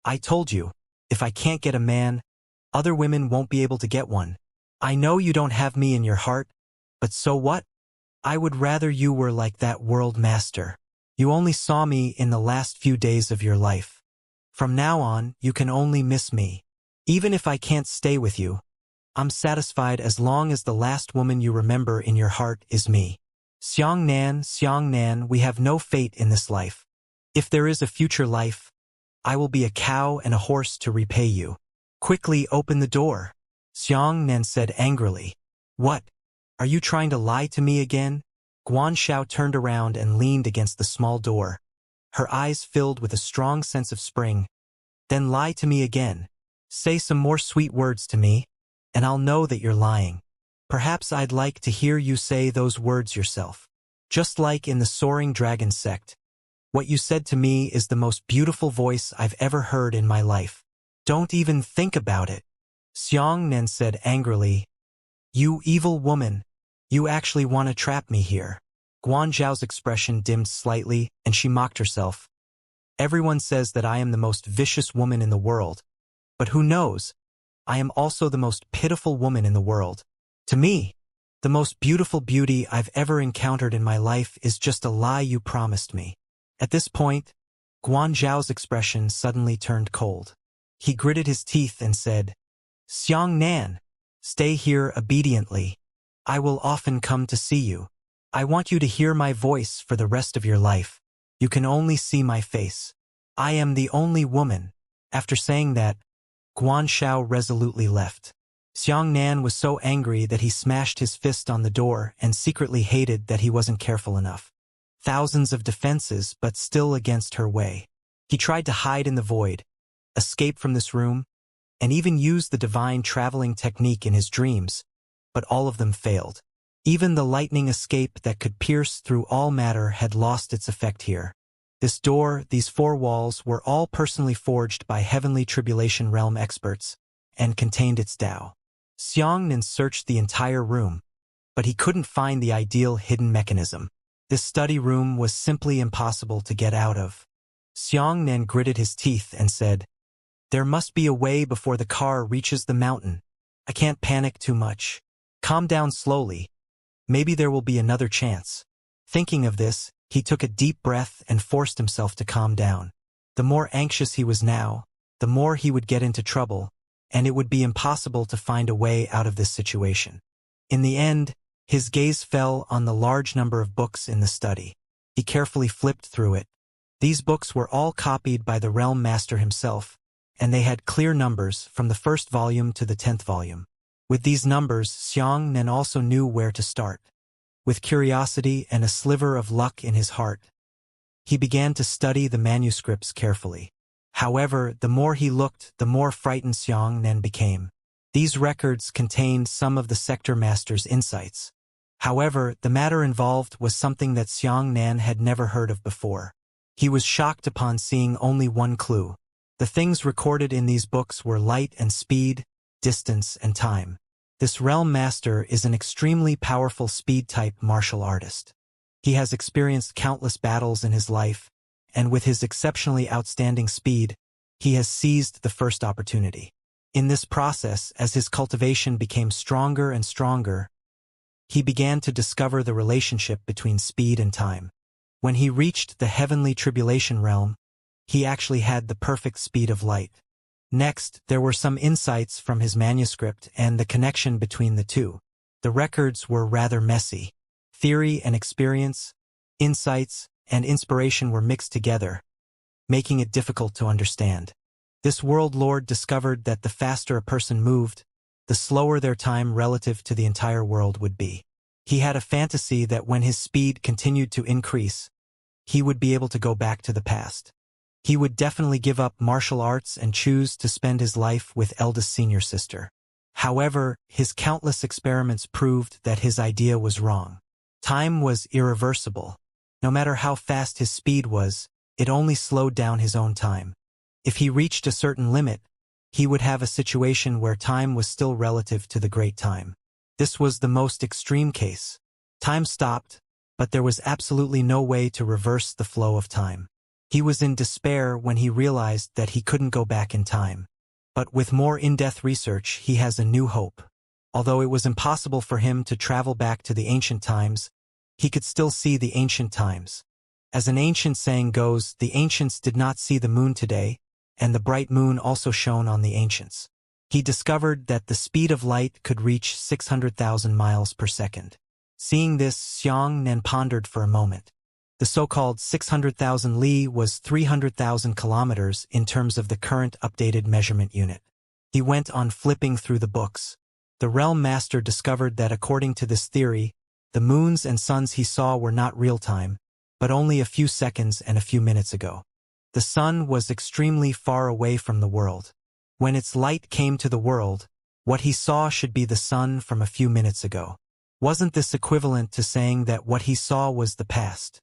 "I told you, if I can't get a man, other women won't be able to get one. I know you don't have me in your heart, but so what? I would rather you were like that world master. You only saw me in the last few days of your life. From now on, you can only miss me. Even if I can't stay with you, I'm satisfied as long as the last woman you remember in your heart is me. Xianxia, we have no fate in this life. If there is a future life, I will be a cow and a horse to repay you. Quickly open the door." Xianxia said angrily. "What? Are you trying to lie to me again?" Guanxiao turned around and leaned against the small door. Her eyes filled with a strong sense of spring. "Then lie to me again. Say some more sweet words to me, and I'll know that you're lying. Perhaps I'd like to hear you say those words yourself. Just like in the Soaring Dragon sect. What you said to me is the most beautiful voice I've ever heard in my life. Don't even think about it." Xianxia said angrily, "You evil woman. You actually want to trap me here." Guanxiao's expression dimmed slightly, and she mocked herself. "Everyone says that I am the most vicious woman in the world. But who knows? I am also the most pitiful woman in the world. To me, the most beautiful beauty I've ever encountered in my life is just a lie you promised me." At this point, Guanxiao's expression suddenly turned cold. He gritted his teeth and said, "Xianxia, stay here obediently. I will often come to see you. I want you to hear my voice for the rest of your life. You can only see my face. I am the only woman." After saying that, Guanxiao resolutely left. Xianxia was so angry that he smashed his fist on the door and secretly hated that he wasn't careful enough. Thousands of defenses, but still against her way. He tried to hide in the void, escape from this room, and even use the divine traveling technique in his dreams, but all of them failed. Even the lightning escape that could pierce through all matter had lost its effect here. This door, these four walls, were all personally forged by heavenly tribulation realm experts, and contained its Tao. Xianxia searched the entire room, but he couldn't find the ideal hidden mechanism. This study room was simply impossible to get out of. Xianxia gritted his teeth and said, "There must be a way before the car reaches the mountain. I can't panic too much. Calm down slowly. Maybe there will be another chance." Thinking of this, he took a deep breath and forced himself to calm down. The more anxious he was now, the more he would get into trouble, and it would be impossible to find a way out of this situation. In the end, his gaze fell on the large number of books in the study. He carefully flipped through it. These books were all copied by the Realm Master himself, and they had clear numbers from the 1st volume to the 10th volume. With these numbers, Xianxia also knew where to start. With curiosity and a sliver of luck in his heart, he began to study the manuscripts carefully. However, the more he looked, the more frightened Xianxia became. These records contained some of the sector master's insights. However, the matter involved was something that Xianxia had never heard of before. He was shocked upon seeing only one clue. The things recorded in these books were light and speed, distance and time. This Realm Master is an extremely powerful speed-type martial artist. He has experienced countless battles in his life, and with his exceptionally outstanding speed, he has seized the first opportunity. In this process, as his cultivation became stronger and stronger, he began to discover the relationship between speed and time. When he reached the heavenly tribulation realm, he actually had the perfect speed of light. Next, there were some insights from his manuscript and the connection between the two. The records were rather messy. Theory and experience, insights, and inspiration were mixed together, making it difficult to understand. This world lord discovered that the faster a person moved, the slower their time relative to the entire world would be. He had a fantasy that when his speed continued to increase, he would be able to go back to the past. He would definitely give up martial arts and choose to spend his life with eldest senior sister. However, his countless experiments proved that his idea was wrong. Time was irreversible. No matter how fast his speed was, it only slowed down his own time. If he reached a certain limit, he would have a situation where time was still relative to the great time. This was the most extreme case. Time stopped, but there was absolutely no way to reverse the flow of time. He was in despair when he realized that he couldn't go back in time. But with more in-depth research, he has a new hope. Although it was impossible for him to travel back to the ancient times, he could still see the ancient times. As an ancient saying goes, the ancients did not see the moon today, and the bright moon also shone on the ancients. He discovered that the speed of light could reach 600,000 miles per second. Seeing this, Xianxia pondered for a moment. The so-called 600,000 li was 300,000 kilometers in terms of the current updated measurement unit. He went on flipping through the books. The Realm Master discovered that according to this theory, the moons and suns he saw were not real-time, but only a few seconds and a few minutes ago. The sun was extremely far away from the world. When its light came to the world, what he saw should be the sun from a few minutes ago. Wasn't this equivalent to saying that what he saw was the past?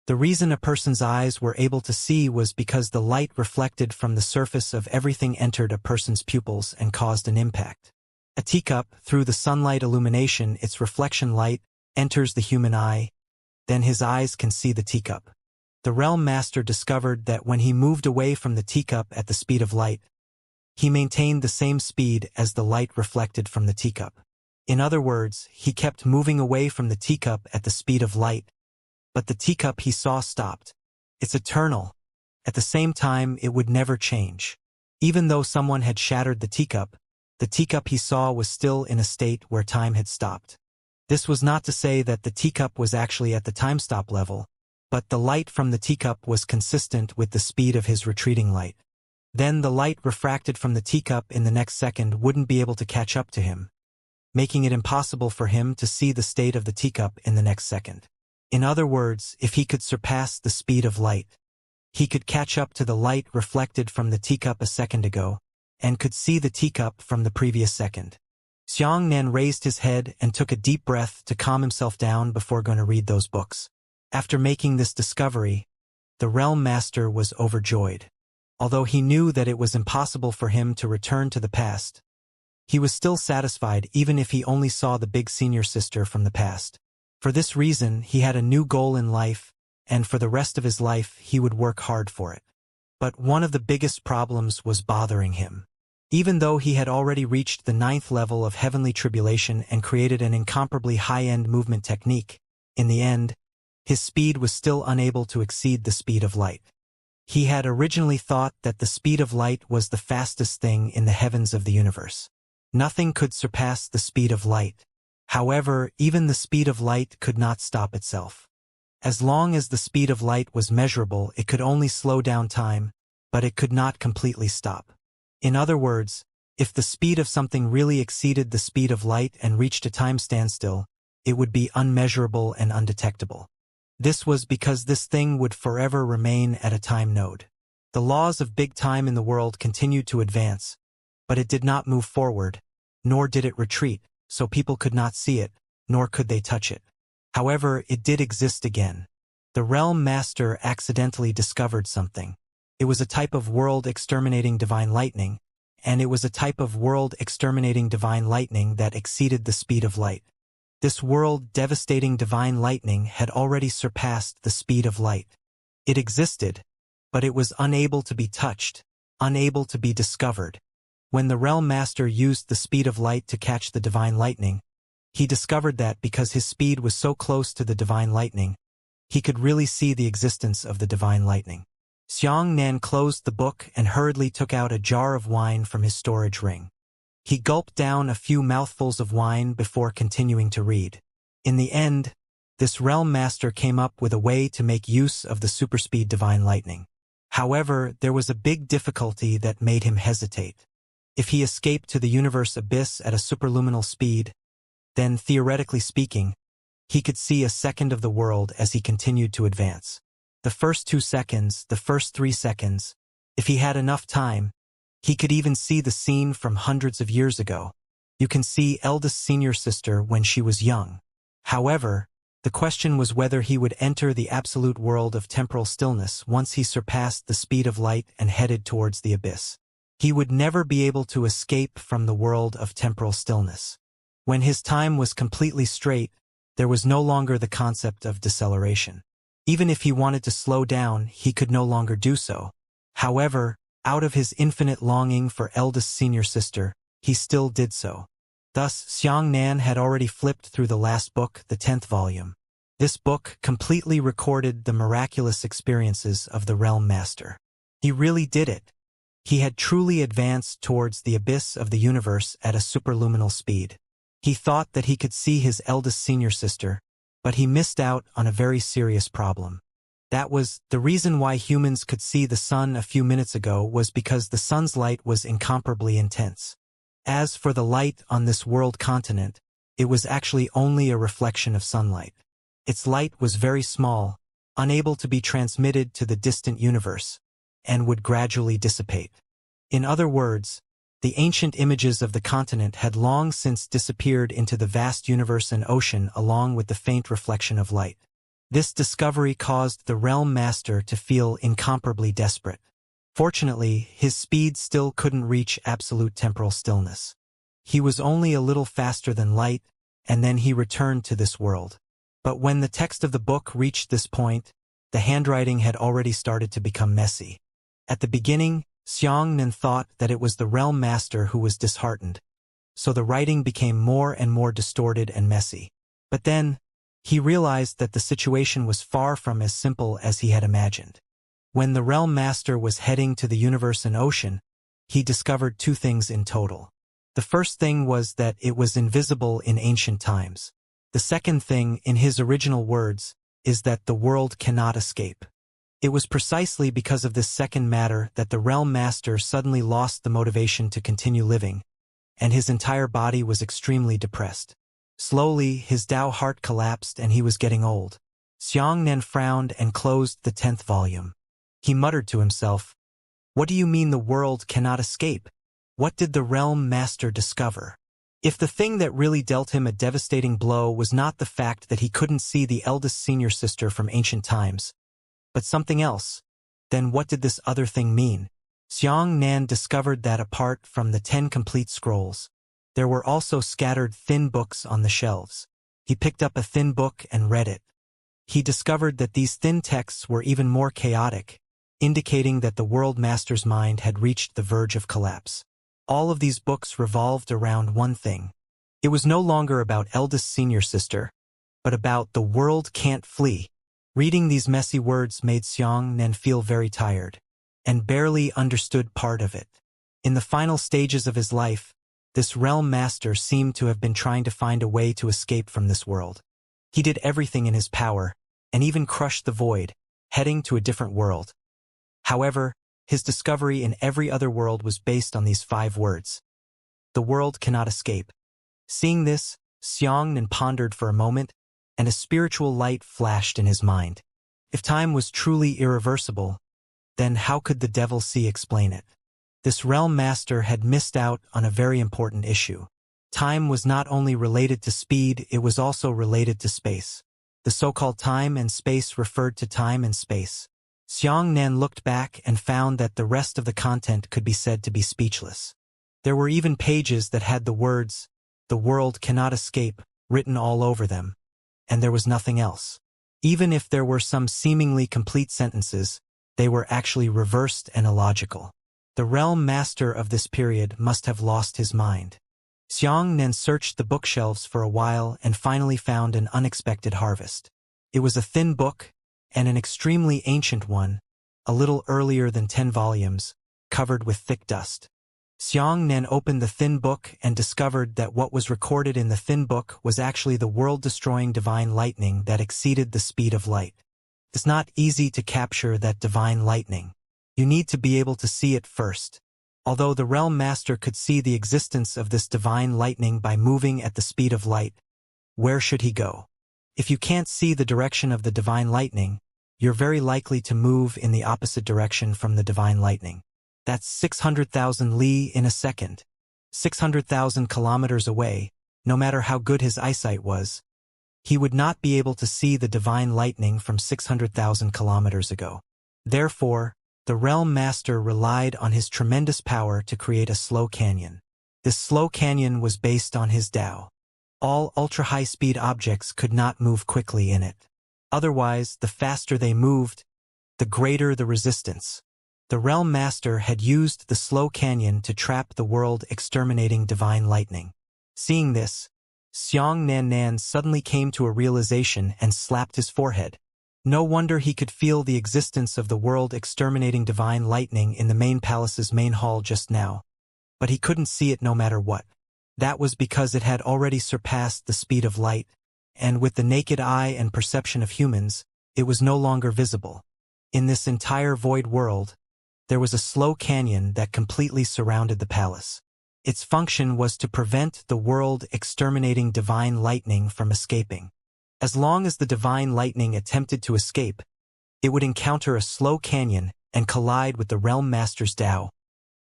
The reason a person's eyes were able to see was because the light reflected from the surface of everything entered a person's pupils and caused an impact. A teacup, through the sunlight illumination, its reflection light, enters the human eye, then his eyes can see the teacup. The Realm Master discovered that when he moved away from the teacup at the speed of light, he maintained the same speed as the light reflected from the teacup. In other words, he kept moving away from the teacup at the speed of light, but the teacup he saw stopped. It's eternal. At the same time, it would never change. Even though someone had shattered the teacup he saw was still in a state where time had stopped. This was not to say that the teacup was actually at the time stop level, but the light from the teacup was consistent with the speed of his retreating light. Then the light refracted from the teacup in the next second wouldn't be able to catch up to him, making it impossible for him to see the state of the teacup in the next second. In other words, if he could surpass the speed of light, he could catch up to the light reflected from the teacup a second ago, and could see the teacup from the previous second. Xianxia raised his head and took a deep breath to calm himself down before going to read those books. After making this discovery, the Realm Master was overjoyed. Although he knew that it was impossible for him to return to the past, he was still satisfied even if he only saw the big senior sister from the past. For this reason, he had a new goal in life, and for the rest of his life he would work hard for it. But one of the biggest problems was bothering him. Even though he had already reached the 9th level of heavenly tribulation and created an incomparably high-end movement technique, in the end, his speed was still unable to exceed the speed of light. He had originally thought that the speed of light was the fastest thing in the heavens of the universe. Nothing could surpass the speed of light. However, even the speed of light could not stop itself. As long as the speed of light was measurable, it could only slow down time, but it could not completely stop. In other words, if the speed of something really exceeded the speed of light and reached a time standstill, it would be unmeasurable and undetectable. This was because this thing would forever remain at a time node. The laws of big time in the world continued to advance, but it did not move forward, nor did it retreat, so people could not see it, nor could they touch it. However, it did exist again. The Realm Master accidentally discovered something. It was a type of world-exterminating divine lightning, and it was a type of world-exterminating divine lightning that exceeded the speed of light. This world-devastating divine lightning had already surpassed the speed of light. It existed, but it was unable to be touched, unable to be discovered. When the Realm Master used the speed of light to catch the divine lightning, He discovered that because his speed was so close to the divine lightning, he could really see the existence of the divine lightning. Xianxia closed the book and hurriedly took out a jar of wine from his storage ring. He gulped down a few mouthfuls of wine before continuing to read. In the end, this realm master came up with a way to make use of the superspeed divine lightning. However, there was a big difficulty that made him hesitate. If he escaped to the universe abyss at a superluminal speed, then, theoretically speaking, he could see a second of the world as he continued to advance. The first 2 seconds, the first 3 seconds, if he had enough time, he could even see the scene from hundreds of years ago. You can see eldest senior sister when she was young. However, the question was whether he would enter the absolute world of temporal stillness once he surpassed the speed of light and headed towards the abyss. He would never be able to escape from the world of temporal stillness. When his time was completely straight, there was no longer the concept of deceleration. Even if he wanted to slow down, he could no longer do so. However, out of his infinite longing for eldest senior sister, he still did so. Thus, Xianxia had already flipped through the last book, the 10th volume. This book completely recorded the miraculous experiences of the Realm Master. He really did it. He had truly advanced towards the abyss of the universe at a superluminal speed. He thought that he could see his eldest senior sister, but he missed out on a very serious problem. That was, the reason why humans could see the sun a few minutes ago was because the sun's light was incomparably intense. As for the light on this world continent, it was actually only a reflection of sunlight. Its light was very small, unable to be transmitted to the distant universe, and would gradually dissipate. In other words, the ancient images of the continent had long since disappeared into the vast universe and ocean along with the faint reflection of light. This discovery caused the Realm Master to feel incomparably desperate. Fortunately, his speed still couldn't reach absolute temporal stillness. He was only a little faster than light, and then he returned to this world. But when the text of the book reached this point, the handwriting had already started to become messy. At the beginning, Xianxia thought that it was the Realm Master who was disheartened, so the writing became more and more distorted and messy. But then, he realized that the situation was far from as simple as he had imagined. When the Realm Master was heading to the universe and ocean, he discovered 2 things in total. The first thing was that it was invisible in ancient times. The second thing, in his original words, is that the world cannot escape. It was precisely because of this second matter that the Realm Master suddenly lost the motivation to continue living, and his entire body was extremely depressed. Slowly, his Tao heart collapsed and he was getting old. Xianxia frowned and closed the 10th volume. He muttered to himself, "What do you mean the world cannot escape? What did the Realm Master discover?" If the thing that really dealt him a devastating blow was not the fact that he couldn't see the eldest senior sister from ancient times, but something else, then what did this other thing mean? Xianxia discovered that apart from the 10 complete scrolls, there were also scattered thin books on the shelves. He picked up a thin book and read it. He discovered that these thin texts were even more chaotic, indicating that the World Master's mind had reached the verge of collapse. All of these books revolved around one thing. It was no longer about eldest senior sister, but about the world can't flee. Reading these messy words made Xianxia feel very tired, and barely understood part of it. In the final stages of his life, this Realm Master seemed to have been trying to find a way to escape from this world. He did everything in his power, and even crushed the void, heading to a different world. However, his discovery in every other world was based on these 5 words. The world cannot escape. Seeing this, Xianxia pondered for a moment, and a spiritual light flashed in his mind. If time was truly irreversible, then how could the Devil Sea explain it? This Realm Master had missed out on a very important issue. Time was not only related to speed, it was also related to space. The so-called time and space referred to time and space. Xianxia looked back and found that the rest of the content could be said to be speechless. There were even pages that had the words, "The world cannot escape," written all over them. And there was nothing else. Even if there were some seemingly complete sentences, they were actually reversed and illogical. The Realm Master of this period must have lost his mind. Xianxia searched the bookshelves for a while and finally found an unexpected harvest. It was a thin book, and an extremely ancient one, a little earlier than 10 volumes, covered with thick dust. Xianxia opened the thin book and discovered that what was recorded in the thin book was actually the world-destroying divine lightning that exceeded the speed of light. It's not easy to capture that divine lightning. You need to be able to see it first. Although the Realm Master could see the existence of this divine lightning by moving at the speed of light, where should he go? If you can't see the direction of the divine lightning, you're very likely to move in the opposite direction from the divine lightning. That's 600,000 li in a second. 600,000 kilometers away, no matter how good his eyesight was. He would not be able to see the divine lightning from 600,000 kilometers ago. Therefore, the Realm Master relied on his tremendous power to create a slow canyon. This slow canyon was based on his Tao. All ultra-high-speed objects could not move quickly in it. Otherwise, the faster they moved, the greater the resistance. The Realm Master had used the slow canyon to trap the world-exterminating divine lightning. Seeing this, Xianxia suddenly came to a realization and slapped his forehead. No wonder he could feel the existence of the world-exterminating divine lightning in the main palace's main hall just now. But he couldn't see it no matter what. That was because it had already surpassed the speed of light, and with the naked eye and perception of humans, it was no longer visible. In this entire void world, there was a slow canyon that completely surrounded the palace. Its function was to prevent the world-exterminating divine lightning from escaping. As long as the divine lightning attempted to escape, it would encounter a slow canyon and collide with the Realm Master's Tao,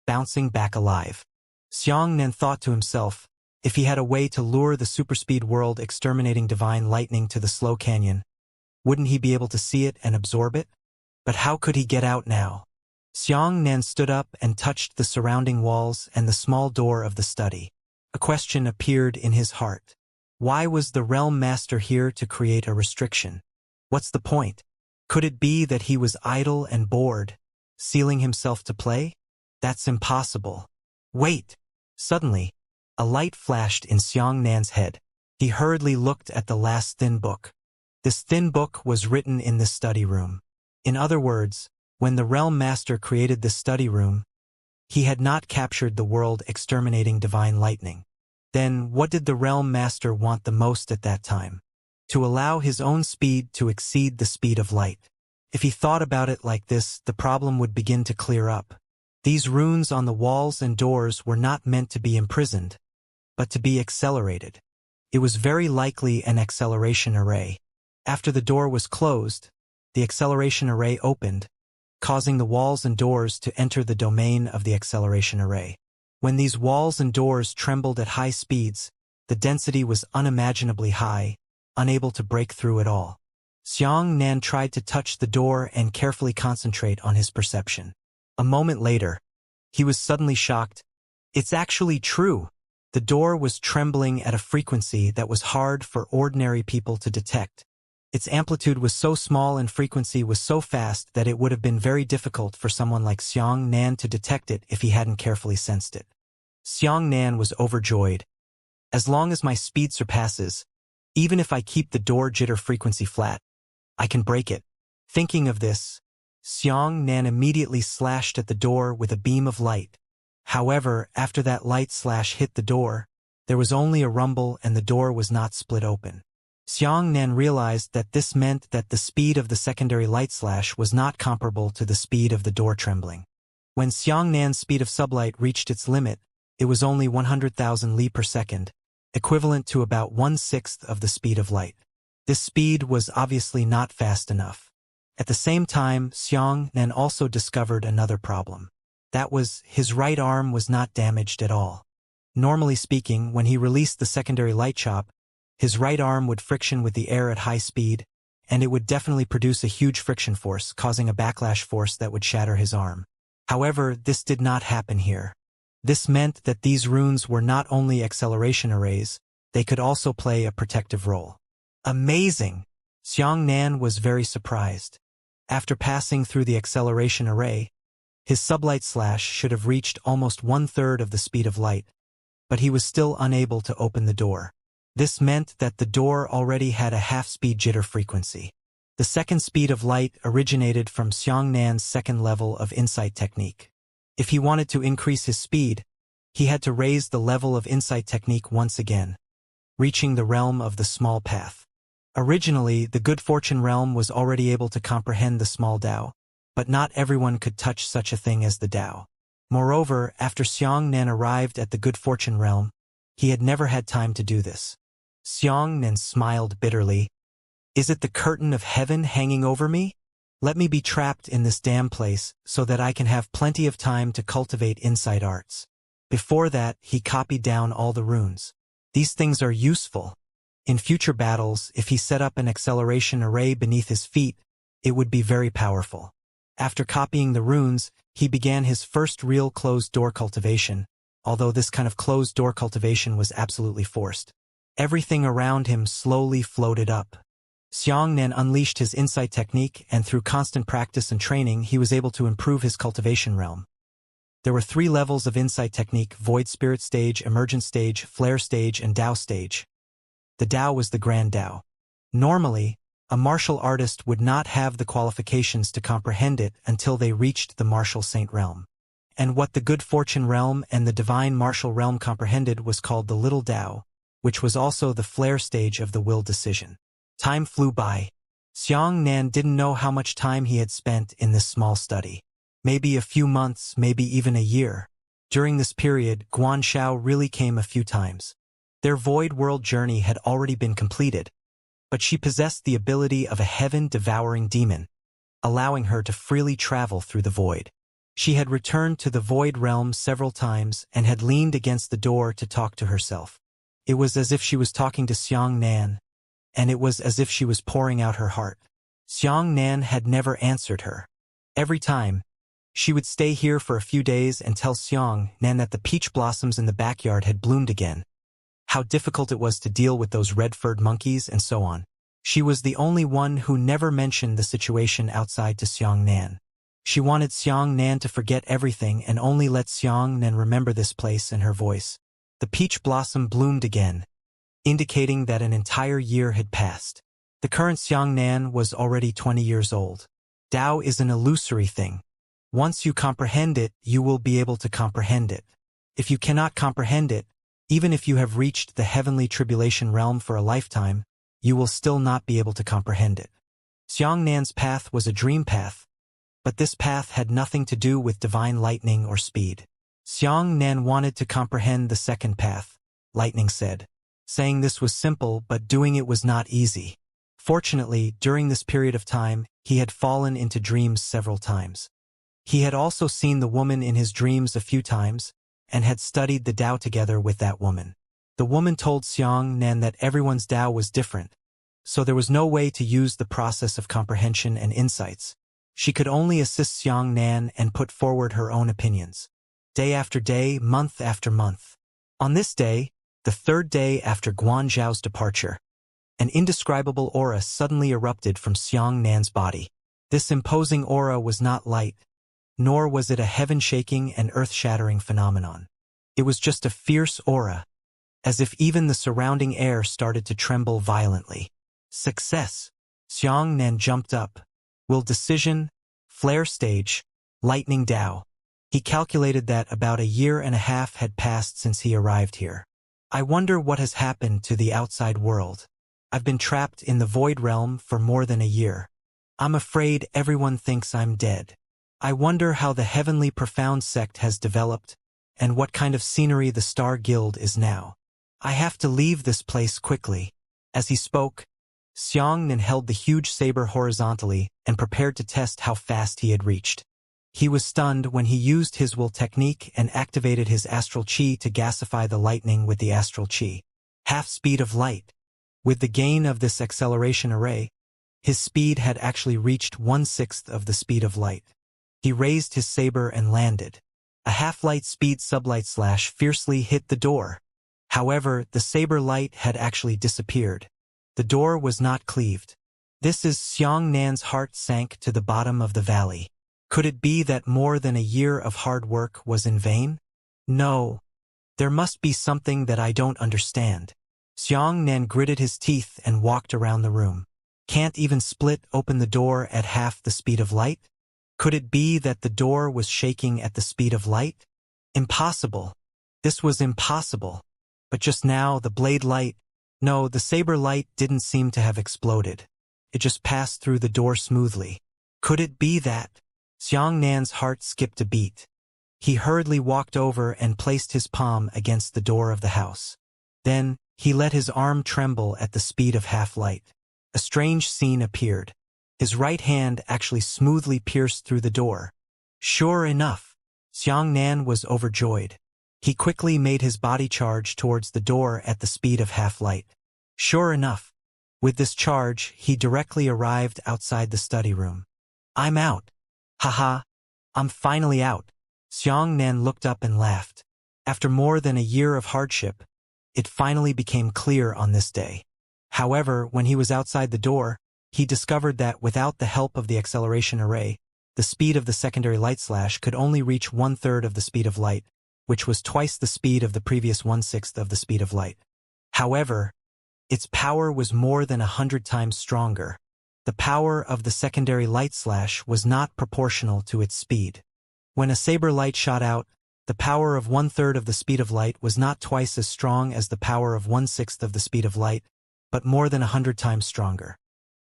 bouncing back alive. Xianxia thought to himself, if he had a way to lure the superspeed world-exterminating divine lightning to the slow canyon, wouldn't he be able to see it and absorb it? But how could he get out now? Xianxia stood up and touched the surrounding walls and the small door of the study. A question appeared in his heart. Why was the Realm Master here to create a restriction? What's the point? Could it be that he was idle and bored, sealing himself to play? That's impossible. Wait! Suddenly, a light flashed in Xianxia's head. He hurriedly looked at the last thin book. This thin book was written in the study room. In other words, when the Realm Master created the study room, he had not captured the world-exterminating divine lightning. Then what did the Realm Master want the most at that time? To allow his own speed to exceed the speed of light. If he thought about it like this, the problem would begin to clear up. These runes on the walls and doors were not meant to be imprisoned, but to be accelerated. It was very likely an acceleration array. After the door was closed, the acceleration array opened, causing the walls and doors to enter the domain of the acceleration array. When these walls and doors trembled at high speeds, the density was unimaginably high, unable to break through at all. Xianxia tried to touch the door and carefully concentrate on his perception. A moment later, he was suddenly shocked. It's actually true. The door was trembling at a frequency that was hard for ordinary people to detect. Its amplitude was so small and frequency was so fast that it would have been very difficult for someone like Xianxia to detect it if he hadn't carefully sensed it. Xianxia was overjoyed. As long as my speed surpasses, even if I keep the door jitter frequency flat, I can break it. Thinking of this, Xianxia immediately slashed at the door with a beam of light. However, after that light slash hit the door, there was only a rumble and the door was not split open. Xianxia realized that this meant that the speed of the secondary light slash was not comparable to the speed of the door trembling. When Xianxia's speed of sublight reached its limit, it was only 100,000 li per second, equivalent to about 1/6 of the speed of light. This speed was obviously not fast enough. At the same time, Xianxia also discovered another problem. That was, his right arm was not damaged at all. Normally speaking, when he released the secondary light chop, his right arm would friction with the air at high speed, and it would definitely produce a huge friction force, causing a backlash force that would shatter his arm. However, this did not happen here. This meant that these runes were not only acceleration arrays, they could also play a protective role. Amazing! Xianxia was very surprised. After passing through the acceleration array, his sublight slash should have reached almost 1/3 of the speed of light, but he was still unable to open the door. This meant that the door already had a half-speed jitter frequency. The second speed of light originated from Xianxia's second level of insight technique. If he wanted to increase his speed, he had to raise the level of insight technique once again, reaching the realm of the small path. Originally, the good fortune realm was already able to comprehend the small Dao, but not everyone could touch such a thing as the Dao. Moreover, after Xianxian arrived at the good fortune realm, he had never had time to do this. Xianxian smiled bitterly. Is it the curtain of heaven hanging over me? Let me be trapped in this damn place so that I can have plenty of time to cultivate insight arts. Before that, he copied down all the runes. These things are useful. In future battles, if he set up an acceleration array beneath his feet, it would be very powerful. After copying the runes, he began his first real closed-door cultivation, although this kind of closed-door cultivation was absolutely forced. Everything around him slowly floated up. Xianxian unleashed his insight technique, and through constant practice and training he was able to improve his cultivation realm. There were 3 levels of insight technique: Void Spirit Stage, Emergent Stage, Flare Stage, and Dao Stage. The Dao was the Grand Dao. Normally, a martial artist would not have the qualifications to comprehend it until they reached the martial saint realm. And what the good fortune realm and the divine martial realm comprehended was called the Little Dao, which was also the flare stage of the will decision. Time flew by. Xianxian didn't know how much time he had spent in this small study. Maybe a few months, maybe even a year. During this period, Guanxiao really came a few times. Their void world journey had already been completed, but she possessed the ability of a heaven-devouring demon, allowing her to freely travel through the void. She had returned to the void realm several times and had leaned against the door to talk to herself. It was as if she was talking to Xianxian, and it was as if she was pouring out her heart. Xianxian had never answered her. Every time, she would stay here for a few days and tell Xianxian that the peach blossoms in the backyard had bloomed again, how difficult it was to deal with those red-furred monkeys, and so on. She was the only one who never mentioned the situation outside to Xianxian. She wanted Xianxian to forget everything and only let Xianxian remember this place and her voice. The peach blossom bloomed again, indicating that an entire year had passed. The current Xianxian was already 20 years old. Dao is an illusory thing. Once you comprehend it, you will be able to comprehend it. If you cannot comprehend it, even if you have reached the heavenly tribulation realm for a lifetime, you will still not be able to comprehend it. Xianxian's path was a dream path, but this path had nothing to do with divine lightning or speed. Xianxian wanted to comprehend the second path, lightning said. Saying this was simple, but doing it was not easy. Fortunately, during this period of time, he had fallen into dreams several times. He had also seen the woman in his dreams a few times, and had studied the Dao together with that woman. The woman told Xianxian that everyone's Dao was different, so there was no way to use the process of comprehension and insights. She could only assist Xianxian and put forward her own opinions. Day after day, month after month. On this day, the 3rd day after Guanzhao's departure, an indescribable aura suddenly erupted from Xianxian's body. This imposing aura was not light, nor was it a heaven-shaking and earth-shattering phenomenon. It was just a fierce aura, as if even the surrounding air started to tremble violently. Success! Xianxian jumped up. Will decision, flare stage, lightning Dao. He calculated that about a year and a half had passed since he arrived here. I wonder what has happened to the outside world. I've been trapped in the void realm for more than a year. I'm afraid everyone thinks I'm dead. I wonder how the heavenly profound sect has developed, and what kind of scenery the Star Guild is now. I have to leave this place quickly. As he spoke, Xianxian held the huge saber horizontally and prepared to test how fast he had reached. He was stunned when he used his will technique and activated his astral chi to gasify the lightning with the astral chi. Half speed of light. With the gain of this acceleration array, his speed had actually reached 1/6 of the speed of light. He raised his saber and landed. A half-light speed sublight slash fiercely hit the door. However, the saber light had actually disappeared. The door was not cleaved. This is Xianxian's heart sank to the bottom of the valley. Could it be that more than a year of hard work was in vain? No. There must be something that I don't understand. Xianxia gritted his teeth and walked around the room. Can't even split open the door at half the speed of light? Could it be that the door was shaking at the speed of light? Impossible. This was impossible. But just now, the blade light, no, the saber light didn't seem to have exploded. It just passed through the door smoothly. Could it be that? Xianxia's heart skipped a beat. He hurriedly walked over and placed his palm against the door of the house. Then, he let his arm tremble at the speed of half-light. A strange scene appeared. His right hand actually smoothly pierced through the door. Sure enough, Xianxia was overjoyed. He quickly made his body charge towards the door at the speed of half-light. Sure enough, with this charge, he directly arrived outside the study room. I'm out. Haha, I'm finally out. Xianxia looked up and laughed. After more than a year of hardship, it finally became clear on this day. However, when he was outside the door, he discovered that without the help of the acceleration array, the speed of the secondary light slash could only reach 1/3 of the speed of light, which was twice the speed of the previous 1/6 of the speed of light. However, its power was more than 100 times stronger. The power of the secondary light slash was not proportional to its speed. When a saber light shot out, the power of 1/3 of the speed of light was not twice as strong as the power of 1/6 of the speed of light, but more than 100 times stronger.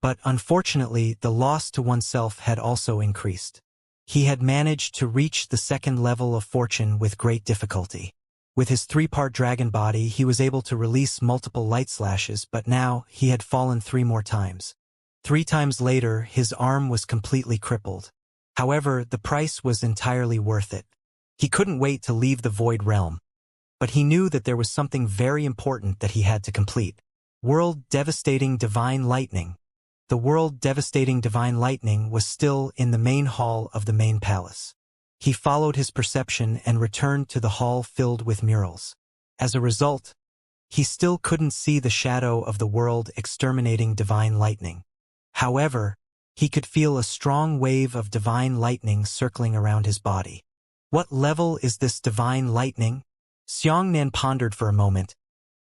But unfortunately, the loss to oneself had also increased. He had managed to reach the second level of fortune with great difficulty. With his 3-part dragon body, he was able to release multiple light slashes, but now he had fallen 3 more times. 3 times later, his arm was completely crippled. However, the price was entirely worth it. He couldn't wait to leave the Void Realm. But he knew that there was something very important that he had to complete. World-devastating divine lightning. The world-devastating divine lightning was still in the main hall of the main palace. He followed his perception and returned to the hall filled with murals. As a result, he still couldn't see the shadow of the world-exterminating divine lightning. However, he could feel a strong wave of divine lightning circling around his body. What level is this divine lightning? Xianxia pondered for a moment.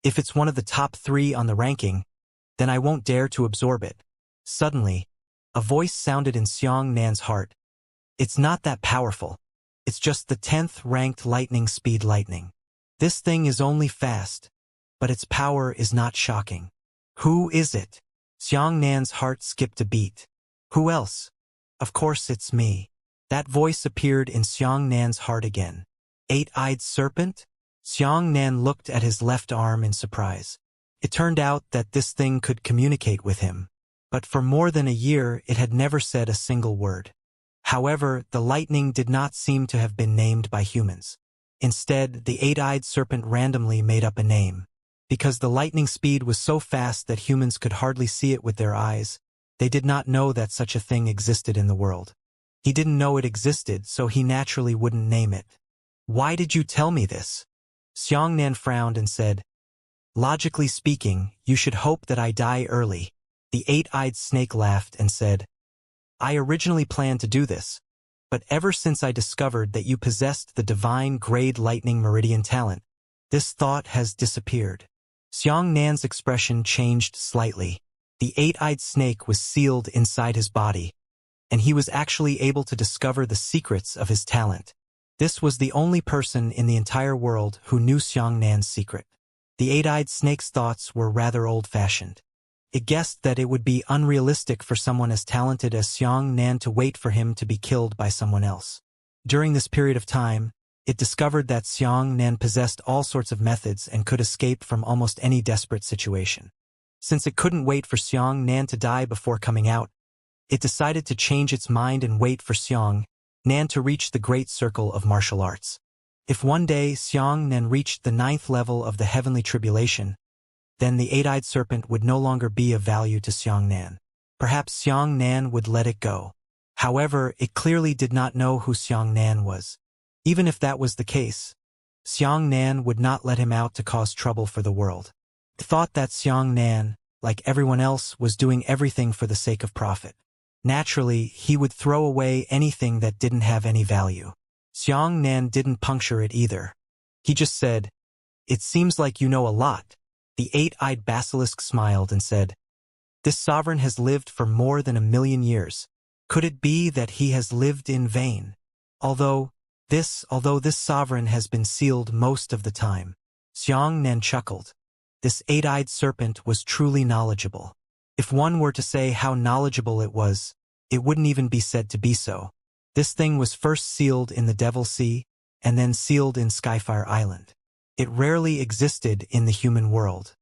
If it's one of the top 3 on the ranking, then I won't dare to absorb it. Suddenly, a voice sounded in Xianxia's heart. It's not that powerful. It's just the 10th ranked lightning speed lightning. This thing is only fast, but its power is not shocking. Who is it? Xianxia's heart skipped a beat. Who else? Of course it's me. That voice appeared in Xianxia's heart again. 8-eyed serpent? Xianxia looked at his left arm in surprise. It turned out that this thing could communicate with him. But for more than a year, it had never said a single word. However, the lightning did not seem to have been named by humans. Instead, the 8-eyed serpent randomly made up a name. Because the lightning speed was so fast that humans could hardly see it with their eyes, they did not know that such a thing existed in the world. He didn't know it existed, so he naturally wouldn't name it. Why did you tell me this? Xianxia frowned and said, Logically speaking, you should hope that I die early. The 8-eyed snake laughed and said, I originally planned to do this, but ever since I discovered that you possessed the divine grade lightning meridian talent, this thought has disappeared. Xianxia's expression changed slightly. The 8-eyed snake was sealed inside his body, and he was actually able to discover the secrets of his talent. This was the only person in the entire world who knew Xianxia's secret. The 8-eyed snake's thoughts were rather old-fashioned. It guessed that it would be unrealistic for someone as talented as Xianxia to wait for him to be killed by someone else. During this period of time, it discovered that Xianxia possessed all sorts of methods and could escape from almost any desperate situation. Since it couldn't wait for Xianxia to die before coming out, it decided to change its mind and wait for Xianxia to reach the great circle of martial arts. If one day Xianxia reached the 9th level of the heavenly tribulation, then the 8-eyed serpent would no longer be of value to Xianxia. Perhaps Xianxia would let it go. However, it clearly did not know who Xianxia was. Even if that was the case, Xianxia would not let him out to cause trouble for the world. It thought that Xianxia, like everyone else, was doing everything for the sake of profit. Naturally, he would throw away anything that didn't have any value. Xianxia didn't puncture it either. He just said, It seems like you know a lot. The eight-eyed basilisk smiled and said, "This sovereign has lived for more than 1,000,000 years. Could it be that he has lived in vain? Although this sovereign has been sealed most of the time." Xianxia chuckled. This eight-eyed serpent was truly knowledgeable. If one were to say how knowledgeable it was, it wouldn't even be said to be so. This thing was first sealed in the Devil Sea, and then sealed in Skyfire Island. It rarely existed in the human world.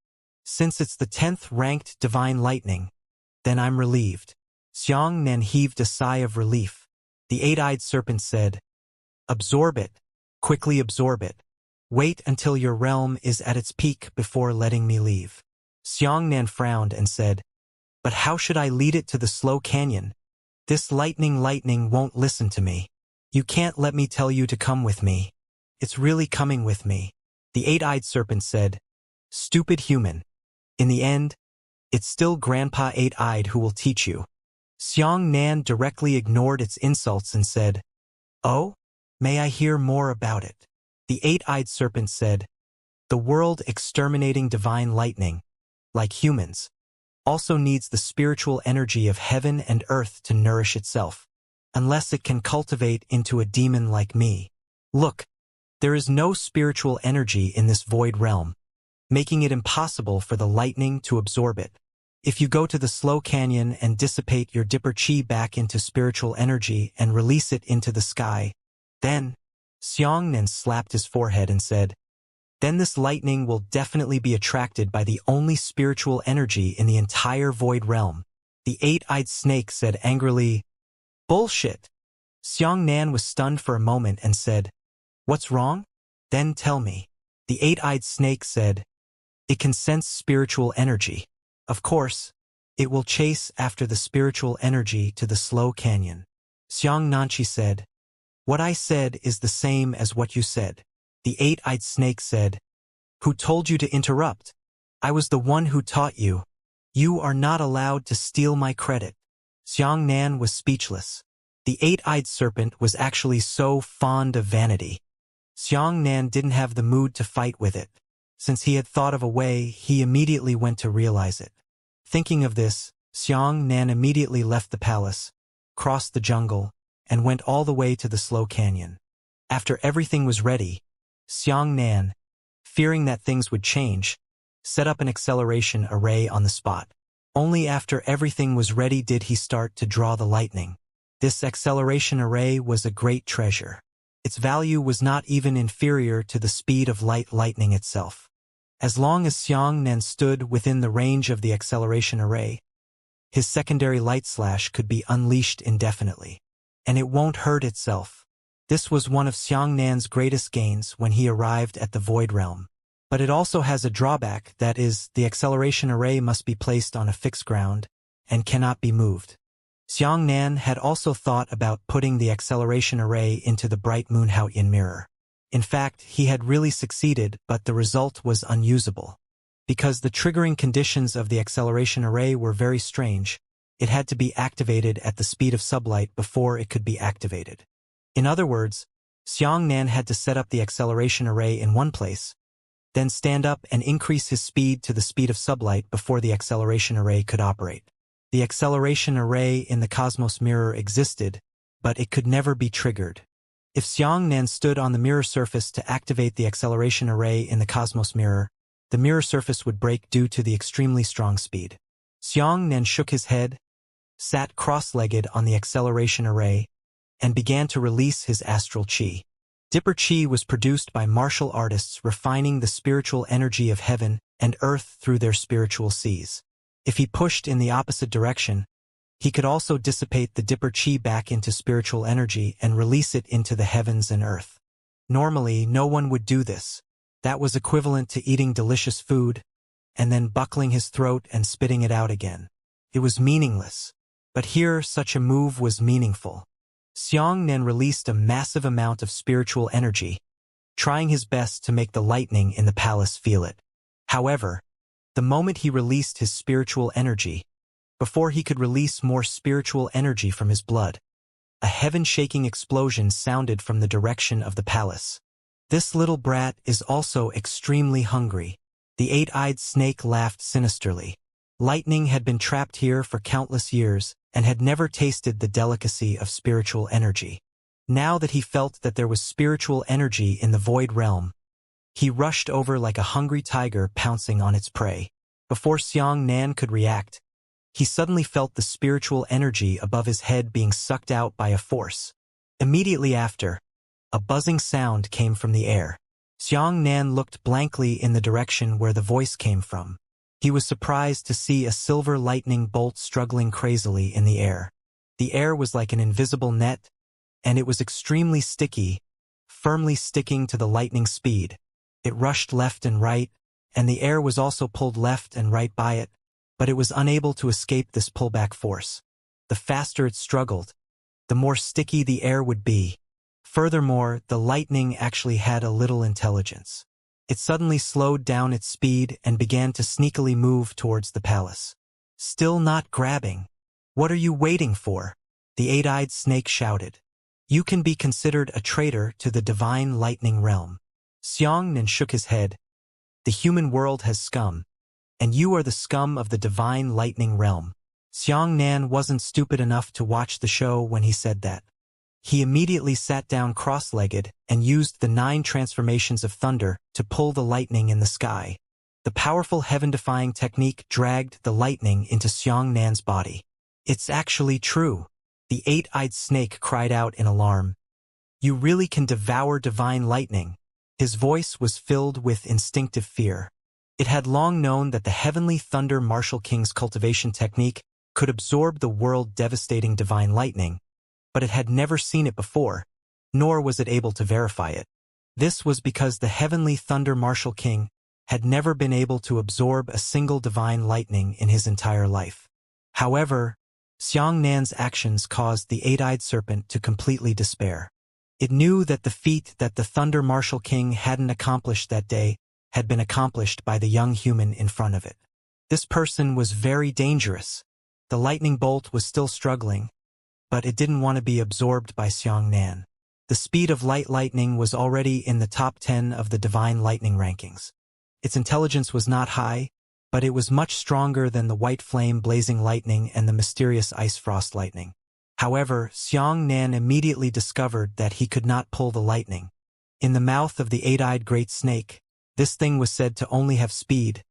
Since it's the 10th ranked divine lightning, then I'm relieved. Xianxia heaved a sigh of relief. The eight-eyed serpent said, "Absorb it. Quickly absorb it. Wait until your realm is at its peak before letting me leave." Xianxia frowned and said, "But how should I lead it to the slow canyon? This lightning won't listen to me. You can't let me tell you to come with me. It's really coming with me." The eight-eyed serpent said, "Stupid human. In the end, it's still Grandpa Eight-Eyed who will teach you." Xianxia directly ignored its insults and said, "Oh? May I hear more about it?" The eight-eyed serpent said, "The world exterminating divine lightning, like humans, also needs the spiritual energy of heaven and earth to nourish itself, unless it can cultivate into a demon like me. Look, there is no spiritual energy in this void realm, making it impossible for the lightning to absorb it. If you go to the slow canyon and dissipate your Dipper Chi back into spiritual energy and release it into the sky, then," Xianxia slapped his forehead and said, "then this lightning will definitely be attracted by the only spiritual energy in the entire void realm." The eight-eyed snake said angrily, "Bullshit." Xianxia was stunned for a moment and said, "What's wrong? Then tell me." The eight-eyed snake said, "It can sense spiritual energy. Of course, it will chase after the spiritual energy to the slow canyon." Xianxia said, "What I said is the same as what you said." The eight-eyed snake said, "Who told you to interrupt? I was the one who taught you. You are not allowed to steal my credit." Xianxia was speechless. The eight-eyed serpent was actually so fond of vanity. Xianxia didn't have the mood to fight with it. Since he had thought of a way, he immediately went to realize it. Thinking of this, Xianxia immediately left the palace, crossed the jungle, and went all the way to the slow canyon. After everything was ready, Xianxia, fearing that things would change, set up an acceleration array on the spot. Only after everything was ready did he start to draw the lightning. This acceleration array was a great treasure. Its value was not even inferior to the speed of lightning itself. As long as Xianxia stood within the range of the acceleration array, his secondary light slash could be unleashed indefinitely. And it won't hurt itself. This was one of Xianxia's greatest gains when he arrived at the Void Realm. But it also has a drawback, that is, the acceleration array must be placed on a fixed ground and cannot be moved. Xianxia had also thought about putting the acceleration array into the bright Moonhaoyan mirror. In fact, he had really succeeded, but the result was unusable. Because the triggering conditions of the acceleration array were very strange, it had to be activated at the speed of sublight before it could be activated. In other words, Xianxia had to set up the acceleration array in one place, then stand up and increase his speed to the speed of sublight before the acceleration array could operate. The acceleration array in the cosmos mirror existed, but it could never be triggered. If Xianxia stood on the mirror surface to activate the acceleration array in the cosmos mirror, the mirror surface would break due to the extremely strong speed. Xianxia shook his head, sat cross-legged on the acceleration array, and began to release his astral chi. Dipper Chi was produced by martial artists refining the spiritual energy of heaven and earth through their spiritual seas. If he pushed in the opposite direction, he could also dissipate the Dipper Chi back into spiritual energy and release it into the heavens and earth. Normally, no one would do this. That was equivalent to eating delicious food, and then buckling his throat and spitting it out again. It was meaningless. But here, such a move was meaningful. Xianxia released a massive amount of spiritual energy, trying his best to make the lightning in the palace feel it. However, the moment he released his spiritual energy, before he could release more spiritual energy from his blood, a heaven-shaking explosion sounded from the direction of the palace. This little brat is also extremely hungry. The eight-eyed snake laughed sinisterly. Lightning had been trapped here for countless years and had never tasted the delicacy of spiritual energy. Now that he felt that there was spiritual energy in the void realm, he rushed over like a hungry tiger pouncing on its prey. Before Xianxia could react, he suddenly felt the spiritual energy above his head being sucked out by a force. Immediately after, a buzzing sound came from the air. Xianxia looked blankly in the direction where the voice came from. He was surprised to see a silver lightning bolt struggling crazily in the air. The air was like an invisible net, and it was extremely sticky, firmly sticking to the lightning speed. It rushed left and right, and the air was also pulled left and right by it, but it was unable to escape this pullback force. The faster it struggled, the more sticky the air would be. Furthermore, the lightning actually had a little intelligence. It suddenly slowed down its speed and began to sneakily move towards the palace. Still not grabbing. What are you waiting for? The eight-eyed snake shouted. You can be considered a traitor to the divine lightning realm. Xianxia shook his head. The human world has scum, and you are the scum of the divine lightning realm. Xianxia wasn't stupid enough to watch the show when he said that. He immediately sat down cross-legged and used the 9 transformations of thunder to pull the lightning in the sky. The powerful heaven-defying technique dragged the lightning into Xianxia's body. It's actually true. The eight-eyed snake cried out in alarm. You really can devour divine lightning. His voice was filled with instinctive fear. It had long known that the heavenly thunder martial king's cultivation technique could absorb the world-devastating divine lightning, but it had never seen it before, nor was it able to verify it. This was because the heavenly thunder martial king had never been able to absorb a single divine lightning in his entire life. However, Xianxia's actions caused the eight-eyed serpent to completely despair. It knew that the feat that the thunder martial king hadn't accomplished that day had been accomplished by the young human in front of it. This person was very dangerous. The lightning bolt was still struggling, but it didn't want to be absorbed by Xianxia. The speed of light lightning was already in the top 10 of the divine lightning rankings. Its intelligence was not high, but it was much stronger than the white flame blazing lightning and the mysterious ice frost lightning. However, Xianxia immediately discovered that he could not pull the lightning. In the mouth of the eight-eyed great snake, this thing was said to only have speed,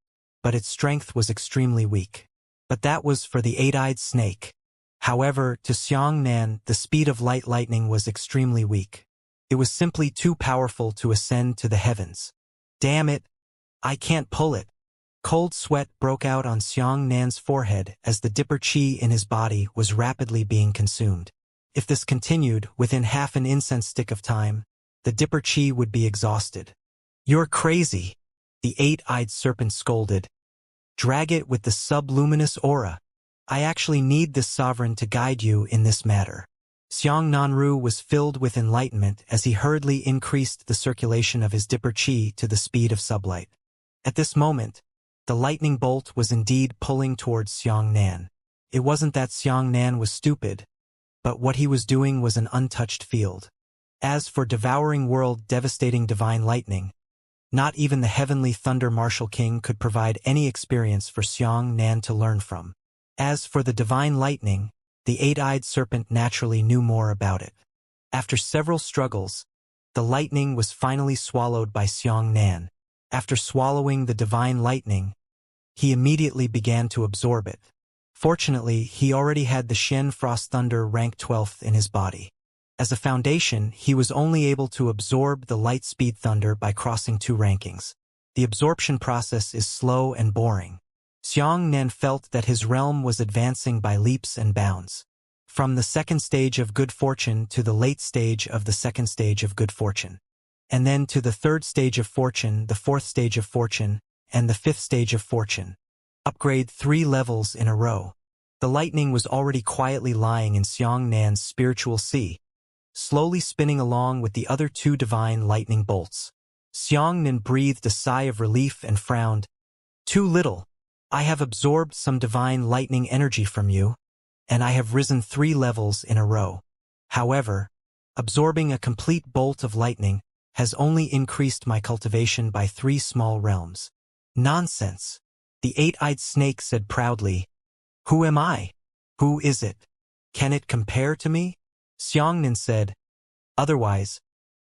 but its strength was extremely weak. But that was for the eight-eyed snake. However, to Xianxia, the speed of light lightning was extremely weak. It was simply too powerful to ascend to the heavens. Damn it! I can't pull it. Cold sweat broke out on Xianxia's forehead as the dipper chi in his body was rapidly being consumed. If this continued, within half an incense stick of time, the dipper chi would be exhausted. You're crazy, the eight-eyed serpent scolded. Drag it with the subluminous aura. I actually need this sovereign to guide you in this matter. Xianxia was filled with enlightenment as he hurriedly increased the circulation of his dipper chi to the speed of sublight. At this moment, the lightning bolt was indeed pulling towards Xianxia. It wasn't that Xianxia was stupid, but what he was doing was an untouched field. As for devouring world-devastating divine lightning, not even the heavenly thunder martial king could provide any experience for Xianxia to learn from. As for the divine lightning, the eight-eyed serpent naturally knew more about it. After several struggles, the lightning was finally swallowed by Xianxia. After swallowing the divine lightning, he immediately began to absorb it. Fortunately, he already had the Shen Frost Thunder rank 12th in his body. As a foundation, he was only able to absorb the light speed thunder by crossing 2 rankings. The absorption process is slow and boring. Xianxia felt that his realm was advancing by leaps and bounds. From the second stage of good fortune to the late stage of the second stage of good fortune. And then to the third stage of fortune, the fourth stage of fortune, and the fifth stage of fortune. Upgrade 3 levels in a row. The lightning was already quietly lying in Xianxia's spiritual sea, slowly spinning along with the other 2 divine lightning bolts. Xianxia breathed a sigh of relief and frowned. Too little. I have absorbed some divine lightning energy from you, and I have risen 3 levels in a row. However, absorbing a complete bolt of lightning has only increased my cultivation by 3 small realms. Nonsense. The eight-eyed snake said proudly. Who am I? Who is it? Can it compare to me? Xianxia said. Otherwise,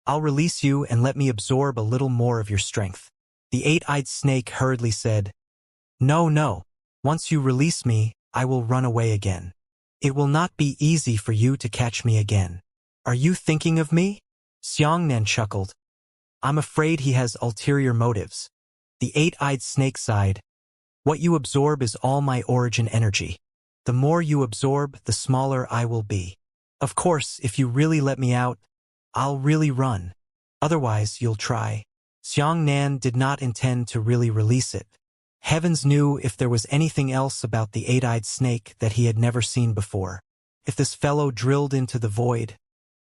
I'll release you and let me absorb a little more of your strength. The eight-eyed snake hurriedly said. No, no. Once you release me, I will run away again. It will not be easy for you to catch me again. Are you thinking of me? Xianxia chuckled. I'm afraid he has ulterior motives. The eight-eyed snake sighed. What you absorb is all my origin energy. The more you absorb, the smaller I will be. Of course, if you really let me out, I'll really run. Otherwise, you'll try. Xianxia did not intend to really release it. Heavens knew if there was anything else about the eight-eyed snake that he had never seen before. If this fellow drilled into the void,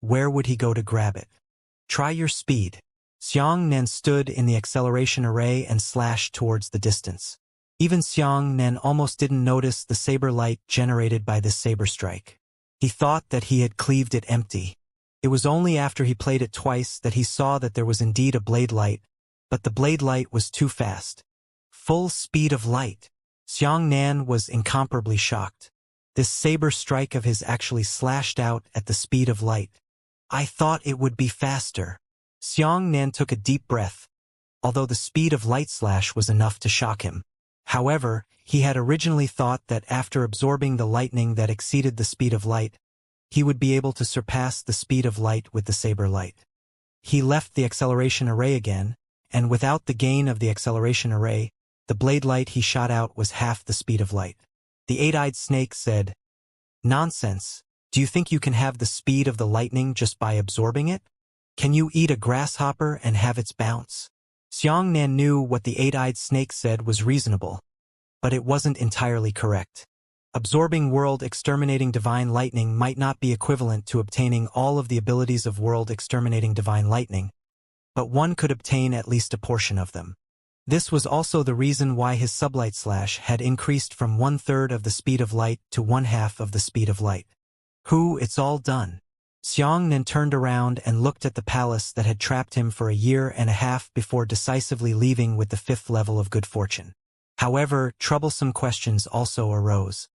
where would he go to grab it? Try your speed. Xianxia stood in the acceleration array and slashed towards the distance. Even Xianxia almost didn't notice the saber light generated by this saber strike. He thought that he had cleaved it empty. It was only after he played it twice that he saw that there was indeed a blade light, but the blade light was too fast. Full speed of light. Xianxia was incomparably shocked. This saber strike of his actually slashed out at the speed of light. I thought it would be faster. Xianxia took a deep breath, although the speed of light slash was enough to shock him. However, he had originally thought that after absorbing the lightning that exceeded the speed of light, he would be able to surpass the speed of light with the saber light. He left the acceleration array again, and without the gain of the acceleration array, the blade light he shot out was half the speed of light. The eight-eyed snake said, Nonsense. Do you think you can have the speed of the lightning just by absorbing it? Can you eat a grasshopper and have its bounce? Xianxia knew what the eight-eyed snake said was reasonable, but it wasn't entirely correct. Absorbing world-exterminating divine lightning might not be equivalent to obtaining all of the abilities of world-exterminating divine lightning, but one could obtain at least a portion of them. This was also the reason why his sublight slash had increased from 1/3 of the speed of light to 1/2 of the speed of light. It's all done. Xianxia turned around and looked at the palace that had trapped him for a year and a half before decisively leaving with the 5th level of good fortune. However, troublesome questions also arose.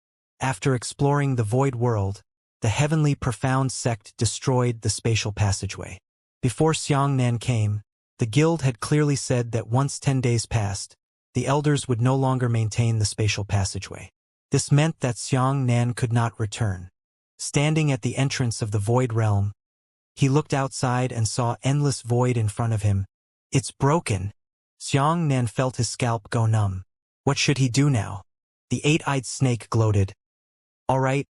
After exploring the void world, the heavenly profound sect destroyed the spatial passageway. Before Xianxia came, the guild had clearly said that once 10 days passed, the elders would no longer maintain the spatial passageway. This meant that Xianxia could not return. Standing at the entrance of the void realm, he looked outside and saw endless void in front of him. It's broken. Xianxia felt his scalp go numb. What should he do now? The eight-eyed snake gloated. All right,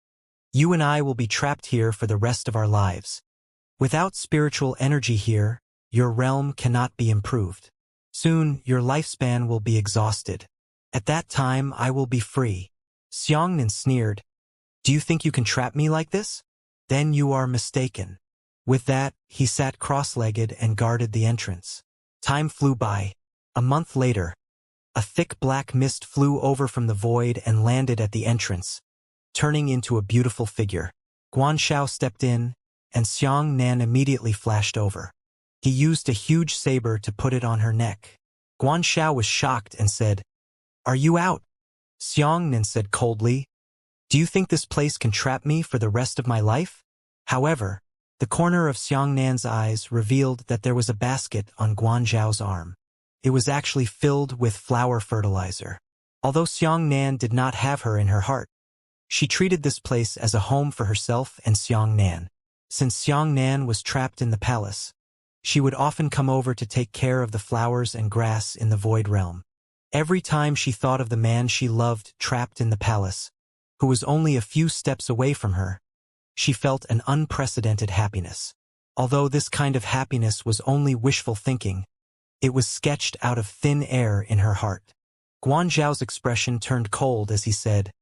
you and I will be trapped here for the rest of our lives. Without spiritual energy here, your realm cannot be improved. Soon, your lifespan will be exhausted. At that time, I will be free. Xianxia sneered. Do you think you can trap me like this? Then you are mistaken. With that, he sat cross-legged and guarded the entrance. Time flew by. A month later, a thick black mist flew over from the void and landed at the entrance, turning into a beautiful figure. Guanxiao stepped in, and Xianxia immediately flashed over. He used a huge saber to put it on her neck. Guanxiao was shocked and said, Are you out? Xianxia said coldly, Do you think this place can trap me for the rest of my life? However, the corner of Xianxia's eyes revealed that there was a basket on Guanxiao's arm. It was actually filled with flower fertilizer. Although Xianxia did not have her in her heart, she treated this place as a home for herself and Xianxia. Since Xianxia was trapped in the palace, she would often come over to take care of the flowers and grass in the void realm. Every time she thought of the man she loved trapped in the palace, who was only a few steps away from her, she felt an unprecedented happiness. Although this kind of happiness was only wishful thinking, it was sketched out of thin air in her heart. Guanzhao's expression turned cold as he said,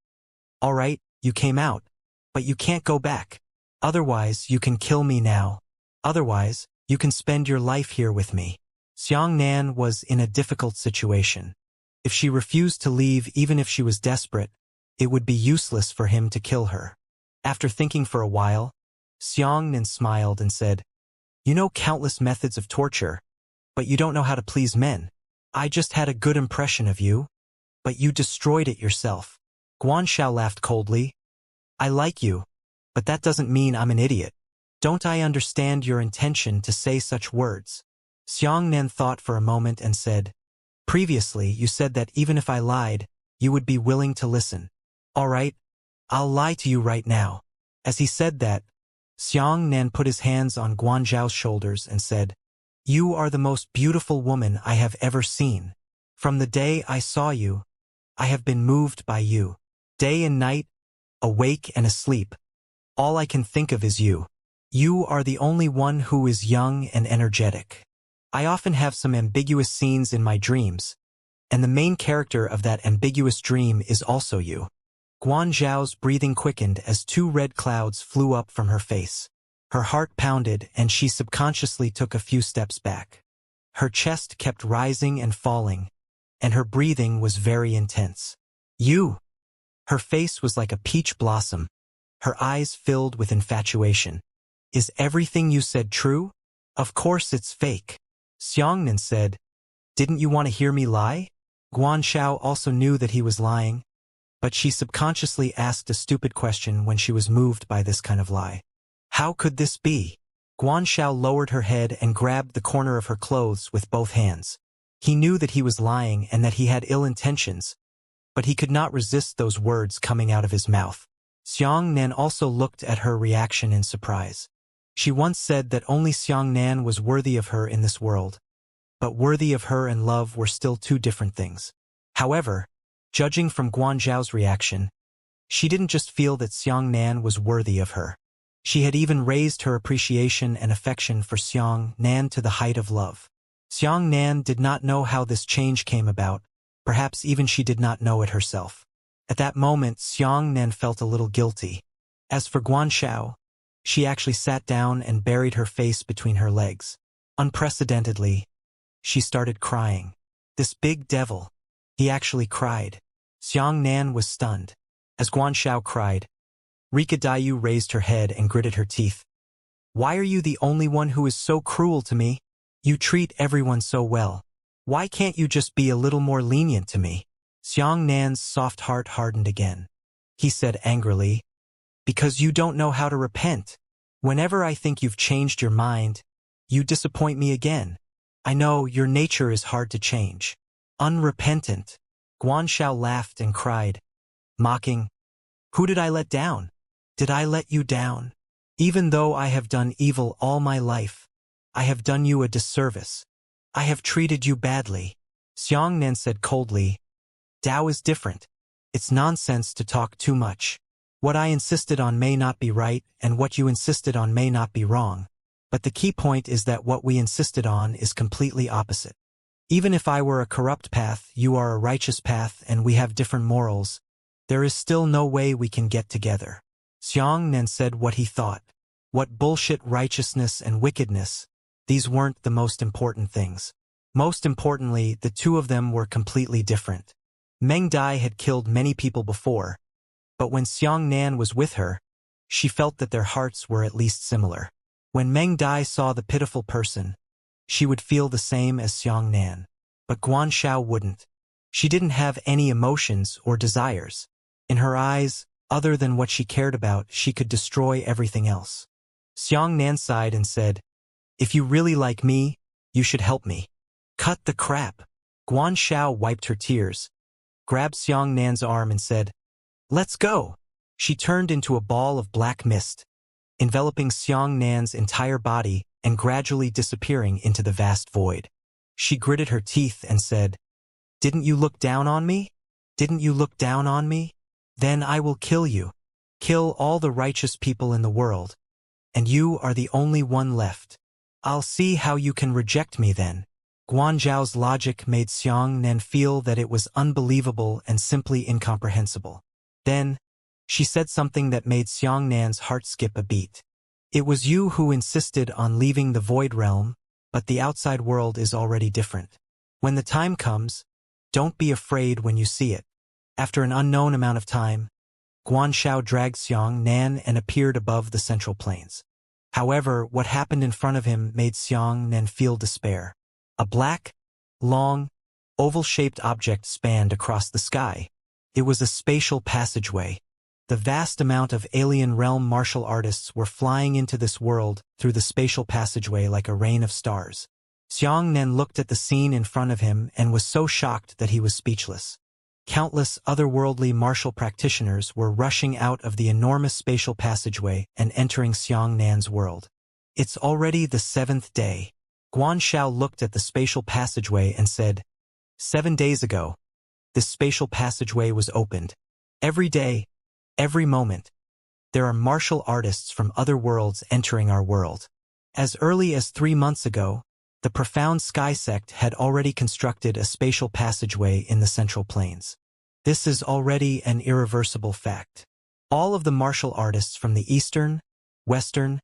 All right, you came out, but you can't go back. Otherwise, you can kill me now. Otherwise, you can spend your life here with me. Xianxia was in a difficult situation. If she refused to leave even if she was desperate, it would be useless for him to kill her. After thinking for a while, Xianxia smiled and said, You know countless methods of torture, but you don't know how to please men. I just had a good impression of you, but you destroyed it yourself. Guanxiao laughed coldly. I like you, but that doesn't mean I'm an idiot. Don't I understand your intention to say such words? Xiangnan thought for a moment and said, previously you said that even if I lied, you would be willing to listen. All right, I'll lie to you right now. As he said that, Xiangnan put his hands on Guanzhao's shoulders and said, you are the most beautiful woman I have ever seen. From the day I saw you, I have been moved by you. Day and night, awake and asleep, all I can think of is you. You are the only one who is young and energetic. I often have some ambiguous scenes in my dreams, and the main character of that ambiguous dream is also you. Guanzhao's breathing quickened as two red clouds flew up from her face. Her heart pounded and she subconsciously took a few steps back. Her chest kept rising and falling, and her breathing was very intense. You! Her face was like a peach blossom, her eyes filled with infatuation. Is everything you said true? Of course it's fake. Xiangnan said, didn't you want to hear me lie? Guanxiao also knew that he was lying, but she subconsciously asked a stupid question when she was moved by this kind of lie. How could this be? Guanxiao lowered her head and grabbed the corner of her clothes with both hands. He knew that he was lying and that he had ill intentions, but he could not resist those words coming out of his mouth. Xiangnan also looked at her reaction in surprise. She once said that only Xiangnan was worthy of her in this world, but worthy of her and love were still two different things. However, judging from Guanzhao's reaction, she didn't just feel that Xiangnan was worthy of her. She had even raised her appreciation and affection for Xiangnan to the height of love. Xiangnan did not know how this change came about, perhaps even she did not know it herself. At that moment, Xiangnan felt a little guilty. As for Guanxiao, she actually sat down and buried her face between her legs. Unprecedentedly, she started crying. This big devil, he actually cried. Xiangnan was stunned. As Guanxiao cried, Rika Dayu raised her head and gritted her teeth. Why are you the only one who is so cruel to me? You treat everyone so well. Why can't you just be a little more lenient to me? Xiangnan's soft heart hardened again. He said angrily, because you don't know how to repent. Whenever I think you've changed your mind, you disappoint me again. I know your nature is hard to change. Unrepentant. Guanxiao laughed and cried, mocking, who did I let down? Did I let you down? Even though I have done evil all my life, I have done you a disservice. I have treated you badly. Xiangnan said coldly, Tao is different. It's nonsense to talk too much. What I insisted on may not be right, and what you insisted on may not be wrong. But the key point is that what we insisted on is completely opposite. Even if I were a corrupt path, you are a righteous path, and we have different morals, there is still no way we can get together. Xiangnan said what he thought. What bullshit righteousness and wickedness, these weren't the most important things. Most importantly, the two of them were completely different. Meng Dai had killed many people before, but when Xiangnan was with her, she felt that their hearts were at least similar. When Meng Dai saw the pitiful person, she would feel the same as Xiangnan. But Guanxiao wouldn't. She didn't have any emotions or desires. In her eyes, other than what she cared about, she could destroy everything else. Xiangnan sighed and said, if you really like me, you should help me. Cut the crap. Guanxiao wiped her tears, grabbed Xiangnan's arm and said, let's go. She turned into a ball of black mist, enveloping Xiangnan's entire body and gradually disappearing into the vast void. She gritted her teeth and said, didn't you look down on me? Didn't you look down on me? Then I will kill you. Kill all the righteous people in the world, and you are the only one left. I'll see how you can reject me then. Guanzhao's logic made Xiangnan feel that it was unbelievable and simply incomprehensible. Then, she said something that made Xiangnan's heart skip a beat. It was you who insisted on leaving the Void Realm, but the outside world is already different. When the time comes, don't be afraid when you see it. After an unknown amount of time, Guanxiao dragged Xiangnan and appeared above the central plains. However, what happened in front of him made Xianxia feel despair. A black, long, oval-shaped object spanned across the sky. It was a spatial passageway. The vast amount of alien realm martial artists were flying into this world through the spatial passageway like a rain of stars. Xianxia looked at the scene in front of him and was so shocked that he was speechless. Countless otherworldly martial practitioners were rushing out of the enormous spatial passageway and entering Xianxia's world. It's already the 7th day. Guanxiao looked at the spatial passageway and said, 7 days ago, this spatial passageway was opened. Every day, every moment, there are martial artists from other worlds entering our world. As early as 3 months ago, the profound sky sect had already constructed a spatial passageway in the central plains. This is already an irreversible fact. All of the martial artists from the eastern, western,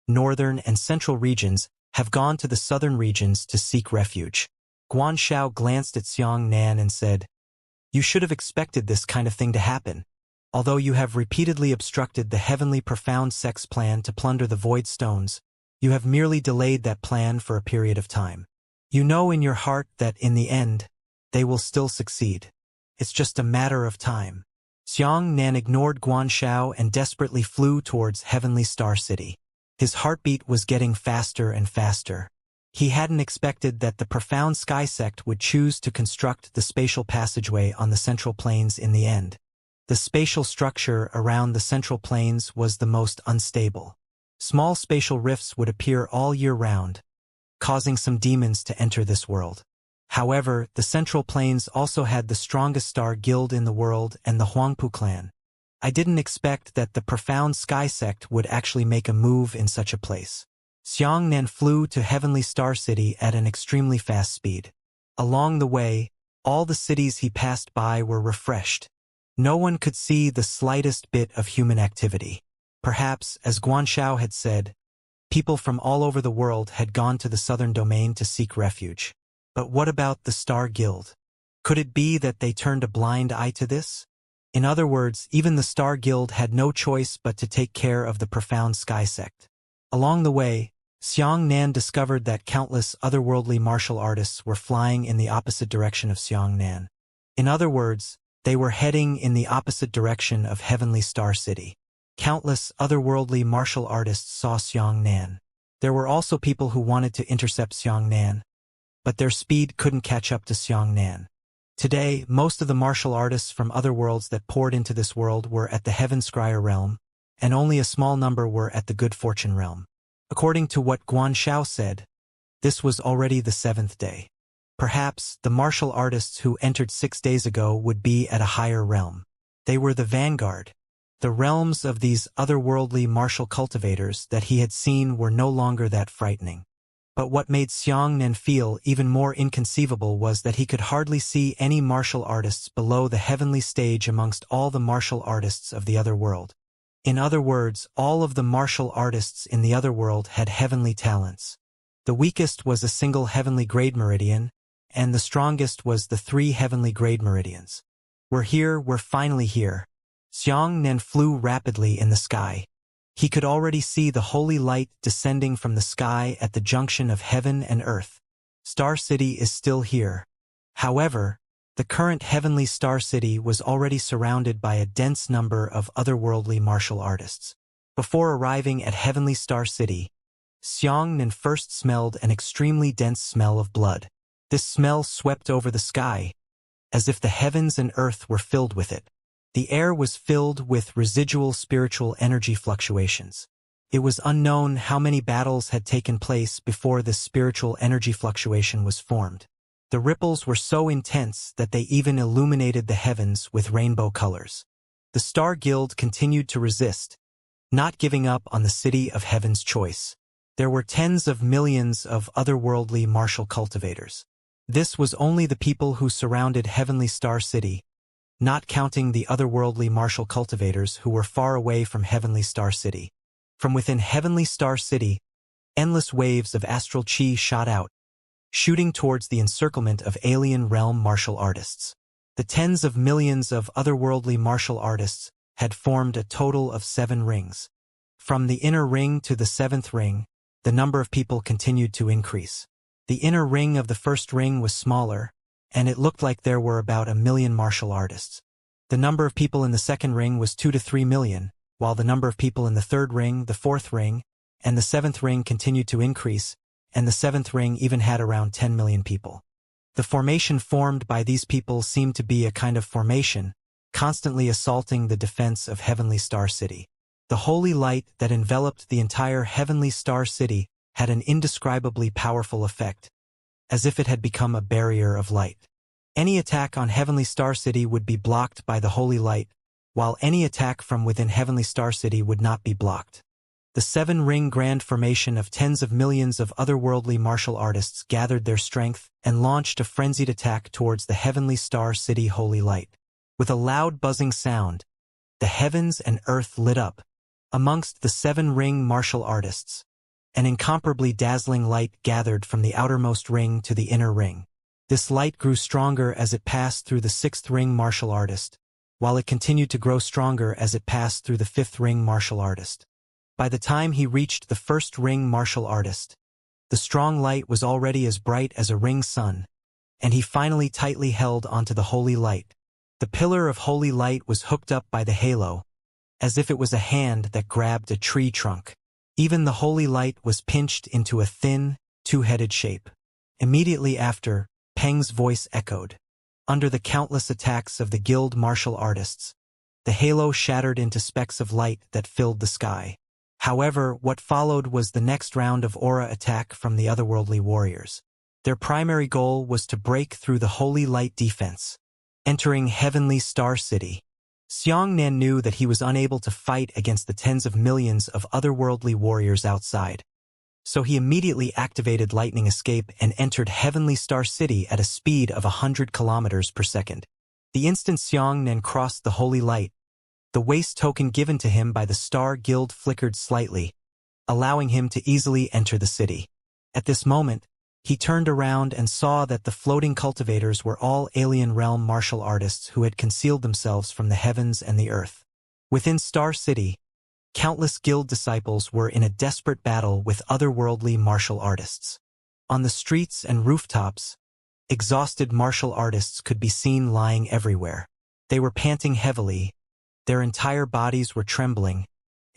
northern, and central regions have gone to the southern regions to seek refuge. Guanxiao glanced at Xianxia and said, "You should have expected this kind of thing to happen. Although you have repeatedly obstructed the heavenly profound sect's plan to plunder the void stones, you have merely delayed that plan for a period of time. You know in your heart that in the end, they will still succeed. It's just a matter of time." Xianxia ignored Guanxiao and desperately flew towards Heavenly Star City. His heartbeat was getting faster and faster. He hadn't expected that the profound sky sect would choose to construct the spatial passageway on the central plains in the end. The spatial structure around the central plains was the most unstable. Small spatial rifts would appear all year round, causing some demons to enter this world. However, the Central Plains also had the strongest star guild in the world and the Huangpu clan. I didn't expect that the profound sky sect would actually make a move in such a place. Xianxia flew to Heavenly Star City at an extremely fast speed. Along the way, all the cities he passed by were refreshed. No one could see the slightest bit of human activity. Perhaps, as Guanxiao had said, people from all over the world had gone to the southern domain to seek refuge. But what about the Star Guild? Could it be that they turned a blind eye to this? In other words, even the Star Guild had no choice but to take care of the profound sky sect. Along the way, Xianxia discovered that countless otherworldly martial artists were flying in the opposite direction of Xianxia. In other words, they were heading in the opposite direction of Heavenly Star City. Countless otherworldly martial artists saw Xianxia. There were also people who wanted to intercept Xianxia, but their speed couldn't catch up to Xianxia. Today, most of the martial artists from other worlds that poured into this world were at the Heavenscryer realm, and only a small number were at the Good Fortune realm. According to what Guanxiao said, this was already the 7th day. Perhaps the martial artists who entered 6 days ago would be at a higher realm. They were the vanguard. The realms of these otherworldly martial cultivators that he had seen were no longer that frightening. But what made Xianxia feel even more inconceivable was that he could hardly see any martial artists below the heavenly stage amongst all the martial artists of the other world. In other words, all of the martial artists in the other world had heavenly talents. The weakest was a single heavenly grade meridian, and the strongest was the 3 heavenly grade meridians. We're here, we're finally here. Xianxia flew rapidly in the sky. He could already see the holy light descending from the sky at the junction of heaven and earth. Star City is still here. However, the current heavenly Star City was already surrounded by a dense number of otherworldly martial artists. Before arriving at Heavenly Star City, Xianxia first smelled an extremely dense smell of blood. This smell swept over the sky, as if the heavens and earth were filled with it. The air was filled with residual spiritual energy fluctuations. It was unknown how many battles had taken place before this spiritual energy fluctuation was formed. The ripples were so intense that they even illuminated the heavens with rainbow colors. The Star Guild continued to resist, not giving up on the City of Heaven's choice. There were tens of millions of otherworldly martial cultivators. This was only the people who surrounded Heavenly Star City, not counting the otherworldly martial cultivators who were far away from Heavenly Star City. From within Heavenly Star City, endless waves of astral chi shot out, shooting towards the encirclement of alien realm martial artists. The tens of millions of otherworldly martial artists had formed a total of 7 rings. From the inner ring to the seventh ring, the number of people continued to increase. The inner ring of the first ring was smaller, and it looked like there were about 1 million martial artists. The number of people in the second ring was 2 to 3 million, while the number of people in the third ring, the fourth ring, and the seventh ring continued to increase, and the seventh ring even had around 10 million people. The formation formed by these people seemed to be a kind of formation, constantly assaulting the defense of Heavenly Star City. The holy light that enveloped the entire Heavenly Star City had an indescribably powerful effect, as if it had become a barrier of light. Any attack on Heavenly Star City would be blocked by the holy light, while any attack from within Heavenly Star City would not be blocked. The seven-ring grand formation of tens of millions of otherworldly martial artists gathered their strength and launched a frenzied attack towards the Heavenly Star City holy light. With a loud buzzing sound, the heavens and earth lit up. Amongst the seven-ring martial artists, an incomparably dazzling light gathered from the outermost ring to the inner ring. This light grew stronger as it passed through the sixth-ring martial artist, while it continued to grow stronger as it passed through the fifth-ring martial artist. By the time he reached the first-ring martial artist, the strong light was already as bright as a ring sun, and he finally tightly held onto the holy light. The pillar of holy light was hooked up by the halo, as if it was a hand that grabbed a tree trunk. Even the holy light was pinched into a thin, two-headed shape. Immediately after, Peng's voice echoed. Under the countless attacks of the guild martial artists, the halo shattered into specks of light that filled the sky. However, what followed was the next round of aura attack from the otherworldly warriors. Their primary goal was to break through the holy light defense, entering Heavenly Star City. Xianxia knew that he was unable to fight against the tens of millions of otherworldly warriors outside, so he immediately activated Lightning Escape and entered Heavenly Star City at a speed of 100 kilometers per second. The instant Xianxia crossed the holy light, the waste token given to him by the Star Guild flickered slightly, allowing him to easily enter the city. At this moment, he turned around and saw that the floating cultivators were all alien realm martial artists who had concealed themselves from the heavens and the earth. Within Star City, countless guild disciples were in a desperate battle with otherworldly martial artists. On the streets and rooftops, exhausted martial artists could be seen lying everywhere. They were panting heavily, their entire bodies were trembling,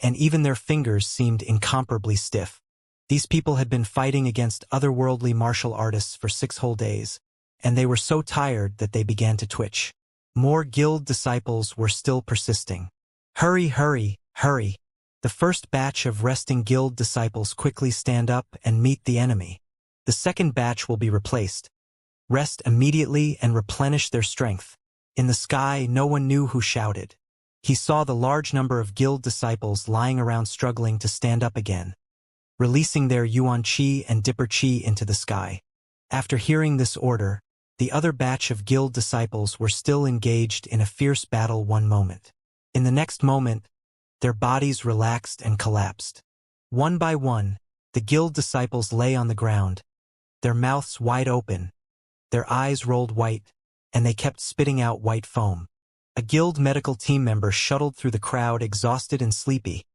and even their fingers seemed incomparably stiff. These people had been fighting against otherworldly martial artists for 6 whole days, and they were so tired that they began to twitch. More guild disciples were still persisting. Hurry, hurry, hurry! The first batch of resting guild disciples quickly stand up and meet the enemy. The second batch will be replaced. Rest immediately and replenish their strength. In the sky, no one knew who shouted. He saw the large number of guild disciples lying around struggling to stand up again, releasing their Yuan Qi and Dipper Qi into the sky. After hearing this order, the other batch of guild disciples were still engaged in a fierce battle one moment. In the next moment, their bodies relaxed and collapsed. One by one, the guild disciples lay on the ground, their mouths wide open, their eyes rolled white, and they kept spitting out white foam. A guild medical team member shuttled through the crowd exhausted and sleepy,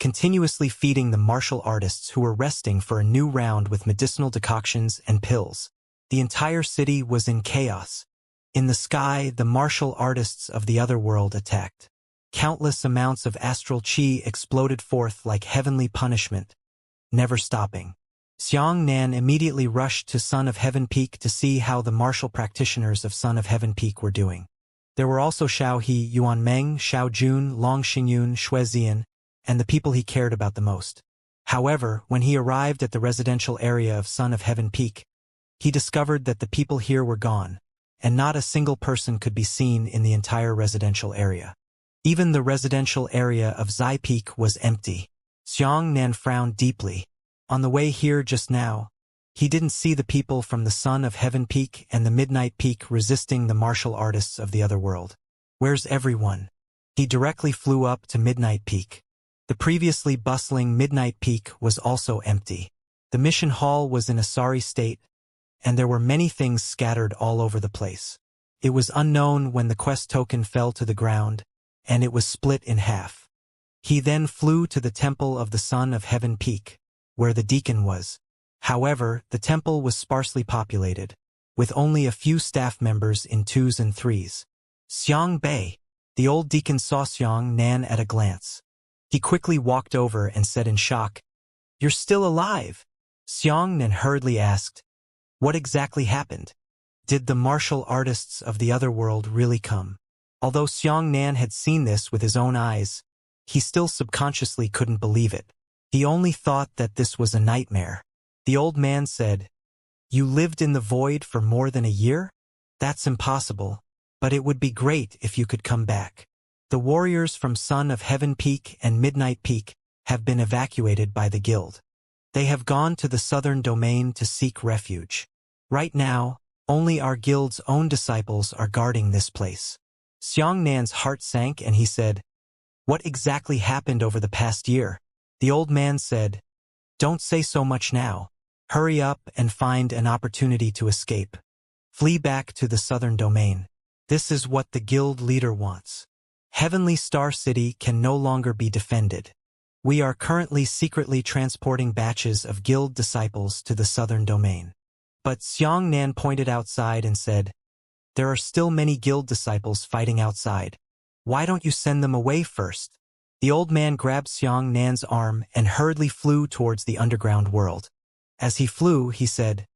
continuously feeding the martial artists who were resting for a new round with medicinal decoctions and pills. The entire city was in chaos. In the sky, the martial artists of the otherworld attacked. Countless amounts of astral chi exploded forth like heavenly punishment, never stopping. Xianxia immediately rushed to Son of Heaven Peak to see how the martial practitioners of Son of Heaven Peak were doing. There were also Xiao He, Yuan Meng, Xiao Jun, Long Xingyun, Xue Zian, and the people he cared about the most. However, when he arrived at the residential area of Son of Heaven Peak, he discovered that the people here were gone, and not a single person could be seen in the entire residential area. Even the residential area of Zai Peak was empty. Xianxia frowned deeply. On the way here just now, he didn't see the people from the Son of Heaven Peak and the Midnight Peak resisting the martial artists of the other world. Where's everyone? He directly flew up to Midnight Peak. The previously bustling Midnight Peak was also empty. The mission hall was in a sorry state, and there were many things scattered all over the place. It was unknown when the quest token fell to the ground, and it was split in half. He then flew to the temple of the Son of Heaven Peak, where the deacon was. However, the temple was sparsely populated, with only a few staff members in 2s and 3s. Xiang Bei. The old deacon saw Xiang Nan at a glance. He quickly walked over and said in shock, "You're still alive." Xiang Nan hurriedly asked, "What exactly happened? Did the martial artists of the other world really come?" Although Xiang Nan had seen this with his own eyes, he still subconsciously couldn't believe it. He only thought that this was a nightmare. The old man said, "You lived in the void for more than a year? That's impossible, but it would be great if you could come back. The warriors from Son of Heaven Peak and Midnight Peak have been evacuated by the guild. They have gone to the southern domain to seek refuge. Right now, only our guild's own disciples are guarding this place." Xiang Nan's heart sank and he said, "What exactly happened over the past year?" The old man said, "Don't say so much now. Hurry up and find an opportunity to escape. Flee back to the southern domain. This is what the guild leader wants. Heavenly Star City can no longer be defended. We are currently secretly transporting batches of guild disciples to the southern domain." But Xiang Nan pointed outside and said, "There are still many guild disciples fighting outside. Why don't you send them away first?" The old man grabbed Xiang Nan's arm and hurriedly flew towards the underground world. As he flew, he said,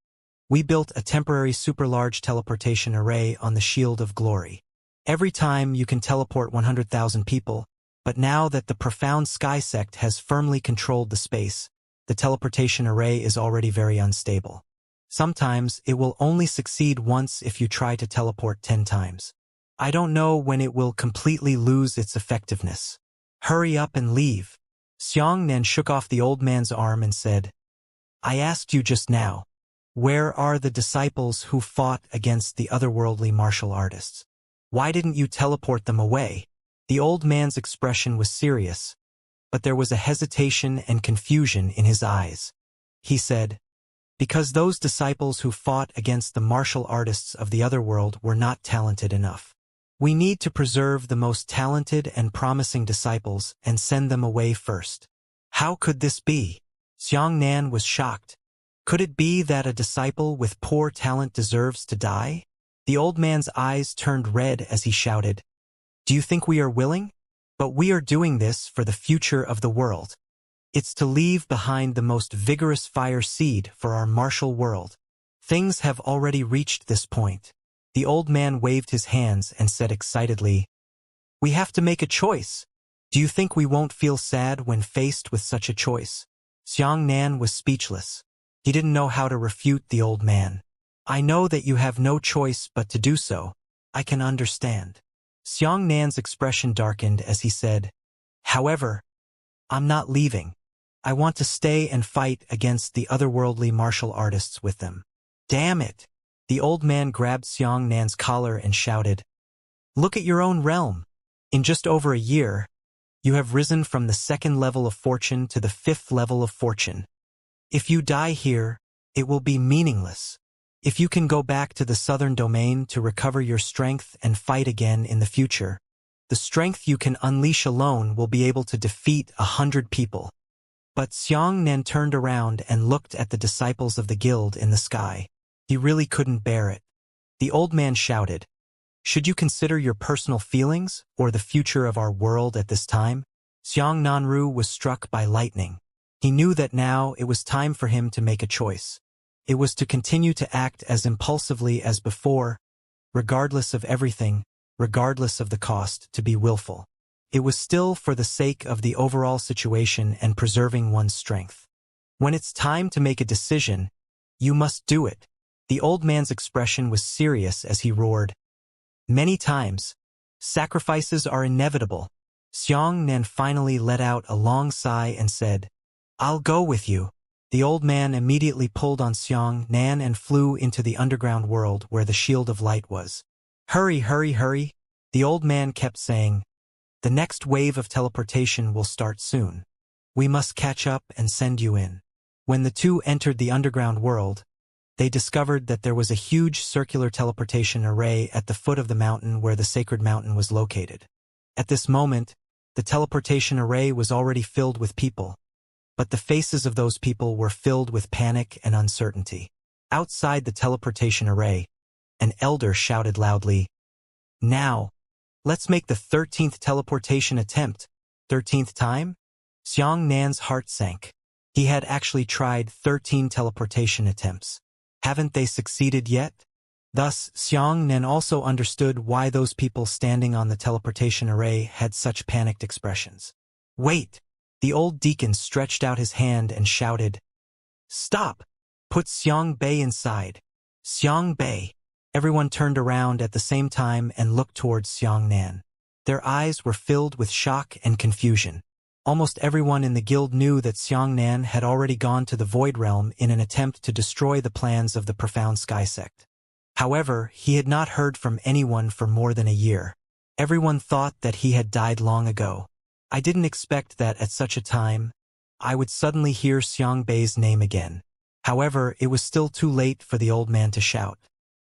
"We built a temporary super-large teleportation array on the Shield of Glory. Every time you can teleport 100,000 people, but now that the profound sky sect has firmly controlled the space, the teleportation array is already very unstable. Sometimes it will only succeed once if you try to teleport 10 times. I don't know when it will completely lose its effectiveness. Hurry up and leave." Xiang Nan shook off the old man's arm and said, "I asked you just now, where are the disciples who fought against the otherworldly martial artists? Why didn't you teleport them away?" The old man's expression was serious, but there was a hesitation and confusion in his eyes. He said, "Because those disciples who fought against the martial artists of the otherworld were not talented enough. We need to preserve the most talented and promising disciples and send them away first." How could this be? Xiang Nan was shocked. Could it be that a disciple with poor talent deserves to die? The old man's eyes turned red as he shouted, "Do you think we are willing? But we are doing this for the future of the world. It's to leave behind the most vigorous fire seed for our martial world. Things have already reached this point." The old man waved his hands and said excitedly, "We have to make a choice. Do you think we won't feel sad when faced with such a choice?" Xiang Nan was speechless. He didn't know how to refute the old man. "I know that you have no choice but to do so. I can understand." Xiang Nan's expression darkened as he said, "However, I'm not leaving. I want to stay and fight against the otherworldly martial artists with them." "Damn it!" The old man grabbed Xiang Nan's collar and shouted, "Look at your own realm. In just over a year, you have risen from the 2nd level of fortune to the 5th level of fortune. If you die here, it will be meaningless. If you can go back to the southern domain to recover your strength and fight again in the future, the strength you can unleash alone will be able to defeat 100 people." But Xiang Nan turned around and looked at the disciples of the guild in the sky. He really couldn't bear it. The old man shouted, "Should you consider your personal feelings or the future of our world at this time?" Xiang Nanru was struck by lightning. He knew that now it was time for him to make a choice. It was to continue to act as impulsively as before, regardless of everything, regardless of the cost, to be willful. It was still for the sake of the overall situation and preserving one's strength. When it's time to make a decision, you must do it. The old man's expression was serious as he roared, "Many times, sacrifices are inevitable." Xiang Nan finally let out a long sigh and said, "I'll go with you." The old man immediately pulled on Xiang Nan and flew into the underground world where the Shield of Light was. "Hurry, hurry, hurry," the old man kept saying. "The next wave of teleportation will start soon. We must catch up and send you in." When the two entered the underground world, they discovered that there was a huge circular teleportation array at the foot of the mountain where the sacred mountain was located. At this moment, The teleportation array was already filled with people, but the faces of those people were filled with panic and uncertainty. Outside the teleportation array, an elder shouted loudly, "Now, let's make the 13th teleportation attempt." 13th time? Xianxia's heart sank. He had actually tried 13 teleportation attempts. Haven't they succeeded yet? Thus, Xianxia also understood why those people standing on the teleportation array had such panicked expressions. "Wait!" The old deacon stretched out his hand and shouted, "Stop! Put Xiangbei inside." Xiangbei! Everyone turned around at the same time and looked towards Xianxian. Their eyes were filled with shock and confusion. Almost everyone in the guild knew that Xianxian had already gone to the Void Realm in an attempt to destroy the plans of the Profound Sky Sect. However, he had not heard from anyone for more than a year. Everyone thought that he had died long ago. I didn't expect that at such a time, I would suddenly hear Xiangbei's name again. However, it was still too late for the old man to shout.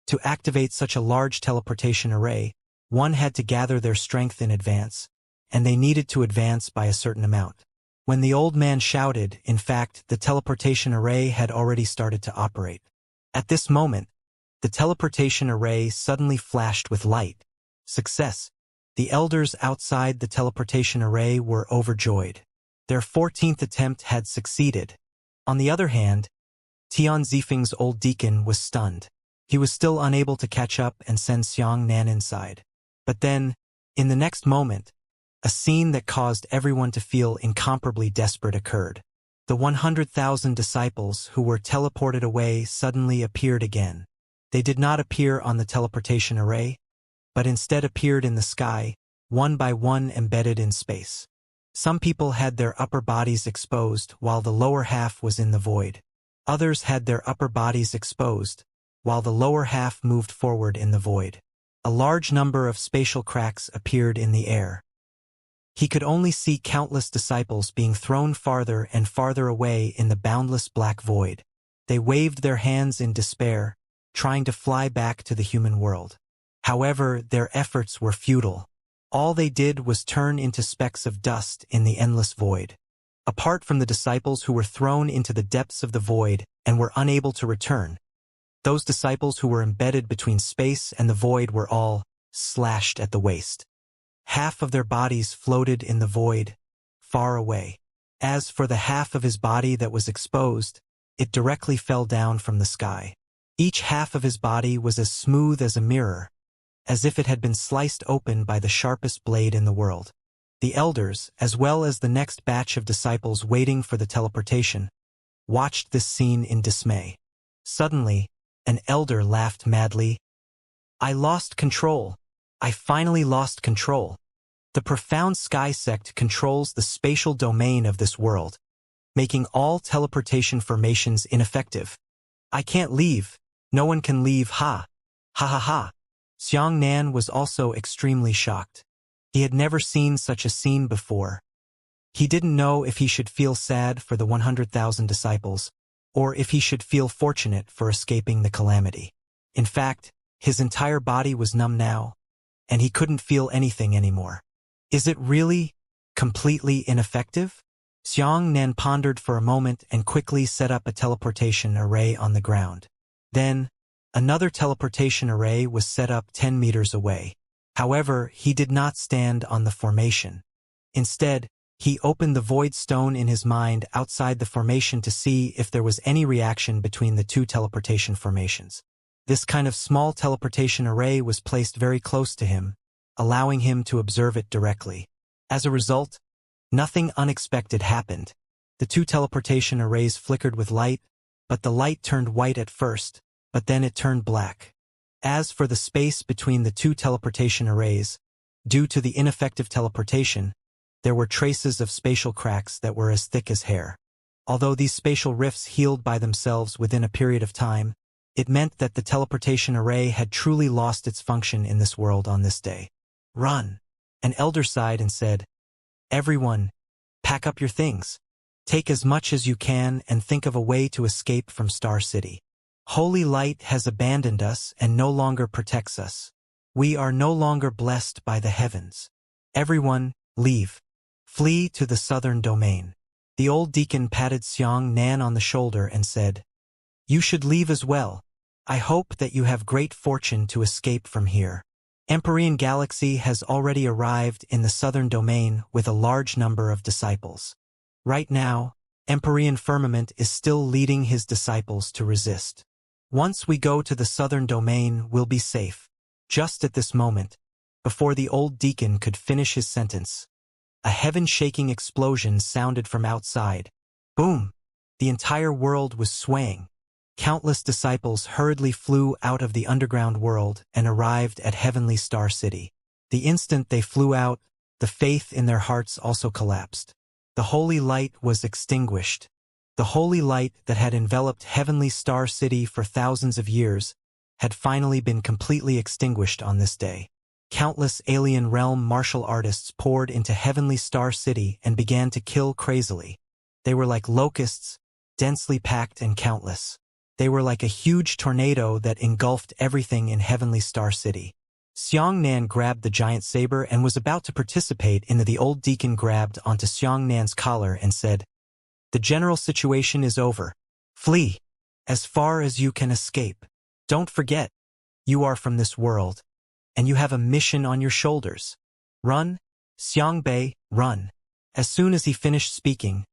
To activate such a large teleportation array, one had to gather their strength in advance, and they needed to advance by a certain amount. When the old man shouted, in fact, the teleportation array had already started to operate. At this moment, the teleportation array suddenly flashed with light. Success! The elders outside the teleportation array were overjoyed. Their 14th attempt had succeeded. On the other hand, Tian Zifeng's old deacon was stunned. He was still unable to catch up and send Xianxian inside. But then, in the next moment, a scene that caused everyone to feel incomparably desperate occurred. The 100,000 disciples who were teleported away suddenly appeared again. They did not appear on the teleportation array, but instead appeared in the sky, one by one embedded in space. Some people had their upper bodies exposed while the lower half was in the void. Others had their upper bodies exposed, while the lower half moved forward in the void. A large number of spatial cracks appeared in the air. He could only see countless disciples being thrown farther and farther away in the boundless black void. They waved their hands in despair, trying to fly back to the human world. However, their efforts were futile. All they did was turn into specks of dust in the endless void. Apart from the disciples who were thrown into the depths of the void and were unable to return, those disciples who were embedded between space and the void were all slashed at the waist. Half of their bodies floated in the void, far away. As for the half of his body that was exposed, it directly fell down from the sky. Each half of his body was as smooth as a mirror, as if it had been sliced open by the sharpest blade in the world. The elders, as well as the next batch of disciples waiting for the teleportation, watched this scene in dismay. Suddenly, an elder laughed madly. "I lost control. I finally lost control. The Profound Sky Sect controls the spatial domain of this world, making all teleportation formations ineffective. I can't leave. No one can leave. Ha! Ha ha ha!" Xianxian was also extremely shocked. He had never seen such a scene before. He didn't know if he should feel sad for the 100,000 disciples, or if he should feel fortunate for escaping the calamity. In fact, his entire body was numb now, and he couldn't feel anything anymore. Is it really completely ineffective? Xianxian pondered for a moment and quickly set up a teleportation array on the ground. Then, another teleportation array was set up 10 meters away. However, he did not stand on the formation. Instead, he opened the void stone in his mind outside the formation to see if there was any reaction between the two teleportation formations. This kind of small teleportation array was placed very close to him, allowing him to observe it directly. As a result, nothing unexpected happened. The two teleportation arrays flickered with light, but the light turned white at first, but then it turned black. As for the space between the two teleportation arrays, due to the ineffective teleportation, there were traces of spatial cracks that were as thick as hair. Although these spatial rifts healed by themselves within a period of time, it meant that the teleportation array had truly lost its function in this world on this day. "Run!" An elder sighed and said, "Everyone, pack up your things. Take as much as you can and think of a way to escape from Star City. Holy Light has abandoned us and no longer protects us. We are no longer blessed by the heavens. Everyone, leave." Flee to the southern domain. The old deacon patted Xianxia on the shoulder and said, You should leave as well. I hope that you have great fortune to escape from here. Empyrean Galaxy has already arrived in the southern domain with a large number of disciples. Right now, Empyrean Firmament is still leading his disciples to resist. Once we go to the southern domain, we'll be safe. Just at this moment, before the old deacon could finish his sentence, a heaven-shaking explosion sounded from outside. Boom! The entire world was swaying. Countless disciples hurriedly flew out of the underground world and arrived at Heavenly Star City. The instant they flew out, the faith in their hearts also collapsed. The holy light was extinguished. The holy light that had enveloped Heavenly Star City for thousands of years had finally been completely extinguished on this day. Countless alien realm martial artists poured into Heavenly Star City and began to kill crazily. They were like locusts, densely packed and countless. They were like a huge tornado that engulfed everything in Heavenly Star City. Xianxia grabbed the giant saber and was about to participate in the old deacon grabbed onto Xianxia's collar and said, The general situation is over. Flee, as far as you can escape. Don't forget, you are from this world, and you have a mission on your shoulders. Run, Xiangbei, run. As soon as he finished speaking,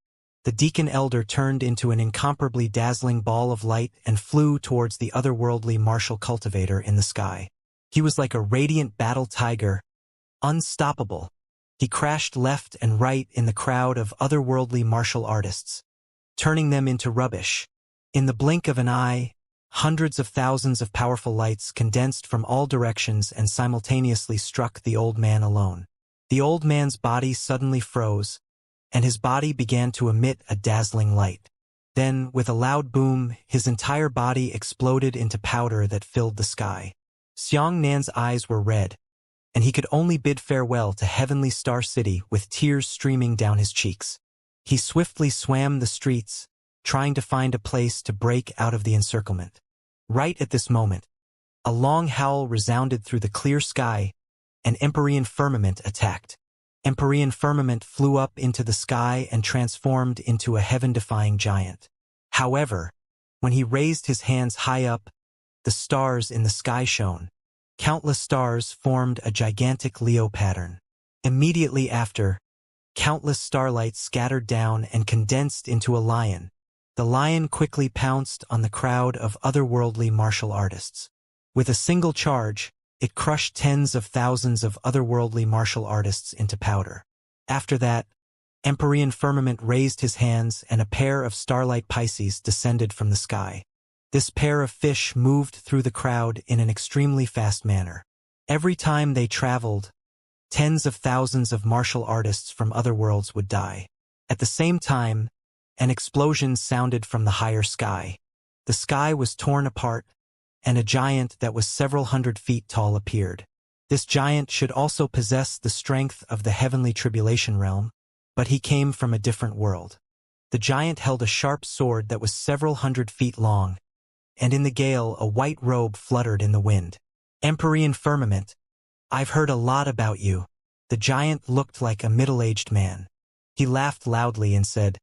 the deacon elder turned into an incomparably dazzling ball of light and flew towards the otherworldly martial cultivator in the sky. He was like a radiant battle tiger, unstoppable. He crashed left and right in the crowd of otherworldly martial artists, turning them into rubbish. In the blink of an eye, hundreds of thousands of powerful lights condensed from all directions and simultaneously struck the old man alone. The old man's body suddenly froze, and his body began to emit a dazzling light. Then, with a loud boom, his entire body exploded into powder that filled the sky. Xianxia's eyes were red, and he could only bid farewell to Heavenly Star City with tears streaming down his cheeks. He swiftly swam the streets, trying to find a place to break out of the encirclement. Right at this moment, a long howl resounded through the clear sky, and Empyrean Firmament attacked. Empyrean Firmament flew up into the sky and transformed into a heaven-defying giant. However, when he raised his hands high up, the stars in the sky shone. Countless stars formed a gigantic Leo pattern. Immediately after, countless starlights scattered down and condensed into a lion. The lion quickly pounced on the crowd of otherworldly martial artists. With a single charge, it crushed tens of thousands of otherworldly martial artists into powder. After that, Empyrean Firmament raised his hands and a pair of starlight Pisces descended from the sky. This pair of fish moved through the crowd in an extremely fast manner. Every time they traveled, tens of thousands of martial artists from other worlds would die. At the same time, an explosion sounded from the higher sky. The sky was torn apart, and a giant that was several hundred feet tall appeared. This giant should also possess the strength of the heavenly tribulation realm, but he came from a different world. The giant held a sharp sword that was several hundred feet long, and in the gale a white robe fluttered in the wind. Empyrean Firmament, I've heard a lot about you. The giant looked like a middle-aged man. He laughed loudly and said,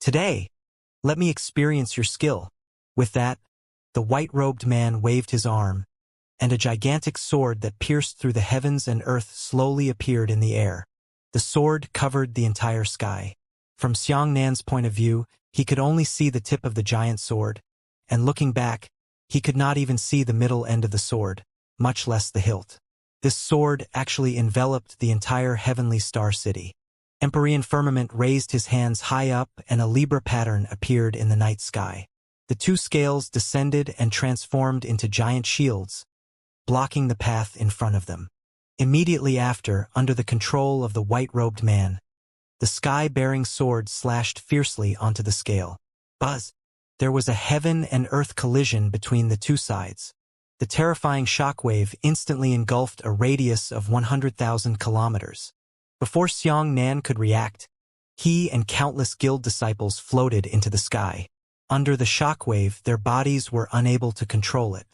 Today, let me experience your skill. With that, the white-robed man waved his arm, and a gigantic sword that pierced through the heavens and earth slowly appeared in the air. The sword covered the entire sky. From Xianxia's point of view, he could only see the tip of the giant sword, and looking back, he could not even see the middle end of the sword, much less the hilt. This sword actually enveloped the entire Heavenly Star City. Empyrean Firmament raised his hands high up and a Libra pattern appeared in the night sky. The two scales descended and transformed into giant shields, blocking the path in front of them. Immediately after, under the control of the white-robed man, the sky-bearing sword slashed fiercely onto the scale. Buzz! There was a heaven and earth collision between the two sides. The terrifying shockwave instantly engulfed a radius of 100,000 kilometers. Before Xianxia could react, he and countless guild disciples floated into the sky. Under the shockwave, their bodies were unable to control it.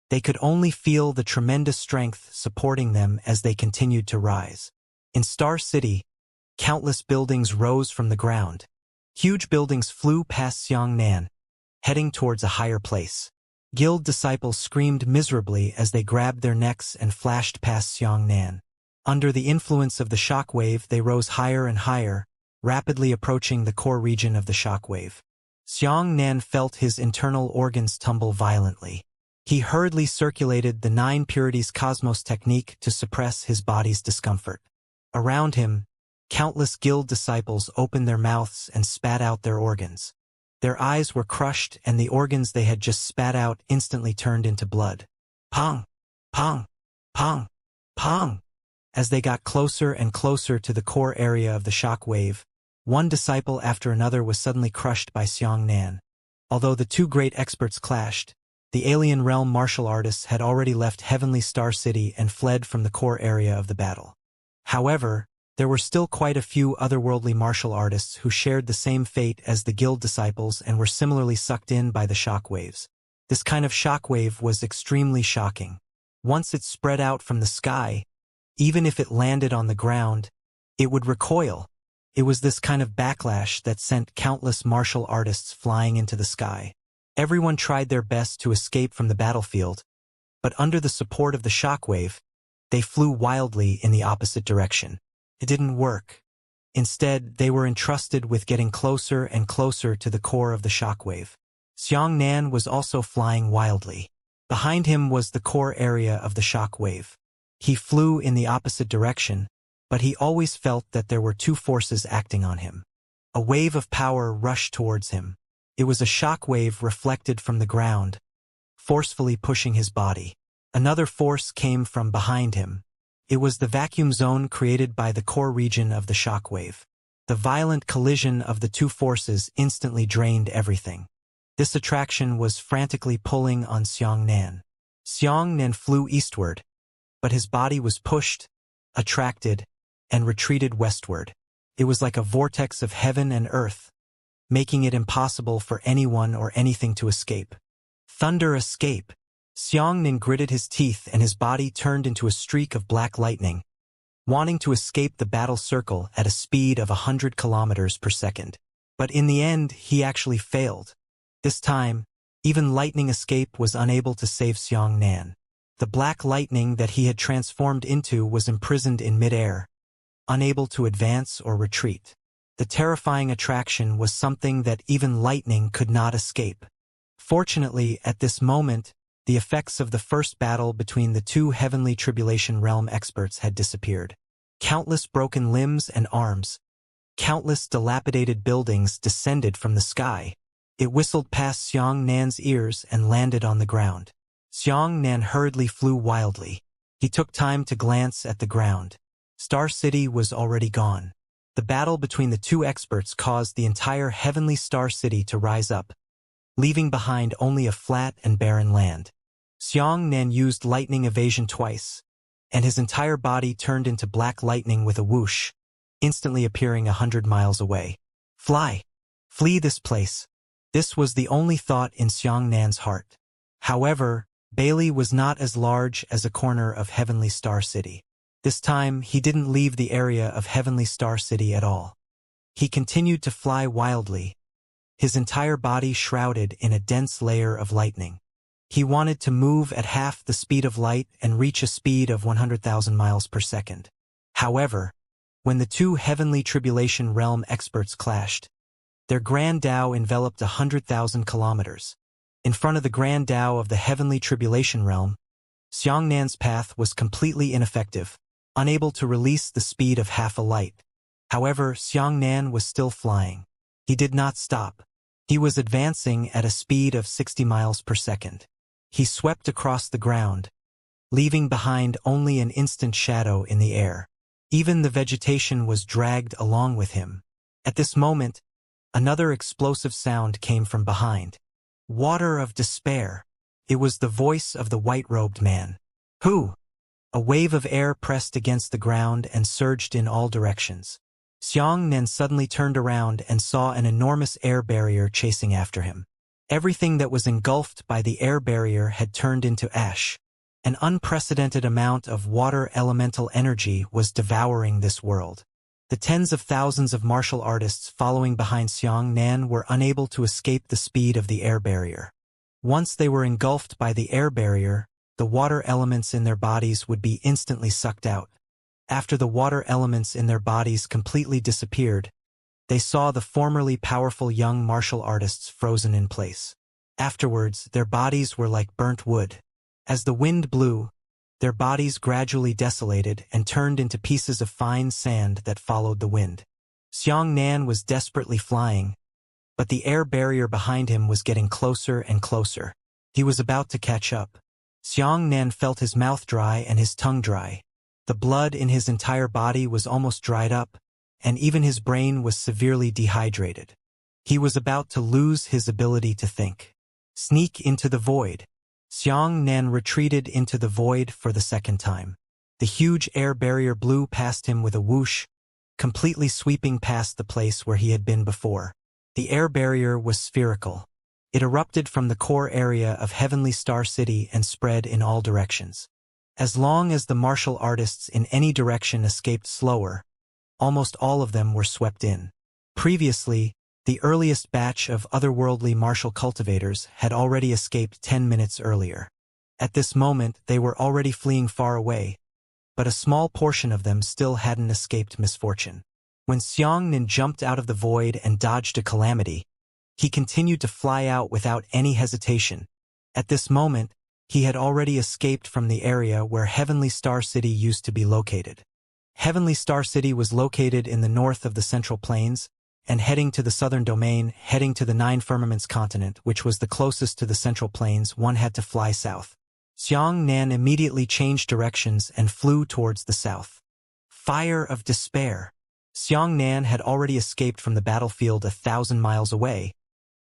They could only feel the tremendous strength supporting them as they continued to rise. In Star City, Countless buildings rose from the ground. Huge buildings flew past Xianxia, heading towards a higher place. Guild disciples screamed miserably as they grabbed their necks and flashed past Xianxia. Under the influence of the shockwave, they rose higher and higher, rapidly approaching the core region of the shockwave. Xianxia felt his internal organs tumble violently. He hurriedly circulated the 9 purities cosmos technique to suppress his body's discomfort. Around him, countless guild disciples opened their mouths and spat out their organs. Their eyes were crushed, and the organs they had just spat out instantly turned into blood. Pong! Pong! Pong! Pong! As they got closer and closer to the core area of the shock wave, one disciple after another was suddenly crushed by Xianxia. Although the two great experts clashed, the alien realm martial artists had already left Heavenly Star City and fled from the core area of the battle. However, there were still quite a few otherworldly martial artists who shared the same fate as the guild disciples and were similarly sucked in by the shockwaves. This kind of shockwave was extremely shocking. Once it spread out from the sky, even if it landed on the ground, it would recoil. It was this kind of backlash that sent countless martial artists flying into the sky. Everyone tried their best to escape from the battlefield, but under the support of the shockwave, they flew wildly in the opposite direction. It didn't work. Instead, they were entrusted with getting closer and closer to the core of the shockwave. Xianxia was also flying wildly. Behind him was the core area of the shockwave. He flew in the opposite direction, but he always felt that there were two forces acting on him. A wave of power rushed towards him. It was a shock wave reflected from the ground, forcefully pushing his body. Another force came from behind him. It was the vacuum zone created by the core region of the shock wave. The violent collision of the two forces instantly drained everything. This attraction was frantically pulling on Xianxia. Xianxia flew eastward, but his body was pushed, attracted, and retreated westward. It was like a vortex of heaven and earth, making it impossible for anyone or anything to escape. Thunder escape! Xianxia gritted his teeth and his body turned into a streak of black lightning, wanting to escape the battle circle at a speed of 100 kilometers per second. But in the end, he actually failed. This time, even lightning escape was unable to save Xianxia. The black lightning that he had transformed into was imprisoned in midair, unable to advance or retreat. The terrifying attraction was something that even lightning could not escape. Fortunately, at this moment, the effects of the first battle between the two heavenly tribulation realm experts had disappeared. Countless broken limbs and arms, countless dilapidated buildings descended from the sky. It whistled past Xianxia's ears and landed on the ground. Xianxia hurriedly flew wildly. He took time to glance at the ground. Star City was already gone. The battle between the two experts caused the entire heavenly Star City to rise up, leaving behind only a flat and barren land. Xianxia used lightning evasion twice, and his entire body turned into black lightning with a whoosh, instantly appearing 100 miles away. Fly! Flee this place! This was the only thought in Xianxia's heart. However, Bailey was not as large as a corner of Heavenly Star City. This time, he didn't leave the area of Heavenly Star City at all. He continued to fly wildly, his entire body shrouded in a dense layer of lightning. He wanted to move at half the speed of light and reach a speed of 100,000 miles per second. However, when the two heavenly tribulation realm experts clashed, their Grand Tao enveloped 100,000 kilometers. In front of the Grand Tao of the heavenly tribulation realm, Xianxia's path was completely ineffective, unable to release the speed of half a light. However, Xianxia was still flying. He did not stop. He was advancing at a speed of 60 miles per second. He swept across the ground, leaving behind only an instant shadow in the air. Even the vegetation was dragged along with him. At this moment, another explosive sound came from behind. Water of despair. It was the voice of the white-robed man. Who? A wave of air pressed against the ground and surged in all directions. Xianxia suddenly turned around and saw an enormous air barrier chasing after him. Everything that was engulfed by the air barrier had turned into ash. An unprecedented amount of water elemental energy was devouring this world. The tens of thousands of martial artists following behind Xianxia were unable to escape the speed of the air barrier. Once they were engulfed by the air barrier, the water elements in their bodies would be instantly sucked out. After the water elements in their bodies completely disappeared, they saw the formerly powerful young martial artists frozen in place. Afterwards, their bodies were like burnt wood. As the wind blew, their bodies gradually desolated and turned into pieces of fine sand that followed the wind. Xianxia was desperately flying, but the air barrier behind him was getting closer and closer. He was about to catch up. Xianxia felt his mouth dry and his tongue dry. The blood in his entire body was almost dried up, and even his brain was severely dehydrated. He was about to lose his ability to think. Sneak into the void. Xianxia retreated into the void for the second time. The huge air barrier blew past him with a whoosh, completely sweeping past the place where he had been before. The air barrier was spherical. It erupted from the core area of Heavenly Star City and spread in all directions. As long as the martial artists in any direction escaped slower, almost all of them were swept in. Previously, the earliest batch of otherworldly martial cultivators had already escaped 10 minutes earlier. At this moment, they were already fleeing far away, but a small portion of them still hadn't escaped misfortune. When Xianxia jumped out of the void and dodged a calamity, he continued to fly out without any hesitation. At this moment, he had already escaped from the area where Heavenly Star City used to be located. Heavenly Star City was located in the north of the Central Plains, and heading to the southern domain, heading to the Nine Firmaments continent, which was the closest to the Central Plains, one had to fly south. Xianxia immediately changed directions and flew towards the south. Fire of despair. Xianxia had already escaped from the battlefield 1,000 miles away,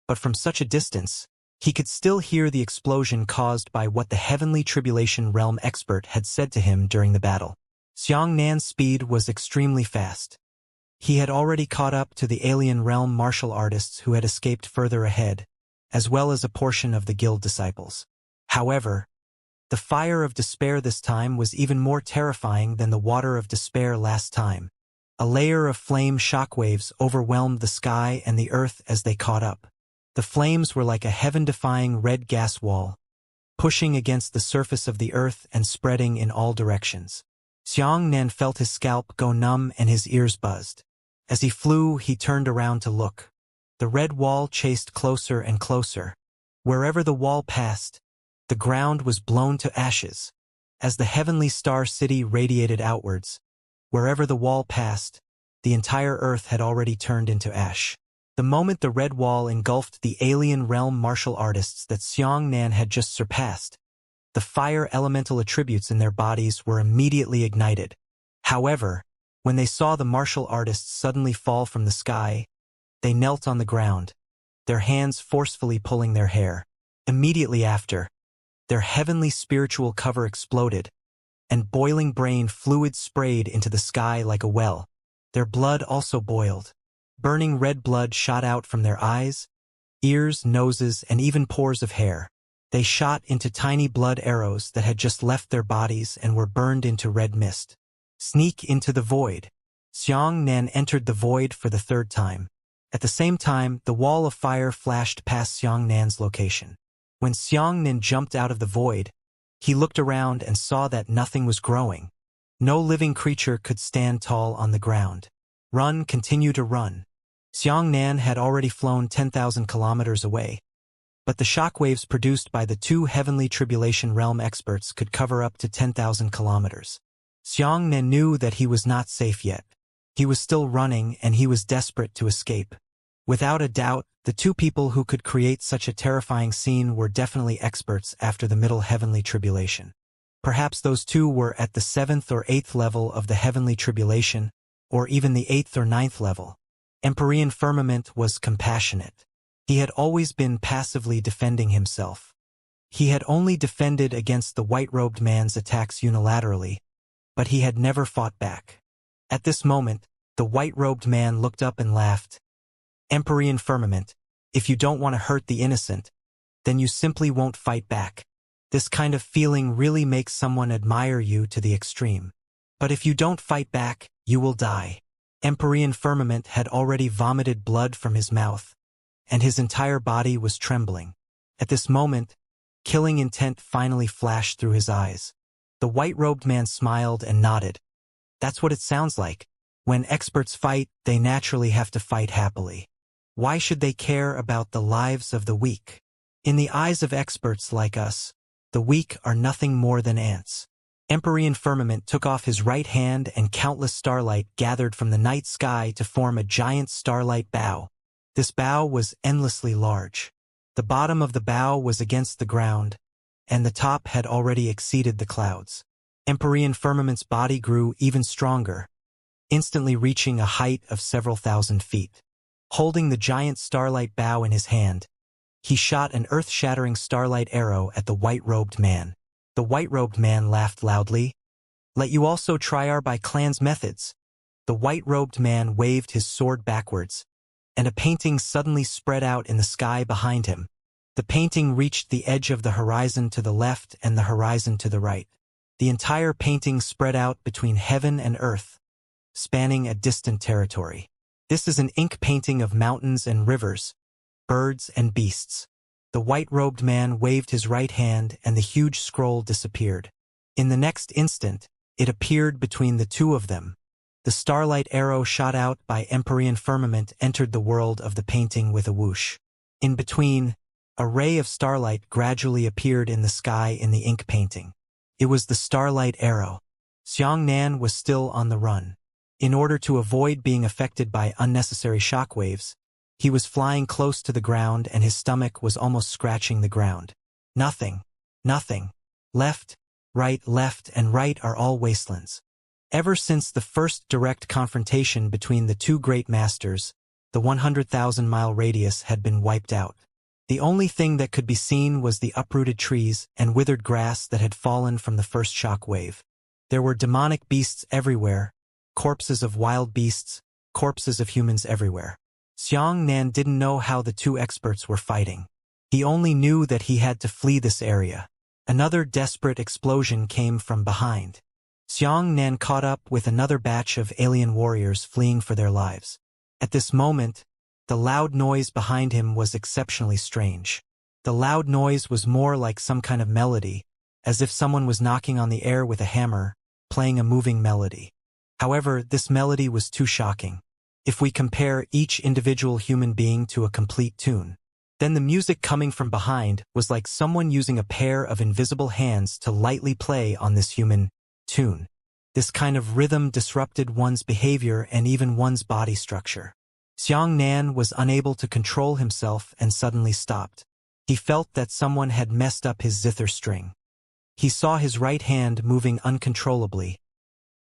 but from such a distance, he could still hear the explosion caused by what the Heavenly Tribulation Realm expert had said to him during the battle. Xianxia's speed was extremely fast. He had already caught up to the alien realm martial artists who had escaped further ahead, as well as a portion of the guild disciples. However, the fire of despair this time was even more terrifying than the water of despair last time. A layer of flame shockwaves overwhelmed the sky and the earth as they caught up. The flames were like a heaven-defying red gas wall, pushing against the surface of the earth and spreading in all directions. Xianxia felt his scalp go numb and his ears buzzed. As he flew, he turned around to look. The red wall chased closer and closer. Wherever the wall passed, the ground was blown to ashes. As the Heavenly Star City radiated outwards, wherever the wall passed, the entire earth had already turned into ash. The moment the red wall engulfed the alien realm martial artists that Xianxia had just surpassed, the fire elemental attributes in their bodies were immediately ignited. However, when they saw the martial artists suddenly fall from the sky, they knelt on the ground, their hands forcefully pulling their hair. Immediately after, their heavenly spiritual cover exploded, and boiling brain fluid sprayed into the sky like a well. Their blood also boiled. Burning red blood shot out from their eyes, ears, noses, and even pores of hair. They shot into tiny blood arrows that had just left their bodies and were burned into red mist. Sneak into the void. Xianxia entered the void for the third time. At the same time, the wall of fire flashed past Xianxia's location. When Xianxia jumped out of the void, he looked around and saw that nothing was growing. No living creature could stand tall on the ground. Run, continue to run. Xianxia had already flown 10,000 kilometers away, but the shockwaves produced by the two Heavenly Tribulation Realm experts could cover up to 10,000 kilometers. Xianxia knew that he was not safe yet. He was still running and he was desperate to escape. Without a doubt, the two people who could create such a terrifying scene were definitely experts after the Middle Heavenly Tribulation. Perhaps those two were at the 7th or 8th level of the Heavenly Tribulation, or even the 8th or 9th level. Empyrean Firmament was compassionate. He had always been passively defending himself. He had only defended against the white-robed man's attacks unilaterally, but he had never fought back. At this moment, the white-robed man looked up and laughed. Empyrean Firmament, if you don't want to hurt the innocent, then you simply won't fight back. This kind of feeling really makes someone admire you to the extreme. But if you don't fight back, you will die. Empyrean Firmament had already vomited blood from his mouth, and his entire body was trembling. At this moment, killing intent finally flashed through his eyes. The white-robed man smiled and nodded. That's what it sounds like. When experts fight, they naturally have to fight happily. Why should they care about the lives of the weak? In the eyes of experts like us, the weak are nothing more than ants. Empyrean Firmament took off his right hand and countless starlight gathered from the night sky to form a giant starlight bow. This bow was endlessly large. The bottom of the bow was against the ground, and the top had already exceeded the clouds. Empyrean Firmament's body grew even stronger, instantly reaching a height of several thousand feet. Holding the giant starlight bow in his hand, he shot an earth-shattering starlight arrow at the white-robed man. The white-robed man laughed loudly. "Let you also try our by clan's methods." The white-robed man waved his sword backwards, and a painting suddenly spread out in the sky behind him. The painting reached the edge of the horizon to the left and the horizon to the right. The entire painting spread out between heaven and earth, spanning a distant territory. This is an ink painting of mountains and rivers, birds and beasts. The white-robed man waved his right hand and the huge scroll disappeared. In the next instant, it appeared between the two of them. The starlight arrow shot out by Empyrean Firmament entered the world of the painting with a whoosh. In between, a ray of starlight gradually appeared in the sky in the ink painting. It was the starlight arrow. Xianxia was still on the run. In order to avoid being affected by unnecessary shockwaves, he was flying close to the ground and his stomach was almost scratching the ground. Nothing. Nothing. Left, and right are all wastelands. Ever since the first direct confrontation between the two great masters, the 100,000-mile radius had been wiped out. The only thing that could be seen was the uprooted trees and withered grass that had fallen from the first shock wave. There were demonic beasts everywhere, corpses of wild beasts, corpses of humans everywhere. Xianxia didn't know how the two experts were fighting. He only knew that he had to flee this area. Another desperate explosion came from behind. Xianxia caught up with another batch of alien warriors fleeing for their lives. At this moment, the loud noise behind him was exceptionally strange. The loud noise was more like some kind of melody, as if someone was knocking on the air with a hammer, playing a moving melody. However, this melody was too shocking. If we compare each individual human being to a complete tune, then the music coming from behind was like someone using a pair of invisible hands to lightly play on this human tune. This kind of rhythm disrupted one's behavior and even one's body structure. Xianxia was unable to control himself and suddenly stopped. He felt that someone had messed up his zither string. He saw his right hand moving uncontrollably,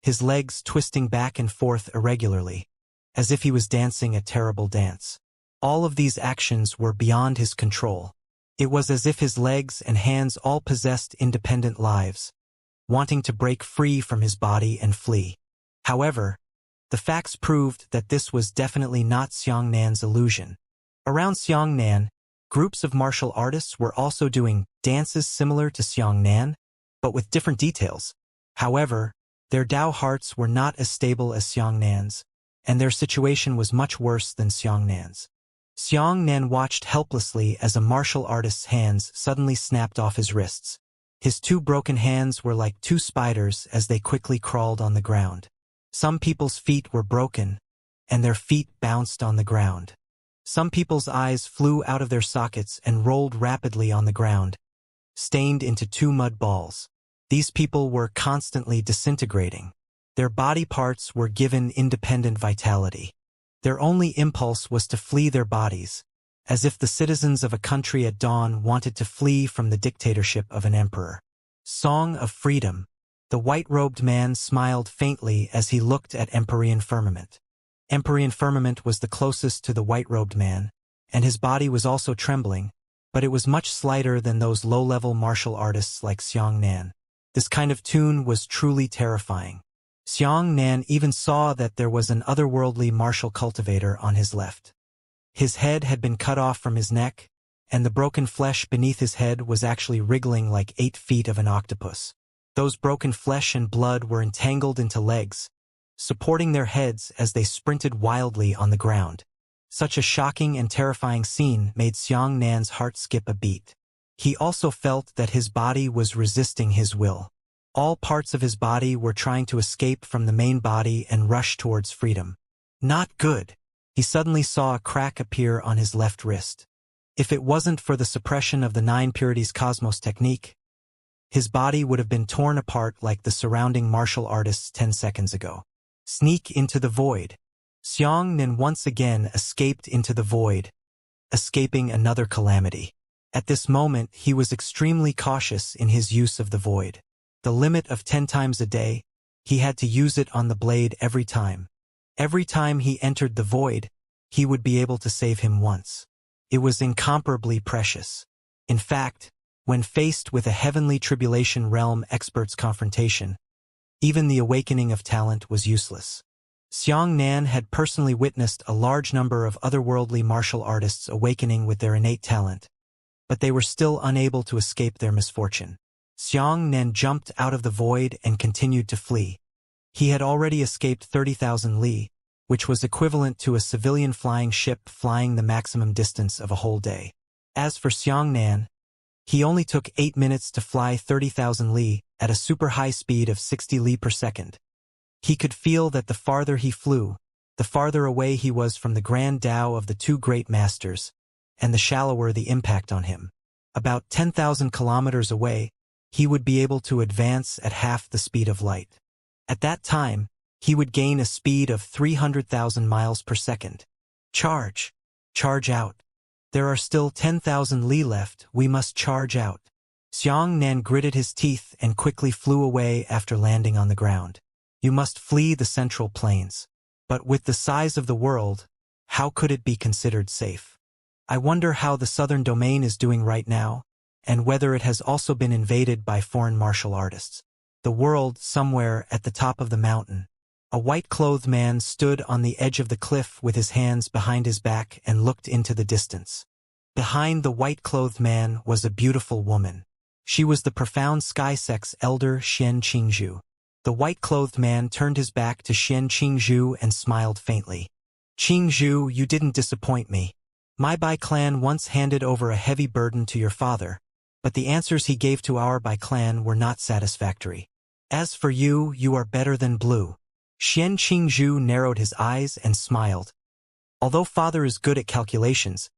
his legs twisting back and forth irregularly, as if he was dancing a terrible dance. All of these actions were beyond his control. It was as if his legs and hands all possessed independent lives, wanting to break free from his body and flee. However, the facts proved that this was definitely not Xianxia's illusion. Around Xianxia, groups of martial artists were also doing dances similar to Xianxia, but with different details. However, their Dao hearts were not as stable as Xianxia's, and their situation was much worse than Xianxia's. Xianxia watched helplessly as a martial artist's hands suddenly snapped off his wrists. His two broken hands were like two spiders as they quickly crawled on the ground. Some people's feet were broken, and their feet bounced on the ground. Some people's eyes flew out of their sockets and rolled rapidly on the ground, stained into two mud balls. These people were constantly disintegrating. Their body parts were given independent vitality. Their only impulse was to flee their bodies, as if the citizens of a country at dawn wanted to flee from the dictatorship of an emperor. Song of Freedom. The white-robed man smiled faintly as he looked at Empyrean Firmament. Empyrean Firmament was the closest to the white-robed man, and his body was also trembling, but it was much slighter than those low-level martial artists like Xianxia. This kind of tune was truly terrifying. Xianxia even saw that there was an otherworldly martial cultivator on his left. His head had been cut off from his neck, and the broken flesh beneath his head was actually wriggling like 8 feet of an octopus. Those broken flesh and blood were entangled into legs, supporting their heads as they sprinted wildly on the ground. Such a shocking and terrifying scene made Xianxia's heart skip a beat. He also felt that his body was resisting his will. All parts of his body were trying to escape from the main body and rush towards freedom. Not good. He suddenly saw a crack appear on his left wrist. If it wasn't for the suppression of the 9 purities cosmos technique, his body would have been torn apart like the surrounding martial artists 10 seconds ago. Sneak into the void. Xianxia once again escaped into the void, escaping another calamity. At this moment, he was extremely cautious in his use of the void. The limit of 10 times a day, he had to use it on the blade every time. Every time he entered the void, he would be able to save him once. It was incomparably precious. In fact, when faced with a heavenly tribulation realm expert's confrontation, even the awakening of talent was useless. Xianxia had personally witnessed a large number of otherworldly martial artists awakening with their innate talent, but they were still unable to escape their misfortune. Xianxia jumped out of the void and continued to flee. He had already escaped 30,000 li, which was equivalent to a civilian flying ship flying the maximum distance of a whole day. As for Xianxia, he only took 8 minutes to fly 30,000 li at a super high speed of 60 li per second. He could feel that the farther he flew, the farther away he was from the grand Tao of the 2 great masters, and the shallower the impact on him. About 10,000 kilometers away, he would be able to advance at half the speed of light. At that time, he would gain a speed of 300,000 miles per second. Charge. Charge out. There are still 10,000 li left, we must charge out. Xianxia gritted his teeth and quickly flew away after landing on the ground. You must flee the central plains. But with the size of the world, how could it be considered safe? I wonder how the southern domain is doing right now, and whether it has also been invaded by foreign martial artists. The world, somewhere at the top of the mountain. A white-clothed man stood on the edge of the cliff with his hands behind his back and looked into the distance. Behind the white-clothed man was a beautiful woman. She was the profound sky sex elder Xianxia. The white-clothed man turned his back to Xianxia and smiled faintly. Qingzhu, you didn't disappoint me. My Bai clan once handed over a heavy burden to your father, but the answers he gave to our Bai clan were not satisfactory. As for you, you are better than blue. Xianxia narrowed his eyes and smiled. Although father is good at calculations,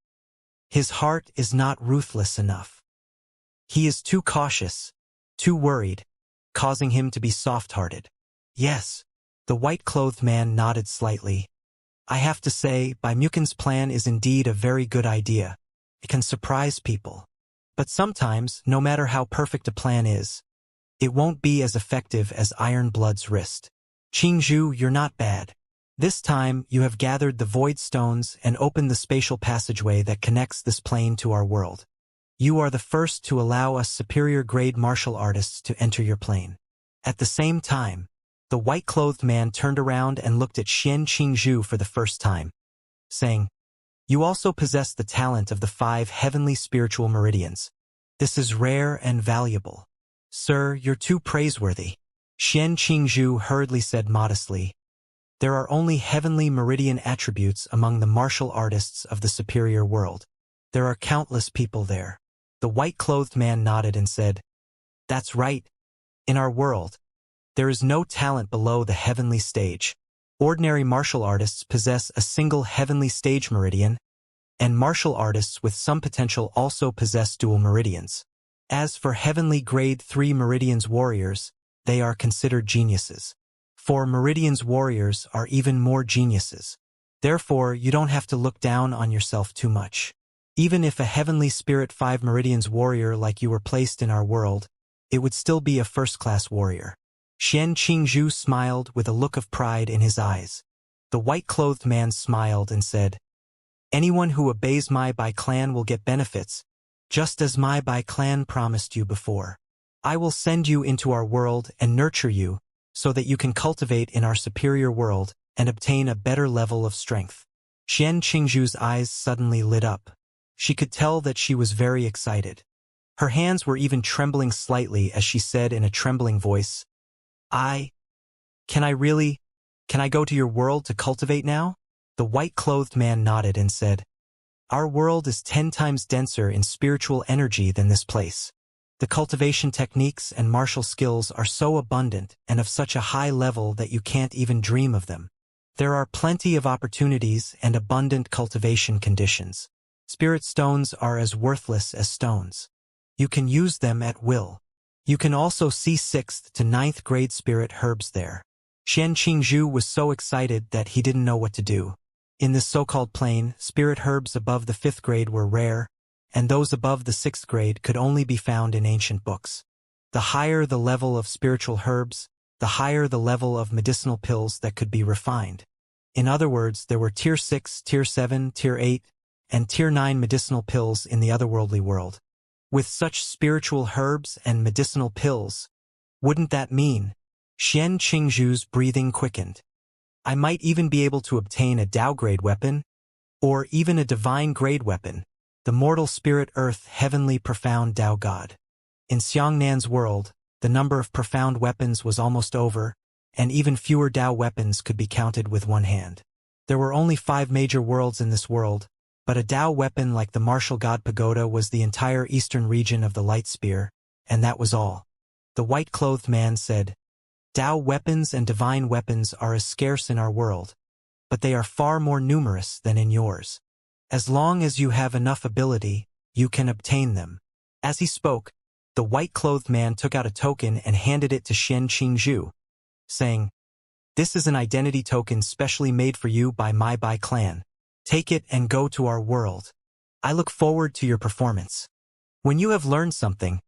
his heart is not ruthless enough. He is too cautious, too worried, causing him to be soft-hearted. Yes, the white-clothed man nodded slightly. I have to say, Bai Mukin's plan is indeed a very good idea. It can surprise people. But sometimes, no matter how perfect a plan is, it won't be as effective as Iron Blood's wrist. Qingzhu, you're not bad. This time, you have gathered the void stones and opened the spatial passageway that connects this plane to our world. You are the first to allow us superior-grade martial artists to enter your plane. At the same time, the white-clothed man turned around and looked at Xianxia for the first time, saying, You also possess the talent of the 5 heavenly spiritual meridians. This is rare and valuable. Sir, you're too praiseworthy. Xianxia hurriedly said modestly, There are only heavenly meridian attributes among the martial artists of the superior world. There are countless people there. The white-clothed man nodded and said, That's right. In our world, there is no talent below the heavenly stage. Ordinary martial artists possess a single heavenly stage meridian, and martial artists with some potential also possess dual meridians. As for heavenly grade 3 meridians warriors, they are considered geniuses. 4 meridians warriors are even more geniuses. Therefore, you don't have to look down on yourself too much. Even if a heavenly spirit 5 meridians warrior like you were placed in our world, it would still be a first-class warrior. Xianxia smiled with a look of pride in his eyes. The white-clothed man smiled and said, Anyone who obeys my Bai clan will get benefits, just as my Bai clan promised you before. I will send you into our world and nurture you, so that you can cultivate in our superior world and obtain a better level of strength. Xianxia's eyes suddenly lit up. She could tell that she was very excited. Her hands were even trembling slightly as she said in a trembling voice, Can I really? Can I go to your world to cultivate now? The white-clothed man nodded and said, Our world is 10 times denser in spiritual energy than this place. The cultivation techniques and martial skills are so abundant and of such a high level that you can't even dream of them. There are plenty of opportunities and abundant cultivation conditions. Spirit stones are as worthless as stones. You can use them at will. You can also see 6th to 9th grade spirit herbs there. Xianxia was so excited that he didn't know what to do. In this so-called plane, spirit herbs above the 5th grade were rare, and those above the 6th grade could only be found in ancient books. The higher the level of spiritual herbs, the higher the level of medicinal pills that could be refined. In other words, there were Tier 6, Tier 7, Tier 8, and Tier 9 medicinal pills in the otherworldly world. With such spiritual herbs and medicinal pills, wouldn't that mean? Xianxia's breathing quickened. I might even be able to obtain a Tao grade weapon, or even a divine grade weapon, the mortal spirit earth heavenly profound Tao God. In Xiangnan's world, the number of profound weapons was almost over, and even fewer Tao weapons could be counted with one hand. There were only 5 major worlds in this world, but a Tao weapon like the martial god pagoda was the entire eastern region of the light spear, and that was all. The white-clothed man said, Tao weapons and divine weapons are as scarce in our world, but they are far more numerous than in yours. As long as you have enough ability, you can obtain them. As he spoke, the white-clothed man took out a token and handed it to Xianxia, saying, This is an identity token specially made for you by my Bai clan. Take it and go to our world. I look forward to your performance. When you have learned something,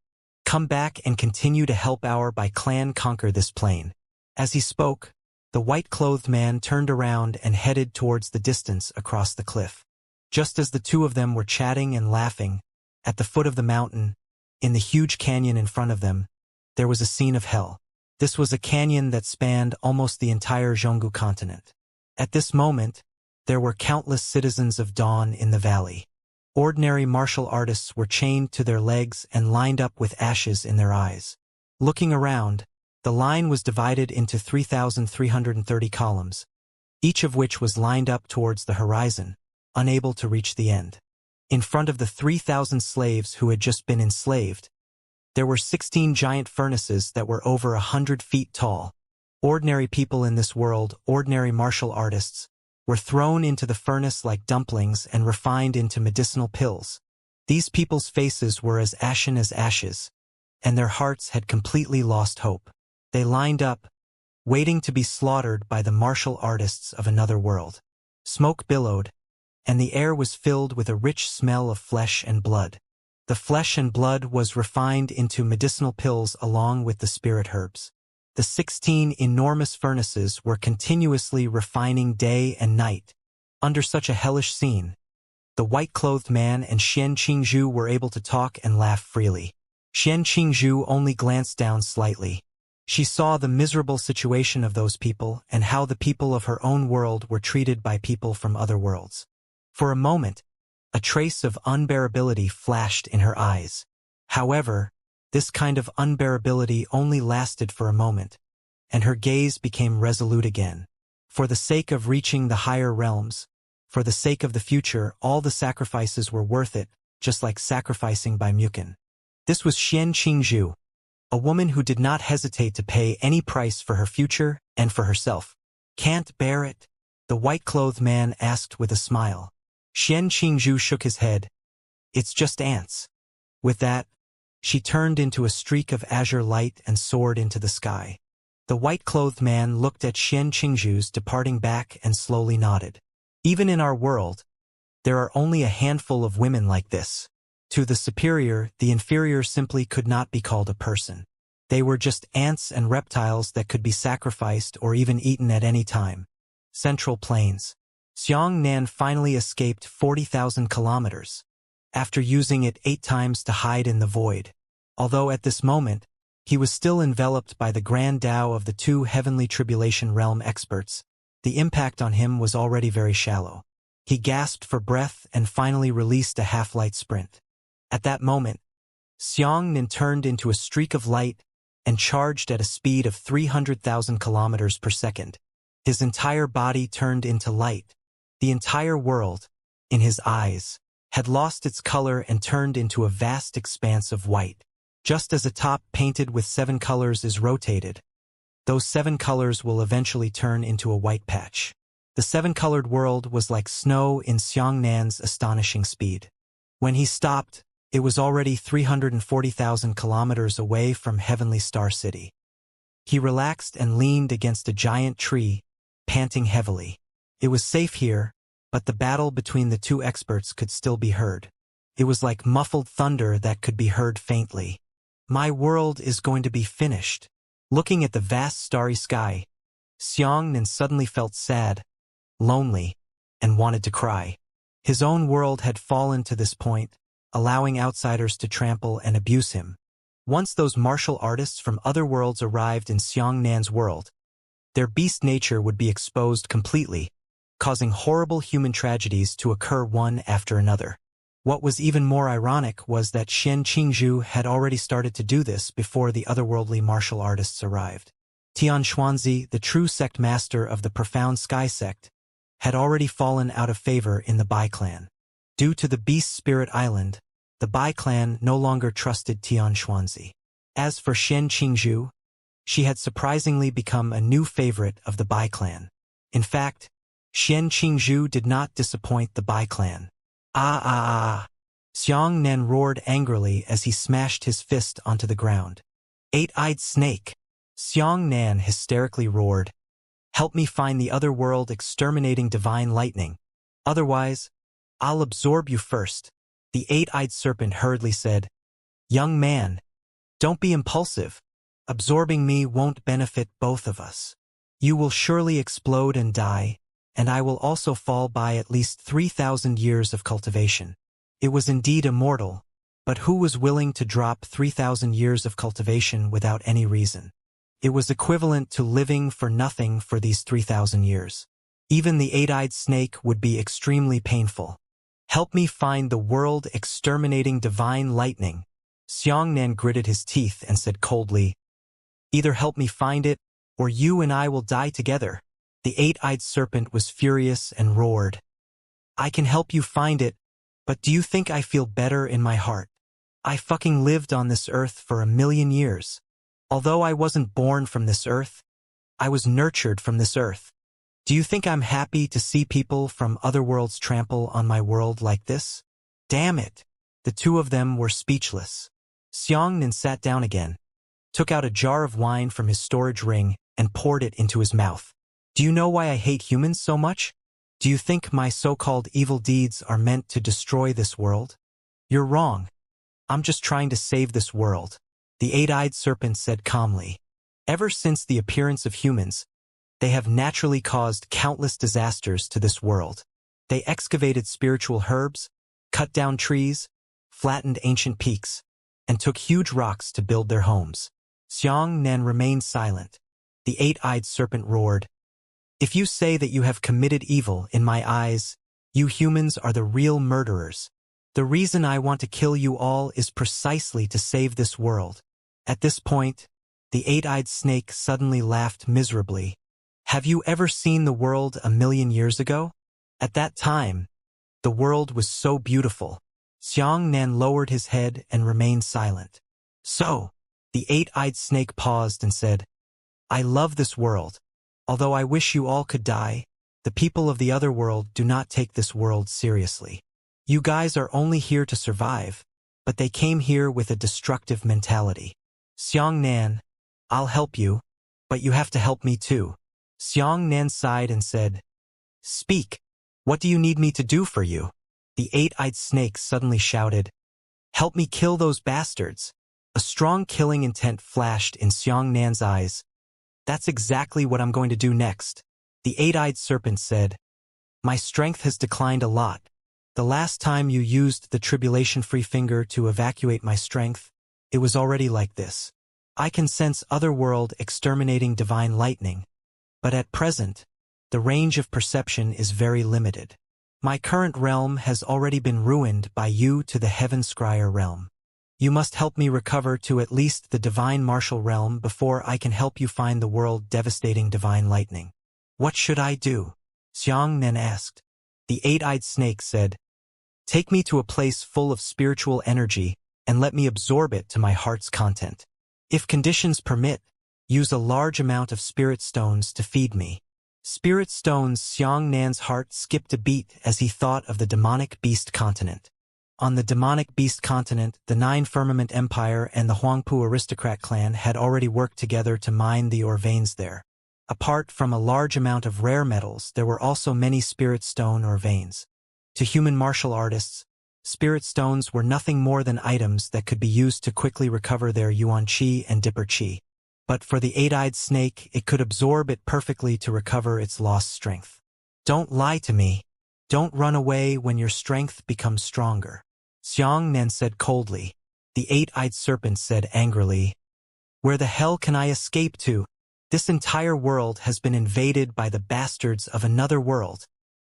come back and continue to help our Bai clan conquer this plane. As he spoke, the white-clothed man turned around and headed towards the distance across the cliff. Just as the two of them were chatting and laughing, at the foot of the mountain, in the huge canyon in front of them, there was a scene of hell. This was a canyon that spanned almost the entire Zhonggu continent. At this moment, there were countless citizens of Dawn in the valley. Ordinary martial artists were chained to their legs and lined up with ashes in their eyes. Looking around, the line was divided into 3,330 columns, each of which was lined up towards the horizon, unable to reach the end. In front of the 3,000 slaves who had just been enslaved, there were 16 giant furnaces that were over 100 feet tall. Ordinary people in this world, ordinary martial artists, were thrown into the furnace like dumplings and refined into medicinal pills. These people's faces were as ashes, and their hearts had completely lost hope. They lined up, waiting to be slaughtered by the martial artists of another world. Smoke billowed, and the air was filled with a rich smell of flesh and blood. The flesh and blood was refined into medicinal pills along with the spirit herbs. The 16 enormous furnaces were continuously refining day and night. Under such a hellish scene, the white-clothed man and Xianxia were able to talk and laugh freely. Xianxia only glanced down slightly. She saw the miserable situation of those people and how the people of her own world were treated by people from other worlds. For a moment, a trace of unbearability flashed in her eyes. However, this kind of unbearability only lasted for a moment, and her gaze became resolute again. For the sake of reaching the higher realms, for the sake of the future, all the sacrifices were worth it, just like sacrificing by Mukin. This was Xianxia, a woman who did not hesitate to pay any price for her future and for herself. Can't bear it? The white-clothed man asked with a smile. Xianxia shook his head. It's just ants. With that, she turned into a streak of azure light and soared into the sky. The white-clothed man looked at Xianxia's departing back and slowly nodded. Even in our world, there are only a handful of women like this. To the superior, the inferior simply could not be called a person. They were just ants and reptiles that could be sacrificed or even eaten at any time. Central Plains. Xiangnan finally escaped 40,000 kilometers, after using it 8 times to hide in the void. Although at this moment, he was still enveloped by the grand Tao of the 2 heavenly tribulation realm experts, the impact on him was already very shallow. He gasped for breath and finally released a half-light sprint. At that moment, Xiangnan turned into a streak of light and charged at a speed of 300,000 kilometers per second. His entire body turned into light. The entire world, in his eyes, had lost its color and turned into a vast expanse of white. Just as a top painted with 7 colors is rotated, those 7 colors will eventually turn into a white patch. The 7-colored world was like snow in Xiangnan's astonishing speed. When he stopped, it was already 340,000 kilometers away from Heavenly Star City. He relaxed and leaned against a giant tree, panting heavily. It was safe here, but the battle between the two experts could still be heard. It was like muffled thunder that could be heard faintly. My world is going to be finished. Looking at the vast starry sky, Xiangnan suddenly felt sad, lonely, and wanted to cry. His own world had fallen to this point, allowing outsiders to trample and abuse him. Once those martial artists from other worlds arrived in Xiangnan's world, their beast nature would be exposed completely, causing horrible human tragedies to occur one after another. What was even more ironic was that Shen Qingzhu had already started to do this before the otherworldly martial artists arrived. Tian Xuanzi, the true sect master of the Profound Sky sect, had already fallen out of favor in the Bai clan. Due to the Beast Spirit Island, the Bai clan no longer trusted Tian Xuanzi. As for Shen Qingzhu, she had surprisingly become a new favorite of the Bai clan. In fact, Shen Qingzhu did not disappoint the Bai clan. Ah! Xiangnan roared angrily as he smashed his fist onto the ground. 8-eyed snake! Xiangnan hysterically roared. Help me find the other world exterminating divine lightning. Otherwise, I'll absorb you first. The 8-eyed serpent hurriedly said. Young man, don't be impulsive. Absorbing me won't benefit both of us. You will surely explode and die, and I will also fall by at least 3,000 years of cultivation. It was indeed immortal, but who was willing to drop 3,000 years of cultivation without any reason? It was equivalent to living for nothing for these 3,000 years. Even the 8-eyed snake would be extremely painful. Help me find the world exterminating divine lightning. Xiangnan gritted his teeth and said coldly, Either help me find it, or you and I will die together. The 8-eyed serpent was furious and roared. I can help you find it, but do you think I feel better in my heart? I fucking lived on this earth for 1,000,000 years. Although I wasn't born from this earth, I was nurtured from this earth. Do you think I'm happy to see people from other worlds trample on my world like this? Damn it! The two of them were speechless. Xiangnan sat down again, took out a jar of wine from his storage ring, and poured it into his mouth. Do you know why I hate humans so much? Do you think my so-called evil deeds are meant to destroy this world? You're wrong. I'm just trying to save this world. The 8-eyed serpent said calmly. Ever since the appearance of humans, they have naturally caused countless disasters to this world. They excavated spiritual herbs, cut down trees, flattened ancient peaks, and took huge rocks to build their homes. Xiangnan remained silent. The 8-eyed serpent roared. If you say that you have committed evil in my eyes, you humans are the real murderers. The reason I want to kill you all is precisely to save this world. At this point, the 8-eyed snake suddenly laughed miserably. Have you ever seen the world 1,000,000 years ago? At that time, the world was so beautiful. Xiangnan lowered his head and remained silent. So, the 8-eyed snake paused and said, I love this world. Although I wish you all could die, the people of the other world do not take this world seriously. You guys are only here to survive, but they came here with a destructive mentality. Xiangnan, I'll help you, but you have to help me too. Xiangnan sighed and said, Speak. What do you need me to do for you? The 8-eyed snake suddenly shouted, Help me kill those bastards. A strong killing intent flashed in Xiangnan's eyes. That's exactly what I'm going to do next. The 8-eyed serpent said, My strength has declined a lot. The last time you used the tribulation-free finger to evacuate my strength, it was already like this. I can sense otherworld exterminating divine lightning, but at present, the range of perception is very limited. My current realm has already been ruined by you to the Heaven Scryer realm. You must help me recover to at least the divine martial realm before I can help you find the world devastating divine lightning. "What should I do?" Xianxia asked. The eight-eyed snake said, "Take me to a place full of spiritual energy and let me absorb it to my heart's content. If conditions permit, use a large amount of spirit stones to feed me." Spirit stones. Xiangxia's heart skipped a beat as he thought of the demonic beast continent. On the demonic beast continent, the Nine Firmament Empire and the Huangpu aristocrat clan had already worked together to mine the ore veins there. Apart from a large amount of rare metals, there were also many spirit stone ore veins. To human martial artists, spirit stones were nothing more than items that could be used to quickly recover their yuan qi and dipper qi. But for the eight-eyed snake, it could absorb it perfectly to recover its lost strength. "Don't lie to me. Don't run away when your strength becomes stronger," Xianxia said coldly. The eight-eyed serpent said angrily, "Where the hell can I escape to? This entire world has been invaded by the bastards of another world.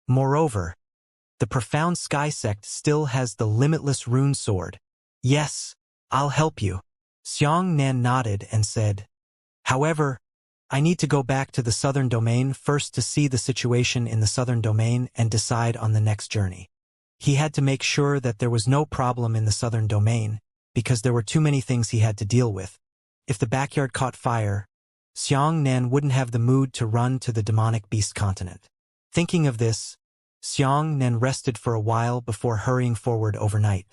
Moreover, the profound sky sect still has the limitless rune sword. Yes, I'll help you." Xianxia nodded and said, "However, I need to go back to the southern domain first to see the situation in the southern domain and decide on the next journey." He had to make sure that there was no problem in the southern domain, because there were too many things he had to deal with. If the backyard caught fire, Xianxia wouldn't have the mood to run to the demonic beast continent. Thinking of this, Xianxia rested for a while before hurrying forward overnight.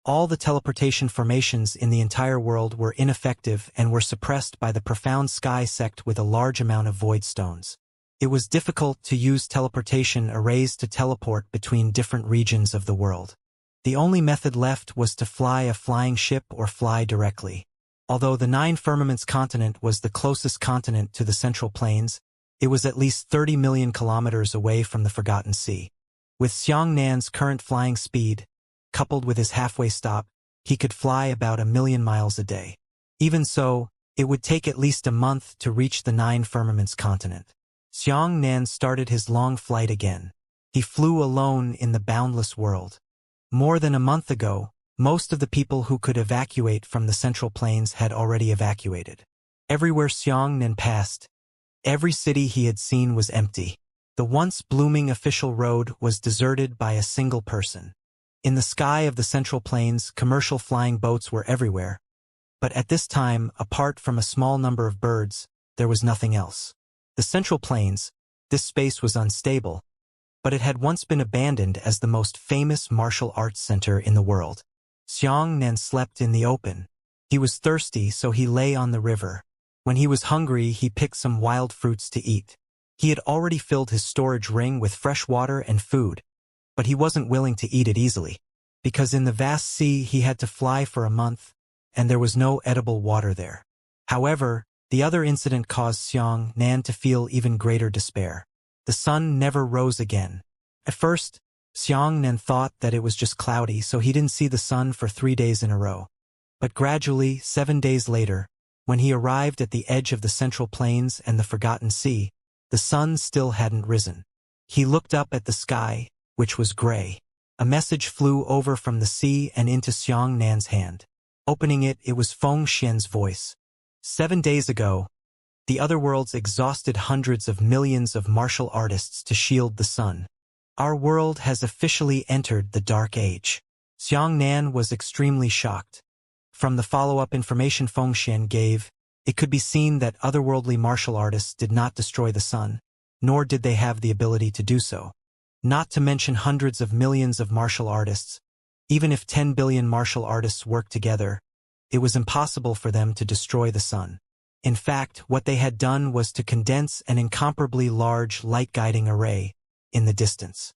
All the teleportation formations in the entire world were ineffective and were suppressed by the profound sky sect with a large amount of void stones. It was difficult to use teleportation arrays to teleport between different regions of the world. The only method left was to fly a flying ship or fly directly. Although the Nine Firmaments continent was the closest continent to the Central Plains, it was at least 30 million kilometers away from the Forgotten Sea. With Xiangxia's current flying speed, coupled with his halfway stop, he could fly about 1,000,000 miles a day. Even so, it would take at least a month to reach the Nine Firmaments continent. Xianxia started his long flight again. He flew alone in the boundless world. More than a month ago, most of the people who could evacuate from the Central Plains had already evacuated. Everywhere Xianxia passed, every city he had seen was empty. The once blooming official road was deserted by a single person. In the sky of the Central Plains, commercial flying boats were everywhere. But at this time, apart from a small number of birds, there was nothing else. The Central Plains, this space was unstable, but it had once been abandoned as the most famous martial arts center in the world. Xianxia slept in the open. He was thirsty, so he lay on the river. When he was hungry, he picked some wild fruits to eat. He had already filled his storage ring with fresh water and food, but he wasn't willing to eat it easily, because in the vast sea he had to fly for a month, and there was no edible water there. However, the other incident caused Xianxia to feel even greater despair. The sun never rose again. At first, Xianxia thought that it was just cloudy, so he didn't see the sun for 3 days in a row. But gradually, 7 days later, when he arrived at the edge of the Central Plains and the Forgotten Sea, the sun still hadn't risen. He looked up at the sky, which was gray. A message flew over from the sea and into Xiangxia's hand. Opening it, it was Feng Xian's voice. 7 days ago, the other worlds exhausted hundreds of millions of martial artists to shield the sun. Our world has officially entered the Dark Age. Xianxia was extremely shocked. From the follow-up information Feng Xian gave, it could be seen that otherworldly martial artists did not destroy the sun, nor did they have the ability to do so. Not to mention hundreds of millions of martial artists. Even if 10 billion martial artists worked together, it was impossible for them to destroy the sun. In fact, what they had done was to condense an incomparably large light-guiding array in the distance.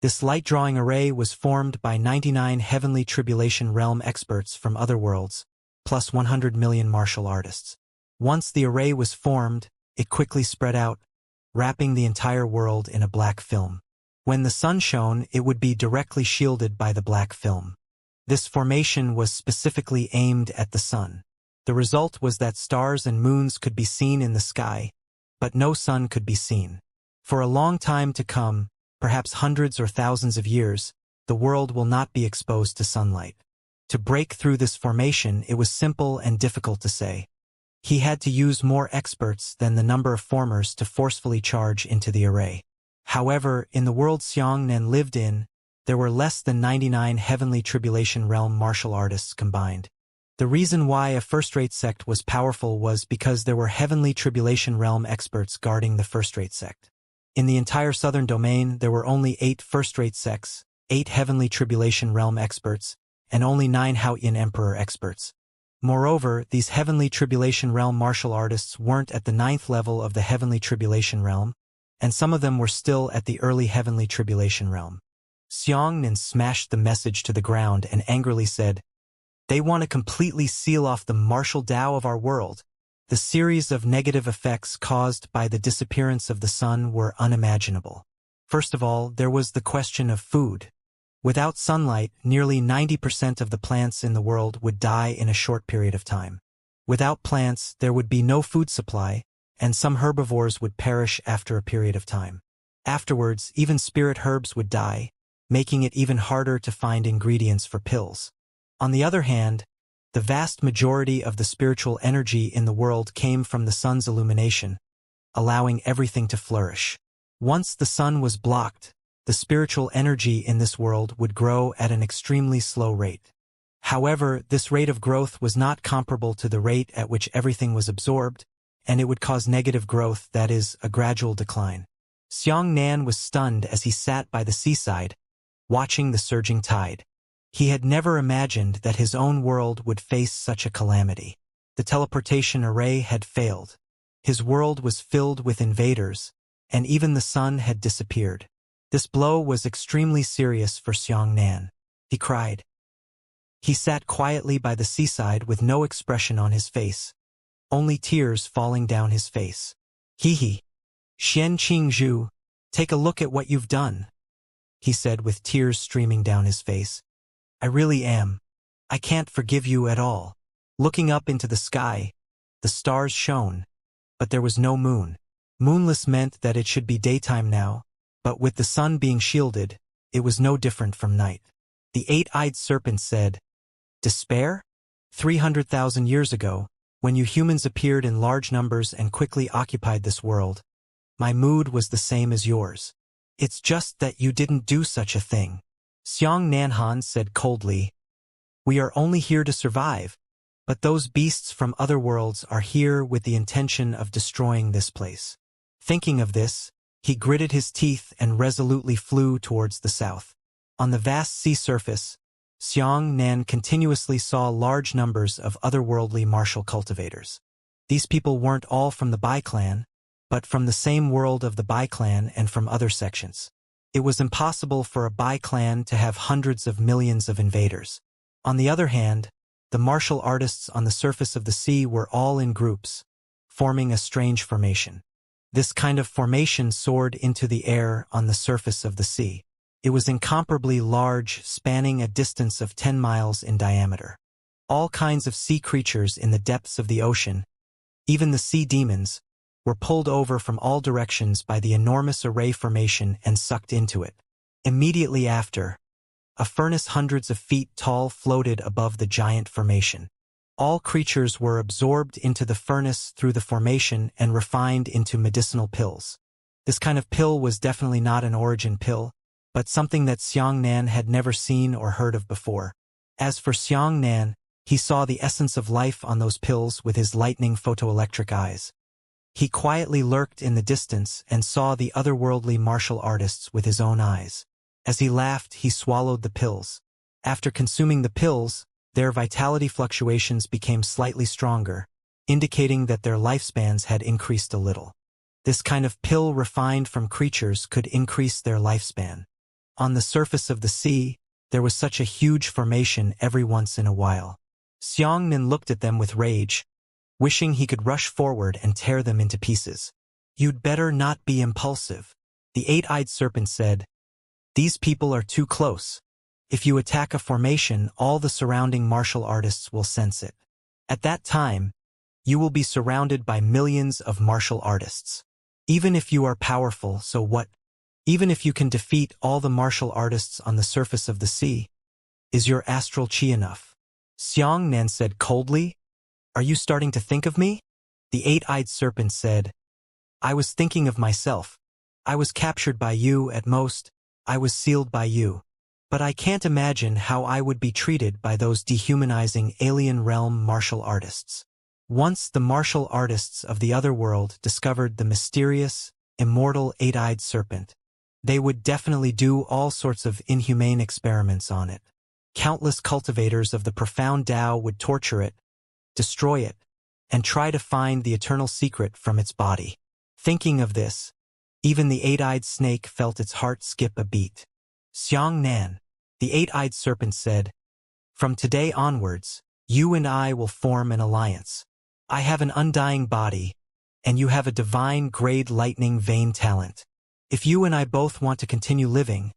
This light-drawing array was formed by 99 heavenly tribulation realm experts from other worlds, plus 100 million martial artists. Once the array was formed, it quickly spread out, wrapping the entire world in a black film. When the sun shone, it would be directly shielded by the black film. This formation was specifically aimed at the sun. The result was that stars and moons could be seen in the sky, but no sun could be seen. For a long time to come, perhaps hundreds or thousands of years, the world will not be exposed to sunlight. To break through this formation, it was simple and difficult to say. He had to use more experts than the number of formers to forcefully charge into the array. However, in the world Xianxia lived in, there were less than 99 Heavenly Tribulation Realm martial artists combined. The reason why a first-rate sect was powerful was because there were Heavenly Tribulation Realm experts guarding the first-rate sect. In the entire southern domain, there were only 8 first-rate sects, 8 Heavenly Tribulation Realm experts, and only 9 Haoyan Emperor experts. Moreover, these Heavenly Tribulation Realm martial artists weren't at the 9th level of the Heavenly Tribulation Realm, and some of them were still at the early Heavenly Tribulation Realm. Xianxia smashed the message to the ground and angrily said, "They want to completely seal off the martial Tao of our world." The series of negative effects caused by the disappearance of the sun were unimaginable. First of all, there was the question of food. Without sunlight, nearly 90% of the plants in the world would die in a short period of time. Without plants, there would be no food supply, and some herbivores would perish after a period of time. Afterwards, even spirit herbs would die, making it even harder to find ingredients for pills. On the other hand, the vast majority of the spiritual energy in the world came from the sun's illumination, allowing everything to flourish. Once the sun was blocked, the spiritual energy in this world would grow at an extremely slow rate. However, this rate of growth was not comparable to the rate at which everything was absorbed, and it would cause negative growth, that is, a gradual decline. Xianxia was stunned as he sat by the seaside, watching the surging tide. He had never imagined that his own world would face such a calamity. The teleportation array had failed. His world was filled with invaders, and even the sun had disappeared. This blow was extremely serious for Xianxia. He cried. He sat quietly by the seaside with no expression on his face, only tears falling down his face. "He, Xian Qingzhu, take a look at what you've done," he said with tears streaming down his face. "I really am. I can't forgive you at all." Looking up into the sky, the stars shone, but there was no moon. Moonless meant that it should be daytime now, but with the sun being shielded, it was no different from night. The 8-eyed serpent said, "Despair? 300,000 years ago, when you humans appeared in large numbers and quickly occupied this world, my mood was the same as yours. It's just that you didn't do such a thing." Xianxia said coldly, "We are only here to survive, but those beasts from other worlds are here with the intention of destroying this place." Thinking of this, he gritted his teeth and resolutely flew towards the south. On the vast sea surface, Xianxia continuously saw large numbers of otherworldly martial cultivators. These people weren't all from the Bai clan, but from the same world of the Bai clan and from other sections. It was impossible for a Bai clan to have hundreds of millions of invaders. On the other hand, the martial artists on the surface of the sea were all in groups, forming a strange formation. This kind of formation soared into the air on the surface of the sea. It was incomparably large, spanning a distance of 10 miles in diameter. All kinds of sea creatures in the depths of the ocean, even the sea demons, were pulled over from all directions by the enormous array formation and sucked into it. Immediately after, a furnace hundreds of feet tall floated above the giant formation. All creatures were absorbed into the furnace through the formation and refined into medicinal pills. This kind of pill was definitely not an origin pill, but something that Xianxia had never seen or heard of before. As for Xianxia, he saw the essence of life on those pills with his lightning photoelectric eyes. He quietly lurked in the distance and saw the otherworldly martial artists with his own eyes. As he laughed, he swallowed the pills. After consuming the pills, their vitality fluctuations became slightly stronger, indicating that their lifespans had increased a little. This kind of pill refined from creatures could increase their lifespan. On the surface of the sea, there was such a huge formation every once in a while. Xianxia looked at them with rage, wishing he could rush forward and tear them into pieces. "You'd better not be impulsive," the 8-eyed serpent said. "These people are too close. If you attack a formation, all the surrounding martial artists will sense it. At that time, you will be surrounded by millions of martial artists. Even if you are powerful, so what? Even if you can defeat all the martial artists on the surface of the sea, is your astral chi enough?" Xianxia said coldly, "Are you starting to think of me?" The eight-eyed serpent said, I was thinking of myself. I was captured by you at most, I was sealed by you. But I can't imagine how I would be treated by those dehumanizing alien realm martial artists. Once the martial artists of the other world discovered the mysterious, immortal eight-eyed serpent, they would definitely do all sorts of inhumane experiments on it. Countless cultivators of the profound Tao would torture it, destroy it, and try to find the eternal secret from its body. Thinking of this, even the eight-eyed snake felt its heart skip a beat. Xianxia, the eight-eyed serpent said, From today onwards, you and I will form an alliance. I have an undying body, and you have a divine grade lightning vein talent. If you and I both want to continue living,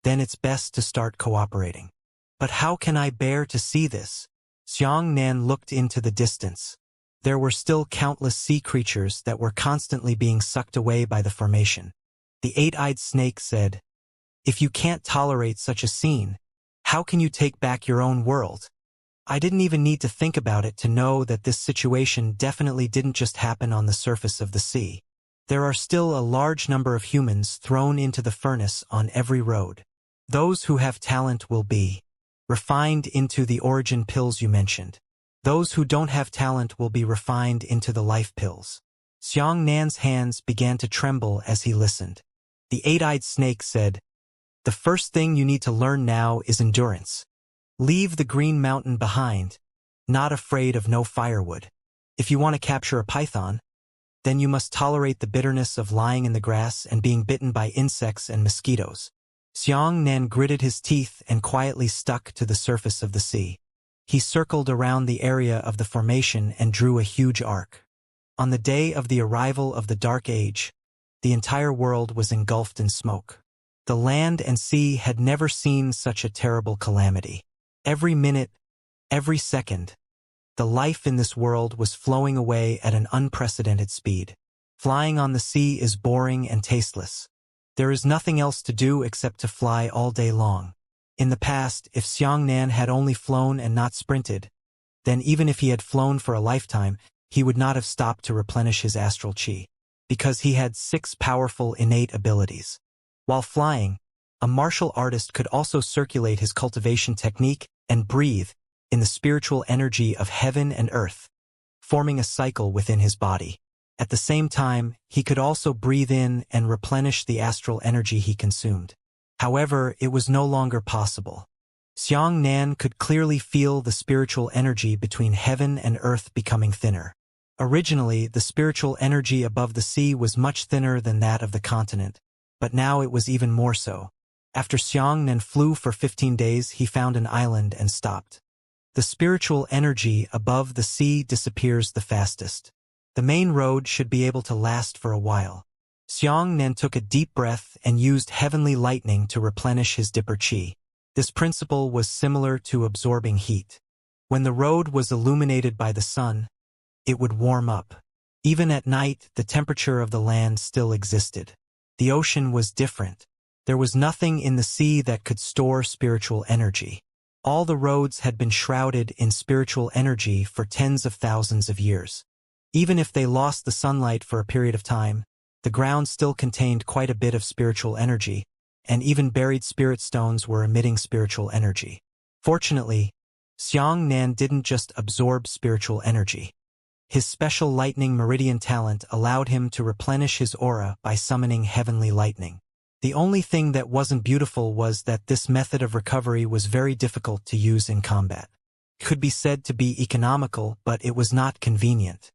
then it's best to start cooperating. But how can I bear to see this? Xianxia looked into the distance. There were still countless sea creatures that were constantly being sucked away by the formation. The eight-eyed snake said, If you can't tolerate such a scene, how can you take back your own world? I didn't even need to think about it to know that this situation definitely didn't just happen on the surface of the sea. There are still a large number of humans thrown into the furnace on every road. Those who have talent will be refined into the origin pills you mentioned. Those who don't have talent will be refined into the life pills. Xianxia's hands began to tremble as he listened. The eight-eyed snake said, The first thing you need to learn now is endurance. Leave the green mountain behind, not afraid of no firewood. If you want to capture a python, then you must tolerate the bitterness of lying in the grass and being bitten by insects and mosquitoes. Xianxia gritted his teeth and quietly stuck to the surface of the sea. He circled around the area of the formation and drew a huge arc. On the day of the arrival of the Dark Age, the entire world was engulfed in smoke. The land and sea had never seen such a terrible calamity. Every minute, every second, the life in this world was flowing away at an unprecedented speed. Flying on the sea is boring and tasteless. There is nothing else to do except to fly all day long. In the past, if Xianxia had only flown and not sprinted, then even if he had flown for a lifetime, he would not have stopped to replenish his astral chi, because he had 6 powerful innate abilities. While flying, a martial artist could also circulate his cultivation technique and breathe in the spiritual energy of heaven and earth, forming a cycle within his body. At the same time, he could also breathe in and replenish the astral energy he consumed. However, it was no longer possible. Xianxia could clearly feel the spiritual energy between heaven and earth becoming thinner. Originally, the spiritual energy above the sea was much thinner than that of the continent, but now it was even more so. After Xianxia flew for 15 days, he found an island and stopped. The spiritual energy above the sea disappears the fastest. The main road should be able to last for a while. Xianxia took a deep breath and used heavenly lightning to replenish his dipper chi. This principle was similar to absorbing heat. When the road was illuminated by the sun, it would warm up. Even at night, the temperature of the land still existed. The ocean was different. There was nothing in the sea that could store spiritual energy. All the roads had been shrouded in spiritual energy for tens of thousands of years. Even if they lost the sunlight for a period of time, the ground still contained quite a bit of spiritual energy, and even buried spirit stones were emitting spiritual energy. Fortunately, Xianxia didn't just absorb spiritual energy. His special lightning meridian talent allowed him to replenish his aura by summoning heavenly lightning. The only thing that wasn't beautiful was that this method of recovery was very difficult to use in combat. It could be said to be economical, but it was not convenient.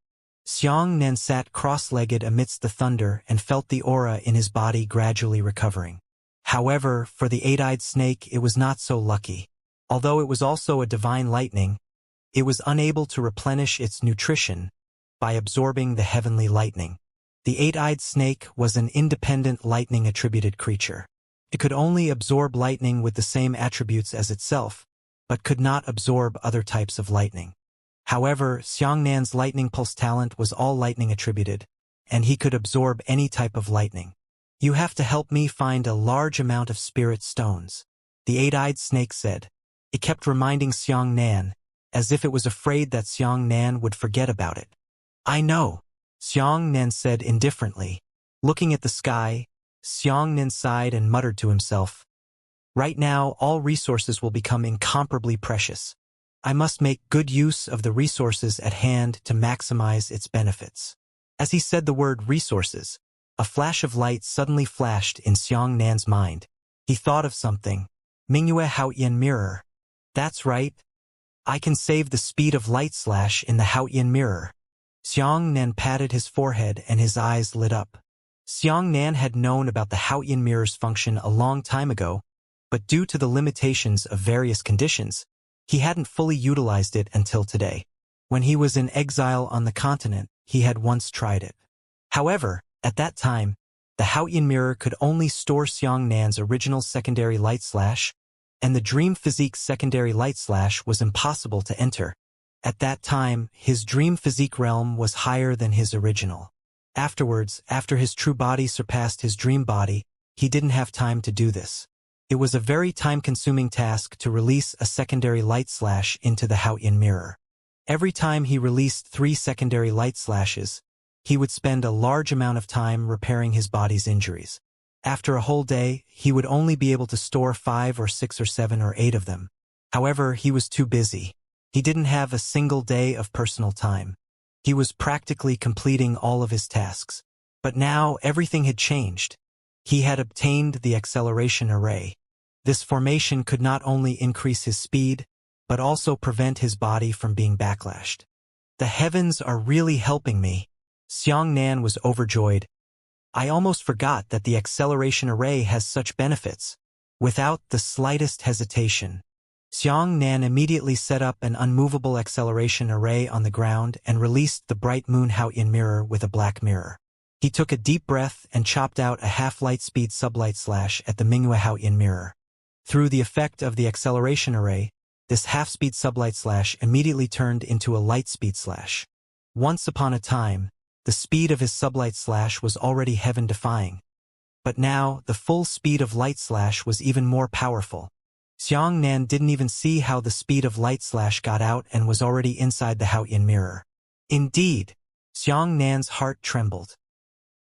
Xianxia sat cross-legged amidst the thunder and felt the aura in his body gradually recovering. However, for the eight-eyed snake it was not so lucky. Although it was also a divine lightning, it was unable to replenish its nutrition by absorbing the heavenly lightning. The eight-eyed snake was an independent lightning-attributed creature. It could only absorb lightning with the same attributes as itself, but could not absorb other types of lightning. However, Xianxia's lightning pulse talent was all lightning attributed, and he could absorb any type of lightning. You have to help me find a large amount of spirit stones, the eight-eyed snake said. It kept reminding Xianxia, as if it was afraid that Xianxia would forget about it. I know, Xianxia said indifferently. Looking at the sky, Xianxia sighed and muttered to himself, right now all resources will become incomparably precious. I must make good use of the resources at hand to maximize its benefits. As he said the word resources, a flash of light suddenly flashed in Xianxia's mind. He thought of something. Mingyue Haoyan mirror. That's right. I can save the speed of light slash in the Haoyan mirror. Xianxia patted his forehead and his eyes lit up. Xianxia had known about the Haoyan mirror's function a long time ago, but due to the limitations of various conditions, he hadn't fully utilized it until today. When he was in exile on the continent, he had once tried it. However, at that time, the Haoyan mirror could only store Xianxia's original secondary light slash, and the dream physique's secondary light slash was impossible to enter. At that time, his dream physique realm was higher than his original. Afterwards, after his true body surpassed his dream body, he didn't have time to do this. It was a very time-consuming task to release a secondary light slash into the Haoyan mirror. Every time he released 3 secondary light slashes, he would spend a large amount of time repairing his body's injuries. After a whole day, he would only be able to store 5 or 6 or 7 or 8 of them. However, he was too busy. He didn't have a single day of personal time. He was practically completing all of his tasks. But now everything had changed. He had obtained the acceleration array. This formation could not only increase his speed, but also prevent his body from being backlashed. The heavens are really helping me. Xianxia was overjoyed. I almost forgot that the acceleration array has such benefits. Without the slightest hesitation, Xianxia immediately set up an unmovable acceleration array on the ground and released the bright moon Haoyan mirror with a black mirror. He took a deep breath and chopped out a half-light speed sublight slash at the Mingyue Haoyan mirror. Through the effect of the acceleration array, this half-speed sublight slash immediately turned into a light speed slash. Once upon a time, the speed of his sublight slash was already heaven-defying. But now, the full speed of light slash was even more powerful. Xianxia didn't even see how the speed of light slash got out and was already inside the Haoyan mirror. Indeed, Xianxia's heart trembled.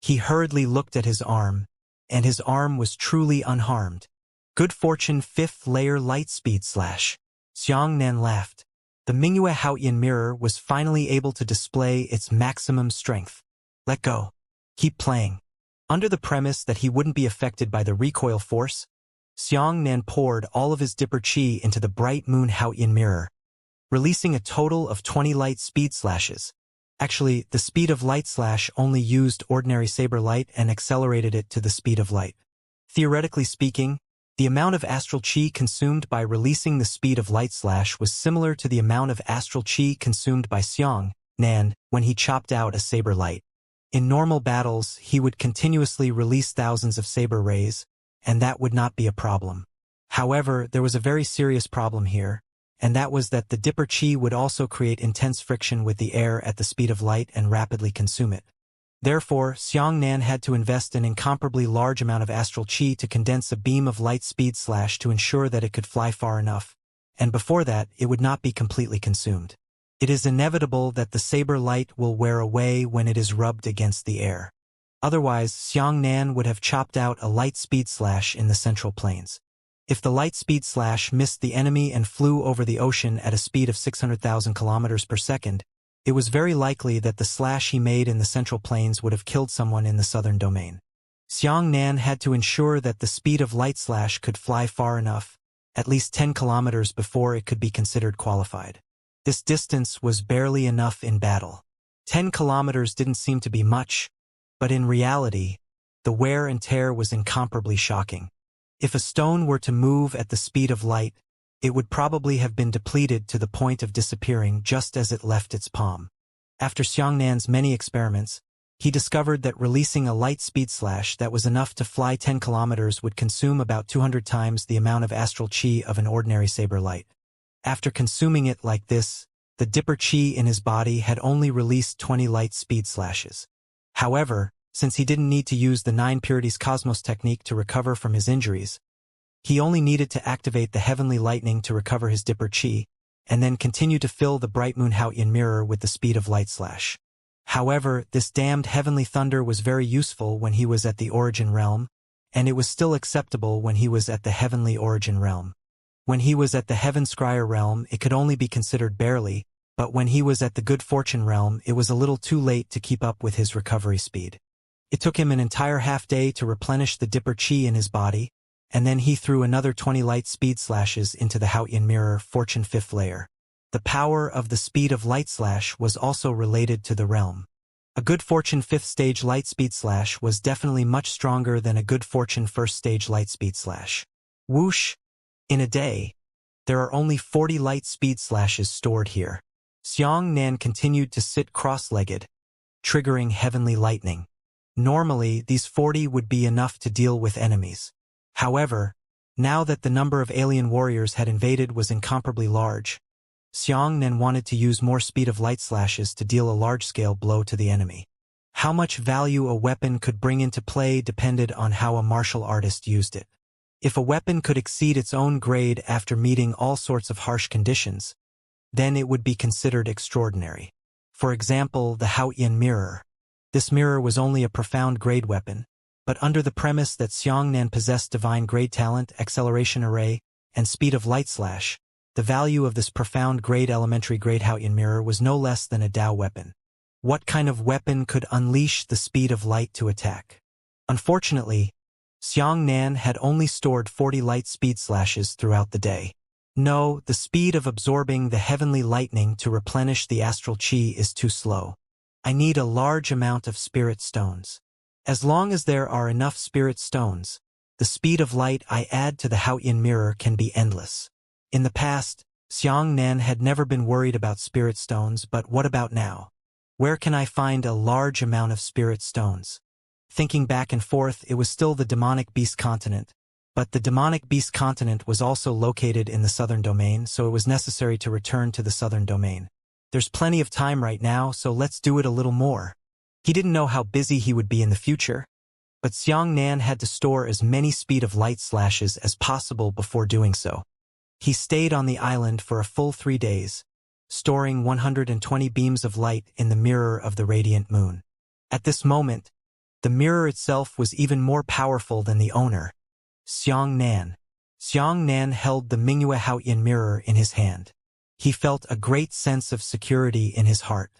He hurriedly looked at his arm, and his arm was truly unharmed. Good fortune 5th layer light speed slash. Xianxia laughed. The Mingyue Haoyan mirror was finally able to display its maximum strength. Let go. Keep playing. Under the premise that he wouldn't be affected by the recoil force, Xianxia poured all of his dipper chi into the bright moon Haoyan mirror, releasing a total of 20 light speed slashes. Actually, the speed of light slash only used ordinary saber light and accelerated it to the speed of light. Theoretically speaking, the amount of astral chi consumed by releasing the speed of light slash was similar to the amount of astral chi consumed by Xianxia when he chopped out a saber light. In normal battles, he would continuously release thousands of saber rays, and that would not be a problem. However, there was a very serious problem here, and that was that the dipper chi would also create intense friction with the air at the speed of light and rapidly consume it. Therefore, Xianxia had to invest an incomparably large amount of astral chi to condense a beam of light speed slash to ensure that it could fly far enough, and before that, it would not be completely consumed. It is inevitable that the saber light will wear away when it is rubbed against the air. Otherwise, Xianxia would have chopped out a light speed slash in the central plains. If the light speed slash missed the enemy and flew over the ocean at a speed of 600,000 kilometers per second, it was very likely that the slash he made in the central plains would have killed someone in the southern domain. Xianxia had to ensure that the speed of light slash could fly far enough, at least 10 kilometers before it could be considered qualified. This distance was barely enough in battle. 10 kilometers didn't seem to be much, but in reality, the wear and tear was incomparably shocking. If a stone were to move at the speed of light, it would probably have been depleted to the point of disappearing just as it left its palm. After Xianxia's many experiments, he discovered that releasing a light speed slash that was enough to fly 10 kilometers would consume about 200 times the amount of astral chi of an ordinary saber light. After consuming it like this, the dipper chi in his body had only released 20 light speed slashes. However, since he didn't need to use the 9 purities cosmos technique to recover from his injuries, he only needed to activate the heavenly lightning to recover his dipper chi, and then continue to fill the bright moon Haoyan mirror with the speed of light slash. However, this damned heavenly thunder was very useful when he was at the origin realm, and it was still acceptable when he was at the heavenly origin realm. When he was at the heaven scryer realm, it could only be considered barely, but when he was at the good fortune realm, it was a little too late to keep up with his recovery speed. It took him an entire half-day to replenish the dipper chi in his body, and then he threw another 20 light speed slashes into the Haotian mirror fortune 5th layer. The power of the speed of light slash was also related to the realm. A good fortune 5th stage light speed slash was definitely much stronger than a good fortune 1st stage light speed slash. Whoosh! In a day, there are only 40 light speed slashes stored here. Xianxia continued to sit cross-legged, triggering heavenly lightning. Normally, these 40 would be enough to deal with enemies. However, now that the number of alien warriors had invaded was incomparably large, Xianxia wanted to use more speed of light slashes to deal a large-scale blow to the enemy. How much value a weapon could bring into play depended on how a martial artist used it. If a weapon could exceed its own grade after meeting all sorts of harsh conditions, then it would be considered extraordinary. For example, the Haotian mirror. This mirror was only a profound grade weapon, but under the premise that Xianxia possessed divine grade talent, acceleration array, and speed of light slash, the value of this profound grade elementary grade Haotian mirror was no less than a Dao weapon. What kind of weapon could unleash the speed of light to attack? Unfortunately, Xianxia had only stored 40 light speed slashes throughout the day. No, the speed of absorbing the heavenly lightning to replenish the astral chi is too slow. I need a large amount of spirit stones. As long as there are enough spirit stones, the speed of light I add to the Haotian mirror can be endless. In the past, Xianxia had never been worried about spirit stones, but what about now? Where can I find a large amount of spirit stones? Thinking back and forth, it was still the demonic beast continent, but the demonic beast continent was also located in the southern domain, so it was necessary to return to the southern domain. There's plenty of time right now, so let's do it a little more. He didn't know how busy he would be in the future, but Xianxia had to store as many speed of light slashes as possible before doing so. He stayed on the island for a full 3 days, storing 120 beams of light in the mirror of the radiant moon. At this moment, the mirror itself was even more powerful than the owner, Xianxia. Xianxia held the Mingyue Haotian mirror in his hand. He felt a great sense of security in his heart.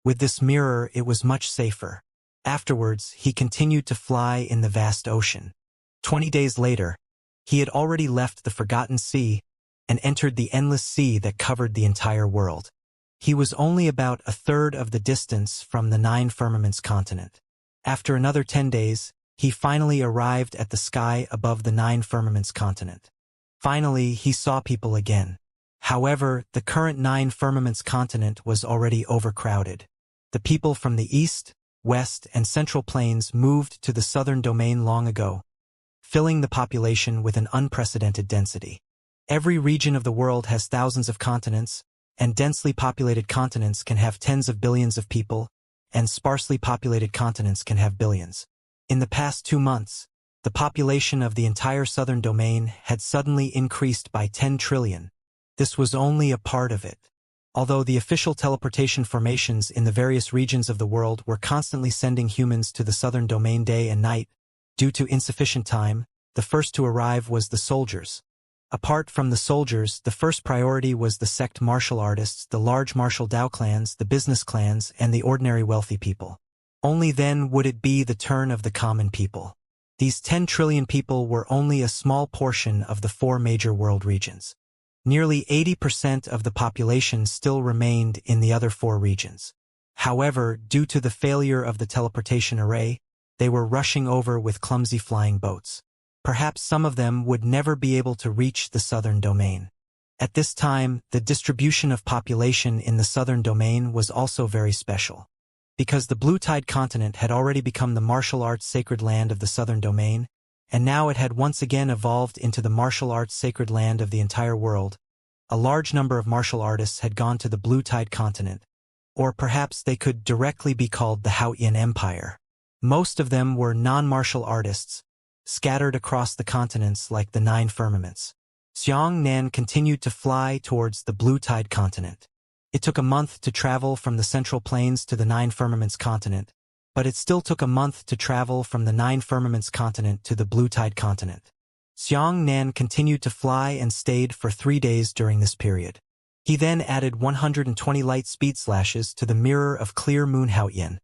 With this mirror, it was much safer. Afterwards, he continued to fly in the vast ocean. 20 days later, he had already left the Forgotten Sea and entered the endless sea that covered the entire world. He was only about a third of the distance from the 9 firmaments continent. After another 10 days, he finally arrived at the sky above the 9 firmaments continent. Finally, he saw people again. However, the current 9 firmaments continent was already overcrowded. The people from the east, west, and central plains moved to the southern domain long ago, filling the population with an unprecedented density. Every region of the world has thousands of continents, and densely populated continents can have tens of billions of people, and sparsely populated continents can have billions. In the past 2 months, the population of the entire southern domain had suddenly increased by 10 trillion. This was only a part of it. Although the official teleportation formations in the various regions of the world were constantly sending humans to the southern domain day and night, due to insufficient time, the first to arrive was the soldiers. Apart from the soldiers, the first priority was the sect martial artists, the large martial Dao clans, the business clans, and the ordinary wealthy people. Only then would it be the turn of the common people. These 10 trillion people were only a small portion of the 4 major world regions. Nearly 80% of the population still remained in the other 4 regions. However, due to the failure of the teleportation array, they were rushing over with clumsy flying boats. Perhaps some of them would never be able to reach the southern domain. At this time, the distribution of population in the southern domain was also very special. Because the Blue Tide continent had already become the martial arts sacred land of the southern domain, and now it had once again evolved into the martial arts sacred land of the entire world, a large number of martial artists had gone to the Blue Tide continent, or perhaps they could directly be called the Haotian Empire. Most of them were non-martial artists, scattered across the continents like the 9 firmaments. Xianxia continued to fly towards the Blue Tide continent. It took a month to travel from the Central Plains to the Nine Firmaments continent, but it still took a month to travel from the Nine Firmaments continent to the Blue Tide continent. Xianxia continued to fly and stayed for 3 days during this period. He then added 120 light speed slashes to the mirror of clear moon Haoyan,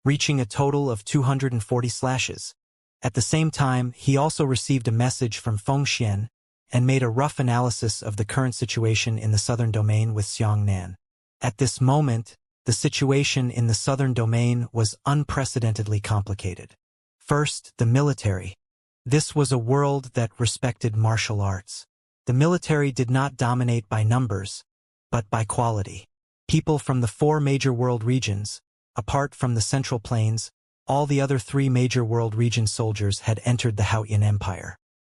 reaching a total of 240 slashes. At the same time, he also received a message from Fengxian and made a rough analysis of the current situation in the southern domain with Xianxia. At this moment, the situation in the southern domain was unprecedentedly complicated. First, the military. This was a world that respected martial arts. The military did not dominate by numbers, but by quality. People from the 4 major world regions, apart from the Central Plains, all the other 3 major world region soldiers had entered the Haoyan Empire.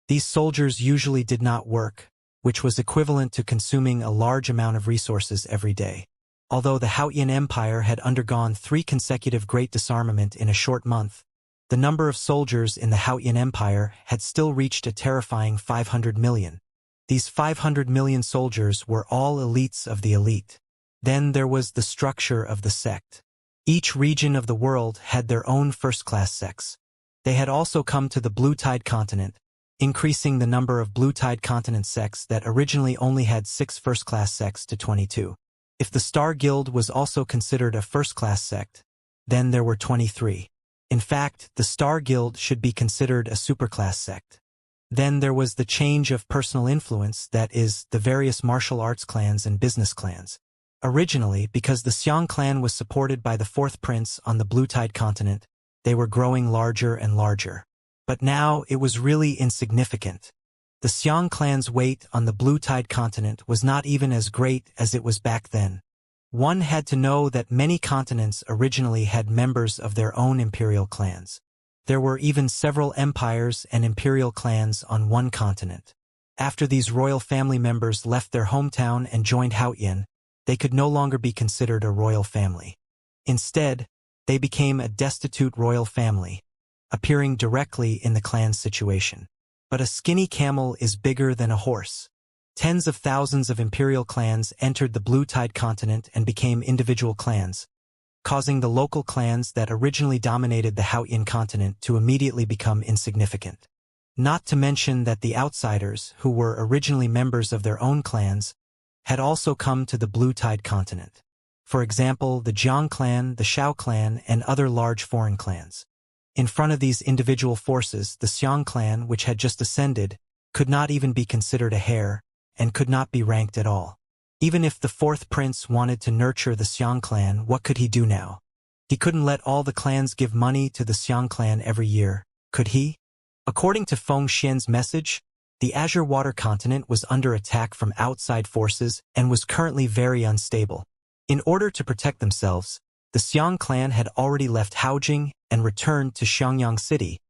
These soldiers usually did not work, which was equivalent to consuming a large amount of resources every day. Although the Haoyan Empire had undergone 3 consecutive great disarmament in a short month, the number of soldiers in the Haoyan Empire had still reached a terrifying 500 million. These 500 million soldiers were all elites of the elite. Then there was the structure of the sect. Each region of the world had their own first-class sects. They had also come to the Blue Tide continent, increasing the number of Blue Tide continent sects that originally only had 6 first-class sects to 22. If the Star Guild was also considered a first-class sect, then there were 23. In fact, the Star Guild should be considered a superclass sect. Then there was the change of personal influence, that is, the various martial arts clans and business clans. Originally, because the Xiang clan was supported by the 4th prince on the Blue Tide continent, they were growing larger and larger. But now it was really insignificant. The Xiang clan's weight on the Blue Tide continent was not even as great as it was back then. One had to know that many continents originally had members of their own imperial clans. There were even several empires and imperial clans on one continent. After these royal family members left their hometown and joined Haoyan, they could no longer be considered a royal family. Instead, they became a destitute royal family, appearing directly in the clan's situation. But a skinny camel is bigger than a horse. Tens of thousands of imperial clans entered the Blue Tide continent and became individual clans, causing the local clans that originally dominated the Haoyan continent to immediately become insignificant. Not to mention that the outsiders, who were originally members of their own clans, had also come to the Blue Tide continent. For example, the Jiang clan, the Shao clan, and other large foreign clans. In front of these individual forces, the Xiang clan, which had just ascended, could not even be considered a hare, and could not be ranked at all. Even if the 4th prince wanted to nurture the Xiang clan, what could he do now? He couldn't let all the clans give money to the Xiang clan every year, could he? According to Feng Xian's message, the Azure Water continent was under attack from outside forces and was currently very unstable. In order to protect themselves, the Xiang clan had already left Haojing and returned to Xiangyang City,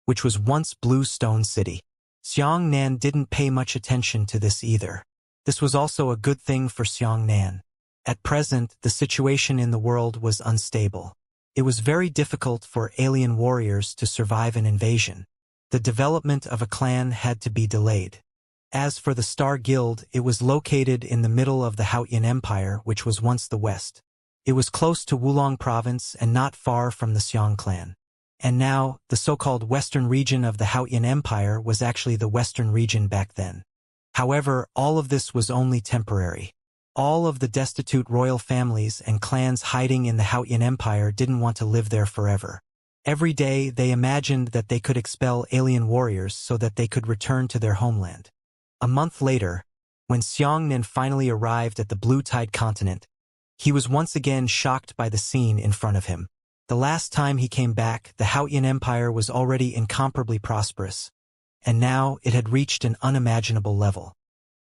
which was once Blue Stone City. Xianxia didn't pay much attention to this either. This was also a good thing for Xianxia. At present, the situation in the world was unstable. It was very difficult for alien warriors to survive an invasion. The development of a clan had to be delayed. As for the Star Guild, it was located in the middle of the Haoyan Empire, which was once the West. It was close to Wulong province and not far from the Xiang clan. And now, the so-called western region of the Haoyan Empire was actually the western region back then. However, all of this was only temporary. All of the destitute royal families and clans hiding in the Haoyan Empire didn't want to live there forever. Every day, they imagined that they could expel alien warriors so that they could return to their homeland. A month later, when Xianxia finally arrived at the Blue Tide continent, he was once again shocked by the scene in front of him. The last time he came back, the Haoyan Empire was already incomparably prosperous, and now it had reached an unimaginable level.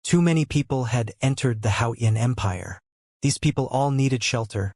Too many people had entered the Haoyan Empire. These people all needed shelter,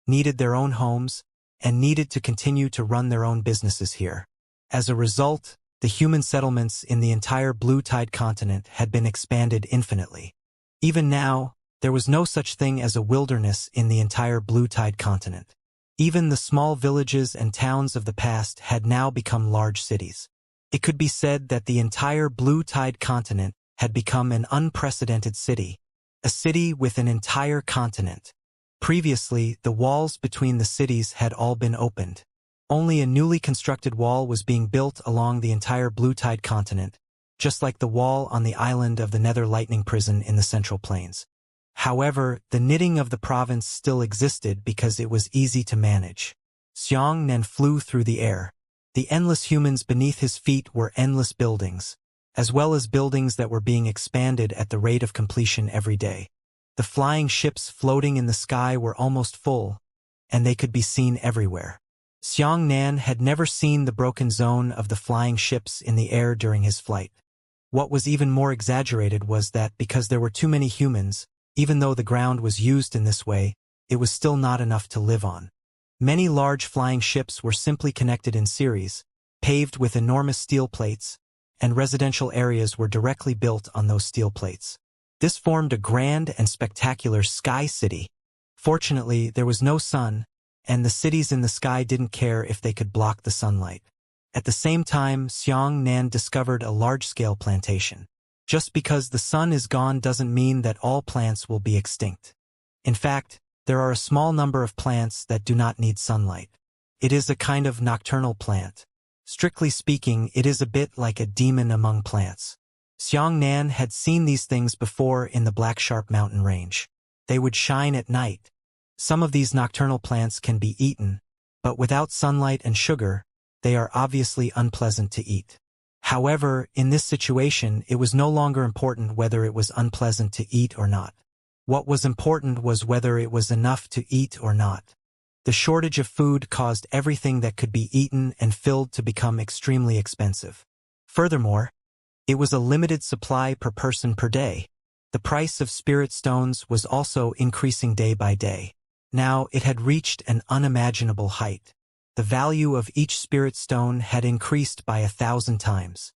needed their own homes, and needed to continue to run their own businesses here. As a result, the human settlements in the entire Blue Tide continent had been expanded infinitely. Even now, there was no such thing as a wilderness in the entire Blue Tide continent. Even the small villages and towns of the past had now become large cities. It could be said that the entire Blue Tide continent had become an unprecedented city, a city with an entire continent. Previously, the walls between the cities had all been opened. Only a newly constructed wall was being built along the entire Blue Tide continent, just like the wall on the island of the Nether Lightning Prison in the Central Plains. However, the knitting of the province still existed because it was easy to manage. Xianxia flew through the air. The endless humans beneath his feet were endless buildings, as well as buildings that were being expanded at the rate of completion every day. The flying ships floating in the sky were almost full, and they could be seen everywhere. Xianxia had never seen the broken zone of the flying ships in the air during his flight. What was even more exaggerated was that because there were too many humans, even though the ground was used in this way, it was still not enough to live on. Many large flying ships were simply connected in series, paved with enormous steel plates, and residential areas were directly built on those steel plates. This formed a grand and spectacular sky city. Fortunately, there was no sun, and the cities in the sky didn't care if they could block the sunlight. At the same time, Xianxia discovered a large-scale plantation. Just because the sun is gone doesn't mean that all plants will be extinct. In fact, there are a small number of plants that do not need sunlight. It is a kind of nocturnal plant. Strictly speaking, it is a bit like a demon among plants. Xianxia had seen these things before in the Black Sharp mountain range. They would shine at night. Some of these nocturnal plants can be eaten, but without sunlight and sugar, they are obviously unpleasant to eat. However, in this situation, it was no longer important whether it was unpleasant to eat or not. What was important was whether it was enough to eat or not. The shortage of food caused everything that could be eaten and filled to become extremely expensive. Furthermore, it was a limited supply per person per day. The price of spirit stones was also increasing day by day. Now it had reached an unimaginable height. The value of each spirit stone had increased by 1,000 times.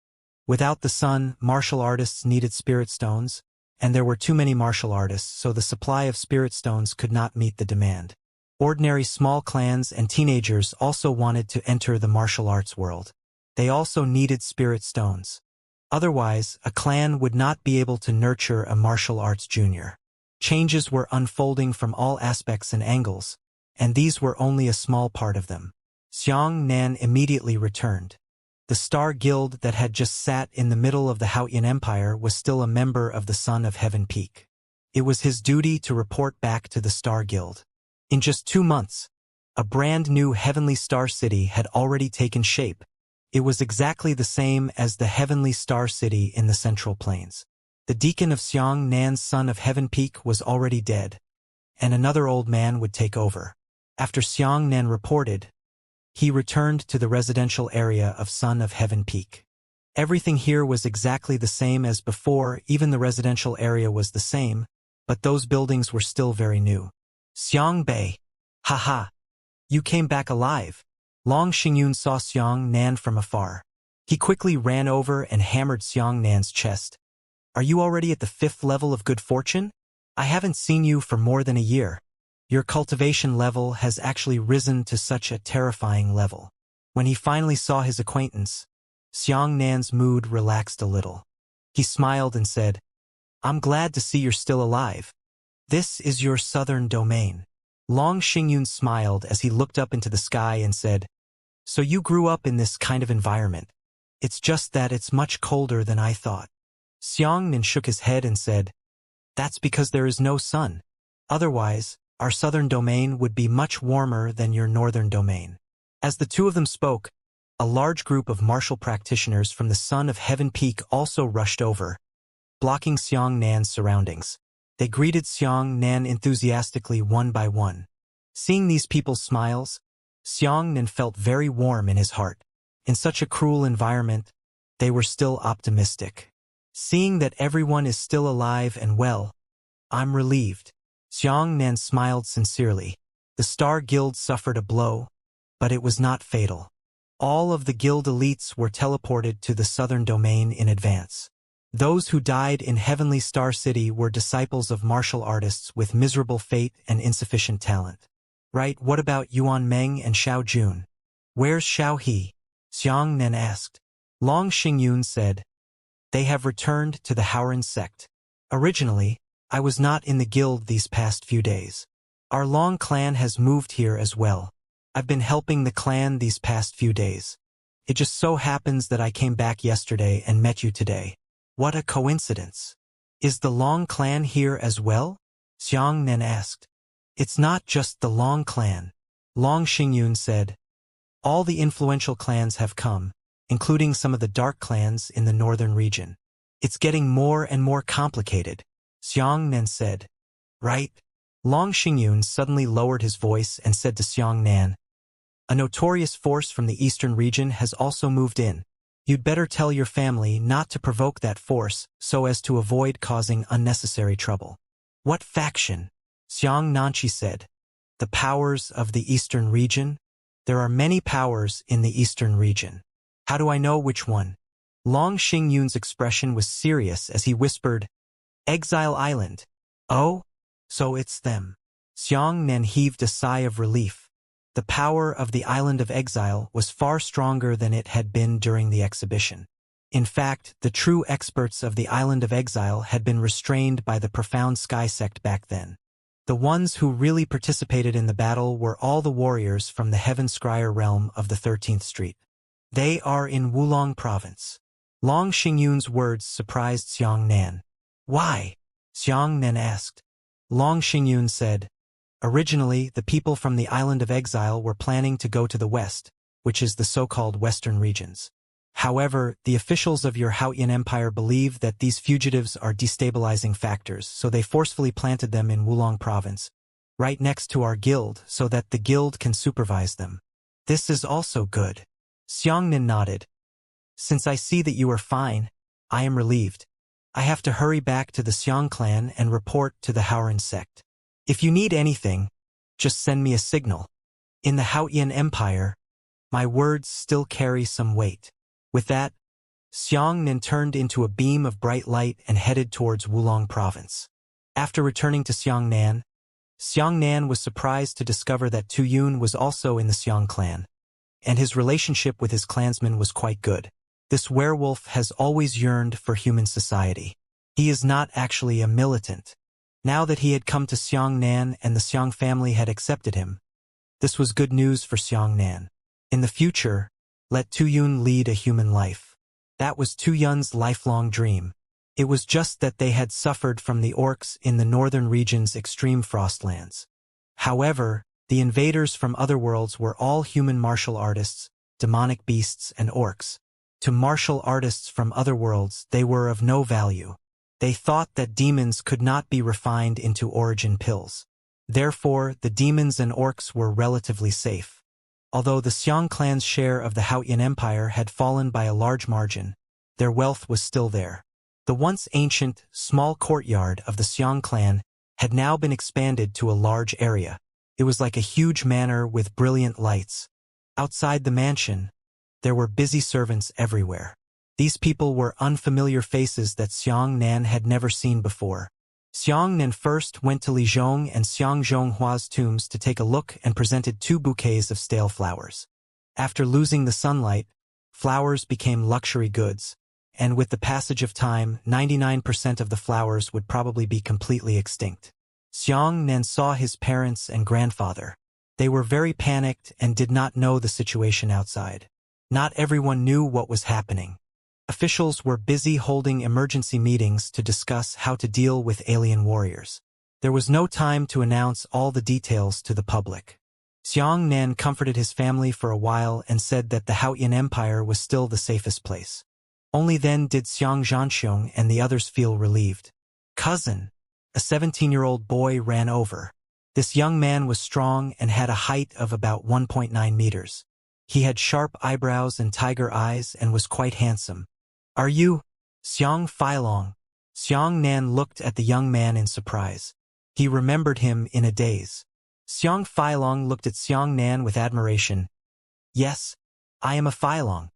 Without the sun, martial artists needed spirit stones, and there were too many martial artists, so the supply of spirit stones could not meet the demand. Ordinary small clans and teenagers also wanted to enter the martial arts world. They also needed spirit stones. Otherwise, a clan would not be able to nurture a martial arts junior. Changes were unfolding from all aspects and angles, and these were only a small part of them. Xianxia immediately returned. The Star Guild that had just sat in the middle of the Haotian Empire was still a member of the Son of Heaven Peak. It was his duty to report back to the Star Guild. In just 2 months, a brand new Heavenly Star City had already taken shape. It was exactly the same as the Heavenly Star City in the Central Plains. The deacon of Xianxia's Son of Heaven Peak was already dead, and another old man would take over. After Xianxia reported, he returned to the residential area of Son of Heaven Peak. Everything here was exactly the same as before, even the residential area was the same, but those buildings were still very new. Xiangbei. Haha. You came back alive. Long Xingyun saw Xianxia from afar. He quickly ran over and hammered Xianxia's chest. Are you already at the 5th level of good fortune? I haven't seen you for more than a year. Your cultivation level has actually risen to such a terrifying level. When he finally saw his acquaintance, Xianxia's mood relaxed a little. He smiled and said, I'm glad to see you're still alive. This is your southern domain. Long Xingyun smiled as he looked up into the sky and said, So you grew up in this kind of environment. It's just that it's much colder than I thought. Xianxia shook his head and said, That's because there is no sun. Otherwise, our southern domain would be much warmer than your northern domain. As the two of them spoke, a large group of martial practitioners from the Son of Heaven Peak also rushed over, blocking Xianxia's surroundings. They greeted Xianxia enthusiastically one by one. Seeing these people's smiles, Xianxia felt very warm in his heart. In such a cruel environment, they were still optimistic. Seeing that everyone is still alive and well, I'm relieved. Xianxia smiled sincerely. The Star Guild suffered a blow, but it was not fatal. All of the guild elites were teleported to the southern domain in advance. Those who died in Heavenly Star City were disciples of martial artists with miserable fate and insufficient talent. Right, what about Yuan Meng and Xiao Jun? Where's Xiao He? Xianxia asked. Long Xingyun said, They have returned to the Haoran sect. Originally, I was not in the guild these past few days. Our Long clan has moved here as well. I've been helping the clan these past few days. It just so happens that I came back yesterday and met you today. What a coincidence. Is the Long clan here as well? Xianxia asked. It's not just the Long clan. Long Xingyun said. All the influential clans have come, including some of the dark clans in the northern region. It's getting more and more complicated, Xianxia said. Right? Long Xingyun suddenly lowered his voice and said to Xianxia, a notorious force from the eastern region has also moved in. You'd better tell your family not to provoke that force so as to avoid causing unnecessary trouble. What faction? Xianxia said. The powers of the eastern region? There are many powers in the eastern region. How do I know which one? Long Xingyun's expression was serious as he whispered, Exile Island. Oh? So it's them. Xianxia heaved a sigh of relief. The power of the Island of Exile was far stronger than it had been during the exhibition. In fact, the true experts of the Island of Exile had been restrained by the profound sky sect back then. The ones who really participated in the battle were all the warriors from the Heaven Scryer realm of the 13th Street. They are in Wulong province. Long Xingyun's words surprised Xianxia. Why? Xianxia asked. Long Xingyun said, originally, the people from the Island of Exile were planning to go to the west, which is the so-called western regions. However, the officials of your Haotian Empire believe that these fugitives are destabilizing factors, so they forcefully planted them in Wulong province, right next to our guild, so that the guild can supervise them. This is also good. Xianxia nodded. Since I see that you are fine, I am relieved. I have to hurry back to the Xiang clan and report to the Haoran sect. If you need anything, just send me a signal. In the Haotian Empire, my words still carry some weight. With that, Xianxia turned into a beam of bright light and headed towards Wulong province. After returning to Xianxia was surprised to discover that Tu Yun was also in the Xiang clan, and his relationship with his clansmen was quite good. This werewolf has always yearned for human society. He is not actually a militant. Now that he had come to Xianxia and the Xiang family had accepted him, this was good news for Xianxia. In the future, let Tu Yun lead a human life. That was Tu Yun's lifelong dream. It was just that they had suffered from the orcs in the northern region's extreme frostlands. However, the invaders from other worlds were all human martial artists, demonic beasts, and orcs. To martial artists from other worlds, they were of no value. They thought that demons could not be refined into origin pills. Therefore, the demons and orcs were relatively safe. Although the Xiang clan's share of the Haotian Empire had fallen by a large margin, their wealth was still there. The once ancient, small courtyard of the Xiang clan had now been expanded to a large area. It was like a huge manor with brilliant lights. Outside the mansion, there were busy servants everywhere. These people were unfamiliar faces that Xianxia had never seen before. Xianxia first went to Li Zhong and Xiang Zhonghua's tombs to take a look and presented 2 bouquets of stale flowers. After losing the sunlight, flowers became luxury goods, and with the passage of time, 99% of the flowers would probably be completely extinct. Xianxia saw his parents and grandfather. They were very panicked and did not know the situation outside. Not everyone knew what was happening. Officials were busy holding emergency meetings to discuss how to deal with alien warriors. There was no time to announce all the details to the public. Xianxia comforted his family for a while and said that the Haotian Empire was still the safest place. Only then did Xiang Zhanxiong and the others feel relieved. Cousin, a 17-year-old boy ran over. This young man was strong and had a height of about 1.9 meters. He had sharp eyebrows and tiger eyes and was quite handsome. Are you Xiang Feilong? Xianxia looked at the young man in surprise. He remembered him in a daze. Xiang Feilong looked at Xianxia with admiration. Yes, I am a Feilong.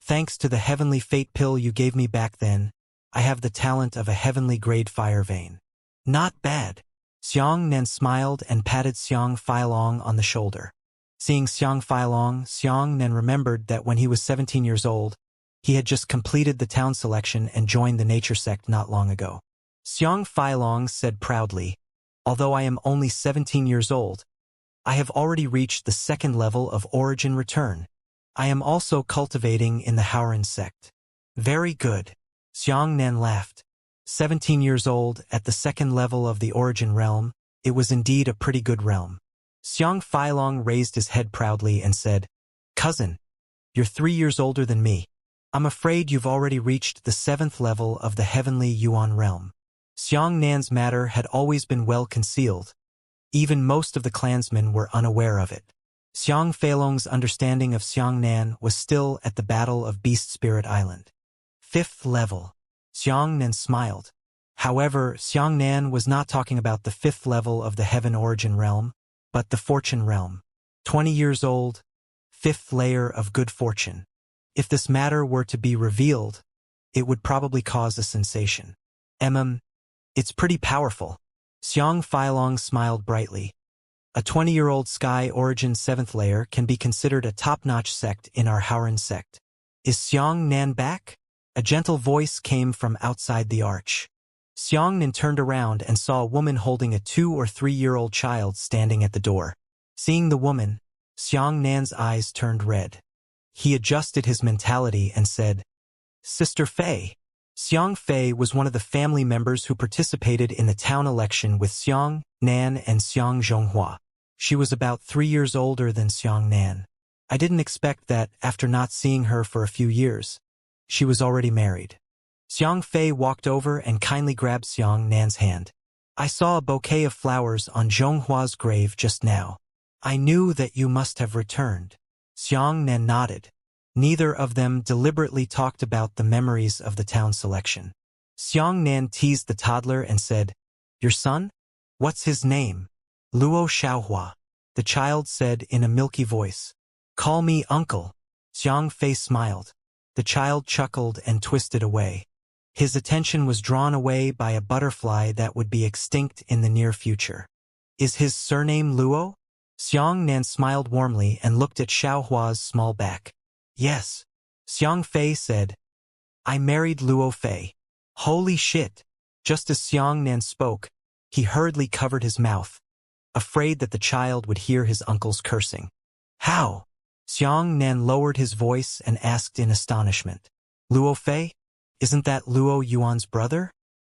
Thanks to the heavenly fate pill you gave me back then, I have the talent of a heavenly grade fire vein. Not bad. Xianxia smiled and patted Xiang Feilong on the shoulder. Seeing Xiang Feilong, Xianxia remembered that when he was 17 years old, he had just completed the town selection and joined the nature sect not long ago. Xiang Feilong said proudly, although I am only 17 years old, I have already reached the second level of origin return. I am also cultivating in the Haoran sect. Very good. Xiang Nan laughed. 17 years old, at the second level of the origin realm, it was indeed a pretty good realm. Xiang Feilong raised his head proudly and said, Cousin, you're 3 years older than me. I'm afraid you've already reached the 7th level of the heavenly Yuan realm. Xiang Nan's matter had always been well concealed. Even most of the clansmen were unaware of it. Xiang Feilong's understanding of Xiang Nan was still at the Battle of Beast Spirit Island. 5th level. Xiang Nan smiled. However, Xiang Nan was not talking about the 5th level of the Heaven Origin realm, but the Fortune realm. 20 years old, 5th layer of good fortune. If this matter were to be revealed, it would probably cause a sensation. It's pretty powerful. Xiang Feilong smiled brightly. A 20-year-old Sky Origin 7th layer can be considered a top-notch sect in our Haoran sect. Is Xiang Nan back? A gentle voice came from outside the arch. Xiang Nan turned around and saw a woman holding a 2- or 3-year-old child standing at the door. Seeing the woman, Xiang Nan's eyes turned red. He adjusted his mentality and said, Sister Fei. Xiang Fei was one of the family members who participated in the town election with Xiang Nan and Xiang Zhonghua. She was about 3 years older than Xiang Nan. I didn't expect that, after not seeing her for a few years, she was already married. Xiang Fei walked over and kindly grabbed Xiang Nan's hand. I saw a bouquet of flowers on Zhonghua's grave just now. I knew that you must have returned. Xiang Nan nodded. Neither of them deliberately talked about the memories of the town selection. Xiang Nan teased the toddler and said, Your son? What's his name? Luo Xiaohua. The child said in a milky voice. Call me uncle. Xiang Fei smiled. The child chuckled and twisted away. His attention was drawn away by a butterfly that would be extinct in the near future. Is his surname Luo? Xiang Nan smiled warmly and looked at Xiaohua's small back. Yes. Xiang Fei said. I married Luo Fei. Holy shit. Just as Xiang Nan spoke, he hurriedly covered his mouth, afraid that the child would hear his uncle's cursing. How? Xiang Nan lowered his voice and asked in astonishment. Luo Fei? Isn't that Luo Yuan's brother?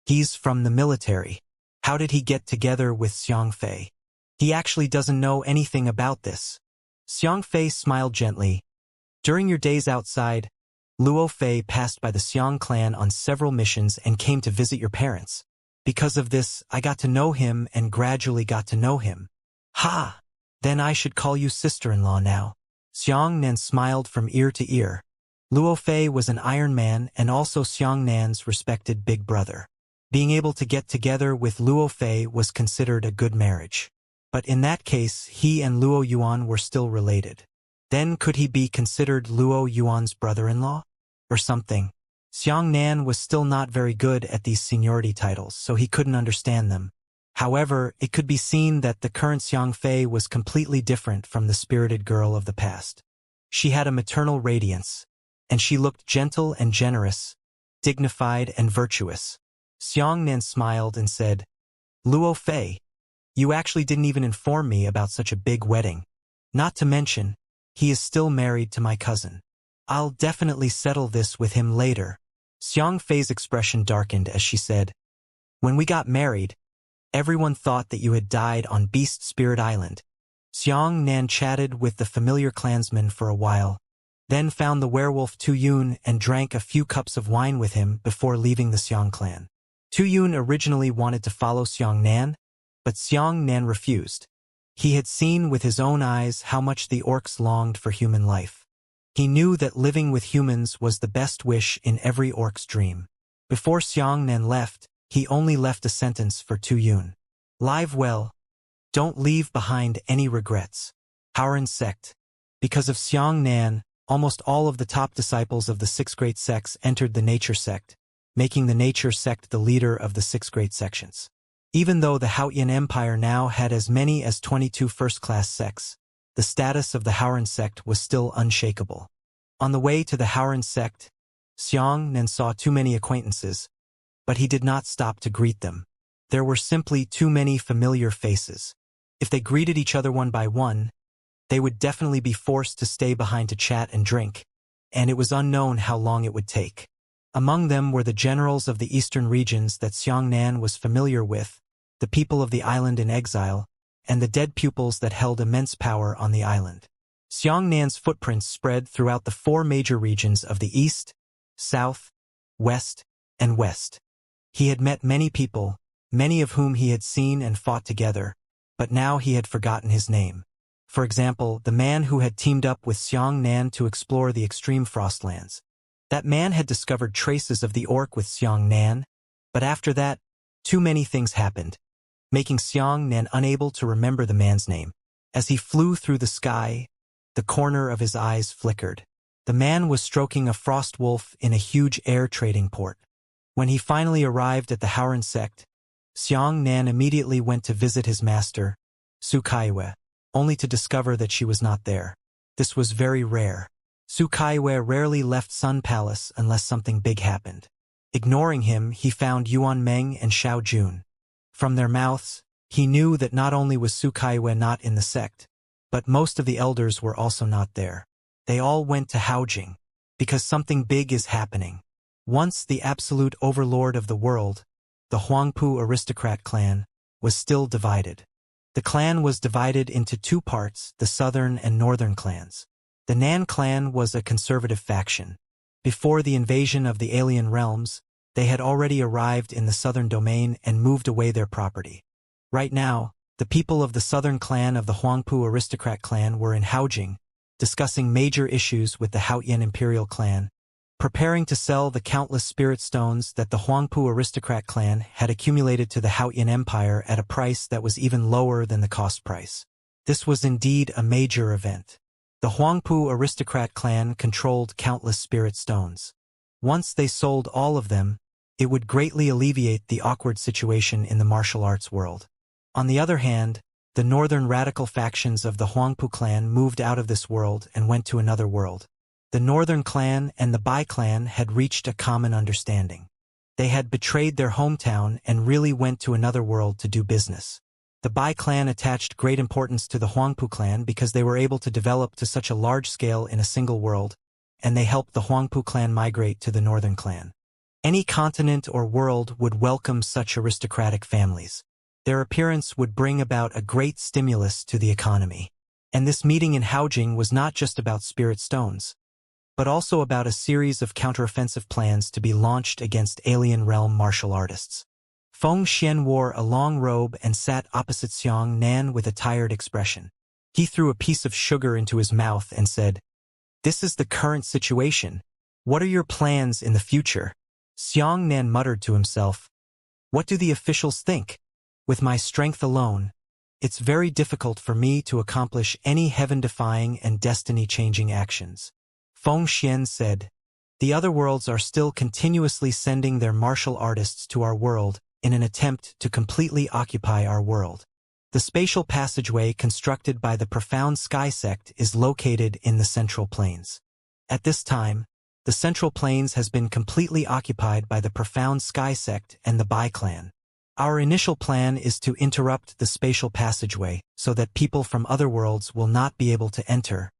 He's from the military. How did he get together with Xiang Fei? He actually doesn't know anything about this. Xiang Fei smiled gently. During your days outside, Luo Fei passed by the Xiang clan on several missions and came to visit your parents. Because of this, I got to know him and gradually got to know him. Ha! Then I should call you sister-in-law now. Xiang Nan smiled from ear to ear. Luo Fei was an Iron Man and also Xiang Nan's respected big brother. Being able to get together with Luo Fei was considered a good marriage. But in that case, he and Luo Yuan were still related. Then could he be considered Luo Yuan's brother-in-law? Or something? Xiang Nan was still not very good at these seniority titles, so he couldn't understand them. However, it could be seen that the current Xiang Fei was completely different from the spirited girl of the past. She had a maternal radiance, and she looked gentle and generous, dignified and virtuous. Xiang Nan smiled and said, Luo Fei, you actually didn't even inform me about such a big wedding. Not to mention, he is still married to my cousin. I'll definitely settle this with him later. Xiang Fei's expression darkened as she said, When we got married, everyone thought that you had died on Beast Spirit Island. Xiang Nan chatted with the familiar clansman for a while, then found the werewolf Tu Yun and drank a few cups of wine with him before leaving the Xiang clan. Tu Yun originally wanted to follow Xiang Nan, but Xiang Nan refused. He had seen with his own eyes how much the orcs longed for human life. He knew that living with humans was the best wish in every orc's dream. Before Xiang Nan left, he only left a sentence for Tu Yun. Live well. Don't leave behind any regrets. Haoran sect. Because of Xiang Nan, almost all of the top disciples of the 6 great sects entered the nature sect, making the nature sect the leader of the 6 great sections. Even though the Haotian Empire now had as many as 22 first-class sects, the status of the Haoran sect was still unshakable. On the way to the Haoran sect, Xiang Nan saw too many acquaintances, but he did not stop to greet them. There were simply too many familiar faces. If they greeted each other one by one, they would definitely be forced to stay behind to chat and drink, and it was unknown how long it would take. Among them were the generals of the eastern regions that Xianxia was familiar with, the people of the island in exile, and the dead pupils that held immense power on the island. Xianxia's footprints spread throughout the 4 major regions of the east, south, west, and west. He had met many people, many of whom he had seen and fought together, but now he had forgotten his name. For example, the man who had teamed up with Xianxia to explore the extreme frostlands. That man had discovered traces of the orc with Xianxia, but after that, too many things happened, making Xianxia unable to remember the man's name. As he flew through the sky, the corner of his eyes flickered. The man was stroking a frost wolf in a huge air trading port. When he finally arrived at the Howran sect, Xianxia immediately went to visit his master, Su Kaiwe, only to discover that she was not there. This was very rare. Su Kaiwe rarely left Sun Palace unless something big happened. Ignoring him, he found Yuan Meng and Xiao Jun. From their mouths, he knew that not only was Su Kaiwe not in the sect, but most of the elders were also not there. They all went to Haojing, because something big is happening. Once the absolute overlord of the world, the Huangpu aristocrat clan, was still divided. The clan was divided into 2 parts, the southern and northern clans. The Nan clan was a conservative faction. Before the invasion of the alien realms, they had already arrived in the southern domain and moved away their property. Right now, the people of the southern clan of the Huangpu aristocrat clan were in Haojing, discussing major issues with the Haotian imperial clan, preparing to sell the countless spirit stones that the Huangpu aristocrat clan had accumulated to the Haotian Empire at a price that was even lower than the cost price. This was indeed a major event. The Huangpu aristocrat clan controlled countless spirit stones. Once they sold all of them, it would greatly alleviate the awkward situation in the martial arts world. On the other hand, the northern radical factions of the Huangpu clan moved out of this world and went to another world. The northern clan and the Bai clan had reached a common understanding. They had betrayed their hometown and really went to another world to do business. The Bai clan attached great importance to the Huangpu clan because they were able to develop to such a large scale in a single world, and they helped the Huangpu clan migrate to the northern clan. Any continent or world would welcome such aristocratic families. Their appearance would bring about a great stimulus to the economy. And this meeting in Haojing was not just about spirit stones, but also about a series of counteroffensive plans to be launched against alien realm martial artists. Feng Xian wore a long robe and sat opposite Xianxia with a tired expression. He threw a piece of sugar into his mouth and said, "This is the current situation. What are your plans in the future?" Xianxia muttered to himself, "What do the officials think? With my strength alone, it's very difficult for me to accomplish any heaven-defying and destiny-changing actions." Feng Xian said, "The other worlds are still continuously sending their martial artists to our world in an attempt to completely occupy our world. The spatial passageway constructed by the Profound Sky sect is located in the Central Plains. At this time, the Central Plains has been completely occupied by the Profound Sky sect and the Bai clan. Our initial plan is to interrupt the spatial passageway so that people from other worlds will not be able to enter,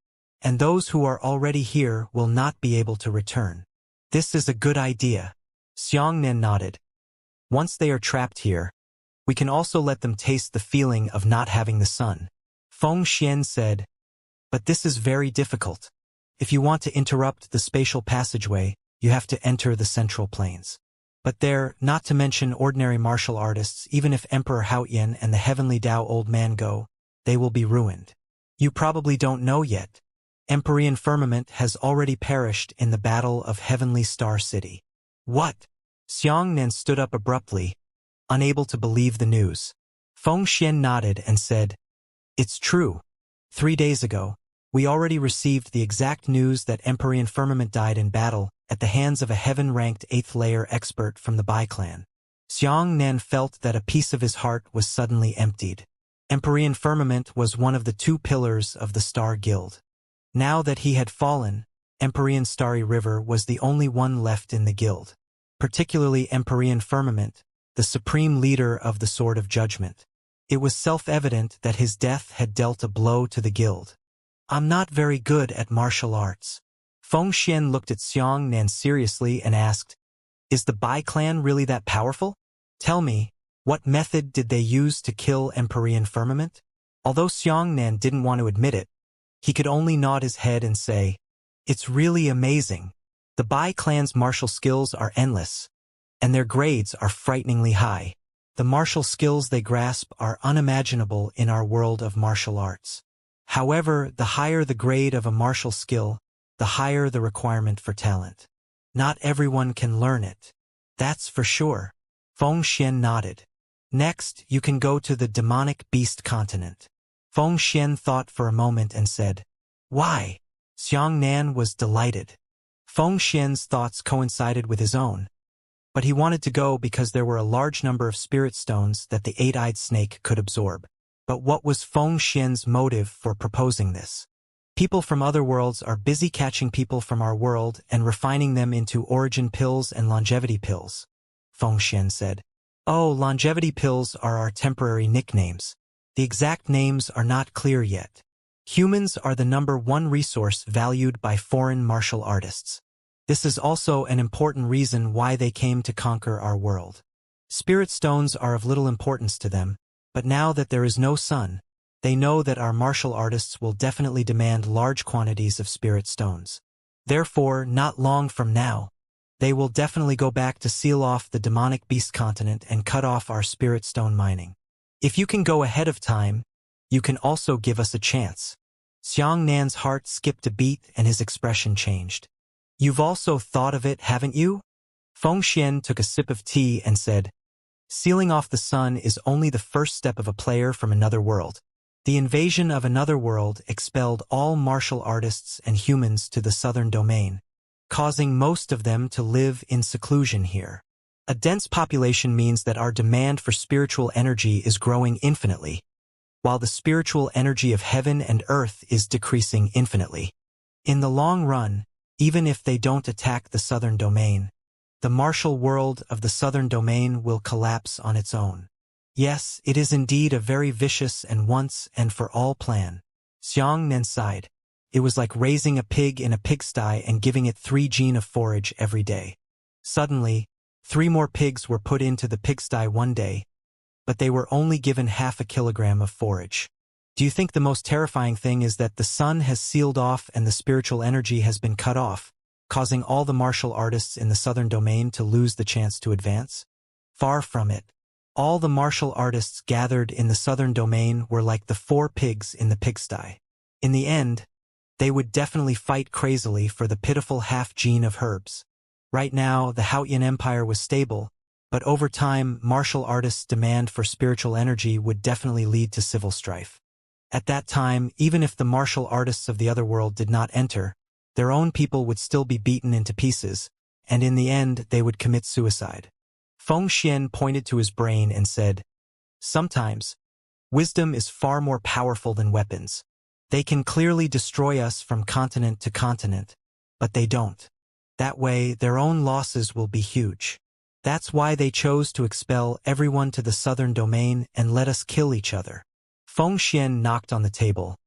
and those who are already here will not be able to return." "This is a good idea." Xianxia nodded. "Once they are trapped here, we can also let them taste the feeling of not having the sun." Feng Xian said, "But this is very difficult. If you want to interrupt the spatial passageway, you have to enter the Central Plains. But there, not to mention ordinary martial artists, even if Emperor Haotian and the Heavenly Tao Old Man go, they will be ruined. You probably don't know yet. Empyrean Firmament has already perished in the Battle of Heavenly Star City." "What?" Xianxia stood up abruptly, unable to believe the news. Feng Xian nodded and said, "It's true. 3 days ago, we already received the exact news that Empyrean Firmament died in battle at the hands of a heaven-ranked 8th-layer expert from the Bai clan." Xianxia felt that a piece of his heart was suddenly emptied. Empyrean Firmament was one of the 2 pillars of the Star Guild. Now that he had fallen, Empyrean Starry River was the only one left in the guild. particularly Empyrean Firmament, the supreme leader of the Sword of Judgment. It was self-evident that his death had dealt a blow to the guild. I'm not very good at martial arts. Feng Xian looked at Xianxia seriously and asked, Is the Bai clan really that powerful? Tell me, what method did they use to kill Empyrean Firmament? Although Xianxia didn't want to admit it, he could only nod his head and say, It's really amazing. The Bai clan's martial skills are endless, and their grades are frighteningly high. The martial skills they grasp are unimaginable in our world of martial arts. However, the higher the grade of a martial skill, the higher the requirement for talent. Not everyone can learn it. That's for sure. Feng Xian nodded. Next, you can go to the demonic beast continent. Feng Xian thought for a moment and said, Why? Xianxia was delighted. Feng Xian's thoughts coincided with his own, but he wanted to go because there were a large number of spirit stones that the eight-eyed snake could absorb. But what was Feng Xian's motive for proposing this? People from other worlds are busy catching people from our world and refining them into origin pills and longevity pills, Feng Xian said. Oh, longevity pills are our temporary nicknames. The exact names are not clear yet. Humans are the #1 resource valued by foreign martial artists. This is also an important reason why they came to conquer our world. Spirit stones are of little importance to them, but now that there is no sun, they know that our martial artists will definitely demand large quantities of spirit stones. Therefore, not long from now, they will definitely go back to seal off the demonic beast continent and cut off our spirit stone mining. If you can go ahead of time, you can also give us a chance. Xianxia's heart skipped a beat and his expression changed. You've also thought of it, haven't you? Feng Xian took a sip of tea and said, Sealing off the sun is only the first step of a player from another world. The invasion of another world expelled all martial artists and humans to the southern domain, causing most of them to live in seclusion here. A dense population means that our demand for spiritual energy is growing infinitely, while the spiritual energy of heaven and earth is decreasing infinitely. In the long run, even if they don't attack the southern domain, the martial world of the southern domain will collapse on its own. Yes, it is indeed a very vicious and once-and-for-all plan. Xianxia sighed. It was like raising a pig in a pigsty and giving it 3 genes of forage every day. Suddenly, 3 more pigs were put into the pigsty one day, but they were only given half a kilogram of forage. Do you think the most terrifying thing is that the sun has sealed off and the spiritual energy has been cut off, causing all the martial artists in the southern domain to lose the chance to advance? Far from it. All the martial artists gathered in the southern domain were like the 4 pigs in the pigsty. In the end, they would definitely fight crazily for the pitiful half-gene of herbs. Right now, the Haotian Empire was stable, but over time, martial artists' demand for spiritual energy would definitely lead to civil strife. At that time, even if the martial artists of the other world did not enter, their own people would still be beaten into pieces, and in the end, they would commit suicide. Feng Xian pointed to his brain and said, Sometimes, wisdom is far more powerful than weapons. They can clearly destroy us from continent to continent, but they don't. That way, their own losses will be huge. That's why they chose to expel everyone to the southern domain and let us kill each other. Feng Xian knocked on the table.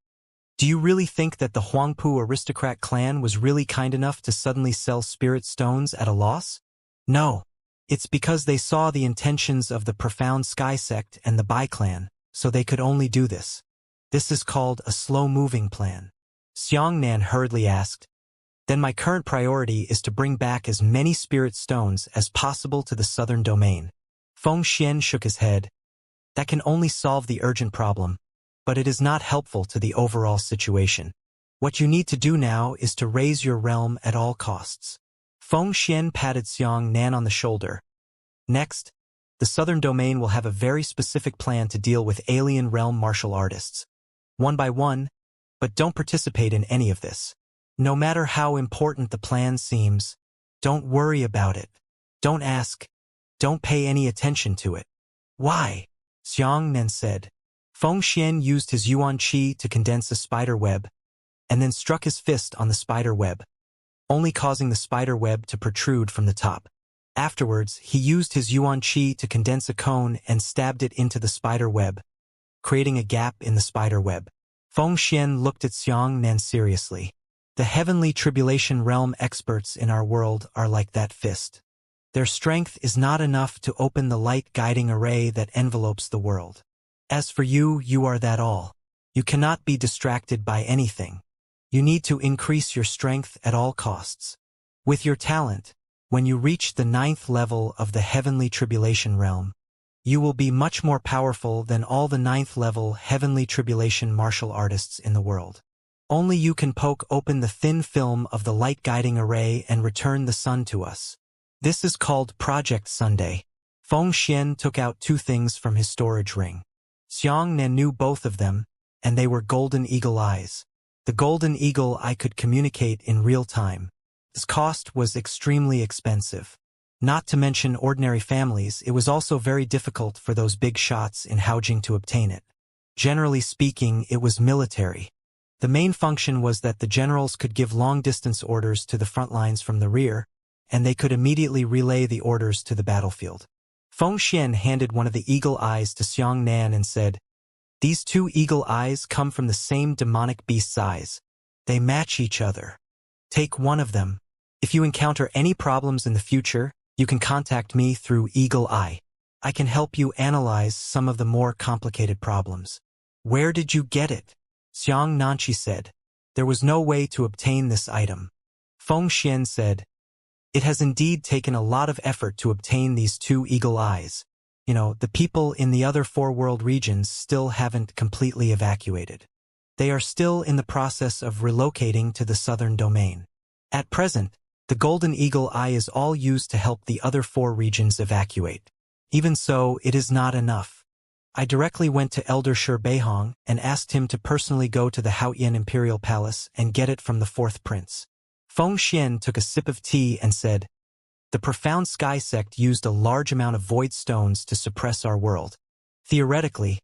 Do you really think that the Huangpu aristocrat clan was really kind enough to suddenly sell spirit stones at a loss? No. It's because they saw the intentions of the profound sky sect and the Bai clan, so they could only do this. This is called a slow-moving plan. Xianxia hurriedly asked, Then my current priority is to bring back as many spirit stones as possible to the southern domain. Feng Xian shook his head. That can only solve the urgent problem, but it is not helpful to the overall situation. What you need to do now is to raise your realm at all costs. Feng Xian patted Xianxia on the shoulder. Next, the southern domain will have a very specific plan to deal with alien realm martial artists. One by one, but don't participate in any of this. No matter how important the plan seems, don't worry about it. Don't ask. Don't pay any attention to it. Why? Xianxia said. Feng Xian used his yuan qi to condense a spider web, and then struck his fist on the spider web, only causing the spider web to protrude from the top. Afterwards, he used his yuan qi to condense a cone and stabbed it into the spider web, creating a gap in the spider web. Feng Xian looked at Xianxia seriously. The heavenly tribulation realm experts in our world are like that fist. Their strength is not enough to open the light guiding array that envelopes the world. As for you, you are that all. You cannot be distracted by anything. You need to increase your strength at all costs. With your talent, when you reach the 9th level of the heavenly tribulation realm, you will be much more powerful than all the 9th level heavenly tribulation martial artists in the world. Only you can poke open the thin film of the light guiding array and return the sun to us. This is called Project Sunday. Feng Xian took out 2 things from his storage ring. Xianxia knew both of them, and they were golden eagle eyes. The golden eagle eye could communicate in real time. Its cost was extremely expensive. Not to mention ordinary families, it was also very difficult for those big shots in Haojing to obtain it. Generally speaking, it was military. The main function was that the generals could give long-distance orders to the front lines from the rear, and they could immediately relay the orders to the battlefield. Feng Xian handed one of the eagle eyes to Xianxia and said, "These 2 eagle eyes come from the same demonic beast's eyes. They match each other. Take one of them. If you encounter any problems in the future, you can contact me through Eagle Eye. I can help you analyze some of the more complicated problems." "Where did you get it?" Xianxia said. "There was no way to obtain this item." Feng Xian said, "It has indeed taken a lot of effort to obtain these 2 eagle eyes. The people in the other 4 world regions still haven't completely evacuated. They are still in the process of relocating to the southern domain. At present, the golden eagle eye is all used to help the other 4 regions evacuate. Even so, it is not enough. I directly went to Elder Shi Beihong and asked him to personally go to the Haoyan Imperial Palace and get it from the 4th Prince." Feng Xian took a sip of tea and said, "The Profound Sky Sect used a large amount of void stones to suppress our world. Theoretically,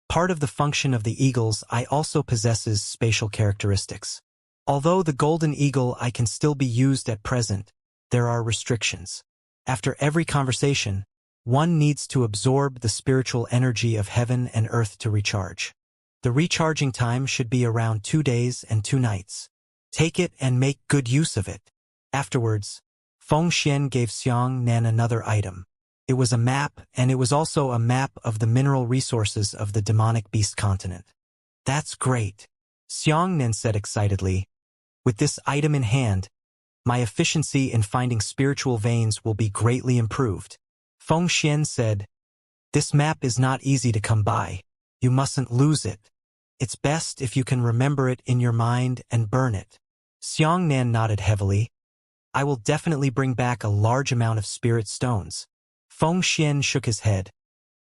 part of the function of the eagle's eye also possesses spatial characteristics. Although the golden eagle eye can still be used at present, there are restrictions. After every conversation, one needs to absorb the spiritual energy of heaven and earth to recharge. The recharging time should be around 2 days and 2 nights. Take it and make good use of it." Afterwards, Feng Xian gave Xianxia another item. It was a map, and it was also a map of the mineral resources of the demonic beast continent. "That's great," Xianxia said excitedly. "With this item in hand, my efficiency in finding spiritual veins will be greatly improved." Feng Xian said, "This map is not easy to come by. You mustn't lose it. It's best if you can remember it in your mind and burn it." Xianxia nodded heavily. "I will definitely bring back a large amount of spirit stones." Feng Xian shook his head.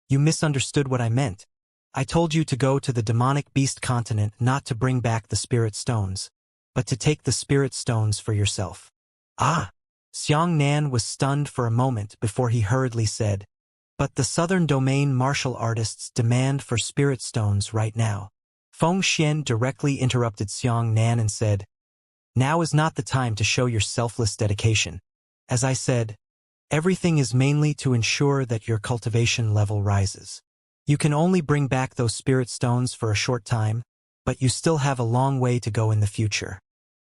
"You misunderstood what I meant. I told you to go to the demonic beast continent not to bring back the spirit stones, but to take the spirit stones for yourself." "Ah!" Xianxia was stunned for a moment before he hurriedly said, "But the southern domain martial artists demand for spirit stones right now." Feng Xian directly interrupted Xianxia and said, "Now is not the time to show your selfless dedication. As I said, everything is mainly to ensure that your cultivation level rises. You can only bring back those spirit stones for a short time, but you still have a long way to go in the future.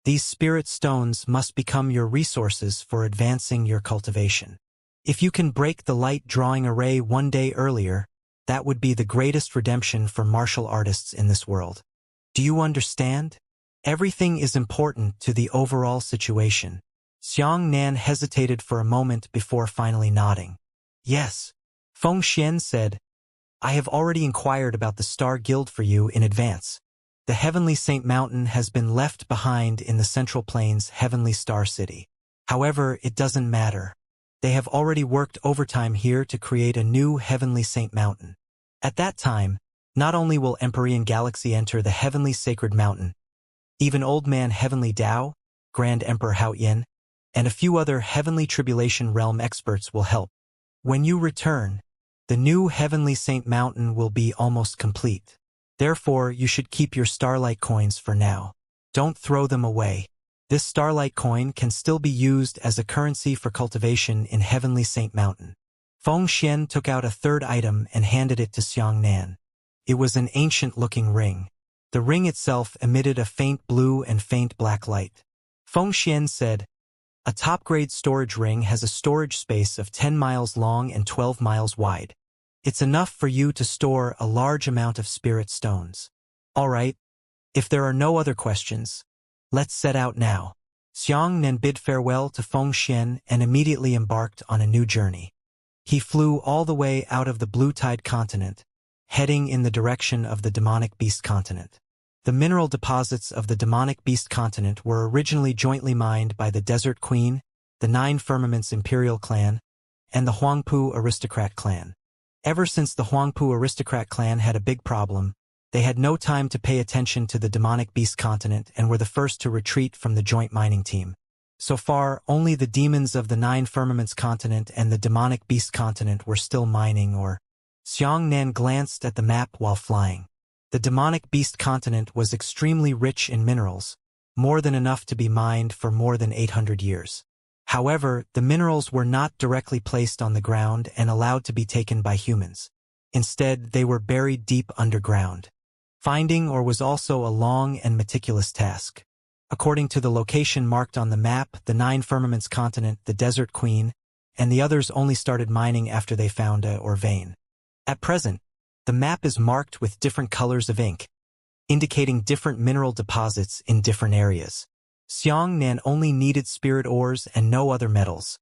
These spirit stones must become your resources for advancing your cultivation. If you can break the light drawing array 1 day earlier, that would be the greatest redemption for martial artists in this world. Do you understand? Everything is important to the overall situation." Xianxia hesitated for a moment before finally nodding. "Yes." Feng Xian said, "I have already inquired about the Star Guild for you in advance. The Heavenly Saint Mountain has been left behind in the Central Plains Heavenly Star City. However, it doesn't matter. They have already worked overtime here to create a new Heavenly Saint Mountain. At that time, not only will Empyrean Galaxy enter the Heavenly Sacred Mountain, even Old Man Heavenly Dao, Grand Emperor Haoyan, and a few other Heavenly Tribulation Realm experts will help. When you return, the new Heavenly Saint Mountain will be almost complete. Therefore, you should keep your Starlight coins for now. Don't throw them away. This starlight coin can still be used as a currency for cultivation in Heavenly Saint Mountain. Feng Xian took out a third item and handed it to Xiang Nan. It was an ancient-looking ring. The ring itself emitted a faint blue and faint black light. Feng Xian said, "A top-grade storage ring has a storage space of 10 miles long and 12 miles wide. It's enough for you to store a large amount of spirit stones. All right, if there are no other questions, let's set out now." Xiang Nan bid farewell to Feng Xian and immediately embarked on a new journey. He flew all the way out of the Blue Tide continent, heading in the direction of the Demonic Beast continent. The mineral deposits of the Demonic Beast continent were originally jointly mined by the Desert Queen, the Nine Firmaments Imperial clan, and the Huangpu Aristocrat clan. Ever since the Huangpu Aristocrat clan had a big problem, they had no time to pay attention to the Demonic Beast continent and were the first to retreat from the joint mining team. So far, only the demons of the Nine Firmaments continent and the Demonic Beast continent were still mining or... Xiang Nan glanced at the map while flying. The Demonic Beast continent was extremely rich in minerals, more than enough to be mined for more than 800 years. However, the minerals were not directly placed on the ground and allowed to be taken by humans. Instead, they were buried deep underground. Finding ore was also a long and meticulous task. According to the location marked on the map, the Nine Firmaments continent, the Desert Queen, and the others only started mining after they found a ore vein. At present, the map is marked with different colors of ink, indicating different mineral deposits in different areas. Xiang Nan only needed spirit ores and no other metals,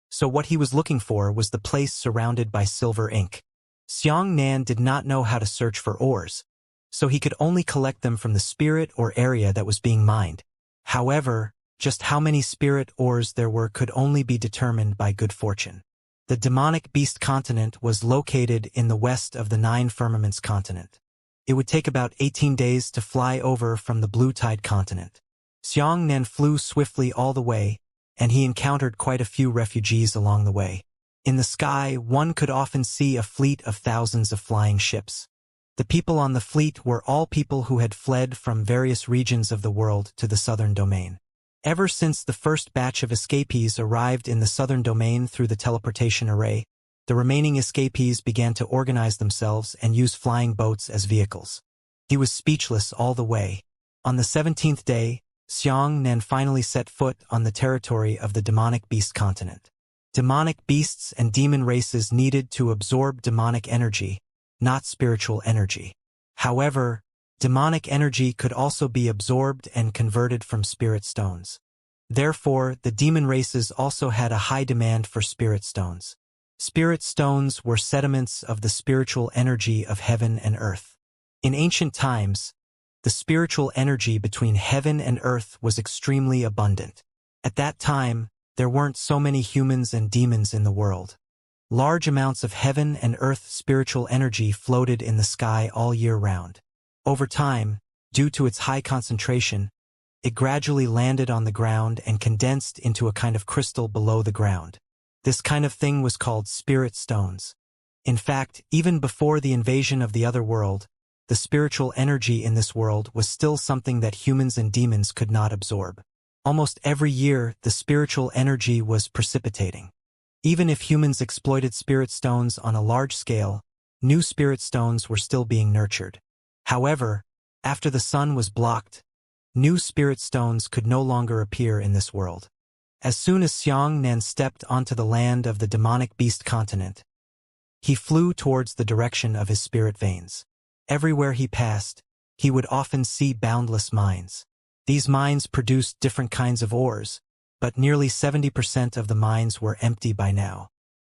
so what he was looking for was the place surrounded by silver ink. Xiang Nan did not know how to search for ores, so he could only collect them from the spirit or area that was being mined. However, just how many spirit ores there were could only be determined by good fortune. The Demonic Beast continent was located in the west of the Nine Firmaments continent. It would take about 18 days to fly over from the Blue Tide continent. Xiang Nan flew swiftly all the way, and he encountered quite a few refugees along the way. In the sky, one could often see a fleet of thousands of flying ships. The people on the fleet were all people who had fled from various regions of the world to the southern domain. Ever since the first batch of escapees arrived in the southern domain through the teleportation array, the remaining escapees began to organize themselves and use flying boats as vehicles. He was speechless all the way. On the 17th day, Xiang Nan finally set foot on the territory of the Demonic Beast continent. Demonic beasts and demon races needed to absorb demonic energy, not spiritual energy. However, demonic energy could also be absorbed and converted from spirit stones. Therefore, the demon races also had a high demand for spirit stones. Spirit stones were sediments of the spiritual energy of heaven and earth. In ancient times, the spiritual energy between heaven and earth was extremely abundant. At that time, there weren't so many humans and demons in the world. Large amounts of heaven and earth spiritual energy floated in the sky all year round. Over time, due to its high concentration, it gradually landed on the ground and condensed into a kind of crystal below the ground. This kind of thing was called spirit stones. In fact, even before the invasion of the other world, the spiritual energy in this world was still something that humans and demons could not absorb. Almost every year, the spiritual energy was precipitating. Even if humans exploited spirit stones on a large scale, new spirit stones were still being nurtured. However, after the sun was blocked, new spirit stones could no longer appear in this world. As soon as Xiang Nan stepped onto the land of the Demonic Beast continent, he flew towards the direction of his spirit veins. Everywhere he passed, he would often see boundless mines. These mines produced different kinds of ores, but nearly 70% of the mines were empty by now.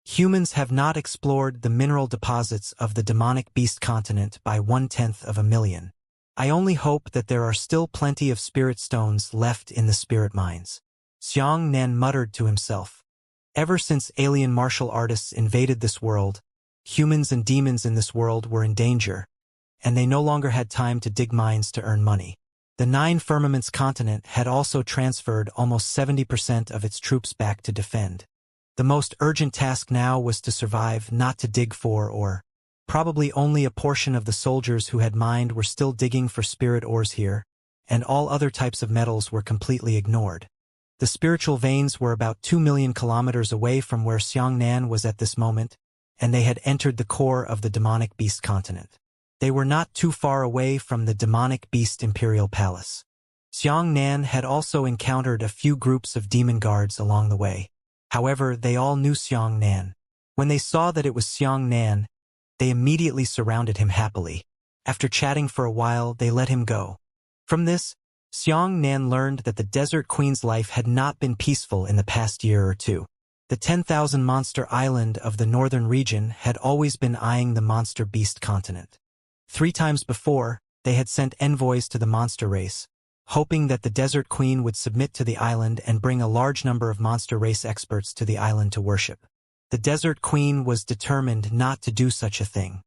Humans have not explored the mineral deposits of the Demonic Beast continent by 1/10 of a million. I only hope that there are still plenty of spirit stones left in the spirit mines. Xiang Nan muttered to himself. Ever since alien martial artists invaded this world, humans and demons in this world were in danger, and they no longer had time to dig mines to earn money. The Nine Firmaments continent had also transferred almost 70% of its troops back to defend. The most urgent task now was to survive, not to dig for ore. Probably only a portion of the soldiers who had mined were still digging for spirit ores here, and all other types of metals were completely ignored. The spiritual veins were about 2 million kilometers away from where Xianxia was at this moment, and they had entered the core of the demonic beast continent. They were not too far away from the demonic beast imperial palace. Xianxia had also encountered a few groups of demon guards along the way. However, they all knew Xianxia. When they saw that it was Xianxia, they immediately surrounded him happily. After chatting for a while, they let him go. From this, Xianxia learned that the Desert Queen's life had not been peaceful in the past year or two. The 10,000 monster island of the northern region had always been eyeing the monster beast continent. 3 times before, they had sent envoys to the monster race, hoping that the Desert Queen would submit to the island and bring a large number of monster race experts to the island to worship. The Desert Queen was determined not to do such a thing.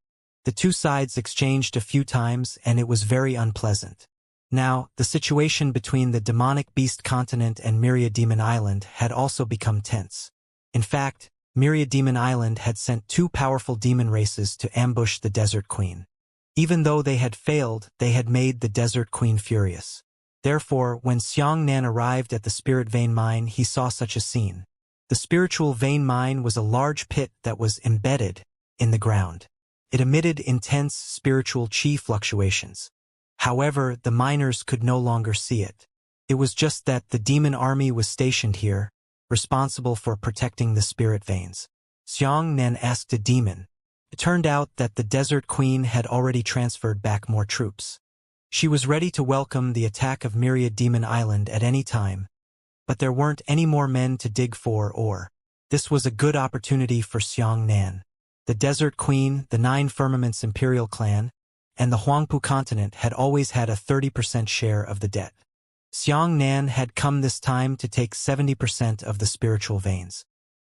The two sides exchanged a few times, and it was very unpleasant. Now, the situation between the demonic beast continent and Myriad Demon Island had also become tense. In fact, Myriad Demon Island had sent 2 powerful demon races to ambush the Desert Queen. Even though they had failed, they had made the Desert Queen furious. Therefore, when Xianxia arrived at the Spirit Vein Mine, he saw such a scene. The spiritual vein mine was a large pit that was embedded in the ground. It emitted intense spiritual chi fluctuations. However, the miners could no longer see it. It was just that the demon army was stationed here, responsible for protecting the spirit veins. Xianxia asked a demon. It turned out that the Desert Queen had already transferred back more troops. She was ready to welcome the attack of Myriad Demon Island at any time, but there weren't any more men to dig for or. This was a good opportunity for Xianxia. The Desert Queen, the 9 Firmaments Imperial clan, and the Huangpu continent had always had a 30% share of the debt. Xianxia had come this time to take 70% of the spiritual veins.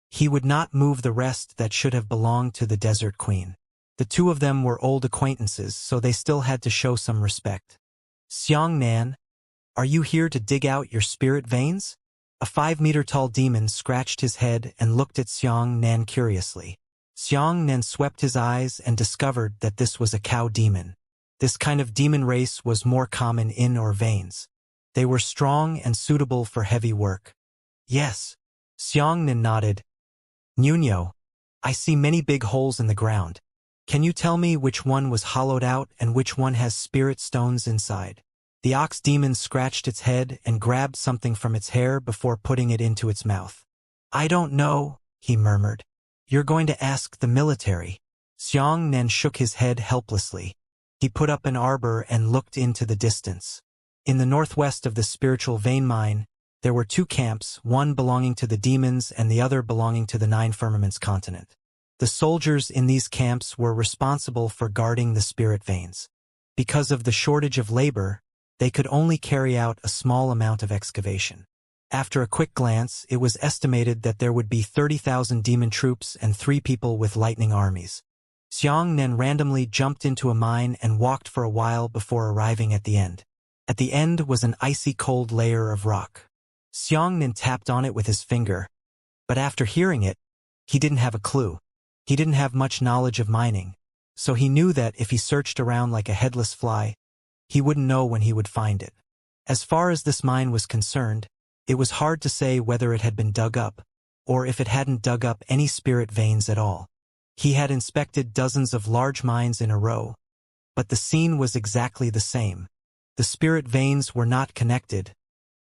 He would not move the rest that should have belonged to the Desert Queen. The 2 of them were old acquaintances, so they still had to show some respect. Xianxia, are you here to dig out your spirit veins? A 5-meter-tall demon scratched his head and looked at Xianxia curiously. Xianxia swept his eyes and discovered that this was a cow demon. This kind of demon race was more common in or veins. They were strong and suitable for heavy work. Yes. Xianxia nodded. Nuno, I see many big holes in the ground. Can you tell me which one was hollowed out and which one has spirit stones inside? The ox demon scratched its head and grabbed something from its hair before putting it into its mouth. I don't know, he murmured. You're going to ask the military. Xianxia shook his head helplessly. He put up an arbor and looked into the distance. In the northwest of the spiritual vein mine, there were 2 camps, one belonging to the demons and the other belonging to the 9 Firmaments continent. The soldiers in these camps were responsible for guarding the spirit veins. Because of the shortage of labor, they could only carry out a small amount of excavation. After a quick glance, it was estimated that there would be 30,000 demon troops and 3 people with lightning armies. Xianxia randomly jumped into a mine and walked for a while before arriving at the end. At the end was an icy cold layer of rock. Xianxia tapped on it with his finger. But after hearing it, he didn't have a clue. He didn't have much knowledge of mining, so he knew that if he searched around like a headless fly, he wouldn't know when he would find it. As far as this mine was concerned, it was hard to say whether it had been dug up, or if it hadn't dug up any spirit veins at all. He had inspected dozens of large mines in a row, but the scene was exactly the same. The spirit veins were not connected,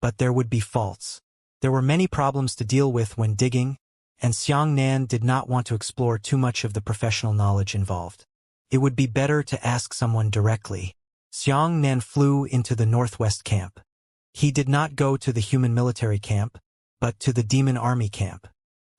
but there would be faults. There were many problems to deal with when digging, and Xianxia did not want to explore too much of the professional knowledge involved. It would be better to ask someone directly. Xianxia flew into the northwest camp. He did not go to the human military camp, but to the demon army camp.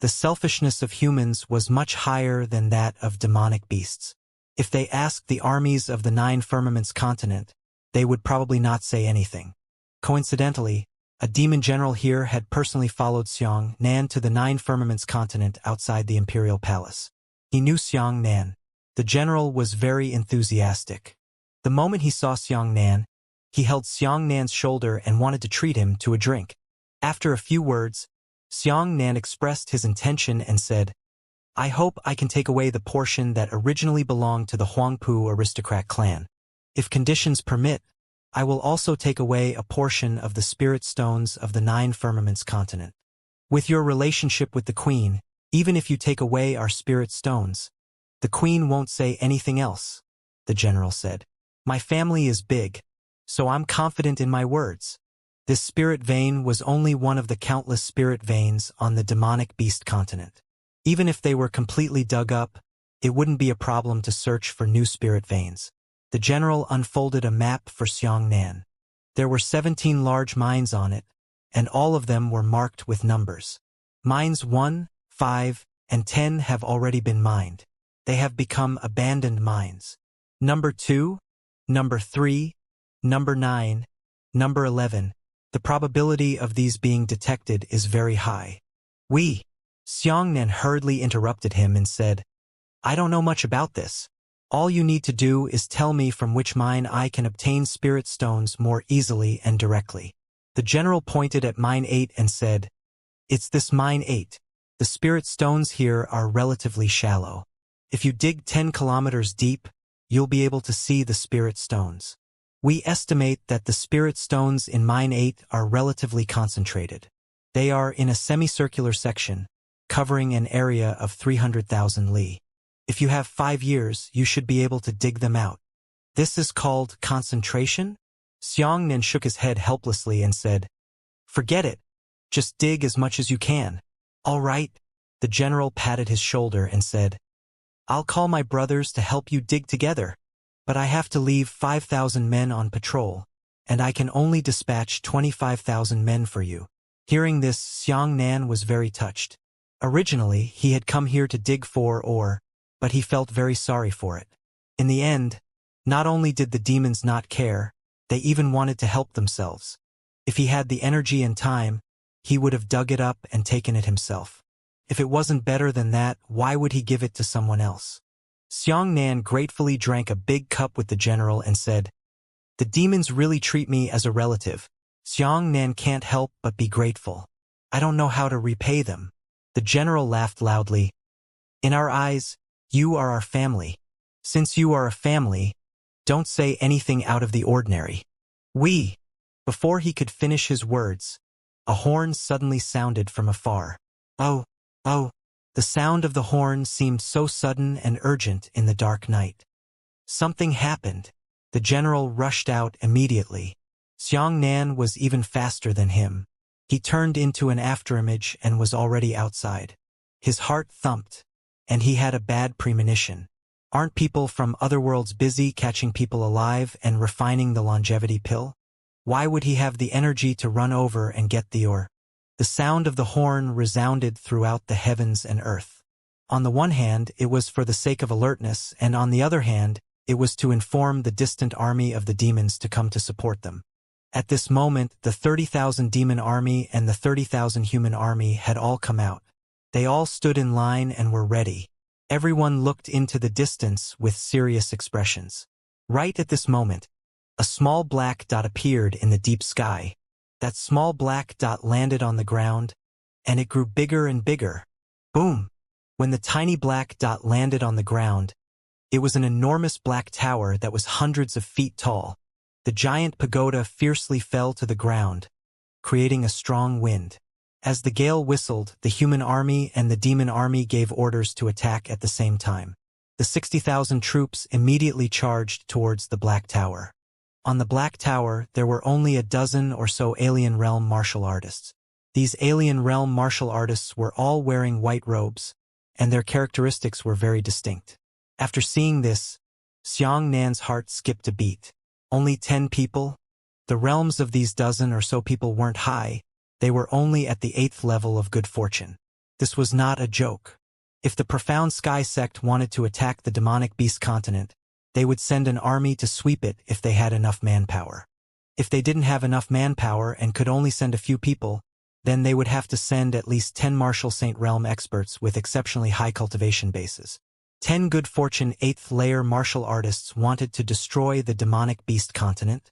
The selfishness of humans was much higher than that of demonic beasts. If they asked the armies of the 9 Firmaments continent, they would probably not say anything. Coincidentally, a demon general here had personally followed Xianxia to the 9 Firmaments continent outside the imperial palace. He knew Xianxia. The general was very enthusiastic. The moment he saw Xianxia, he held Xianxia's shoulder and wanted to treat him to a drink. After a few words, Xianxia expressed his intention and said, I hope I can take away the portion that originally belonged to the Huangpu aristocrat clan. If conditions permit, I will also take away a portion of the spirit stones of the 9 firmaments continent. With your relationship with the queen, even if you take away our spirit stones, the queen won't say anything else, the general said. My family is big, so I'm confident in my words. This spirit vein was only one of the countless spirit veins on the demonic beast continent. Even if they were completely dug up, it wouldn't be a problem to search for new spirit veins. The general unfolded a map for Xianxia. There were 17 large mines on it, and all of them were marked with numbers. Mines 1, 5, and 10 have already been mined. They have become abandoned mines. Number 2, number 3, number 9, number 11. The probability of these being detected is very high. Xianxia hurriedly interrupted him and said, I don't know much about this. All you need to do is tell me from which mine I can obtain spirit stones more easily and directly. The general pointed at mine 8 and said, It's this mine 8. The spirit stones here are relatively shallow. If you dig 10 kilometers deep, you'll be able to see the spirit stones. We estimate that the spirit stones in mine 8 are relatively concentrated. They are in a semicircular section, covering an area of 300,000 li. If you have 5 years, you should be able to dig them out. This is called concentration? Xianxia shook his head helplessly and said, Forget it. Just dig as much as you can. All right. The general patted his shoulder and said, I'll call my brothers to help you dig together. But I have to leave 5,000 men on patrol, and I can only dispatch 25,000 men for you. Hearing this, Xianxia was very touched. Originally, he had come here to dig for ore, but he felt very sorry for it. In the end, not only did the demons not care, they even wanted to help themselves. If he had the energy and time, he would have dug it up and taken it himself. If it wasn't better than that, why would he give it to someone else? Xianxia gratefully drank a big cup with the general and said, The demons really treat me as a relative. Xianxia can't help but be grateful. I don't know how to repay them. The general laughed loudly. In our eyes, you are our family. Since you are a family, don't say anything out of the ordinary. Before he could finish his words, a horn suddenly sounded from afar. Oh. The sound of the horn seemed so sudden and urgent in the dark night. Something happened. The general rushed out immediately. Xianxia was even faster than him. He turned into an afterimage and was already outside. His heart thumped, and he had a bad premonition. Aren't people from other worlds busy catching people alive and refining the longevity pill? Why would he have the energy to run over and get the ore? The sound of the horn resounded throughout the heavens and earth. On the one hand, it was for the sake of alertness, and on the other hand, it was to inform the distant army of the demons to come to support them. At this moment, the 30,000 demon army and the 30,000 human army had all come out. They all stood in line and were ready. Everyone looked into the distance with serious expressions. Right at this moment, a small black dot appeared in the deep sky. That small black dot landed on the ground, and it grew bigger and bigger. Boom! When the tiny black dot landed on the ground, it was an enormous black tower that was hundreds of feet tall. The giant pagoda fiercely fell to the ground, creating a strong wind. As the gale whistled, the human army and the demon army gave orders to attack at the same time. The 60,000 troops immediately charged towards the Black Tower. On the Black Tower, there were only a dozen or so alien realm martial artists. These alien realm martial artists were all wearing white robes, and their characteristics were very distinct. After seeing this, Xianxia's heart skipped a beat. Only 10 people? The realms of these dozen or so people weren't high. They were only at the 8th level of good fortune. This was not a joke. If the Profound Sky sect wanted to attack the demonic beast continent, they would send an army to sweep it if they had enough manpower. If they didn't have enough manpower and could only send a few people, then they would have to send at least 10 Martial Saint Realm experts with exceptionally high cultivation bases. 10 good fortune 8th layer martial artists wanted to destroy the demonic beast continent?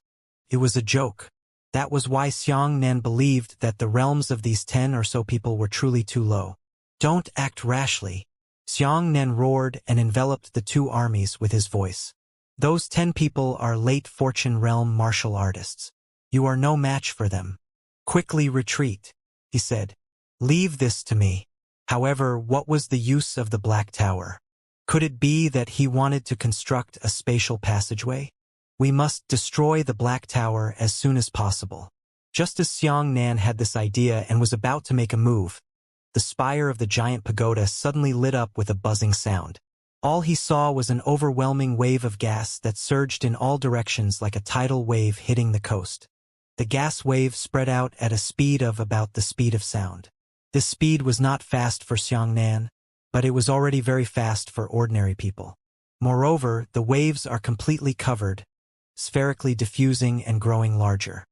It was a joke. That was why Xianxia believed that the realms of these 10 or so people were truly too low. Don't act rashly. Xianxia roared and enveloped the two armies with his voice. Those 10 people are late fortune realm martial artists. You are no match for them. Quickly retreat, he said. Leave this to me. However, what was the use of the Black Tower? Could it be that he wanted to construct a spatial passageway? We must destroy the Black Tower as soon as possible. Just as Xianxia had this idea and was about to make a move, the spire of the giant pagoda suddenly lit up with a buzzing sound. All he saw was an overwhelming wave of gas that surged in all directions like a tidal wave hitting the coast. The gas wave spread out at a speed of about the speed of sound. This speed was not fast for Xianxia, but it was already very fast for ordinary people. Moreover, the waves are completely covered, spherically diffusing and growing larger.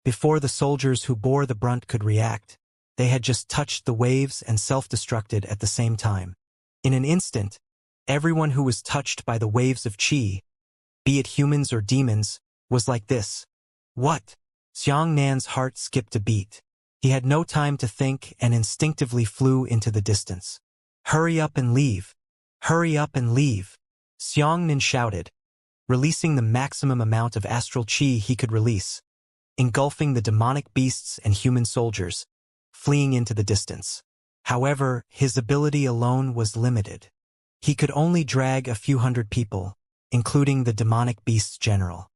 Before the soldiers who bore the brunt could react, they had just touched the waves and self-destructed at the same time. In an instant, everyone who was touched by the waves of qi, be it humans or demons, was like this. What? Xiangxia's heart skipped a beat. He had no time to think and instinctively flew into the distance. Hurry up and leave. Hurry up and leave. Xianxia shouted, releasing the maximum amount of astral qi he could release, engulfing the demonic beasts and human soldiers, fleeing into the distance. However, his ability alone was limited. He could only drag a few hundred people, including the demonic beast's general.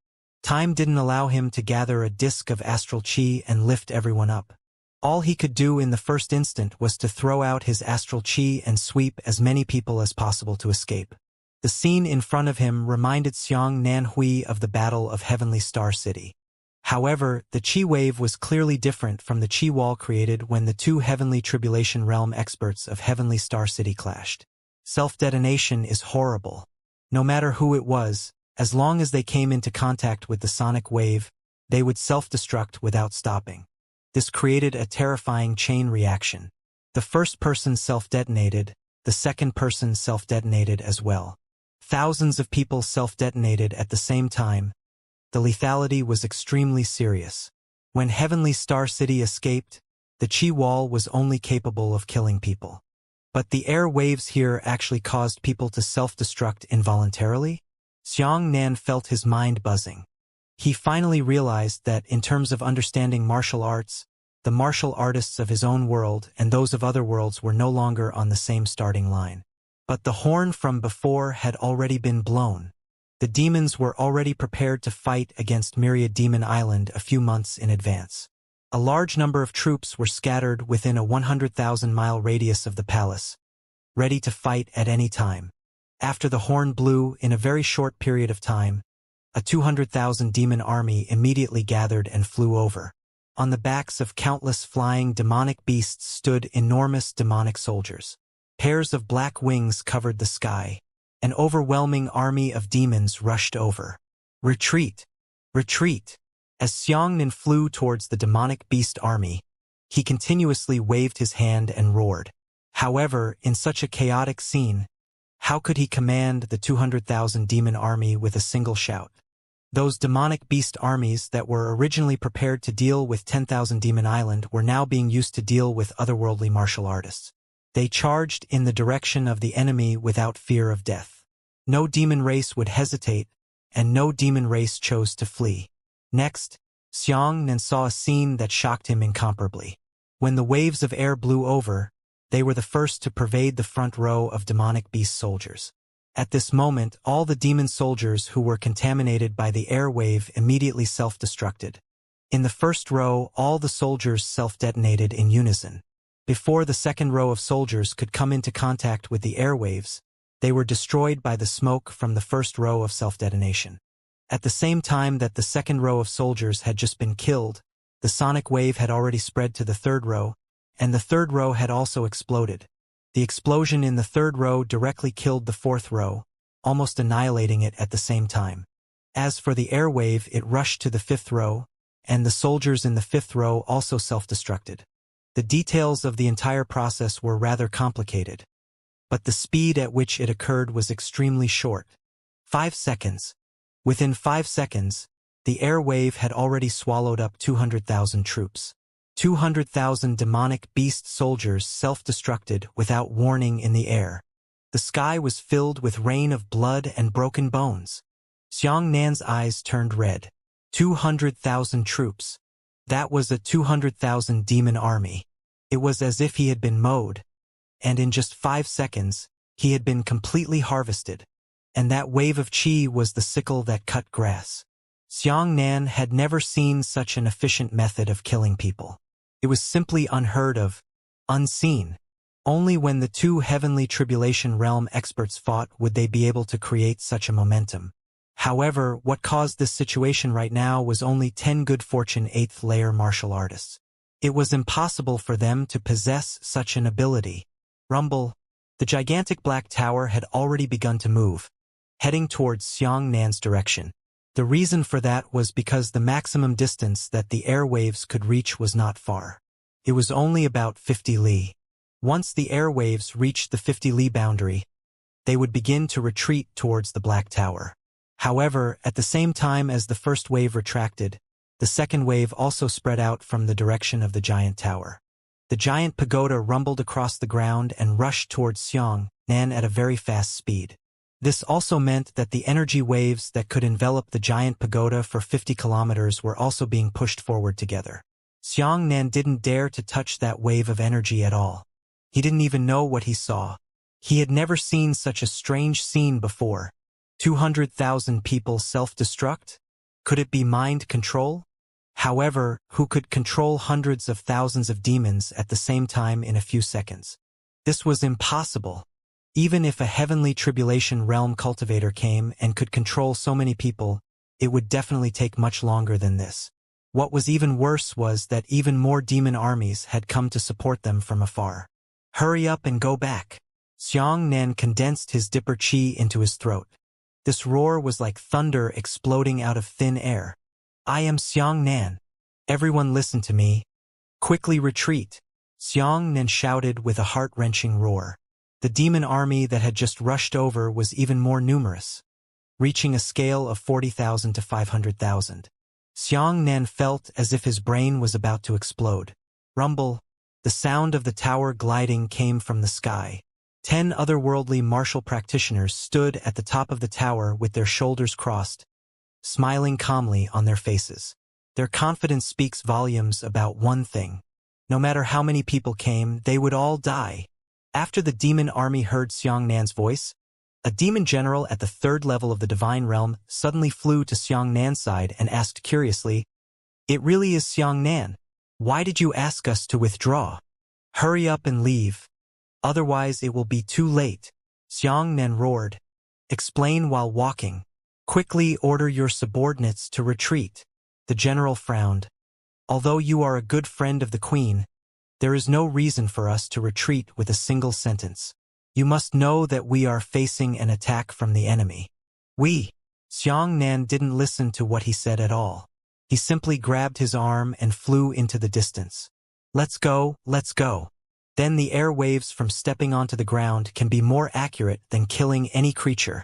Time didn't allow him to gather a disk of astral qi and lift everyone up. All he could do in the first instant was to throw out his astral qi and sweep as many people as possible to escape. The scene in front of him reminded Xianxia of the Battle of Heavenly Star City. However, the qi wave was clearly different from the qi wall created when the two Heavenly Tribulation Realm experts of Heavenly Star City clashed. Self-detonation is horrible. No matter who it was, as long as they came into contact with the sonic wave, they would self-destruct without stopping. This created a terrifying chain reaction. The first person self-detonated, the second person self-detonated as well. Thousands of people self-detonated at the same time. The lethality was extremely serious. When Heavenly Star City escaped, the qi wall was only capable of killing people. But the air waves here actually caused people to self-destruct involuntarily? Xianxia felt his mind buzzing. He finally realized that in terms of understanding martial arts, the martial artists of his own world and those of other worlds were no longer on the same starting line. But the horn from before had already been blown. The demons were already prepared to fight against Myriad Demon Island a few months in advance. A large number of troops were scattered within a 100,000-mile radius of the palace, ready to fight at any time. After the horn blew, in a very short period of time, a 200,000 demon army immediately gathered and flew over. On the backs of countless flying demonic beasts stood enormous demonic soldiers. Pairs of black wings covered the sky. An overwhelming army of demons rushed over. Retreat! Retreat! As Xianxia flew towards the demonic beast army, he continuously waved his hand and roared. However, in such a chaotic scene, how could he command the 200,000 demon army with a single shout? Those demonic beast armies that were originally prepared to deal with 10,000 Demon Island were now being used to deal with otherworldly martial artists. They charged in the direction of the enemy without fear of death. No demon race would hesitate, and no demon race chose to flee. Next, Xianxia saw a scene that shocked him incomparably. When the waves of air blew over, they were the first to pervade the front row of demonic beast soldiers. At this moment, all the demon soldiers who were contaminated by the air wave immediately self-destructed. In the first row, all the soldiers self-detonated in unison. Before the second row of soldiers could come into contact with the air waves, they were destroyed by the smoke from the first row of self-detonation. At the same time that the second row of soldiers had just been killed, the sonic wave had already spread to the third row, and the third row had also exploded. The explosion in the third row directly killed the fourth row, almost annihilating it at the same time. As for the air wave, it rushed to the fifth row, and the soldiers in the fifth row also self-destructed. The details of the entire process were rather complicated, but the speed at which it occurred was extremely short. 5 seconds. Within 5 seconds, the air wave had already swallowed up 200,000 troops. 200,000 demonic beast soldiers self-destructed without warning in the air. The sky was filled with rain of blood and broken bones. Xiang Nan's eyes turned red. 200,000 troops. That was a 200,000 demon army. It was as if he had been mowed, and in just 5 seconds, he had been completely harvested. And that wave of qi was the sickle that cut grass. Xiang Nan had never seen such an efficient method of killing people. It was simply unheard of, unseen. Only when the two heavenly tribulation realm experts fought would they be able to create such a momentum. However, what caused this situation right now was only 10 good fortune 8th layer martial artists. It was impossible for them to possess such an ability. Rumble. The gigantic black tower had already begun to move, heading towards Xiang Nan's direction. The reason for that was because the maximum distance that the airwaves could reach was not far. It was only about 50 li. Once the airwaves reached the 50 li boundary, they would begin to retreat towards the black tower. However, at the same time as the first wave retracted, the second wave also spread out from the direction of the giant tower. The giant pagoda rumbled across the ground and rushed towards Xiang Nan at a very fast speed. This also meant that the energy waves that could envelop the giant pagoda for 50 kilometers were also being pushed forward together. Xiang Nan didn't dare to touch that wave of energy at all. He didn't even know what he saw. He had never seen such a strange scene before. 200,000 people self-destruct? Could it be mind control? However, who could control hundreds of thousands of demons at the same time in a few seconds? This was impossible. Even if a heavenly tribulation realm cultivator came and could control so many people, it would definitely take much longer than this. What was even worse was that even more demon armies had come to support them from afar. Hurry up and go back. Xiang Nan condensed his dipper qi into his throat. This roar was like thunder exploding out of thin air. I am Xiang Nan. Everyone listen to me. Quickly retreat. Xiang Nan shouted with a heart-wrenching roar. The demon army that had just rushed over was even more numerous, reaching a scale of 40,000 to 500,000. Xiang Nan felt as if his brain was about to explode. Rumble. The sound of the tower gliding came from the sky. 10 otherworldly martial practitioners stood at the top of the tower with their shoulders crossed, smiling calmly on their faces. Their confidence speaks volumes about one thing. No matter how many people came, they would all die. After the demon army heard Xiang Nan's voice, a demon general at the 3rd level of the divine realm suddenly flew to Xiang Nan's side and asked curiously, "It really is Xiang Nan. Why did you ask us to withdraw? Hurry up and leave. Otherwise it will be too late." Xiang Nan roared. "Explain while walking. Quickly order your subordinates to retreat." The general frowned. "Although you are a good friend of the queen, there is no reason for us to retreat with a single sentence. You must know that we are facing an attack from the enemy." Xiang Nan didn't listen to what he said at all. He simply grabbed his arm and flew into the distance. Let's go, let's go. Then the air waves from stepping onto the ground can be more accurate than killing any creature.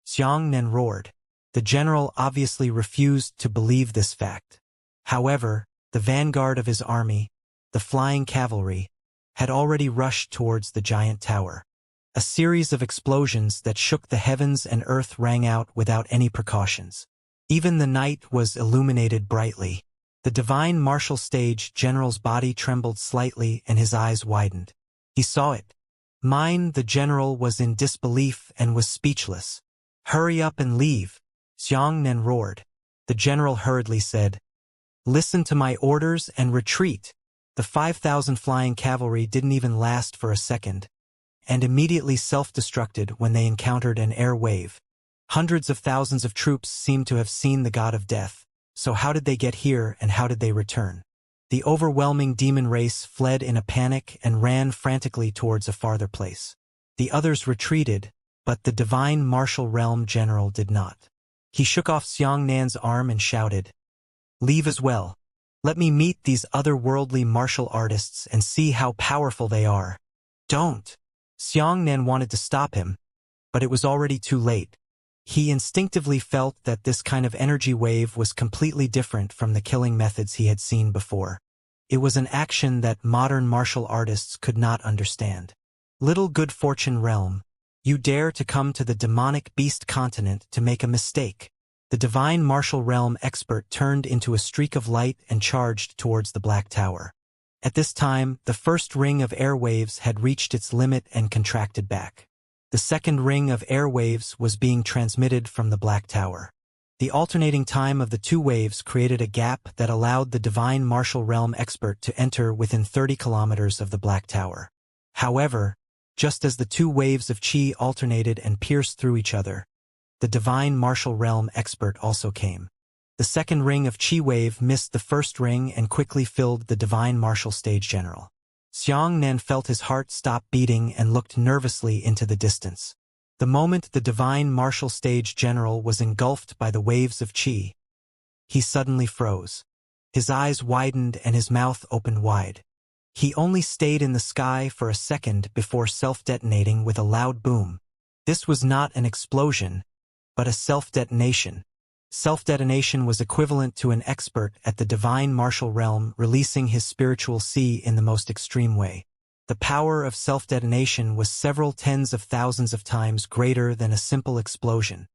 Xiang Nan roared. The general obviously refused to believe this fact. However, the vanguard of his army, the flying cavalry, had already rushed towards the giant tower. A series of explosions that shook the heavens and earth rang out without any precautions. Even the night was illuminated brightly. The divine martial stage general's body trembled slightly and his eyes widened. He saw it. The general was in disbelief and was speechless. "Hurry up and leave," Xiang Nan roared. The general hurriedly said, "Listen to my orders and retreat." The 5,000 flying cavalry didn't even last for a second, and immediately self-destructed when they encountered an air wave. Hundreds of thousands of troops seemed to have seen the god of death. So how did they get here and how did they return? The overwhelming demon race fled in a panic and ran frantically towards a farther place. The others retreated, but the divine martial realm general did not. He shook off Xiang Nan's arm and shouted, "Leave as well. Let me meet these otherworldly martial artists and see how powerful they are." "Don't!" Xiang Nan wanted to stop him, but it was already too late. He instinctively felt that this kind of energy wave was completely different from the killing methods he had seen before. It was an action that modern martial artists could not understand. "Little good fortune realm, you dare to come to the demonic beast continent to make a mistake. The divine martial realm expert turned into a streak of light and charged towards the Black Tower. At this time, the first ring of airwaves had reached its limit and contracted back. The second ring of airwaves was being transmitted from the Black Tower. The alternating time of the two waves created a gap that allowed the divine martial realm expert to enter within 30 kilometers of the Black Tower. However, just as the two waves of chi alternated and pierced through each other, the divine martial realm expert also came. The second ring of chi wave missed the first ring and quickly filled the divine martial stage general. Xianxia felt his heart stop beating and looked nervously into the distance. The moment the divine martial stage general was engulfed by the waves of chi, he suddenly froze. His eyes widened and his mouth opened wide. He only stayed in the sky for a second before self-detonating with a loud boom. This was not an explosion, but a self-detonation. Self-detonation was equivalent to an expert at the divine martial realm releasing his spiritual C in the most extreme way. The power of self-detonation was several tens of thousands of times greater than a simple explosion.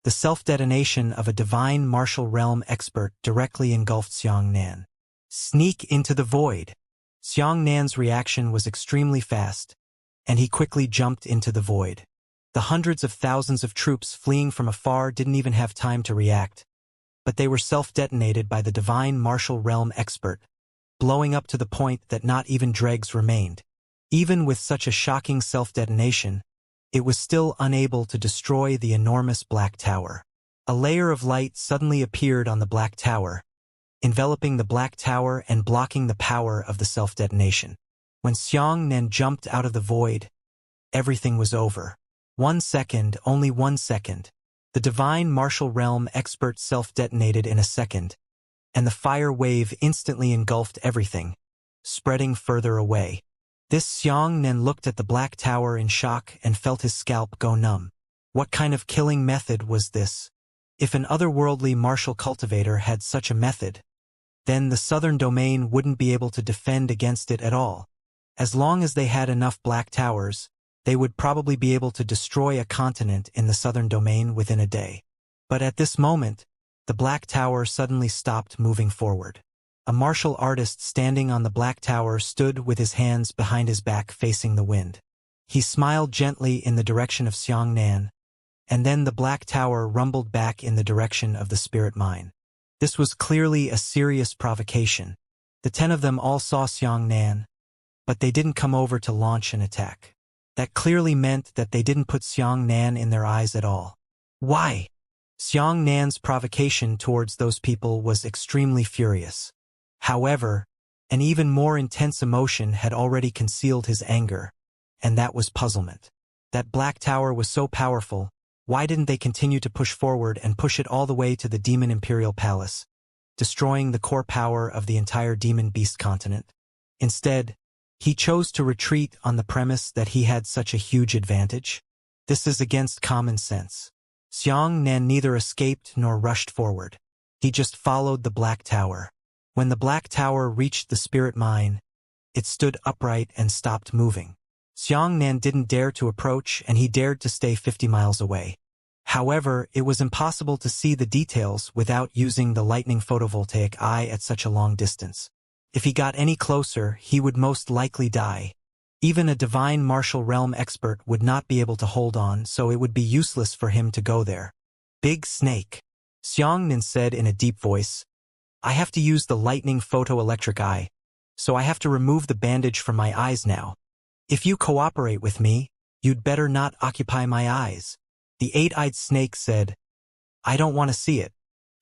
The self-detonation of a divine martial realm expert directly engulfed Xianxia. Sneak into the void. Xianxia's reaction was extremely fast, and he quickly jumped into the void. The hundreds of thousands of troops fleeing from afar didn't even have time to react, but they were self-detonated by the divine martial realm expert, blowing up to the point that not even dregs remained. Even with such a shocking self-detonation, it was still unable to destroy the enormous Black Tower. A layer of light suddenly appeared on the Black Tower, enveloping the Black Tower and blocking the power of the self-detonation. When Xianxia jumped out of the void, everything was over. 1 second, only 1 second. The divine martial realm expert self-detonated in a second, and the fire wave instantly engulfed everything, spreading further away. This Xianxia looked at the Black Tower in shock and felt his scalp go numb. What kind of killing method was this? If an otherworldly martial cultivator had such a method, then the southern domain wouldn't be able to defend against it at all. As long as they had enough Black Towers, they would probably be able to destroy a continent in the southern domain within a day. But at this moment, the Black Tower suddenly stopped moving forward. A martial artist standing on the Black Tower stood with his hands behind his back facing the wind. He smiled gently in the direction of Xianxia, and then the Black Tower rumbled back in the direction of the spirit mine. This was clearly a serious provocation. The 10 of them all saw Xianxia, but they didn't come over to launch an attack. That clearly meant that they didn't put Xianxia in their eyes at all. Why? Xianxia's provocation towards those people was extremely furious. However, an even more intense emotion had already concealed his anger, and that was puzzlement. That Black Tower was so powerful, why didn't they continue to push forward and push it all the way to the Demon Imperial Palace, destroying the core power of the entire Demon Beast continent? Instead, he chose to retreat on the premise that he had such a huge advantage. This is against common sense. Xianxia neither escaped nor rushed forward. He just followed the Black Tower. When the Black Tower reached the spirit mine, it stood upright and stopped moving. Xianxia didn't dare to approach, and he dared to stay 50 miles away. However, it was impossible to see the details without using the lightning photovoltaic eye at such a long distance. If he got any closer, he would most likely die. Even a divine martial realm expert would not be able to hold on, so it would be useless for him to go there. Big snake. Xianxia said in a deep voice, I have to use the lightning photoelectric eye, so I have to remove the bandage from my eyes now. If you cooperate with me, you'd better not occupy my eyes. The eight-eyed snake said, I don't want to see it.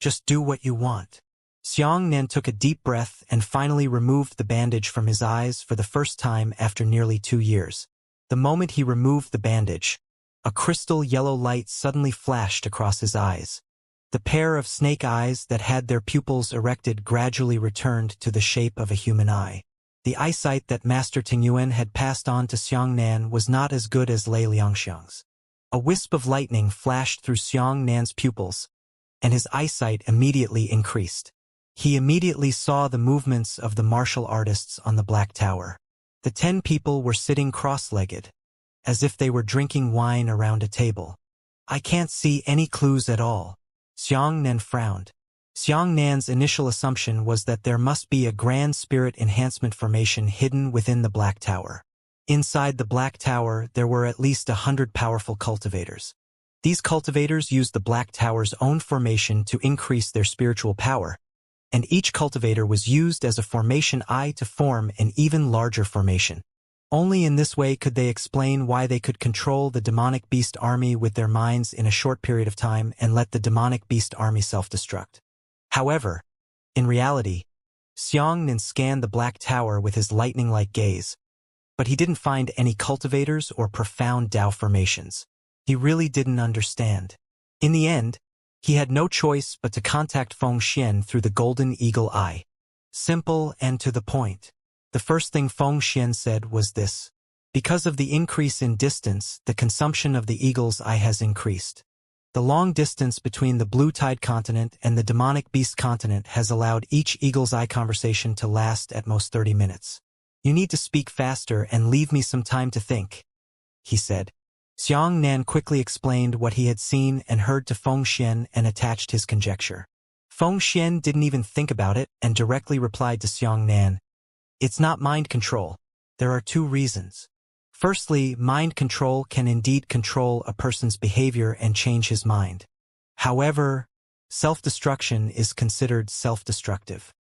Just do what you want. Xianxia took a deep breath and finally removed the bandage from his eyes for the first time after nearly 2 years. The moment he removed the bandage, a crystal yellow light suddenly flashed across his eyes. The pair of snake eyes that had their pupils erected gradually returned to the shape of a human eye. The eyesight that Master Tingyuan had passed on to Xianxia was not as good as Lei Liangxiang's. A wisp of lightning flashed through Xianxia's pupils, and his eyesight immediately increased. He immediately saw the movements of the martial artists on the Black Tower. The 10 people were sitting cross-legged, as if they were drinking wine around a table. I can't see any clues at all. Xiangnan frowned. Xiangnan's initial assumption was that there must be a grand spirit enhancement formation hidden within the Black Tower. Inside the Black Tower, there were at least 100 powerful cultivators. These cultivators used the Black Tower's own formation to increase their spiritual power, and each cultivator was used as a formation eye to form an even larger formation. Only in this way could they explain why they could control the demonic beast army with their minds in a short period of time and let the demonic beast army self-destruct. However, in reality, Xiangnan scanned the Black Tower with his lightning-like gaze, but he didn't find any cultivators or profound Dao formations. He really didn't understand. In the end, he had no choice but to contact Feng Xian through the Golden Eagle Eye. Simple and to the point. The first thing Feng Xian said was this: because of the increase in distance, the consumption of the Eagle's Eye has increased. The long distance between the Blue Tide continent and the demonic beast continent has allowed each Eagle's Eye conversation to last at most 30 minutes. You need to speak faster and leave me some time to think, he said. Xiangnan quickly explained what he had seen and heard to Feng Xian and attached his conjecture. Feng Xian didn't even think about it and directly replied to Xiangnan, "It's not mind control. There are two reasons. Firstly, mind control can indeed control a person's behavior and change his mind. However, self-destruction is considered self-destructive.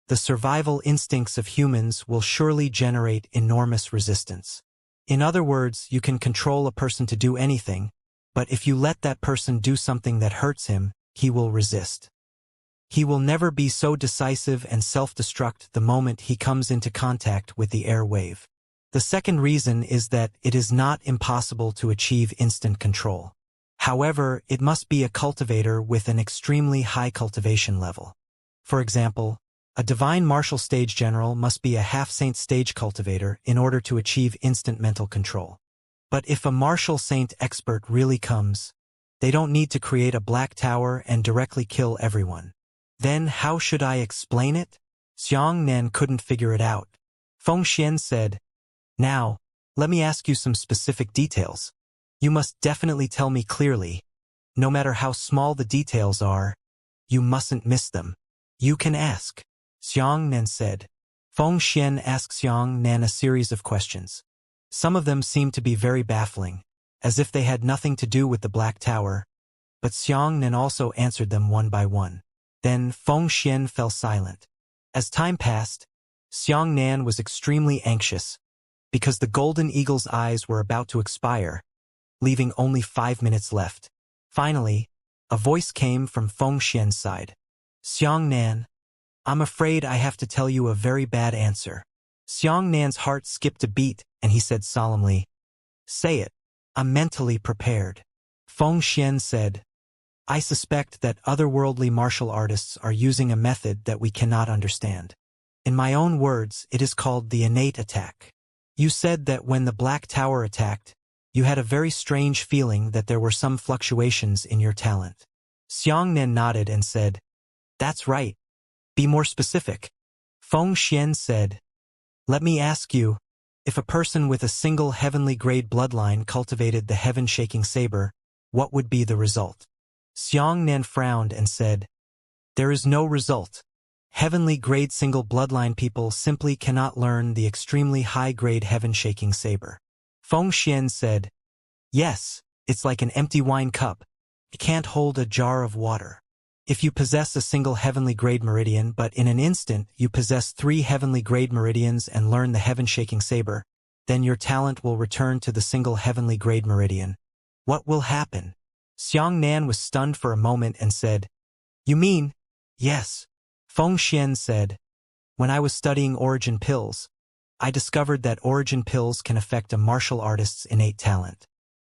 The survival instincts of humans will surely generate enormous resistance. In other words, you can control a person to do anything, but if you let that person do something that hurts him, he will resist. He will never be so decisive and self-destruct the moment he comes into contact with the air wave. The second reason is that it is not impossible to achieve instant control. However, it must be a cultivator with an extremely high cultivation level. For example, a divine martial stage general must be a half-saint stage cultivator in order to achieve instant mental control. But if a martial saint expert really comes, they don't need to create a Black Tower and directly kill everyone. Then how should I explain it? Xiangnan couldn't figure it out. Feng Xian said, "Now, let me ask you some specific details. You must definitely tell me clearly. No matter how small the details are, you mustn't miss them. You can ask," Xiangnan said. Feng Xian asked Xiangnan a series of questions. Some of them seemed to be very baffling, as if they had nothing to do with the Black Tower, but Xiangnan also answered them one by one. Then Feng Xian fell silent. As time passed, Xiangnan was extremely anxious, because the Golden Eagle's eyes were about to expire, leaving only 5 minutes left. Finally, a voice came from Feng Xian's side. "Xiangnan, I'm afraid I have to tell you a very bad answer." Xiangnan's heart skipped a beat, and he said solemnly, "Say it. I'm mentally prepared." Feng Xian said, "I suspect that otherworldly martial artists are using a method that we cannot understand. In my own words, it is called the innate attack. You said that when the Black Tower attacked, you had a very strange feeling that there were some fluctuations in your talent." Xiangnan nodded and said, "That's right. Be more specific." Feng Xian said, "Let me ask you, if a person with a single heavenly grade bloodline cultivated the heaven-shaking saber, what would be the result?" Xiangnan frowned and said, "There is no result. Heavenly grade single bloodline people simply cannot learn the extremely high-grade heaven-shaking saber." Feng Xian said, "Yes, it's like an empty wine cup. It can't hold a jar of water. If you possess a single heavenly grade meridian, but in an instant you possess 3 heavenly grade meridians and learn the heaven-shaking saber, then your talent will return to the single heavenly grade meridian. What will happen?" Xiangnan was stunned for a moment and said, "You mean?" "Yes." Feng Xian said, "When I was studying origin pills, I discovered that origin pills can affect a martial artist's innate talent.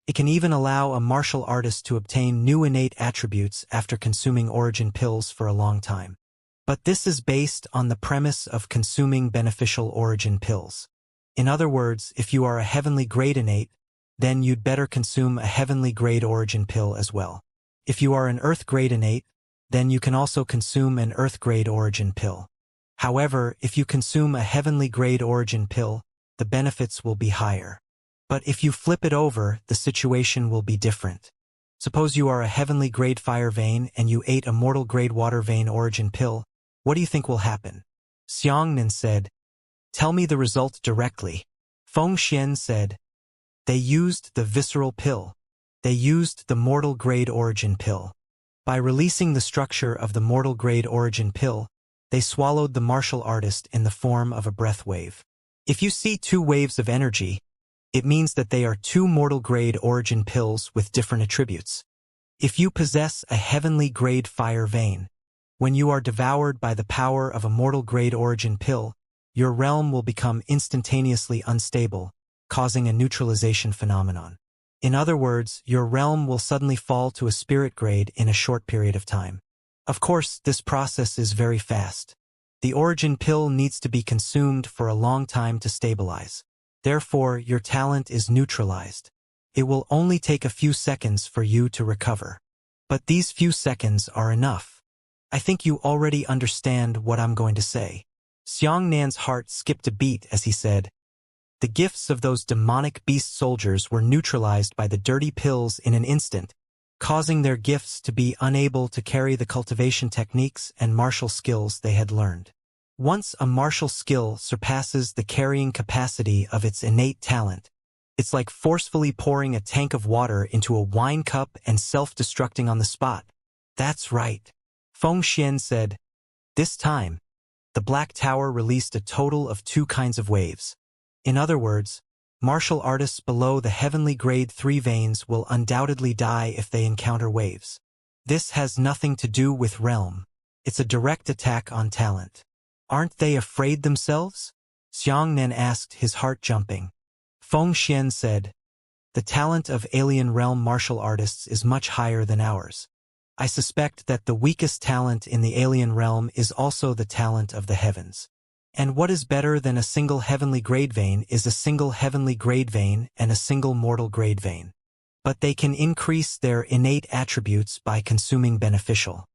It can even allow a martial artist to obtain new innate attributes after consuming origin pills for a long time. But this is based on the premise of consuming beneficial origin pills. In other words, if you are a heavenly grade innate, then you'd better consume a heavenly grade origin pill as well. If you are an earth grade innate, then you can also consume an earth grade origin pill. However, if you consume a heavenly grade origin pill, the benefits will be higher. But if you flip it over, the situation will be different. Suppose you are a heavenly grade fire vein and you ate a mortal grade water vein origin pill. What do you think will happen? Xianxia said, tell me the result directly. Feng Xian said, they used the visceral pill. They used the mortal grade origin pill. By releasing the structure of the mortal grade origin pill, they swallowed the martial artist in the form of a breath wave. If you see two waves of energy, it means that they are two mortal grade origin pills with different attributes. If you possess a heavenly grade fire vein, when you are devoured by the power of a mortal grade origin pill, your realm will become instantaneously unstable, causing a neutralization phenomenon. In other words, your realm will suddenly fall to a spirit grade in a short period of time. Of course, this process is very fast. The origin pill needs to be consumed for a long time to stabilize. Therefore, your talent is neutralized. It will only take a few seconds for you to recover. But these few seconds are enough. I think you already understand what I'm going to say. Xianxia's heart skipped a beat as he said, the gifts of those demonic beast soldiers were neutralized by the dirty pills in an instant, causing their gifts to be unable to carry the cultivation techniques and martial skills they had learned. Once a martial skill surpasses the carrying capacity of its innate talent, it's like forcefully pouring a tank of water into a wine cup and self-destructing on the spot. That's right. Feng Xian said, this time, the Black Tower released a total of two kinds of waves. In other words, martial artists below the heavenly grade 3 veins will undoubtedly die if they encounter waves. This has nothing to do with realm. It's a direct attack on talent. Aren't they afraid themselves? Xianxia asked, his heart jumping. Feng Xian said, the talent of alien realm martial artists is much higher than ours. I suspect that the weakest talent in the alien realm is also the talent of the heavens. And what is better than a single heavenly grade vein is a single heavenly grade vein and a single mortal grade vein. But they can increase their innate attributes by consuming beneficial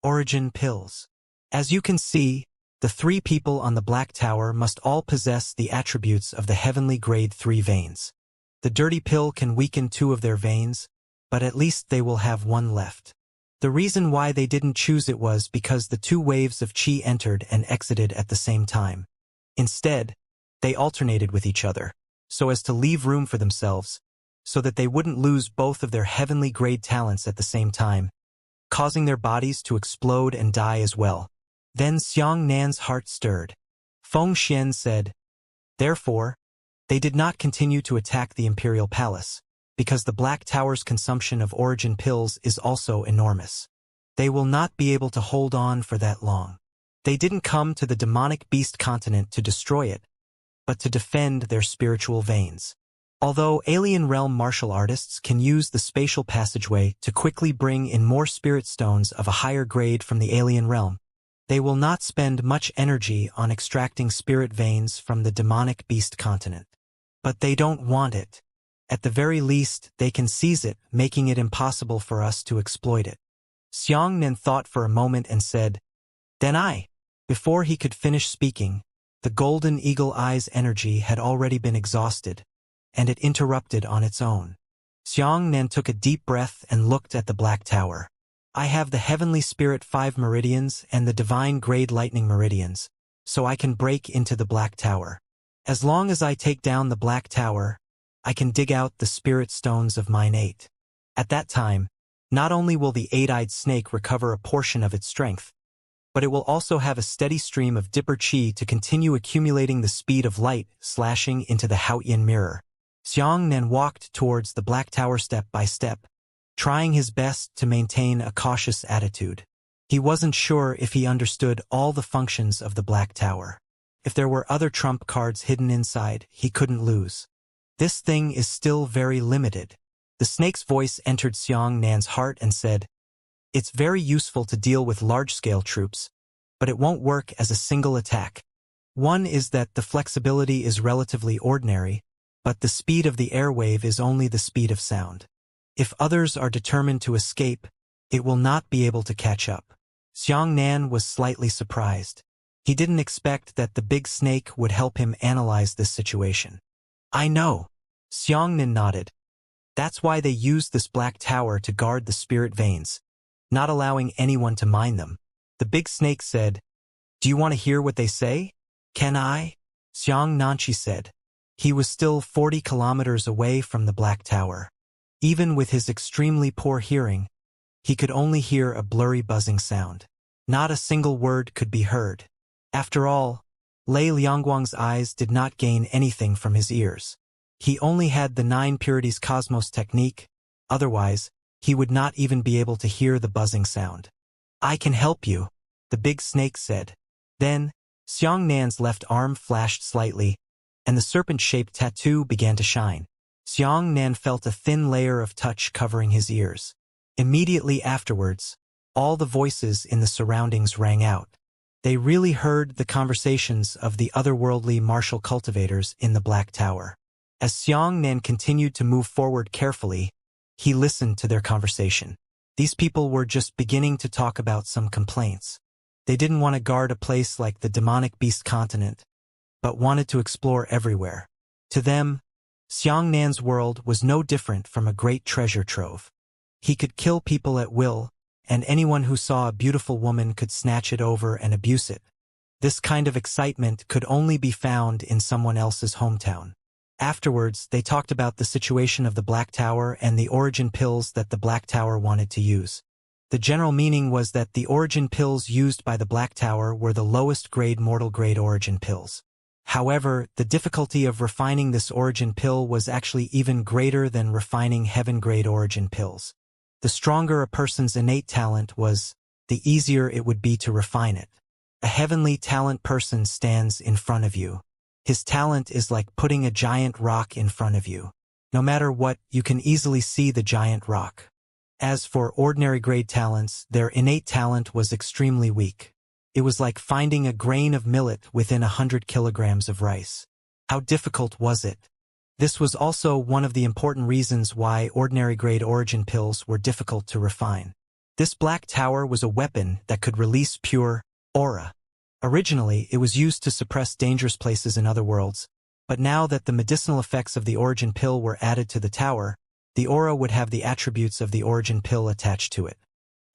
origin pills. As you can see, the three people on the Black Tower must all possess the attributes of the heavenly grade 3 veins. The dirty pill can weaken 2 of their veins, but at least they will have 1 left. The reason why they didn't choose it was because the 2 waves of qi entered and exited at the same time. Instead, they alternated with each other, so as to leave room for themselves, so that they wouldn't lose both of their heavenly grade talents at the same time, causing their bodies to explode and die as well. Then Xianxia's heart stirred. Feng Xian said, therefore, they did not continue to attack the imperial palace, because the Black Tower's consumption of origin pills is also enormous. They will not be able to hold on for that long. They didn't come to the demonic beast continent to destroy it, but to defend their spiritual veins. Although alien realm martial artists can use the spatial passageway to quickly bring in more spirit stones of a higher grade from the alien realm, they will not spend much energy on extracting spirit veins from the demonic beast continent. But they don't want it. At the very least, they can seize it, making it impossible for us to exploit it. Xianxia thought for a moment and said, then before he could finish speaking, the golden eagle eye's energy had already been exhausted, and it interrupted on its own. Xianxia took a deep breath and looked at the Black Tower. I have the heavenly spirit 5 meridians and the divine grade lightning meridians, so I can break into the Black Tower. As long as I take down the Black Tower, I can dig out the spirit stones of mine 8. At that time, not only will the 8-eyed snake recover a portion of its strength, but it will also have a steady stream of dipper qi to continue accumulating the speed of light slashing into the Haotian mirror. Xianxia walked towards the Black Tower step by step, trying his best to maintain a cautious attitude. He wasn't sure if he understood all the functions of the Black Tower. If there were other trump cards hidden inside, he couldn't lose. This thing is still very limited. The snake's voice entered Xianxia's heart and said, it's very useful to deal with large-scale troops, but it won't work as a single attack. One is that the flexibility is relatively ordinary, but the speed of the airwave is only the speed of sound. If others are determined to escape, it will not be able to catch up. Xianxia was slightly surprised. He didn't expect that the big snake would help him analyze this situation. I know. Xianxia nodded. That's why they used this black tower to guard the spirit veins, not allowing anyone to mine them. The big snake said, "Do you want to hear what they say?" "Can I?" Xianxia said. He was still 40 kilometers away from the black tower. Even with his extremely poor hearing, he could only hear a blurry buzzing sound. Not a single word could be heard. After all, Lei Liangguang's eyes did not gain anything from his ears. He only had the 9 purities cosmos technique, otherwise, he would not even be able to hear the buzzing sound. "I can help you," the big snake said. Then, Xiangnan's left arm flashed slightly, and the serpent-shaped tattoo began to shine. Xiangnan felt a thin layer of touch covering his ears. Immediately afterwards, all the voices in the surroundings rang out. They really heard the conversations of the otherworldly martial cultivators in the Black Tower. As Xiangnan continued to move forward carefully, he listened to their conversation. These people were just beginning to talk about some complaints. They didn't want to guard a place like the demonic beast continent, but wanted to explore everywhere. To them, Xiangnan's world was no different from a great treasure trove. He could kill people at will, and anyone who saw a beautiful woman could snatch it over and abuse it. This kind of excitement could only be found in someone else's hometown. Afterwards, they talked about the situation of the Black Tower and the origin pills that the Black Tower wanted to use. The general meaning was that the origin pills used by the Black Tower were the lowest grade mortal grade origin pills. However, the difficulty of refining this origin pill was actually even greater than refining heaven grade origin pills. The stronger a person's innate talent was, the easier it would be to refine it. A heavenly talent person stands in front of you. His talent is like putting a giant rock in front of you. No matter what, you can easily see the giant rock. As for ordinary grade talents, their innate talent was extremely weak. It was like finding a grain of millet within 100 kilograms of rice. How difficult was it? This was also one of the important reasons why ordinary grade origin pills were difficult to refine. This Black Tower was a weapon that could release pure aura. Originally, it was used to suppress dangerous places in other worlds, but now that the medicinal effects of the origin pill were added to the tower, the aura would have the attributes of the origin pill attached to it.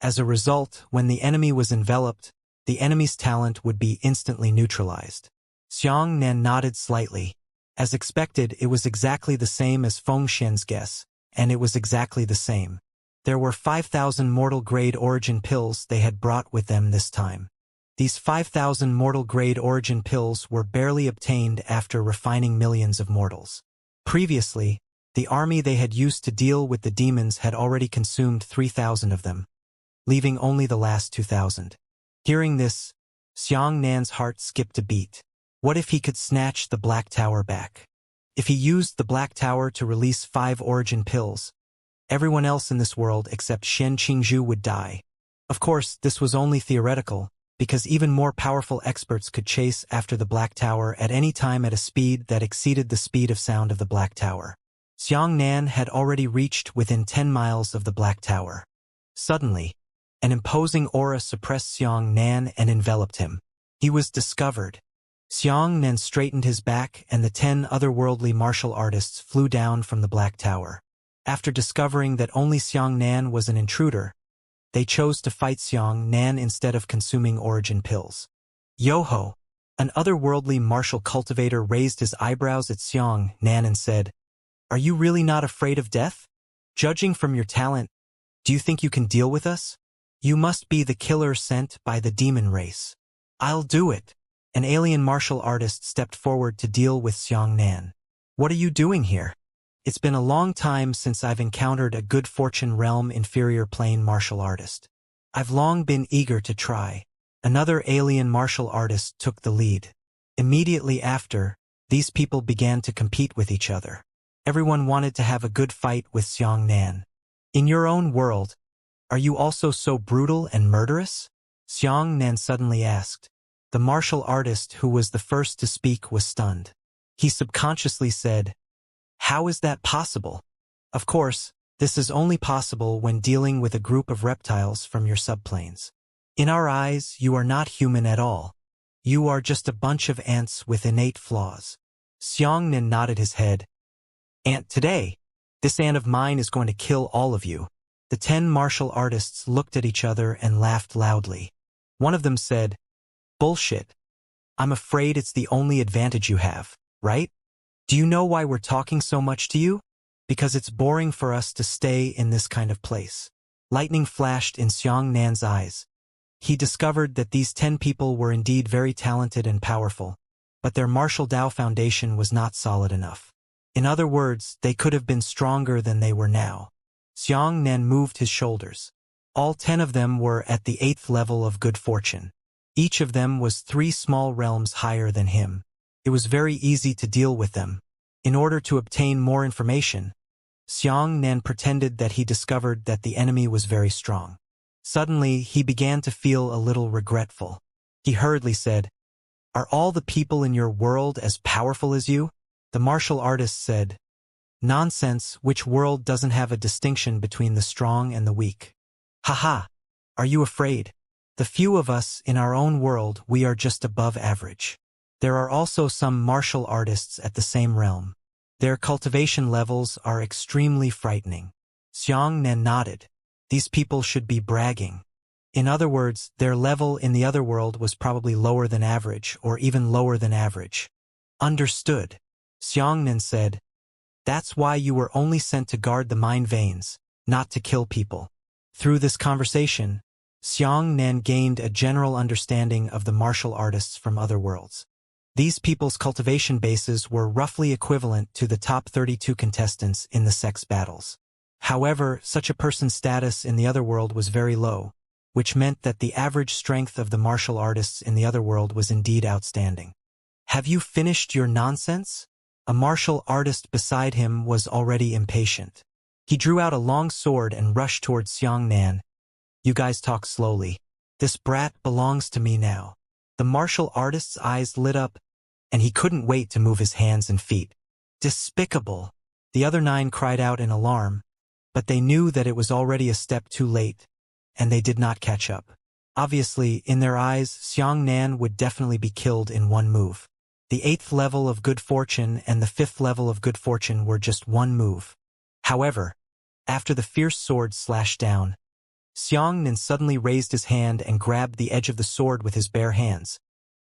As a result, when the enemy was enveloped, the enemy's talent would be instantly neutralized. Xiangnan nodded slightly. As expected, it was exactly the same as Feng Xian's guess, and it was exactly the same. There were 5,000 mortal-grade origin pills they had brought with them this time. These 5,000 mortal-grade origin pills were barely obtained after refining millions of mortals. Previously, the army they had used to deal with the demons had already consumed 3,000 of them, leaving only the last 2,000. Hearing this, Xiangnan's heart skipped a beat. What if he could snatch the Black Tower back? If he used the Black Tower to release 5 origin pills, everyone else in this world except Shen Qingzhu would die. Of course, this was only theoretical, because even more powerful experts could chase after the Black Tower at any time at a speed that exceeded the speed of sound of the Black Tower. Xiangnan had already reached within 10 miles of the Black Tower. Suddenly, an imposing aura suppressed Xiangnan and enveloped him. He was discovered. Xiangnan straightened his back and the 10 otherworldly martial artists flew down from the Black Tower. After discovering that only Xiangnan was an intruder, they chose to fight Xiangnan instead of consuming origin pills. Yoho! An otherworldly martial cultivator raised his eyebrows at Xiangnan and said, "Are you really not afraid of death? Judging from your talent, do you think you can deal with us? You must be the killer sent by the demon race." "I'll do it." An alien martial artist stepped forward to deal with Xiangnan. "What are you doing here? It's been a long time since I've encountered a good fortune realm inferior plane martial artist. I've long been eager to try." Another alien martial artist took the lead. Immediately after, these people began to compete with each other. Everyone wanted to have a good fight with Xiangnan. "In your own world, are you also so brutal and murderous?" Xiangnan suddenly asked. The martial artist who was the first to speak was stunned. He subconsciously said, "How is that possible?" Of course, this is only possible when dealing with a group of reptiles from your subplanes. In our eyes, you are not human at all. You are just a bunch of ants with innate flaws. Xiangnan nodded his head. "Ant today. This ant of mine is going to kill all of you." The 10 martial artists looked at each other and laughed loudly. One of them said, "Bullshit. I'm afraid it's the only advantage you have, right? Do you know why we're talking so much to you? Because it's boring for us to stay in this kind of place." Lightning flashed in Xiangnan's eyes. He discovered that these 10 people were indeed very talented and powerful, but their martial Dao foundation was not solid enough. In other words, they could have been stronger than they were now. Xiangnan moved his shoulders. All 10 of them were at the 8th level of good fortune. Each of them was 3 small realms higher than him. It was very easy to deal with them. In order to obtain more information, Xiangnan pretended that he discovered that the enemy was very strong. Suddenly, he began to feel a little regretful. He hurriedly said, "Are all the people in your world as powerful as you?" The martial artist said, "Nonsense, which world doesn't have a distinction between the strong and the weak? Haha, are you afraid? The few of us in our own world, we are just above average. There are also some martial artists at the same realm. Their cultivation levels are extremely frightening." Xiangnan nodded. These people should be bragging. In other words, their level in the other world was probably lower than average, or even lower than average. "Understood." Xiangnan said, "That's why you were only sent to guard the mind veins, not to kill people." Through this conversation, Xiangnan gained a general understanding of the martial artists from other worlds. These people's cultivation bases were roughly equivalent to the top 32 contestants in the sex battles. However, such a person's status in the other world was very low, which meant that the average strength of the martial artists in the other world was indeed outstanding. "Have you finished your nonsense?" A martial artist beside him was already impatient. He drew out a long sword and rushed towards Xiangnan. "You guys talk slowly. This brat belongs to me now." The martial artist's eyes lit up, and he couldn't wait to move his hands and feet. "Despicable!" The other 9 cried out in alarm, but they knew that it was already a step too late, and they did not catch up. Obviously, in their eyes, Xiangnan would definitely be killed in one move. The 8th level of good fortune and the 5th level of good fortune were just one move. However, after the fierce sword slashed down, Xiangnan suddenly raised his hand and grabbed the edge of the sword with his bare hands.